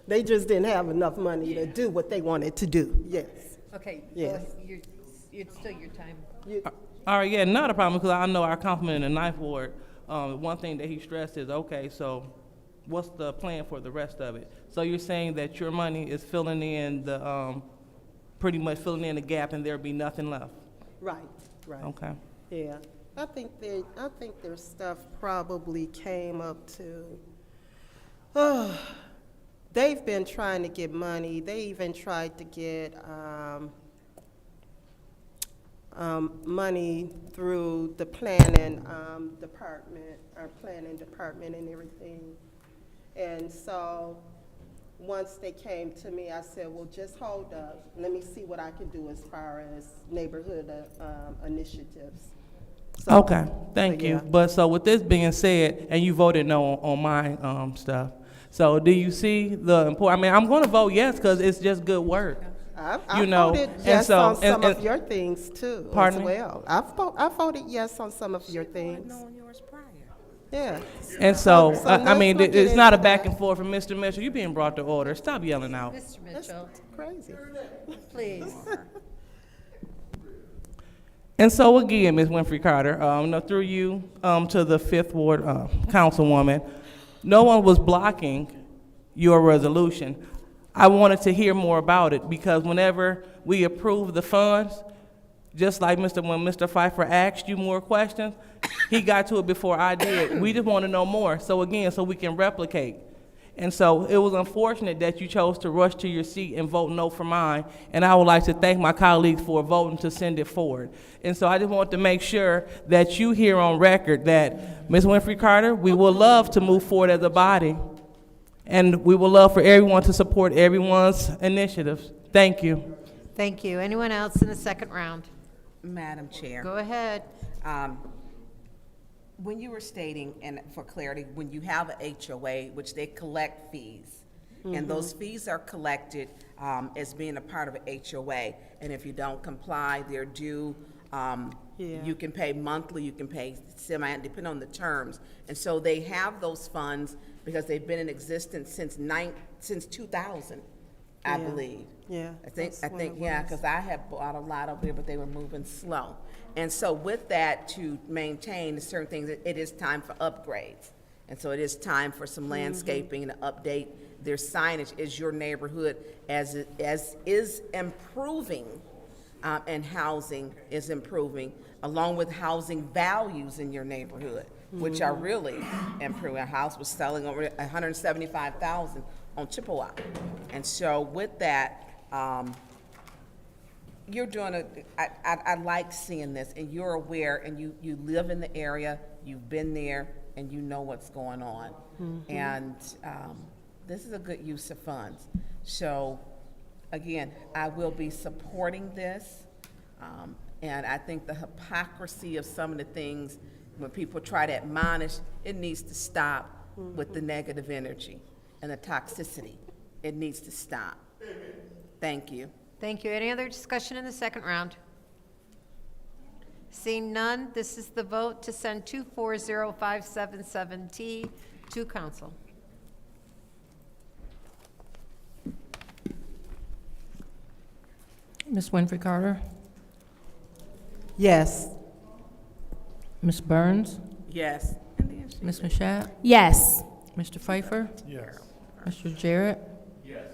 They just didn't have enough money to do what they wanted to do, yes. Okay, Yes. it's still your time. All right, yeah, not a problem, because I know our councilman in the Ninth Ward, one thing that he stressed is, okay, so what's the plan for the rest of it? So you're saying that your money is filling in the, pretty much filling in the gap and there'll be nothing left? Right, right. Okay. Yeah, I think their stuff probably came up to, they've been trying to get money. They even tried to get money through the planning department, our planning department and everything. And so once they came to me, I said, well, just hold up. Let me see what I can do as far as neighborhood initiatives. So, Okay, thank you. yeah. But so with this being said, and you voted no on my stuff, so do you see the important, I mean, I'm gonna vote yes, because it's just good work. I You know, voted and yes so- on some and- of your things too, as Pardon me? well. I voted yes on some of your things. Yeah. And so, So I let's mean, not get it's not a into back that. and forth from Mr. Mitchell. You're being brought to order. Stop yelling out. Mr. Mitchell, Crazy. please. And so again, Ms. Winfrey Carter, through you to the Fifth Ward Councilwoman, no one was blocking your resolution. I wanted to hear more about it because whenever we approve the funds, just like when Mr. Pfeiffer asked you more questions, he got to it before I did. We just want to know more. So again, so we can replicate. And so it was unfortunate that you chose to rush to your seat and vote no for mine. And I would like to thank my colleagues for voting to send it forward. And so I just want to make sure that you hear on record that, Ms. Winfrey Carter, we would love to move forward as a body. And we would love for everyone to support everyone's initiatives. Thank you. Thank you. Anyone else in the second round? Madam Chair. Go ahead. When you were stating, and for clarity, when you have an HOA, which they collect fees, and those fees are collected as being a part of an HOA, and if you don't comply, they're due. You can pay monthly, you can pay semi, depending on the terms. And so they have those funds because they've been in existence since 2000, I believe. Yeah. I think, that's when it yeah, was. because I had bought a lot over there, but they were moving slow. And so with that, to maintain certain things, it is time for upgrades. And so it is time for some landscaping to update their signage as your neighborhood, as is improving, and housing is improving, along with housing values in your neighborhood, which are really improving. A house was selling over $175,000 on Chippewa. And so with that, you're doing I like seeing this, and you're aware, and you live in the area, you've been there, and you know what's going on. And this is a good use of funds. So again, I will be supporting this. And I think the hypocrisy of some of the things, when people try to admonish, it needs to stop with the negative energy and the toxicity. It needs to stop. Thank you. Thank you. Any other discussion in the second round? Seeing none, this is the vote to send 240577T to council. Ms. Winfrey Carter? Yes. Ms. Burns? Yes. Ms. Mashat? Yes. Mr. Pfeiffer? Yes. Mr. Jarrett? Yes.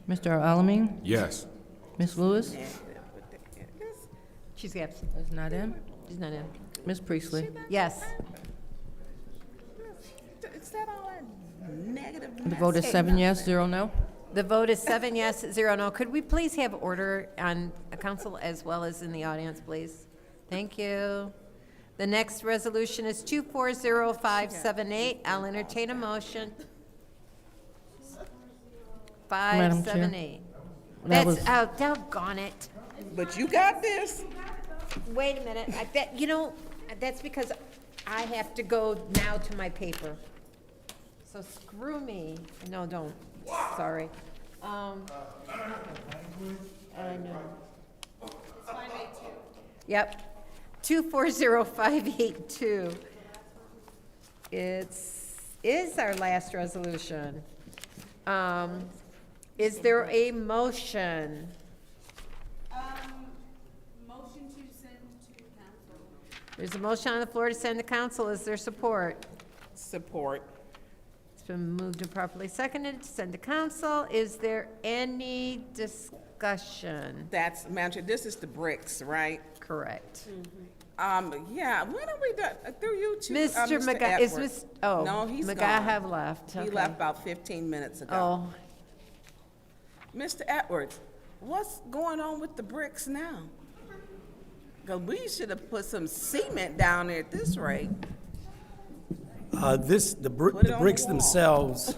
Mr. Alamin? Yes. Ms. Lewis? She's absent. Is not in. She's not in. Ms. Priestley? Yes. Is that all that negative? The vote is 7 yes, 0 no. The vote is 7 yes, 0 no. Could we please have order on the council as well as in the audience, please? Thank you. The next resolution is 240578. I'll entertain a motion. Madam Chair. 578. That That's, was- oh, doggone it. But you got this. Wait a minute. I bet, you know, that's because I have to go now to my paper. So screw me. No, don't. Sorry. I know. Yep. 240582. Is our last resolution. Is there a motion? Motion to send to council. There's a motion on the floor to send to council. Is there support? Support. It's been moved and properly seconded to send to council. Is there any discussion? That's, Madam Chair, this is the bricks, right? Correct. Yeah, when are we done? Through you two, Mr. McGuire, is Edwards. oh, No, he's McGuire gone. have left. He Okay. left about 15 minutes ago. Oh, Mr. Edwards, what's going on with the bricks now? Because we should have put some cement down there at this rate. The Put it on the bricks wall. themselves,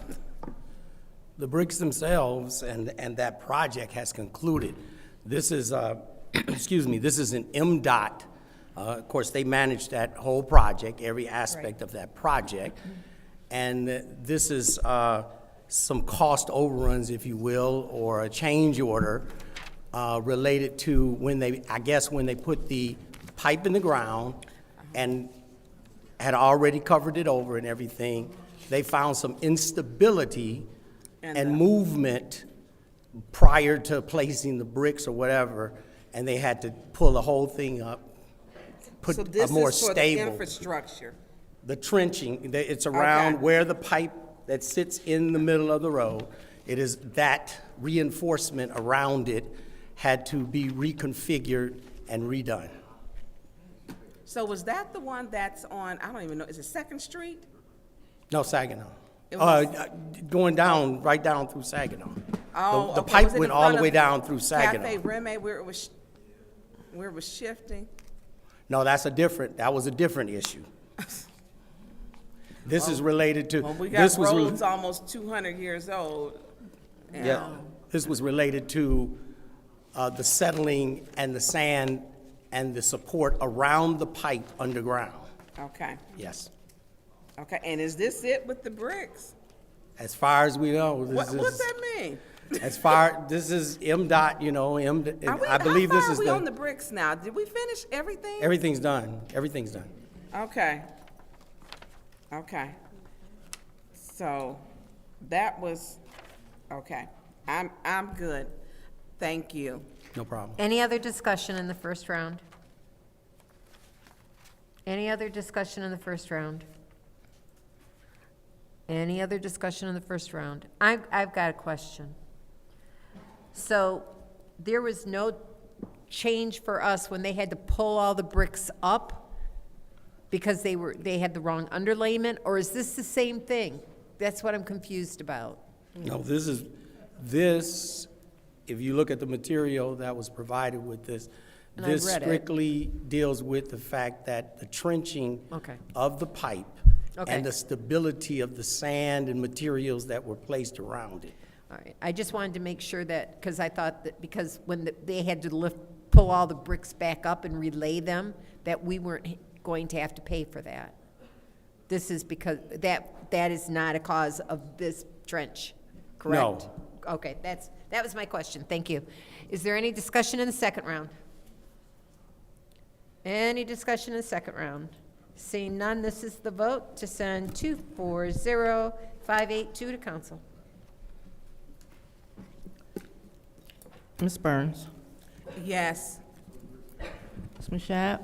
the bricks themselves and that project has concluded. This is, excuse me, this is an MDOT. Of course, they manage that whole project, every aspect of that project. And this is some cost overruns, if you will, or a change order related to when they, I guess, when they put the pipe in the ground and had already covered it over and everything, they found some instability and movement prior to placing the bricks or whatever, and they had to pull the whole thing up, put So a this more is for the stable. infrastructure. The trenching, it's around Okay. where the pipe that sits in the middle of the road. It is that reinforcement around it had to be reconfigured and redone. So was that the one that's on, I don't even know, is it Second Street? No, Saginaw. It was- Going down, right down through Saginaw. Oh, The okay. pipe Was it in went all front the of way down through Cafe Saginaw. Reme where it was shifting? No, that was a different issue. This is related to, Well, we got this was, roads almost 200 years old. yeah, this was related to the settling and the sand and the support around the pipe underground. Okay, Yes. okay, and is this it with the bricks? As far as we know, this What's is, that mean? as far, this is MDOT, you know, I believe this is How far are we on the the, bricks now? Did we finish everything? everything's done, everything's done. Okay. Okay. So, that was, okay. I'm good. Thank you. No problem. any other discussion in the first round? Any other discussion in the first round? Any other discussion in the first round? I've got a question. So there was no change for us when they had to pull all the bricks up because they had the wrong underlayment, or is this the same thing? That's what I'm confused about. No, this, if you look at the material that was provided with this, And I this read it. strictly deals with the fact that the trenching Okay. of the pipe Okay. and the stability of the sand and materials that were placed around it. All right, I just wanted to make sure that, because I thought that, because when they had to pull all the bricks back up and relay them, that we weren't going to have to pay for that. This is because, that is not a cause of this trench, correct? No. Okay, that was my question, thank you. Is there any discussion in the second round? Any discussion in the second round? Seeing none, this is the vote to send 240582 to council. Ms. Burns? Yes. Ms. Mashat?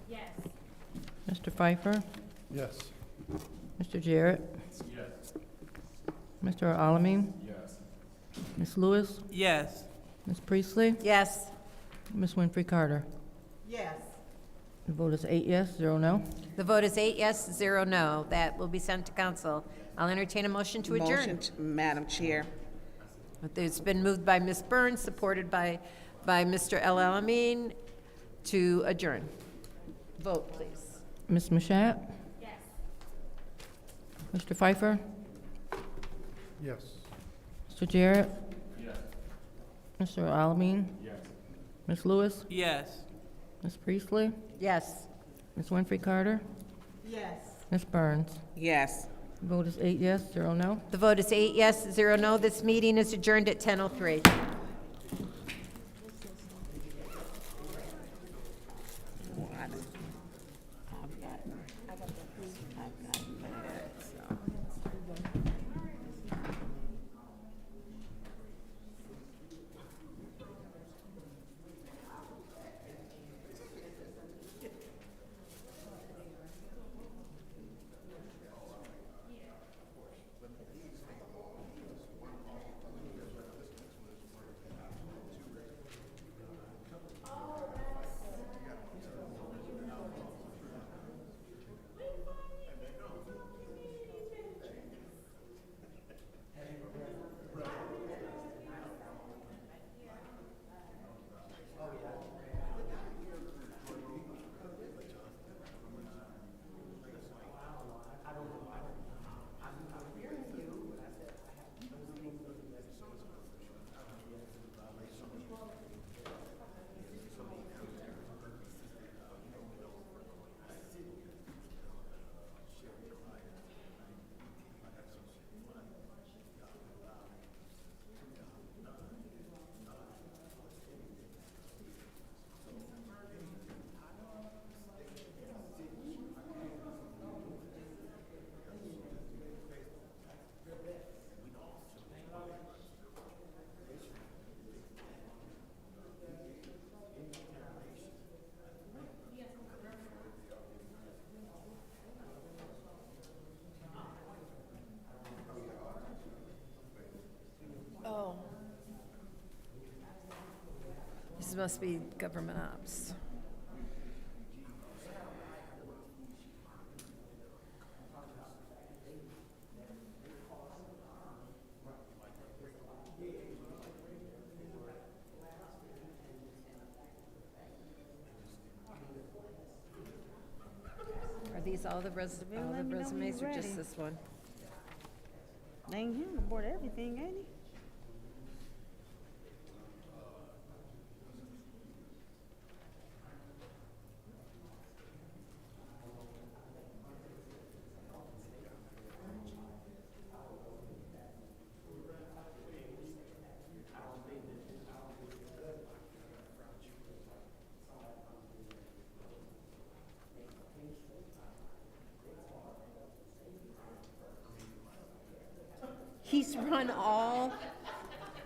Yes. Mr. Pfeiffer? Yes. Mr. Jarrett? Yes. Mr. Alamin? Yes. Ms. Lewis? Yes. Ms. Priestley? Yes. Ms. Winfrey Carter? Yes. The vote is 8 yes, 0 no. The vote is 8 yes, 0 no. That will be sent to council. I'll entertain a motion to adjourn. Motion, Madam Chair. It's been moved by Ms. Burns, supported by Mr. El Alamin to adjourn. Vote, please. Ms. Mashat? Yes. Mr. Pfeiffer? Yes. Mr. Jarrett? Yes. Mr. Alamin? Yes. Ms. Lewis? Yes. Ms. Priestley? Yes. Ms. Winfrey Carter? Yes. Ms. Burns? Yes. The vote is 8 yes, 0 no. The vote is 8 yes, 0 no. This meeting is adjourned at 10:03. This must be government ops. Are these all the resumes or just this one? Ain't him aboard everything, ain't he?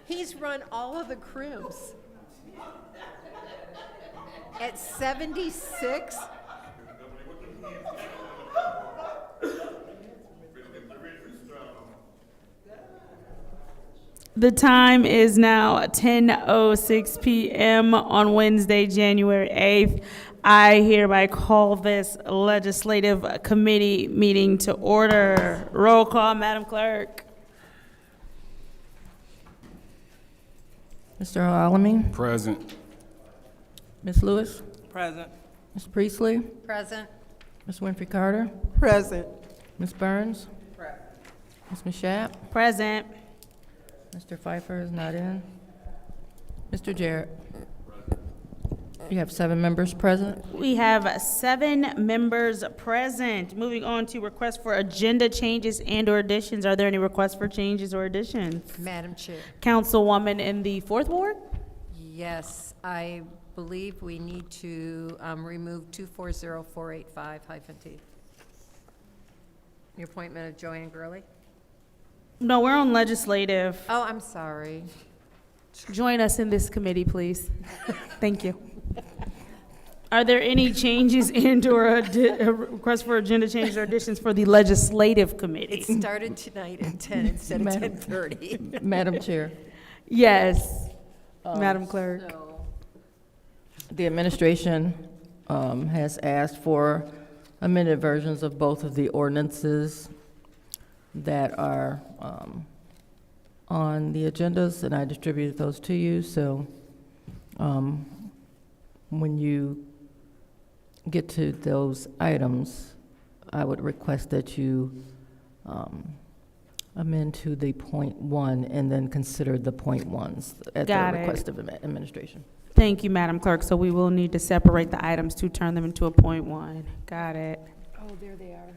He's run all of the crims. At 76? The time is now 10:06 p.m. on Wednesday, January 8th. I hereby call this legislative committee meeting to order. Roll call, Madam Clerk. Mr. Alamin? Present. Ms. Lewis? Present. Ms. Priestley? Present. Ms. Winfrey Carter? Present. Ms. Burns? Present. Ms. Mashat? Present. Mr. Pfeiffer is not in. Mr. Jarrett? You have 7 members present. We have 7 members present. Moving on to requests for agenda changes and/or additions. Are there any requests for changes or additions? Madam Chair. Councilwoman in the 4th Ward? Yes, I believe we need to remove 240485-T. The appointment of Joanne Gurley. No, we're on legislative. Oh, I'm sorry. Join us in this committee, please. Thank you. Are there any changes and/or requests for agenda changes or additions for the legislative committee? It started tonight at 10 instead of 10:30. Madam Chair. Yes, Madam Clerk. The administration has asked for amended versions of both of the ordinances that are on the agendas, and I distributed those to you. So when you get to those items, I would request that you amend to the .1 and then consider the .1s at the request of administration. Thank you, Madam Clerk. So we will need to separate the items to turn them into a .1. Got it. Oh, there they are.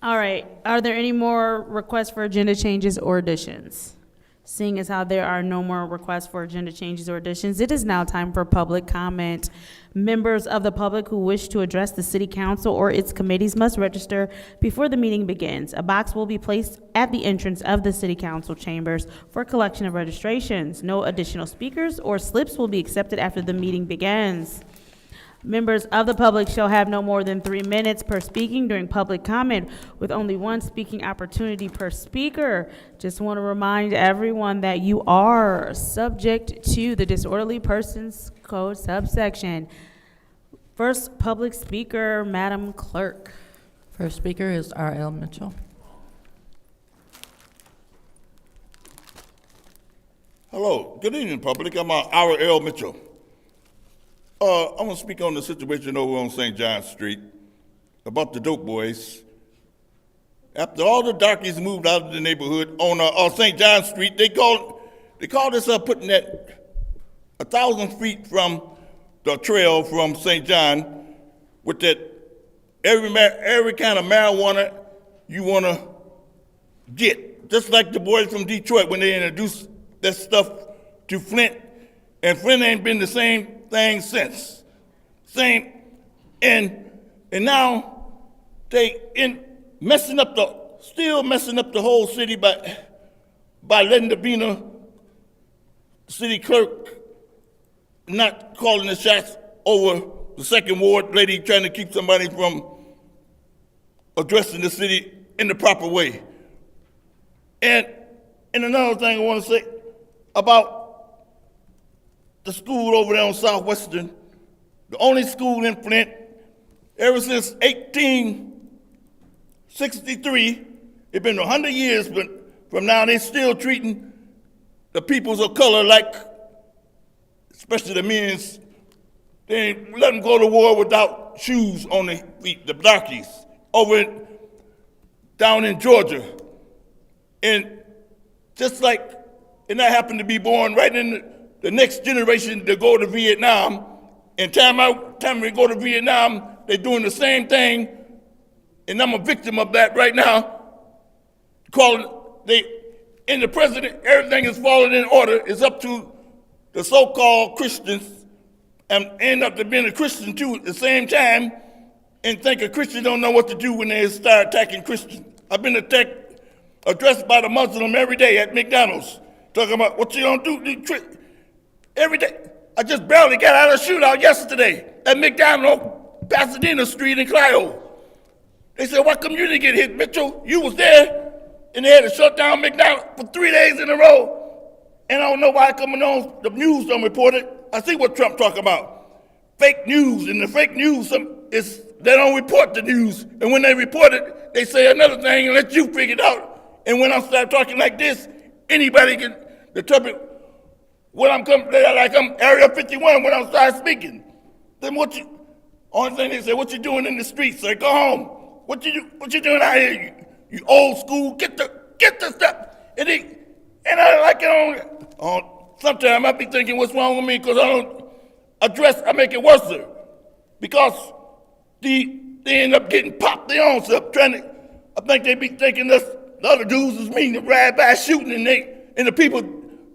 All right. Are there any more requests for agenda changes or additions? Seeing as how there are no more requests for agenda changes or additions, it is now time for public comment. Members of the public who wish to address the city council or its committees must register before the meeting begins. A box will be placed at the entrance of the city council chambers for collection of registrations. No additional speakers or slips will be accepted after the meeting begins. Members of the public shall have no more than 3 minutes per speaking during public comment, with only 1 speaking opportunity per speaker. Just want to remind everyone that you are subject to the Disorderly Persons Code subsection. First public speaker, Madam Clerk. First speaker is R.L. Mitchell. Hello, good evening, public. I'm R.L. Mitchell. I want to speak on the situation over on St. John Street about the dope boys. After all the darkies moved out of the neighborhood on St. John Street, they called this putting that 1,000 feet from the trail from St. John with that every kind of marijuana you want to get. Just like the boys from Detroit when they introduced that stuff to Flint, and Flint ain't been the same thing since. And now they still messing up the whole city by letting the Vina city clerk not calling the shots over the second ward lady trying to keep somebody from addressing the city in the proper way. And another thing I want to say about the school over there on Southwestern, the only school in Flint, ever since 1863. It's been 100 years, but from now they still treating the peoples of color like, especially the men's, they ain't let them go to war without shoes on their feet, the darkies, down in Georgia. And just like, and I happened to be born right in the next generation to go to Vietnam, and time we go to Vietnam, they're doing the same thing, and I'm a victim of that right now. In the president, everything is falling in order. It's up to the so-called Christians, and end up to being a Christian too at the same time, and think a Christian don't know what to do when they start attacking Christians. I've been addressed by the Muslim every day at McDonald's, talking about what you don't do every day. I just barely got out of a shootout yesterday at McDonald's, Pasadena Street in Clio. They said, "Why come you didn't get hit, Mitchell? You was there." And they had to shut down McDonald's for 3 days in a row. And I don't know why coming on the news don't report it. I see what Trump talking about. Fake news, and the fake news is they don't report the news. And when they report it, they say another thing and let you figure it out. And when I start talking like this, anybody can interpret what I'm coming, like I'm Area 51 when I start speaking. Then only thing they say, what you doing in the streets? Say, go home. What you doing out here? You old school, get the stuff. And I like it on sometimes I be thinking what's wrong with me because I don't I make it worse. Because they end up getting popped their own self I think they be thinking the other dudes is mean to ride by shooting and the people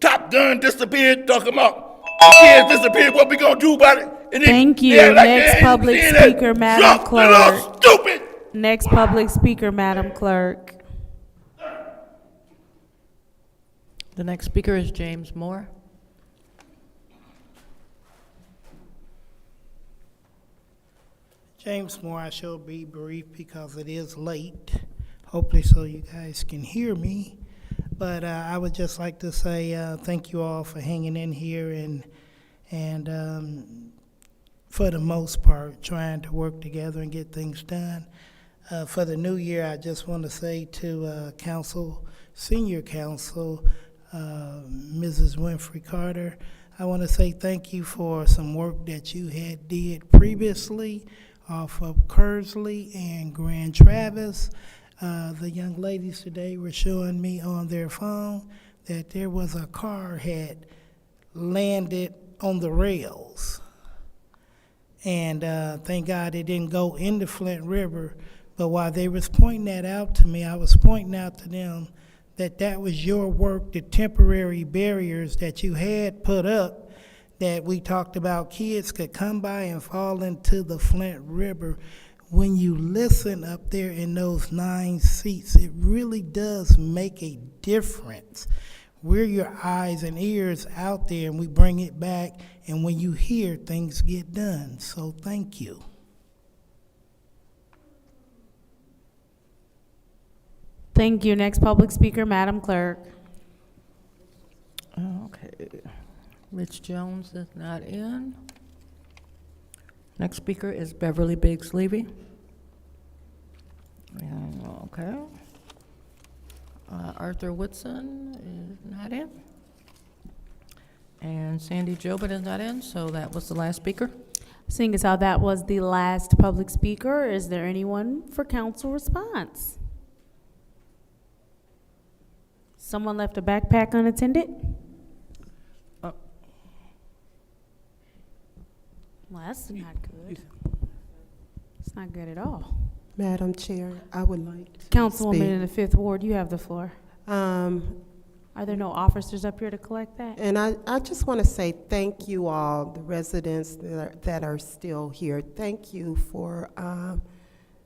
Top Gun disappeared, talking about the kids disappeared, what we gonna do about it? And Thank you. Next public speaker, Madam Clerk. Stupid. Next public speaker, Madam Clerk. The next speaker is James Moore. James Moore, I shall be brief because it is late, hopefully so you guys can hear me. But I would just like to say thank you all for hanging in here and for the most part, trying to work together and get things done. For the new year, I just want to say to Council, Senior Council, Mrs. Winfrey Carter, I want to say thank you for some work that you had did previously off of Kersley and Grand Traverse. The young ladies today were showing me on their phone that there was a car had landed on the rails. And thank God it didn't go in the Flint River. But while they was pointing that out to me, I was pointing out to them that that was your work, the temporary barriers that you had put up, that we talked about kids could come by and fall into the Flint River. When you listen up there in those 9 seats, it really does make a difference. We're your eyes and ears out there, and we bring it back, and when you hear, things get done. So thank you. Thank you. Next public speaker, Madam Clerk. Okay. Rich Jones is not in. Next speaker is Beverly Biggs Levy. Okay. Arthur Woodson is not in. And Sandy Jobin is not in, so that was the last speaker. Seeing as how that was the last public speaker, is there anyone for council response? Someone left a backpack unattended? Well, that's not good. It's not good at all. Madam Chair, I would like to Councilwoman speak. in the 5th Ward, you have the floor. Are there no officers up here to collect that? And I just want to say thank you all, the residents that are still here. Thank you for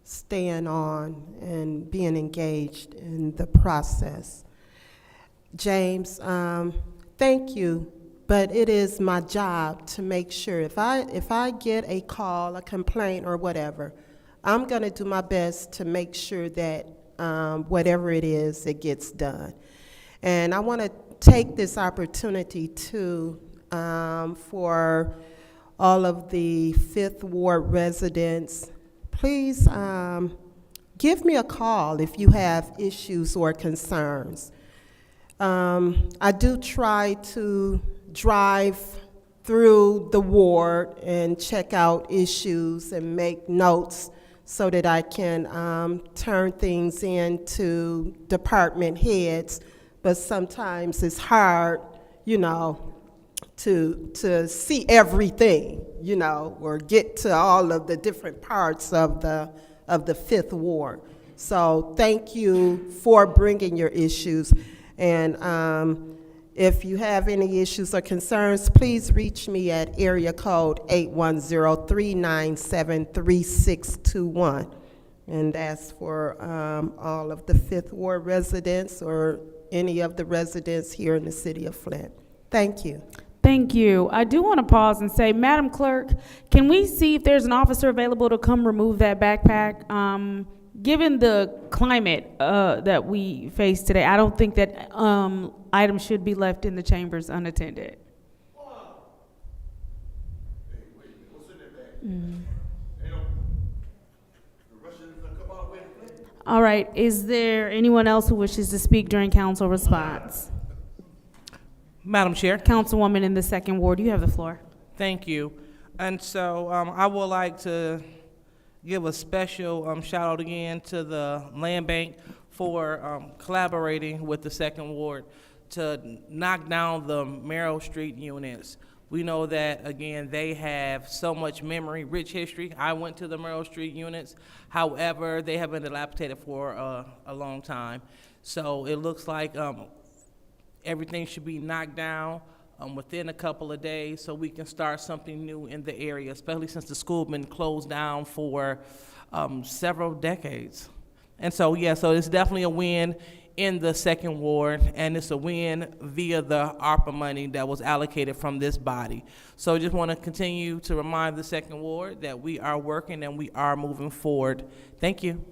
staying on and being engaged in the process. James, thank you. But it is my job to make sure if I get a call, a complaint, or whatever, I'm going to do my best to make sure that whatever it is, it gets done. And I want to take this opportunity to for all of the Fifth Ward residents, please give me a call if you have issues or concerns. I do try to drive through the ward and check out issues and make notes so that I can turn things into department heads, but sometimes it's hard, you know, to see everything, you know, or get to all of the different parts of the Fifth Ward. So thank you for bringing your issues, and if you have any issues or concerns, please reach me at area code 810-397-3621. And ask for all of the Fifth Ward residents or any of the residents here in the city of Flint. Thank you. Thank you. I do want to pause and say, Madam Clerk, can we see if there's an officer available to come remove that backpack? Given the climate that we face today, I don't think that items should be left in the chambers unattended. All right, is there anyone else who wishes to speak during council response? Madam Chair. Councilwoman in the second ward, you have the floor. Thank you. And so I would like to give a special shout out again to the Land Bank for collaborating with the second ward to knock down the Merrill Street units. We know that, again, they have so much memory, rich history. I went to the Merrill Street units. However, they have been dilapidated for a long time. So it looks like everything should be knocked down within a couple of days so we can start something new in the area, especially since the school been closed down for several decades. And so, yeah, so it's definitely a win in the second ward, and it's a win via the ARPA money that was allocated from this body. So I just want to continue to remind the second ward that we are working and we are moving forward. Thank you.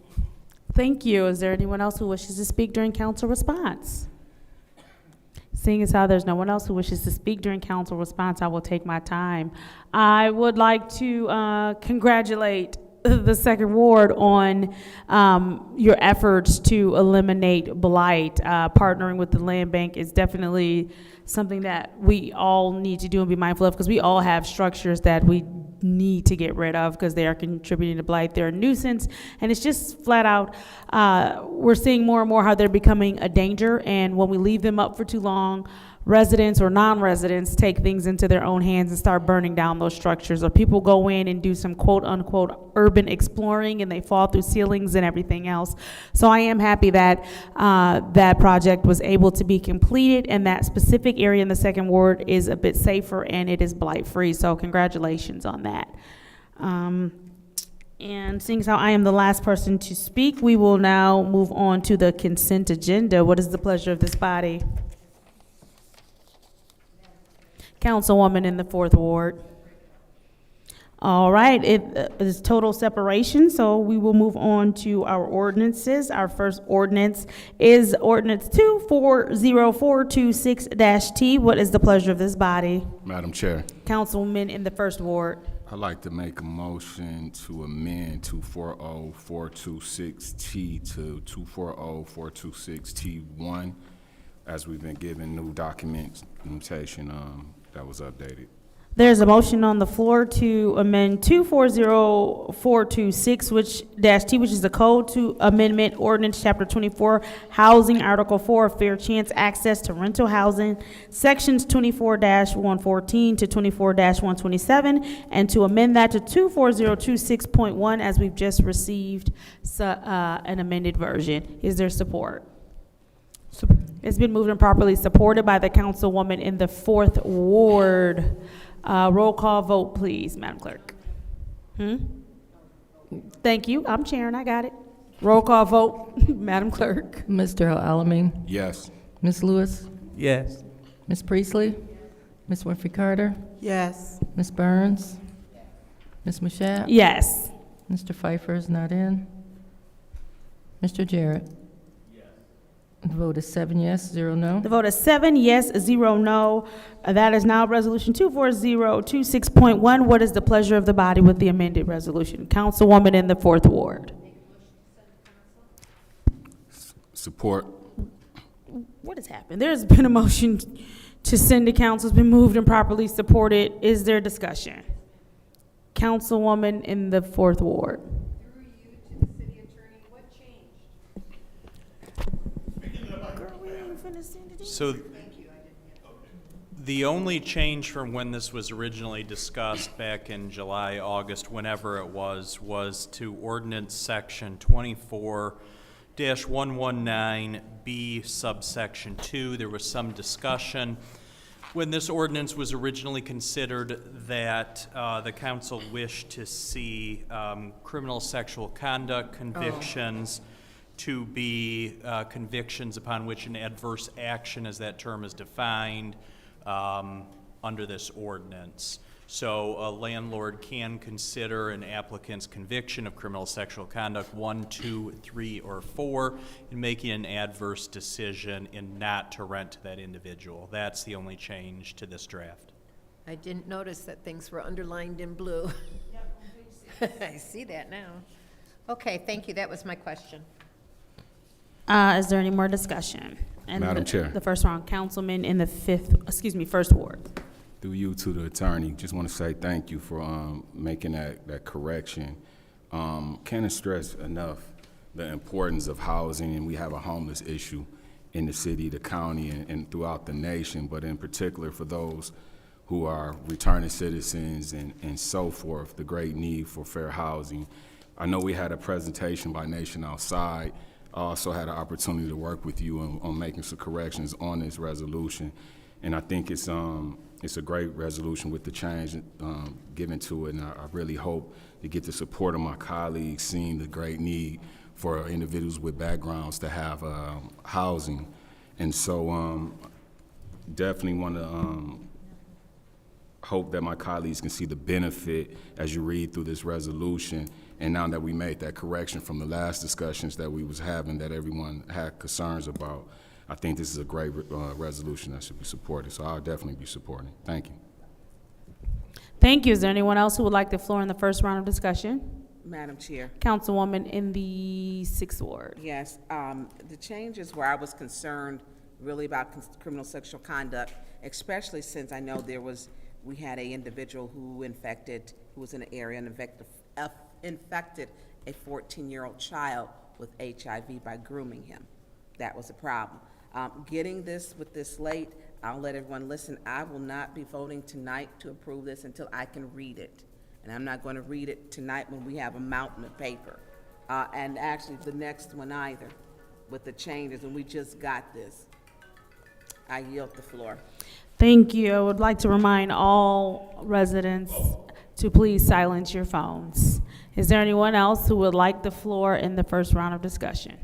Thank you. Is there anyone else who wishes to speak during council response? Seeing as how there's no one else who wishes to speak during council response, I will take my time. I would like to congratulate the second ward on your efforts to eliminate blight. Partnering with the land bank is definitely something that we all need to do and be mindful of, because we all have structures that we need to get rid of because they are contributing to blight. They're a nuisance, and it's just flat out, we're seeing more and more how they're becoming a danger, and when we leave them up for too long, residents or non-residents take things into their own hands and start burning down those structures, or people go in and do some quote-unquote urban exploring and they fall through ceilings and everything else. So I am happy that that project was able to be completed, and that specific area in the second ward is a bit safer and it is blight-free, so congratulations on that. And seeing as how I am the last person to speak, we will now move on to the consent agenda. What is the pleasure of this body? Councilwoman in the fourth ward. All right, it is total separation, so we will move on to our ordinances. Our first ordinance is ordinance 240426-T. What is the pleasure of this body? Madam Chair, Councilwoman in the first ward. I'd like to make a motion to amend 240426-T to 240426-T1, as we've been given new documentation that was updated. There's a motion on the floor to amend 240426-T, which is the code to amendment ordinance chapter 24, housing, article 4, fair chance access to rental housing, sections 24-114 to 24-127, and to amend that to 24026.1, as we've just received an amended version. Is there support? It's been moved and properly supported by the councilwoman in the fourth ward. Roll call vote, please, Madam Clerk. Thank you. I'm chairing. I got it. Roll call vote, Madam Clerk. Mr. Alamin? Yes. Ms. Lewis? Yes. Ms. Priestley? Ms. Winfrey Carter? Yes. Ms. Burns? Ms. Mashat? Yes. Mr. Pfeiffer is not in. Mr. Jarrett? The vote is 7 yes, 0 no. The vote is 7 yes, 0 no. That is now Resolution 24026.1. What is the pleasure of the body with the amended resolution? Councilwoman in the 4th Ward. Support. What has happened? There's been a motion to send to council. It's been moved and properly supported. Is there discussion? Councilwoman in the 4th Ward. So the only change from when this was originally discussed back in July, August, whenever it was to ordinance section 24-119B subsection 2. There was some discussion when this ordinance was originally considered that the council wished to see criminal sexual conduct convictions to be convictions upon which an adverse action, as that term is defined, under this ordinance. So a landlord can consider an applicant's conviction of criminal sexual conduct 1, 2, 3, or 4 in making an adverse decision in not to rent to that individual. That's the only change to this draft. I didn't notice that things were underlined in blue. I see that now. Okay, thank you. That was my question. Is there any more discussion? And Madam Chair. The first round, Councilman in the 1st Ward. Through you to the attorney, just want to say thank you for making that correction. Can't stress enough the importance of housing, and we have a homeless issue in the city, the county, and throughout the nation, but in particular for those who are returning citizens and so forth, the great need for fair housing. I know we had a presentation by Nation Outside. I also had an opportunity to work with you on making some corrections on this resolution, and I think it's a great resolution with the change given to it, and I really hope to get the support of my colleagues, seeing the great need for individuals with backgrounds to have housing. And so definitely want to hope that my colleagues can see the benefit as you read through this resolution. And now that we made that correction from the last discussions that we was having that everyone had concerns about, I think this is a great resolution that should be supported. So I'll definitely be supporting. Thank you. Thank you. Is there anyone else who would like the floor in the first round of discussion? Madam Chair. Councilwoman in the 6th Ward. Yes, the changes where I was concerned really about criminal sexual conduct, especially since I know we had a individual who was in an area and infected a 14-year-old child with HIV by grooming him. That was a problem. Getting this with this late, I'll let everyone listen. I will not be voting tonight to approve this until I can read it. And I'm not going to read it tonight when we have a mountain of paper. And actually the next one either, with the changes, and we just got this. I yield the floor. Thank you. I would like to remind all residents to please silence your phones. Is there anyone else who would like the floor in the first round of discussion?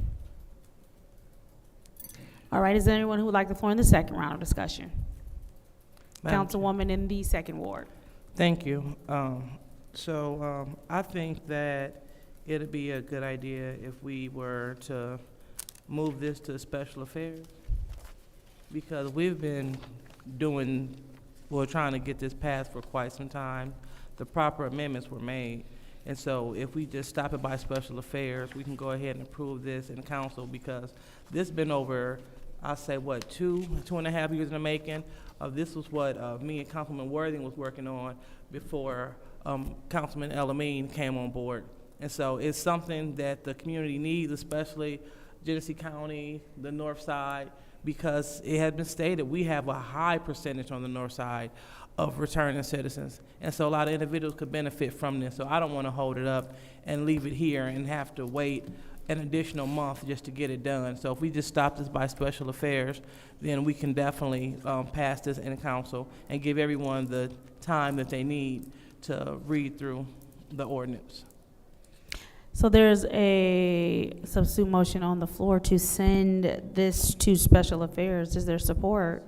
All right, is there anyone who would like the floor in the second round of discussion? Councilwoman in the 2nd Ward. Thank you. I think that it'd be a good idea if we were to move this to special affairs, because we've been trying to get this passed for quite some time. The proper amendments were made. And so if we just stop it by special affairs, we can go ahead and approve this in council, because this been over, I'll say, what, 2.5 years in the making. This was what me and Councilman Worthing was working on before Councilman Elamine came on board. And so it's something that the community needs, especially Genesee County, the north side, because it has been stated we have a high percentage on the north side of returning citizens. And so a lot of individuals could benefit from this. So I don't want to hold it up and leave it here and have to wait an additional month just to get it done. So if we just stop this by special affairs, then we can definitely pass this in council and give everyone the time that they need to read through the ordinance. So there's a substitute motion on the floor to send this to special affairs. Is there support?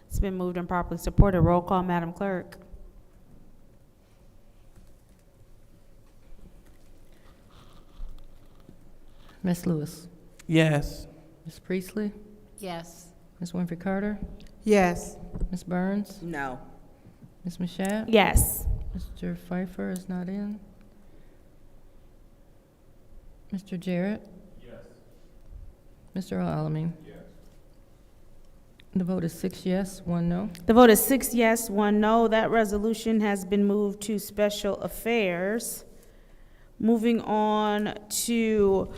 It's been moved and properly supported. Roll call, Madam Clerk. Ms. Lewis. Yes. Ms. Priestley. Yes. Ms. Winfrey Carter? Yes. Ms. Burns? No. Ms. Mashat? Yes. Mr. Pfeiffer is not in. Mr. Jarrett? Yes. Mr. Alamin? Yes. The vote is 6 yes, 1 no. The vote is 6 yes, 1 no. That resolution has been moved to special affairs. Moving on to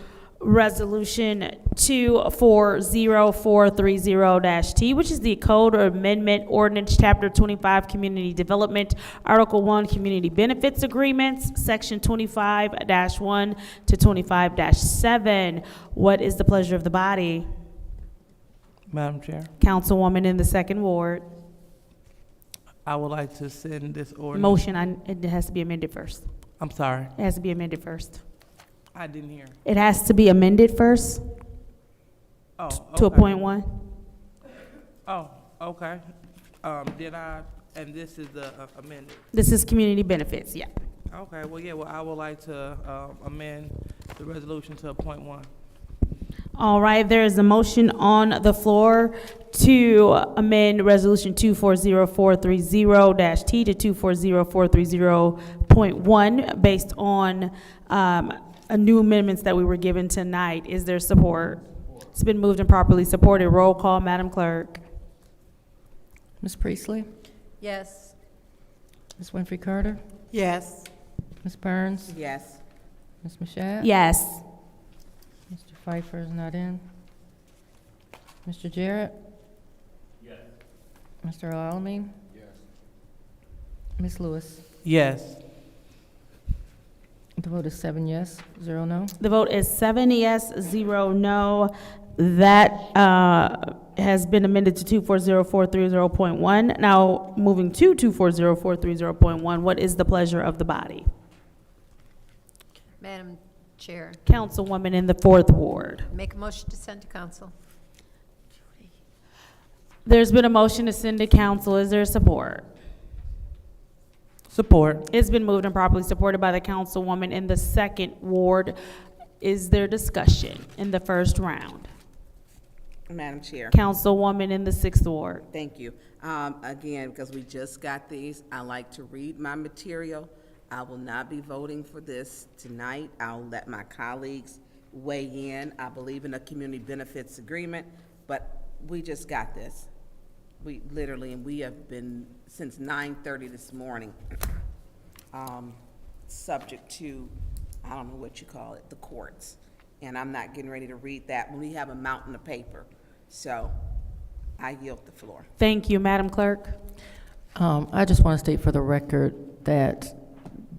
Resolution 240430-T, which is the Code Amendment Ordinance, Chapter 25, Community Development, Article 1, Community Benefits Agreements, Section 25-1 to 25-7. What is the pleasure of the body? Madam Chair, Councilwoman in the second ward. I would like to send this ordinance. Motion, it has to be amended first. I'm sorry, It has to be amended first. I didn't hear. It has to be amended first Oh, to a okay. point one. Oh, okay. And this is the amended. This is community benefits, yeah. Okay, well, yeah, well, I would like to amend the resolution to a point one. All right, there is a motion on the floor to amend Resolution 240430-T to 240430.1 based on new amendments that we were given tonight. Is there support? It's been moved and properly supported. Roll call, Madam Clerk. Ms. Priestley? Yes. Ms. Winfrey Carter? Yes. Ms. Burns? Yes. Ms. Mashat? Yes. Mr. Pfeiffer is not in. Mr. Jarrett? Yes. Mr. Alamin? Yes. Ms. Lewis? Yes. The vote is 7 yes, 0 no. The vote is 7 yes, 0 no. That has been amended to 240430.1. Now, moving to 240430.1, what is the pleasure of the body? Madam Chair, Councilwoman in the fourth ward. make a motion to send to council. There's been a motion to send to council. Is there support? Support. It's been moved and properly supported by the councilwoman in the second ward. Is there discussion in the first round? Madam Chair. Councilwoman in the sixth ward. Thank you. Again, because we just got these, I like to read my material. I will not be voting for this tonight. I'll let my colleagues weigh in. I believe in a community benefits agreement, but we just got this. We literally, and we have been since 9:30 this morning, subject to, I don't know what you call it, the courts. And I'm not getting ready to read that when we have a mountain of paper. So I yield the floor. Thank you, Madam Clerk. I just want to state for the record that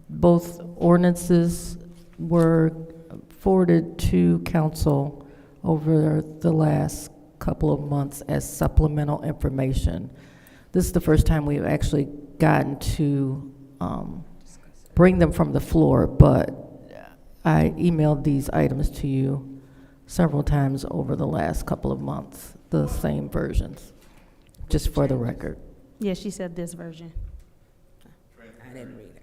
both ordinances were forwarded to council over the last couple of months as supplemental information. This is the first time we've actually gotten to bring them from the floor, but I emailed these items to you several times over the last couple of months, the same versions, just for the record. Yes, she said this version. I didn't read it.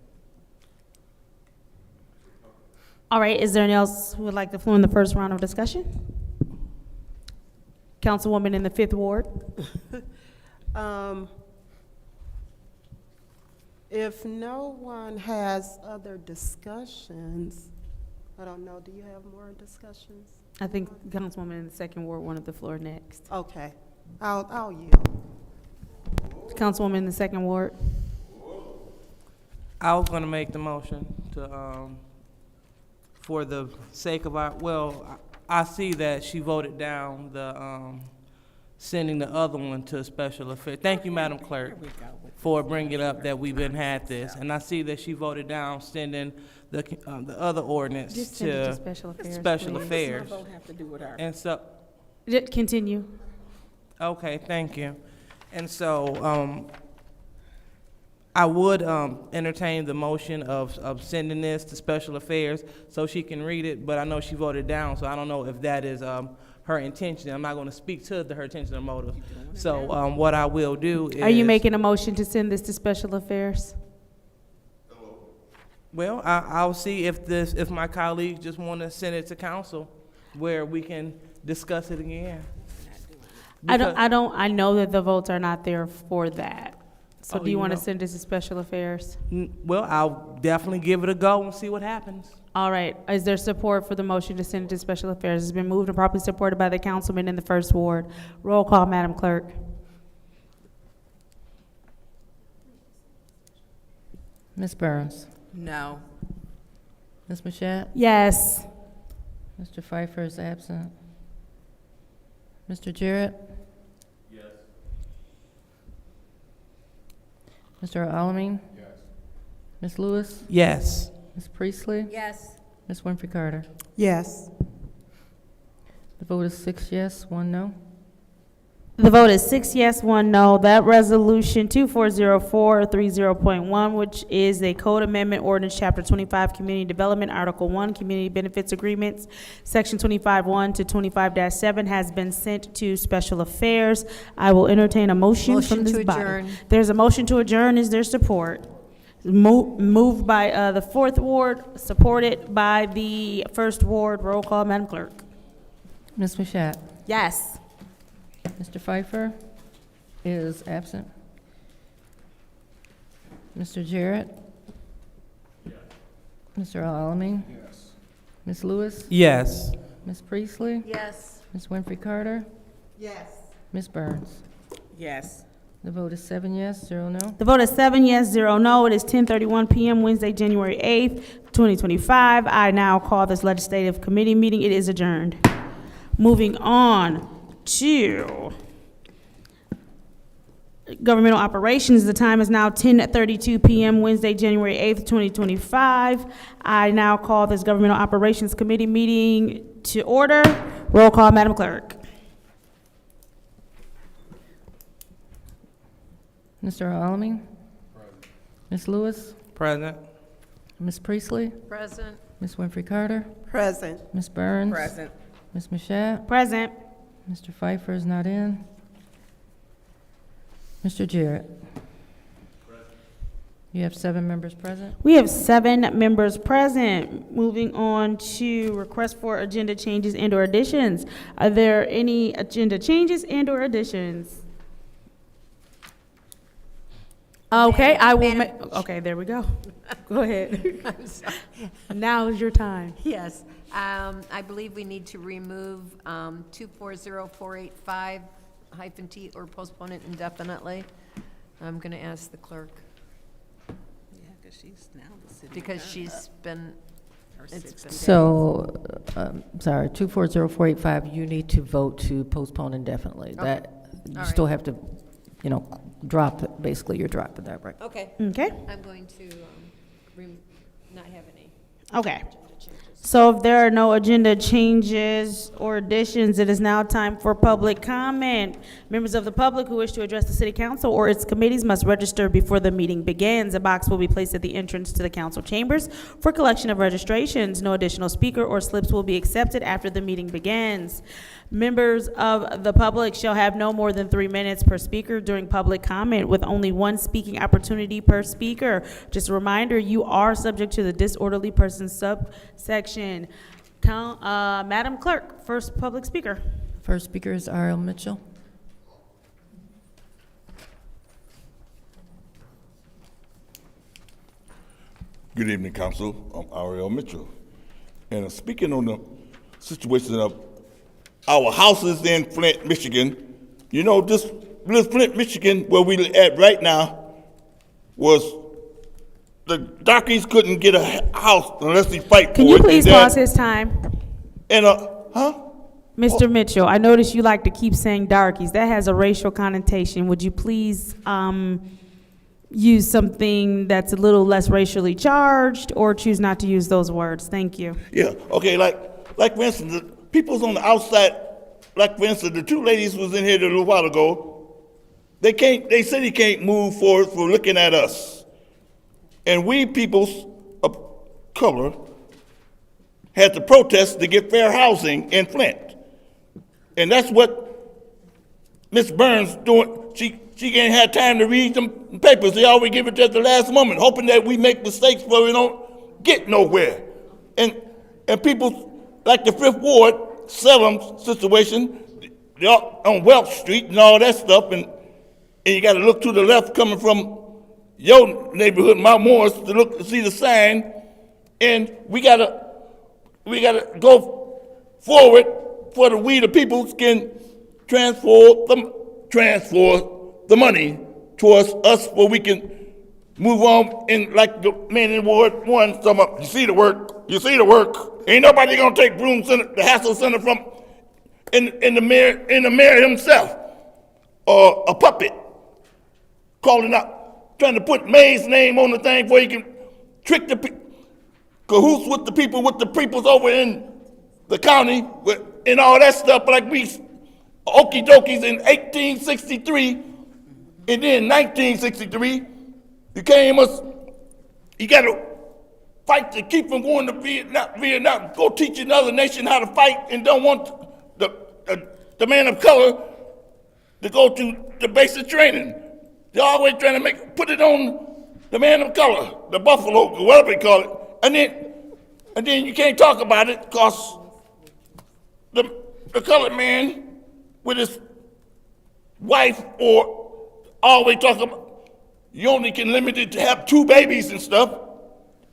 All right, is there anyone else who would like the floor in the first round of discussion? Councilwoman in the fifth ward. If no one has other discussions, I don't know, do you have more discussions? I think Councilwoman in the second ward wanted the floor next. Okay, I'll yield. Councilwoman in the second ward. I was gonna make the motion to, for the sake of our, well, I see that she voted down the, sending the other one to special affairs. Thank you, Madam Clerk, for bringing up that we've been had this. And I see that she voted down sending the other ordinance Just send it to to special affairs, special please. affairs. What does my vote have to do with her? And so, Continue. okay, thank you. And so, I would entertain the motion of sending this to special affairs so she can read it, but I know she voted down, so I don't know if that is her intention. I'm not going to speak to her intention or motive. So what I will do is... Are you making a motion to send this to special affairs? Well, I'll see if my colleagues just want to send it to council where we can discuss it again. I know that the votes are not there for that. So Oh, do you you want to know. send this to special affairs? Well, I'll definitely give it a go and see what happens. All right, is there support for the motion to send it to special affairs? It's been moved and properly supported by the councilman in the first ward. Roll call, Madam Clerk. Ms. Burns? No. Ms. Mashat? Yes. Mr. Pfeiffer is absent. Mr. Jarrett? Yes. Mr. Alamin? Yes. Ms. Lewis? Yes. Ms. Priestley? Yes. Ms. Winfrey Carter? Yes. The vote is 6 yes, 1 no. The vote is 6 yes, 1 no. That resolution 240430.1, which is a code amendment ordinance, chapter 25, community development, article 1, community benefits agreements, section 25-1 to 25-7, has been sent to special affairs. I will entertain a motion from this body. Adjourn. There's a motion to adjourn. Is there support? Moved by the fourth ward, supported by the first ward. Roll call, Madam Clerk. Ms. Mashat? Yes. Mr. Pfeiffer is absent. Mr. Jarrett? Mr. Alamin? Yes. Ms. Lewis? Yes. Ms. Priestley? Yes. Ms. Winfrey Carter? Yes. Ms. Burns? Yes. The vote is 7 yes, 0 no. The vote is 7 yes, 0 no. It is 10:31 p.m. Wednesday, January 8th, 2025. I now call this legislative committee meeting. It is adjourned. Moving on to governmental operations. The time is now 10:32 p.m. Wednesday, January 8th, 2025. I now call this governmental operations committee meeting to order. Roll call, Madam Clerk. Mr. Alamin? Ms. Lewis? Present. Ms. Priestley? Present. Ms. Winfrey Carter? Present. Ms. Burns? Present. Ms. Mashat? Present. Mr. Pfeiffer is not in. Mr. Jarrett? You have 7 members present. We have 7 members present. Moving on to request for agenda changes and/or additions. Are there any agenda changes and/or additions? Okay, I will make, okay, there we go. Go ahead. I'm sorry. Now is your time. Yes. I believe we need to remove 240485-T or postpone it indefinitely. I'm going to ask the clerk. Yeah, because she's now the city. Because she's been, it's been. So, sorry, 240485, you need to vote to postpone indefinitely. Okay. That, you All right. still have to, drop it, basically, you're dropping that, right? Okay. Okay. I'm going to not have any. Okay. So if there are no agenda changes or additions, it is now time for public comment. Members of the public who wish to address the city council or its committees must register before the meeting begins. A box will be placed at the entrance to the council chambers for collection of registrations. No additional speaker or slips will be accepted after the meeting begins. Members of the public shall have no more than 3 minutes per speaker during public comment, with only 1 speaking opportunity per speaker. Just a reminder, you are subject to the disorderly person subsection. Madam Clerk, first public speaker. First speaker is R.L. Mitchell. Good evening, Council. I'm Ariel Mitchell. And speaking on the situation of our houses in Flint, Michigan, this Flint, Michigan, where we're at right now, was the darkies couldn't get a house unless they fight for it. Can you please pause his time? And, Mr. Mitchell, I notice you like to keep saying darkies. That has a racial connotation. Would you please use something that's a little less racially charged, or choose not to use those words? Thank you. Yeah, okay, like for instance, the people's on the outside, like for instance, the 2 ladies was in here a little while ago. They said he can't move forward for looking at us. And we peoples of color had to protest to get fair housing in Flint. And that's what Ms. Burns doing. She ain't had time to read them papers. They always give it to at the last moment, hoping that we make mistakes where we don't get nowhere. And people like the 5th Ward, Salem situation, on Welch Street and all that stuff, and you got to look to the left coming from your neighborhood, Mount Morris, to look to see the sign, and we gotta go forward for we the people can transfer the money towards us, where we can move on. And like the man in Ward 1, sum up, you see the work. Ain't nobody gonna take Broome Center, the Hassel Center from in the mayor himself, or a puppet calling out, trying to put May's name on the thing where he can trick the cahoots with the peoples over in the county and all that stuff. But like we okie dokies in 1863, and then 1963, you got to fight to keep from going to Vietnam, go teach another nation how to fight, and don't want the man of color to go to the basic training. They're always trying to put it on the man of color, the buffalo, or whatever they call it, and then you can't talk about it because the colored man with his wife, or always talk about you only can limit it to have 2 babies and stuff.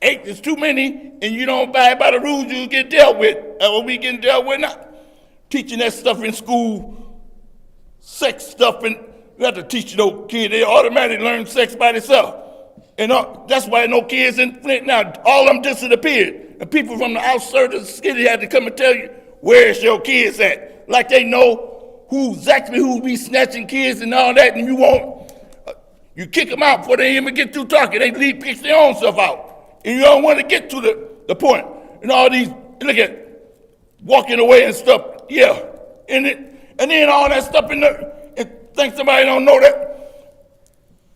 8 is too many, and you don't abide by the rules, you get dealt with, or we getting dealt with now. Teaching that stuff in school, sex stuff, and you have to teach no kid. They automatically learn sex by themselves. And that's why no kids in Flint now. All of them disappeared. And people from the outskirts of the city had to come and tell you, where's your kids at? Like they know exactly who be snatching kids and all that, and you kick them out before they even get through talking. They pick their own stuff out. And you don't want to get to the point. And all these, look at walking away and stuff. Yeah. And then all that stuff in there, and think somebody don't know that.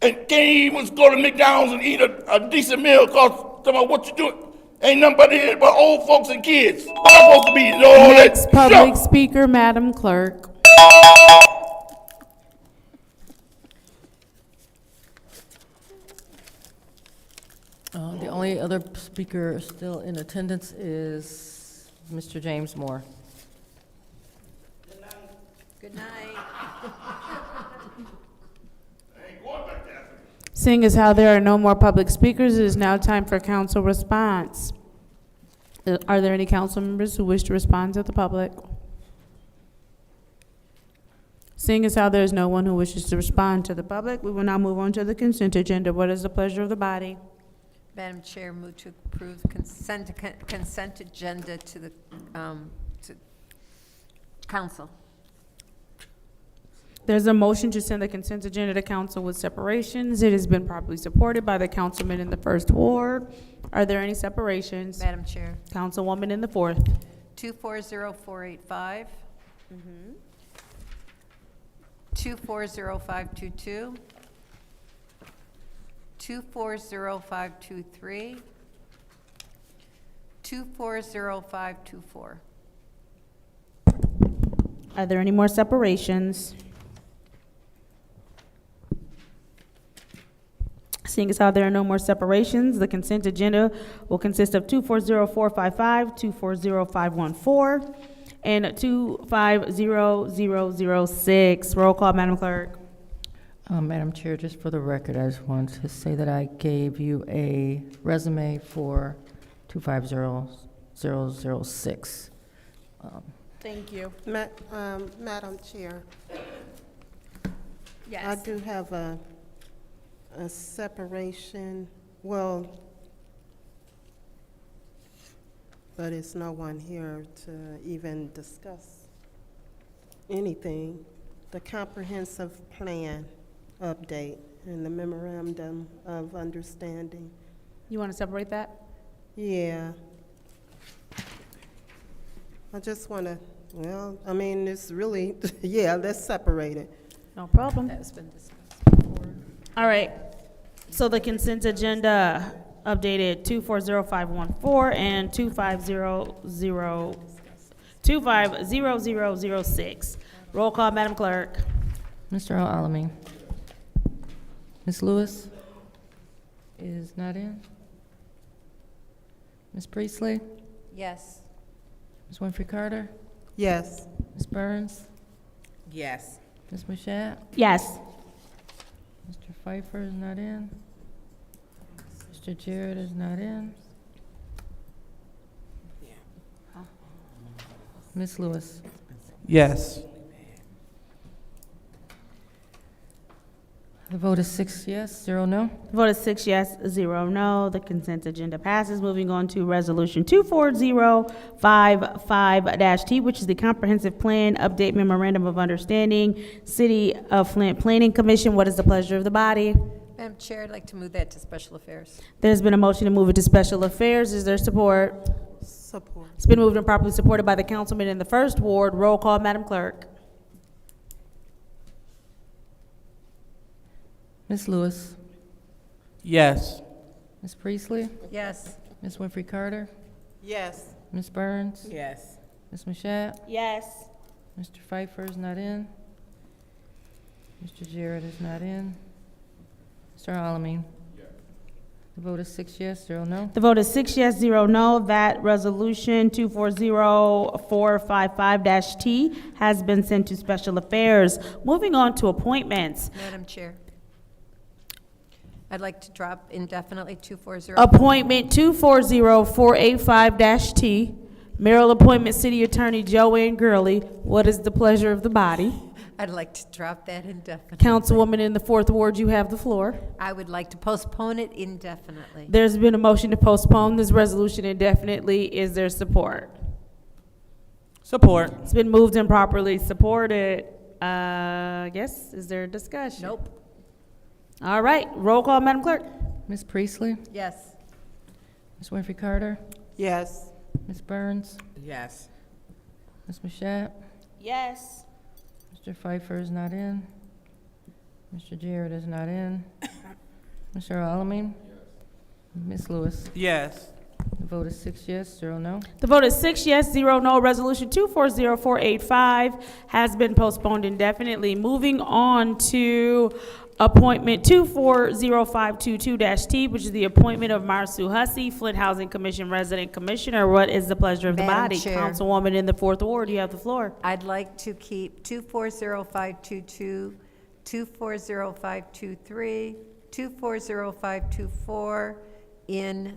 And can't even go to McDonald's and eat a decent meal because about what you doing. Ain't nobody but old folks and kids. I'm supposed to be all Next that public stuff. speaker, Madam Clerk. The only other speaker still in attendance is Mr. James Moore. Good night. Seeing as how there are no more public speakers, it is now time for council response. Are there any council members who wish to respond to the public? Seeing as how there is no one who wishes to respond to the public, we will now move on to the consent agenda. What is the pleasure of the body? Madam Chair, move to approve consent agenda to the to council. There's a motion to send the consent agenda to council with separations. It has been properly supported by the councilman in the 1st Ward. Are there any separations? Madam Chair. Councilwoman in the 4th. 240485. 240522. 240523. 240524. Are there any more separations? Seeing as how there are no more separations, the consent agenda will consist of 240455, 240514, and 250006. Roll call, Madam Clerk. Madam Chair, just for the record, I just wanted to say that I gave you a resume for 250006. Thank you. Madam Chair. Yes. I do have a separation, well, but it's no one here to even discuss anything. The comprehensive plan update and the memorandum of understanding. You want to separate that? Yeah. I just want to, well, I mean, it's really, yeah, let's separate it. No problem. That's been discussed before. All right. So the consent agenda updated 240514 and 250006. Roll call, Madam Clerk. Mr. Al-Alami. Ms. Lewis is not in. Ms. Priestley? Yes. Ms. Winfrey Carter? Yes. Ms. Burns? Yes. Ms. Mashat? Yes. Mr. Pfeiffer is not in. Mr. Jarrett is not in. Ms. Lewis? Yes. The vote is 6 yes, 0 no. The vote is 6 yes, 0 no. The consent agenda passes. Moving on to Resolution 24055-T, which is the Comprehensive Plan Update Memorandum of Understanding, City of Flint Planning Commission. What is the pleasure of the body? Madam Chair, I'd like to move that to Special Affairs. There's been a motion to move it to Special Affairs. Is there support? Support. It's been moved and properly supported by the councilman in the first ward. Roll call, Madam Clerk. Ms. Lewis? Yes. Ms. Priestley? Yes. Ms. Winfrey Carter? Yes. Ms. Burns? Yes. Ms. Mashat? Yes. Mr. Pfeiffer is not in. Mr. Jarrett is not in. Mr. Alamin? The vote is 6 yes, 0 no. The vote is 6 yes, 0 no. That resolution 240455-T has been sent to Special Affairs. Moving on to appointments. Madam Chair, I'd like to drop indefinitely 240. Appointment 240485-T, mayoral appointment, City Attorney Joanne Gurley. What is the pleasure of the body? I'd like to drop that indefinitely. Councilwoman in the fourth ward, you have the floor. I would like to postpone it indefinitely. There's been a motion to postpone this resolution indefinitely. Is there support? Support. It's been moved and properly supported. Yes, is there a discussion? Nope. All right, roll call, Madam Clerk. Ms. Priestley? Yes. Ms. Winfrey Carter? Yes. Ms. Burns? Yes. Ms. Mashat? Yes. Mr. Pfeiffer is not in. Mr. Jarrett is not in. Mr. Alamin? Ms. Lewis? Yes. The vote is 6 yes, 0 no. The vote is 6 yes, 0 no. Resolution 240485 has been postponed indefinitely. Moving on to appointment 240522-T, which is the appointment of Marsu Hussey, Flint Housing Commission Resident Commissioner. What is the pleasure of the Madam body? Chair. Councilwoman in the fourth ward, you have the floor. I'd like to keep 240522, 240523, 240524 in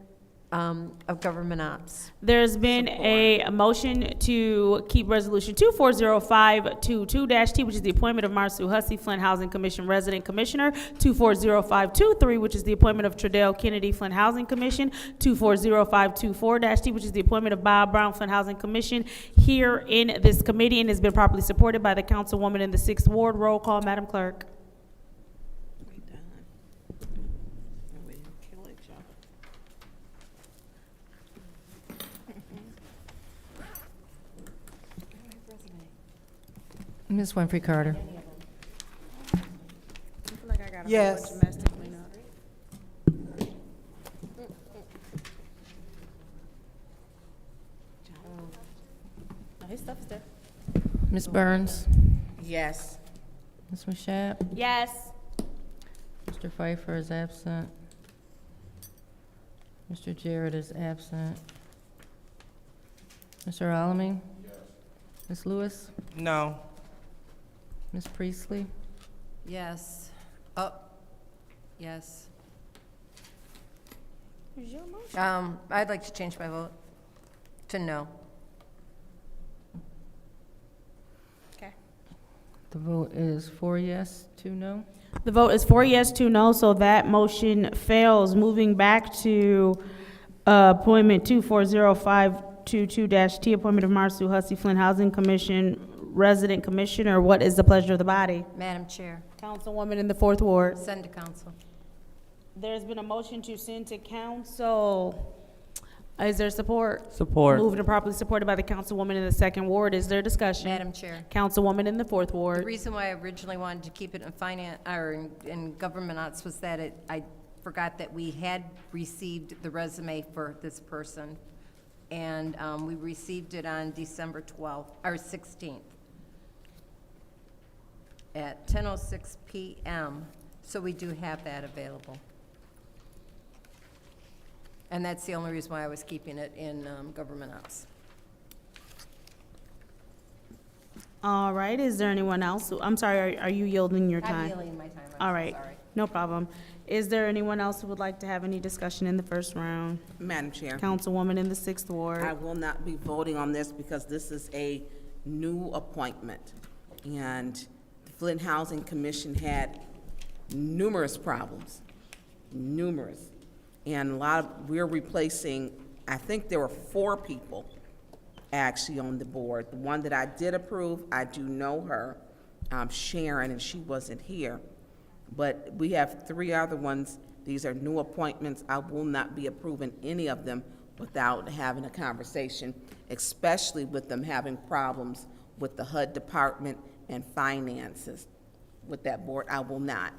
of government ops. There's been a motion to keep resolution 240522-T, which is the appointment of Marsu Hussey, Flint Housing Commission Resident Commissioner, 240523, which is the appointment of Tredell Kennedy, Flint Housing Commission, 240524-T, which is the appointment of Bob Brown, Flint Housing Commission, here in this committee, and has been properly supported by the councilwoman in the sixth ward. Roll call, Madam Clerk. Ms. Winfrey Carter? Yes. Ms. Burns? Yes. Ms. Mashat? Yes. Mr. Pfeiffer is absent. Mr. Jarrett is absent. Mr. Alamin? Ms. Lewis? No. Ms. Priestley? Yes. Oh, yes. I'd like to change my vote to no. Okay. The vote is 4 yes, 2 no. The vote is 4 yes, 2 no, so that motion fails. Moving back to appointment 240522-T, appointment of Marsu Hussey, Flint Housing Commission Resident Commissioner. What is the pleasure of the body? Madam Chair, Councilwoman in the fourth ward. send to council. There's been a motion to send to council. Is there support? Support. Moved and properly supported by the councilwoman in the second ward. Is there discussion? Madam Chair, Councilwoman in the fourth the ward. reason why I originally wanted to keep it in finance, or in government ops was that I forgot that we had received the resume for this person. And we received it on December 12th, or 16th. At 10:06 p.m., so we do have that available. And that's the only reason why I was keeping it in government ops. All right, is there anyone else? I'm sorry, are you yielding your time? I'm yielding my time. All right, no problem. Is there anyone else who would like to have any discussion in the first round? Madam Chair. Councilwoman in the 6th Ward. I will not be voting on this because this is a new appointment. And the Flint Housing Commission had numerous problems, numerous. And we're replacing, I think there were 4 people actually on the board. The one that I did approve, I do know her, Sharon, and she wasn't here. But we have 3 other ones. These are new appointments. I will not be approving any of them without having a conversation, especially with them having problems with the HUD department and finances. With that board, I will not.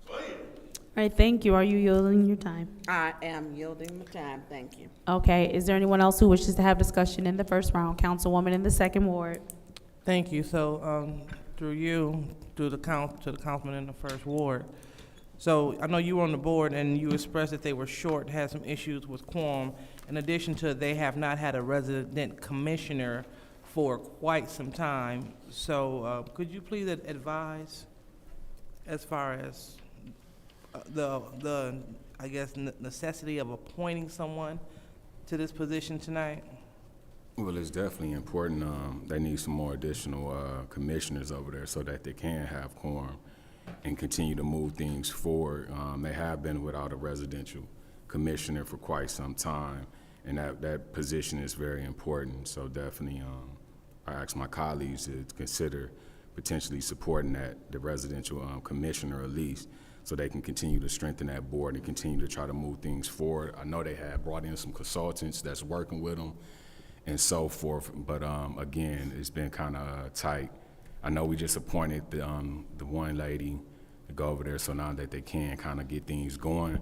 All right, thank you. Are you yielding your time? I am yielding my time, thank you. Okay, is there anyone else who wishes to have discussion in the first round? Councilwoman in the 2nd Ward. Thank you. So, through you, to the councilman in the 1st Ward. So I know you were on the board and you expressed that they were short, had some issues with quorum. In addition to, they have not had a resident commissioner for quite some time. So could you please advise as far as the I guess necessity of appointing someone to this position tonight? Well, it's definitely important. They need some more additional commissioners over there so that they can have quorum and continue to move things forward. They have been without a residential commissioner for quite some time, and that position is very important. So definitely, I ask my colleagues to consider potentially supporting the residential commissioner at least, so they can continue to strengthen that board and continue to try to move things forward. I know they have brought in some consultants that's working with them and so forth, but again, it's been kind of tight. I know we just appointed the one lady to go over there, so now that they can kind of get things going,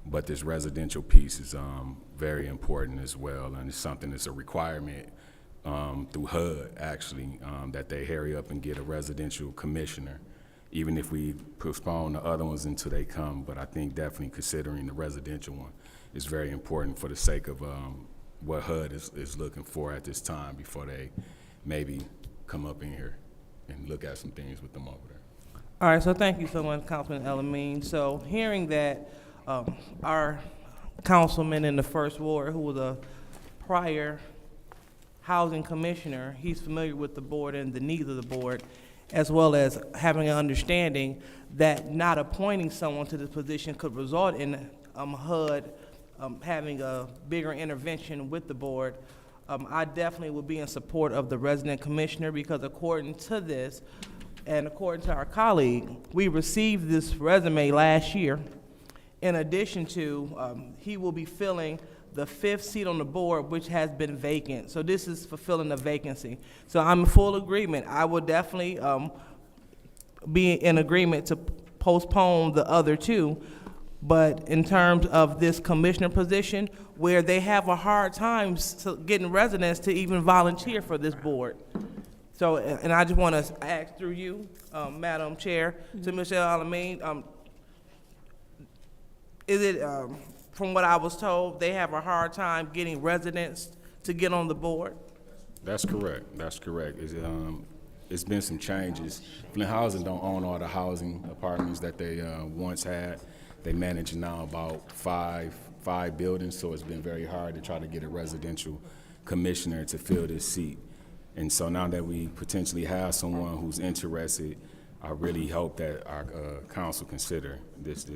but this residential piece is very important as well, and it's something that's a requirement through HUD, actually, that they hurry up and get a residential commissioner, even if we postpone the other ones until they come. But I think definitely considering the residential one is very important for the sake of what HUD is looking for at this time before they maybe come up in here and look at some things with them over there. All right, so thank you so much, Councilman Elamine. So hearing that our councilman in the 1st Ward, who was a prior housing commissioner, he's familiar with the board and the needs of the board, as well as having an understanding that not appointing someone to this position could result in HUD having a bigger intervention with the board. I definitely would be in support of the resident commissioner, because according to this, and according to our colleague, we received this resume last year. In addition to, he will be filling the 5th seat on the board, which has been vacant. So this is fulfilling a vacancy. So I'm in full agreement. I would definitely be in agreement to postpone the other 2. But in terms of this commissioner position, where they have a hard time getting residents to even volunteer for this board. So, and I just want to ask through you, Madam Chair, to Michelle Alameen, is it, from what I was told, they have a hard time getting residents to get on the board? That's correct. That's correct. It's been some changes. Flint Housing don't own all the housing apartments that they once had. They manage now about five buildings, so it's been very hard to try to get a residential commissioner to fill this seat. And so now that we potentially have someone who's interested, I really hope that our council consider this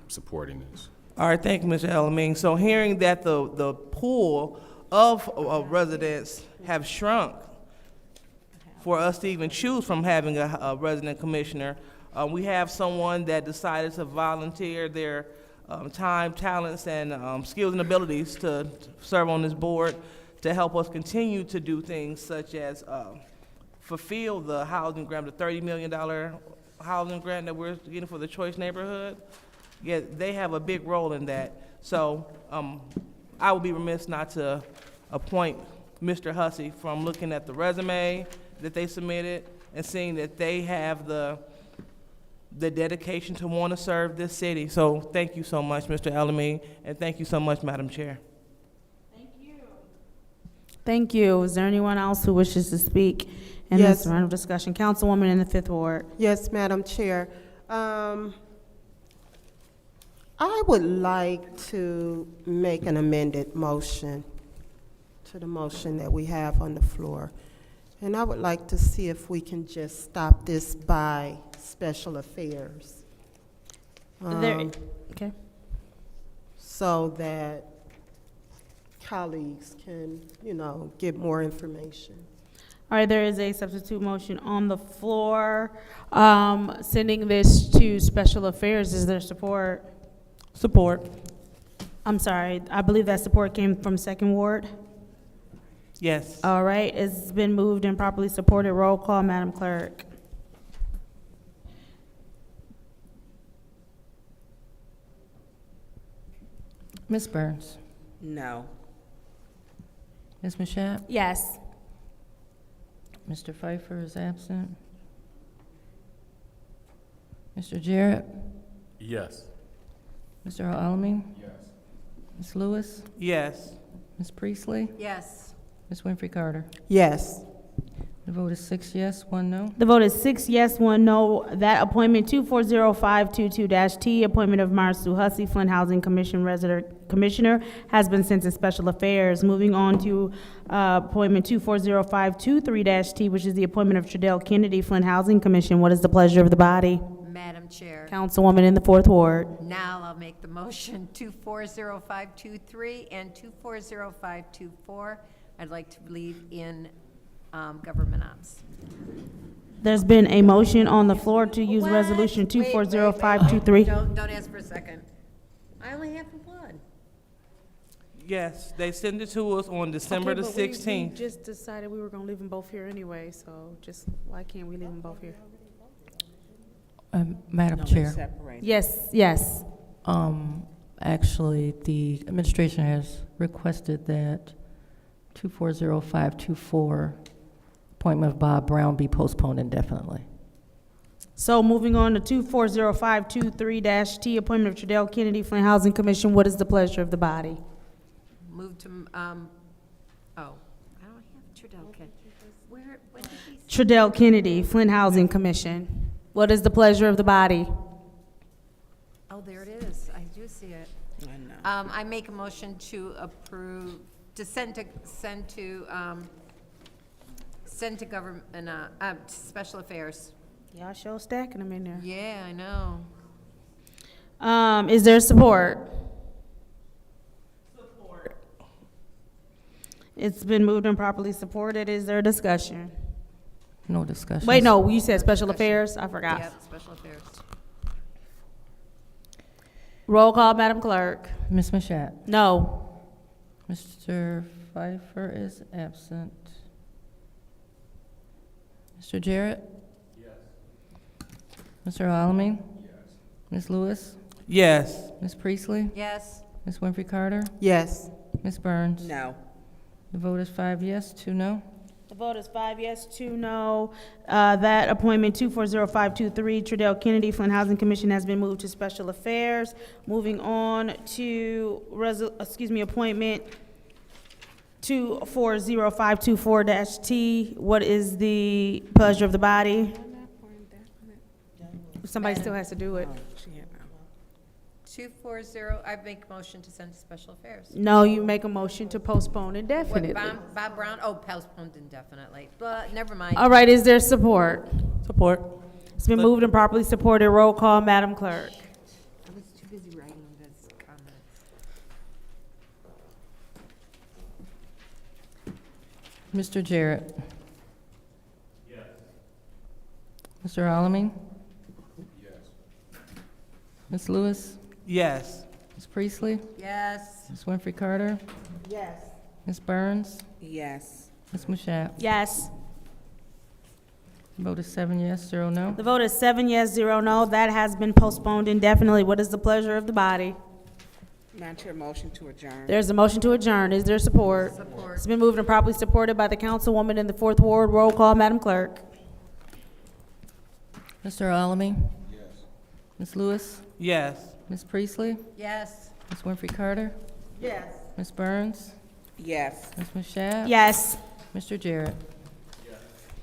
supporting this. All right, thank you, Mr. Elamine. So hearing that the pool of residents have shrunk for us to even choose from having a resident commissioner, we have someone that decided to volunteer their time, talents, and skills and abilities to serve on this board to help us continue to do things such as fulfill the housing grant, the $30 million housing grant that we're getting for the Choice neighborhood. Yeah, they have a big role in that. So I would be remiss not to appoint Mr. Hussey from looking at the resume that they submitted and seeing that they have the dedication to want to serve this city. So thank you so much, Mr. Elamine, and thank you so much, Madam Chair. Thank you. Thank you. Is there anyone else who wishes to speak in Yes. this round of discussion? Councilwoman in the Fifth Ward. Yes, Madam Chair. I would like to make an amended motion to the motion that we have on the floor. And I would like to see if we can just stop this by special affairs. Okay. So that colleagues can, get more information. All right, there is a substitute motion on the floor, sending this to special affairs. Is there support? Support. I'm sorry, I believe that support came from Second Ward. Yes. All right, it's been moved and properly supported. Roll call, Madam Clerk. Ms. Burns? No. Ms. Mashat? Yes. Mr. Pfeiffer is absent. Mr. Jarrett? Yes. Mr. Alamin? Yes. Ms. Lewis? Yes. Ms. Priestley? Yes. Ms. Winfrey Carter? Yes. The vote is 6 yes, 1 no. The vote is 6 yes, 1 no. That appointment 240522-T, appointment of Marsu Hussey, Flint Housing Commission Resident Commissioner, has been sent to Special Affairs. Moving on to appointment 240523-T, which is the appointment of Tredell Kennedy, Flint Housing Commission. What is the pleasure of the body? Madam Chair. Councilwoman in the Fourth Ward. Now I'll make the motion 240523 and 240524. I'd like to leave in government ops. There's been a motion on the floor to use resolution Wait, 240523. Don't ask for a second. I only have one. Yes, they sent it to us on December the 16th. We just decided we were gonna leave them both here anyway, so why can't we leave them both here? Madam Chair? Yes, yes. Actually, the administration has requested that 240524, appointment of Bob Brown, be postponed indefinitely. So moving on to 240523-T, appointment of Tredell Kennedy, Flint Housing Commission. What is the pleasure of the body? Move to, I don't have Trudell. When did he? Tredell Kennedy, Flint Housing Commission. What is the pleasure of the body? Oh, there it is. I do see it. I know. I make a motion to approve, to send to government, special affairs. Y'all show stacking them in there. Yeah, I know. Is there support? Support. It's been moved and properly supported. Is there discussion? No discussion. Wait, no, you said special affairs? I forgot. Yep, special affairs. Roll call, Madam Clerk. Ms. Mashat? No. Mr. Pfeiffer is absent. Mr. Jarrett? Yes. Mr. Alamin? Yes. Ms. Lewis? Yes. Ms. Priestley? Yes. Ms. Winfrey Carter? Yes. Ms. Burns? No. The vote is 5 yes, 2 no. The vote is 5 yes, 2 no. That appointment 240523, Tredell Kennedy, Flint Housing Commission, has been moved to Special Affairs. Moving on to appointment 240524-T. What is the pleasure of the body? Somebody still has to do it. 240, I make a motion to send to special affairs. No, you make a motion to postpone indefinitely. Bob Brown, postponed indefinitely, but never mind. All right, is there support? Support. It's been moved and properly supported. Roll call, Madam Clerk. I was too busy writing this comments. Mr. Jarrett? Yes. Mr. Alamin? Yes. Ms. Lewis? Yes. Ms. Priestley? Yes. Ms. Winfrey Carter? Yes. Ms. Burns? Yes. Ms. Mashat? Yes. Vote is 7 yes, 0 no. The vote is 7 yes, 0 no. That has been postponed indefinitely. What is the pleasure of the body? Madam Chair, motion to adjourn. There's a motion to adjourn. Is there support? Support. It's been moved and properly supported by the councilwoman in the Fourth Ward. Roll call, Madam Clerk. Mr. Alamin? Yes. Ms. Lewis? Yes. Ms. Priestley? Yes. Ms. Winfrey Carter? Yes. Ms. Burns? Yes. Ms. Mashat? Yes. Mr. Jarrett?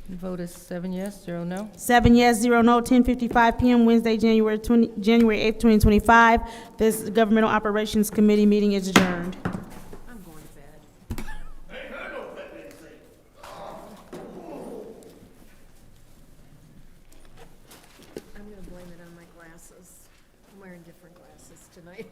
The vote is 7 yes, 0 no. 7 yes, 0 no, 10:55 p.m. Wednesday, January 8th, 2025. This Governmental Operations Committee meeting is adjourned. I'm going to bed. I'm going to blame it on my glasses. I'm wearing different glasses tonight.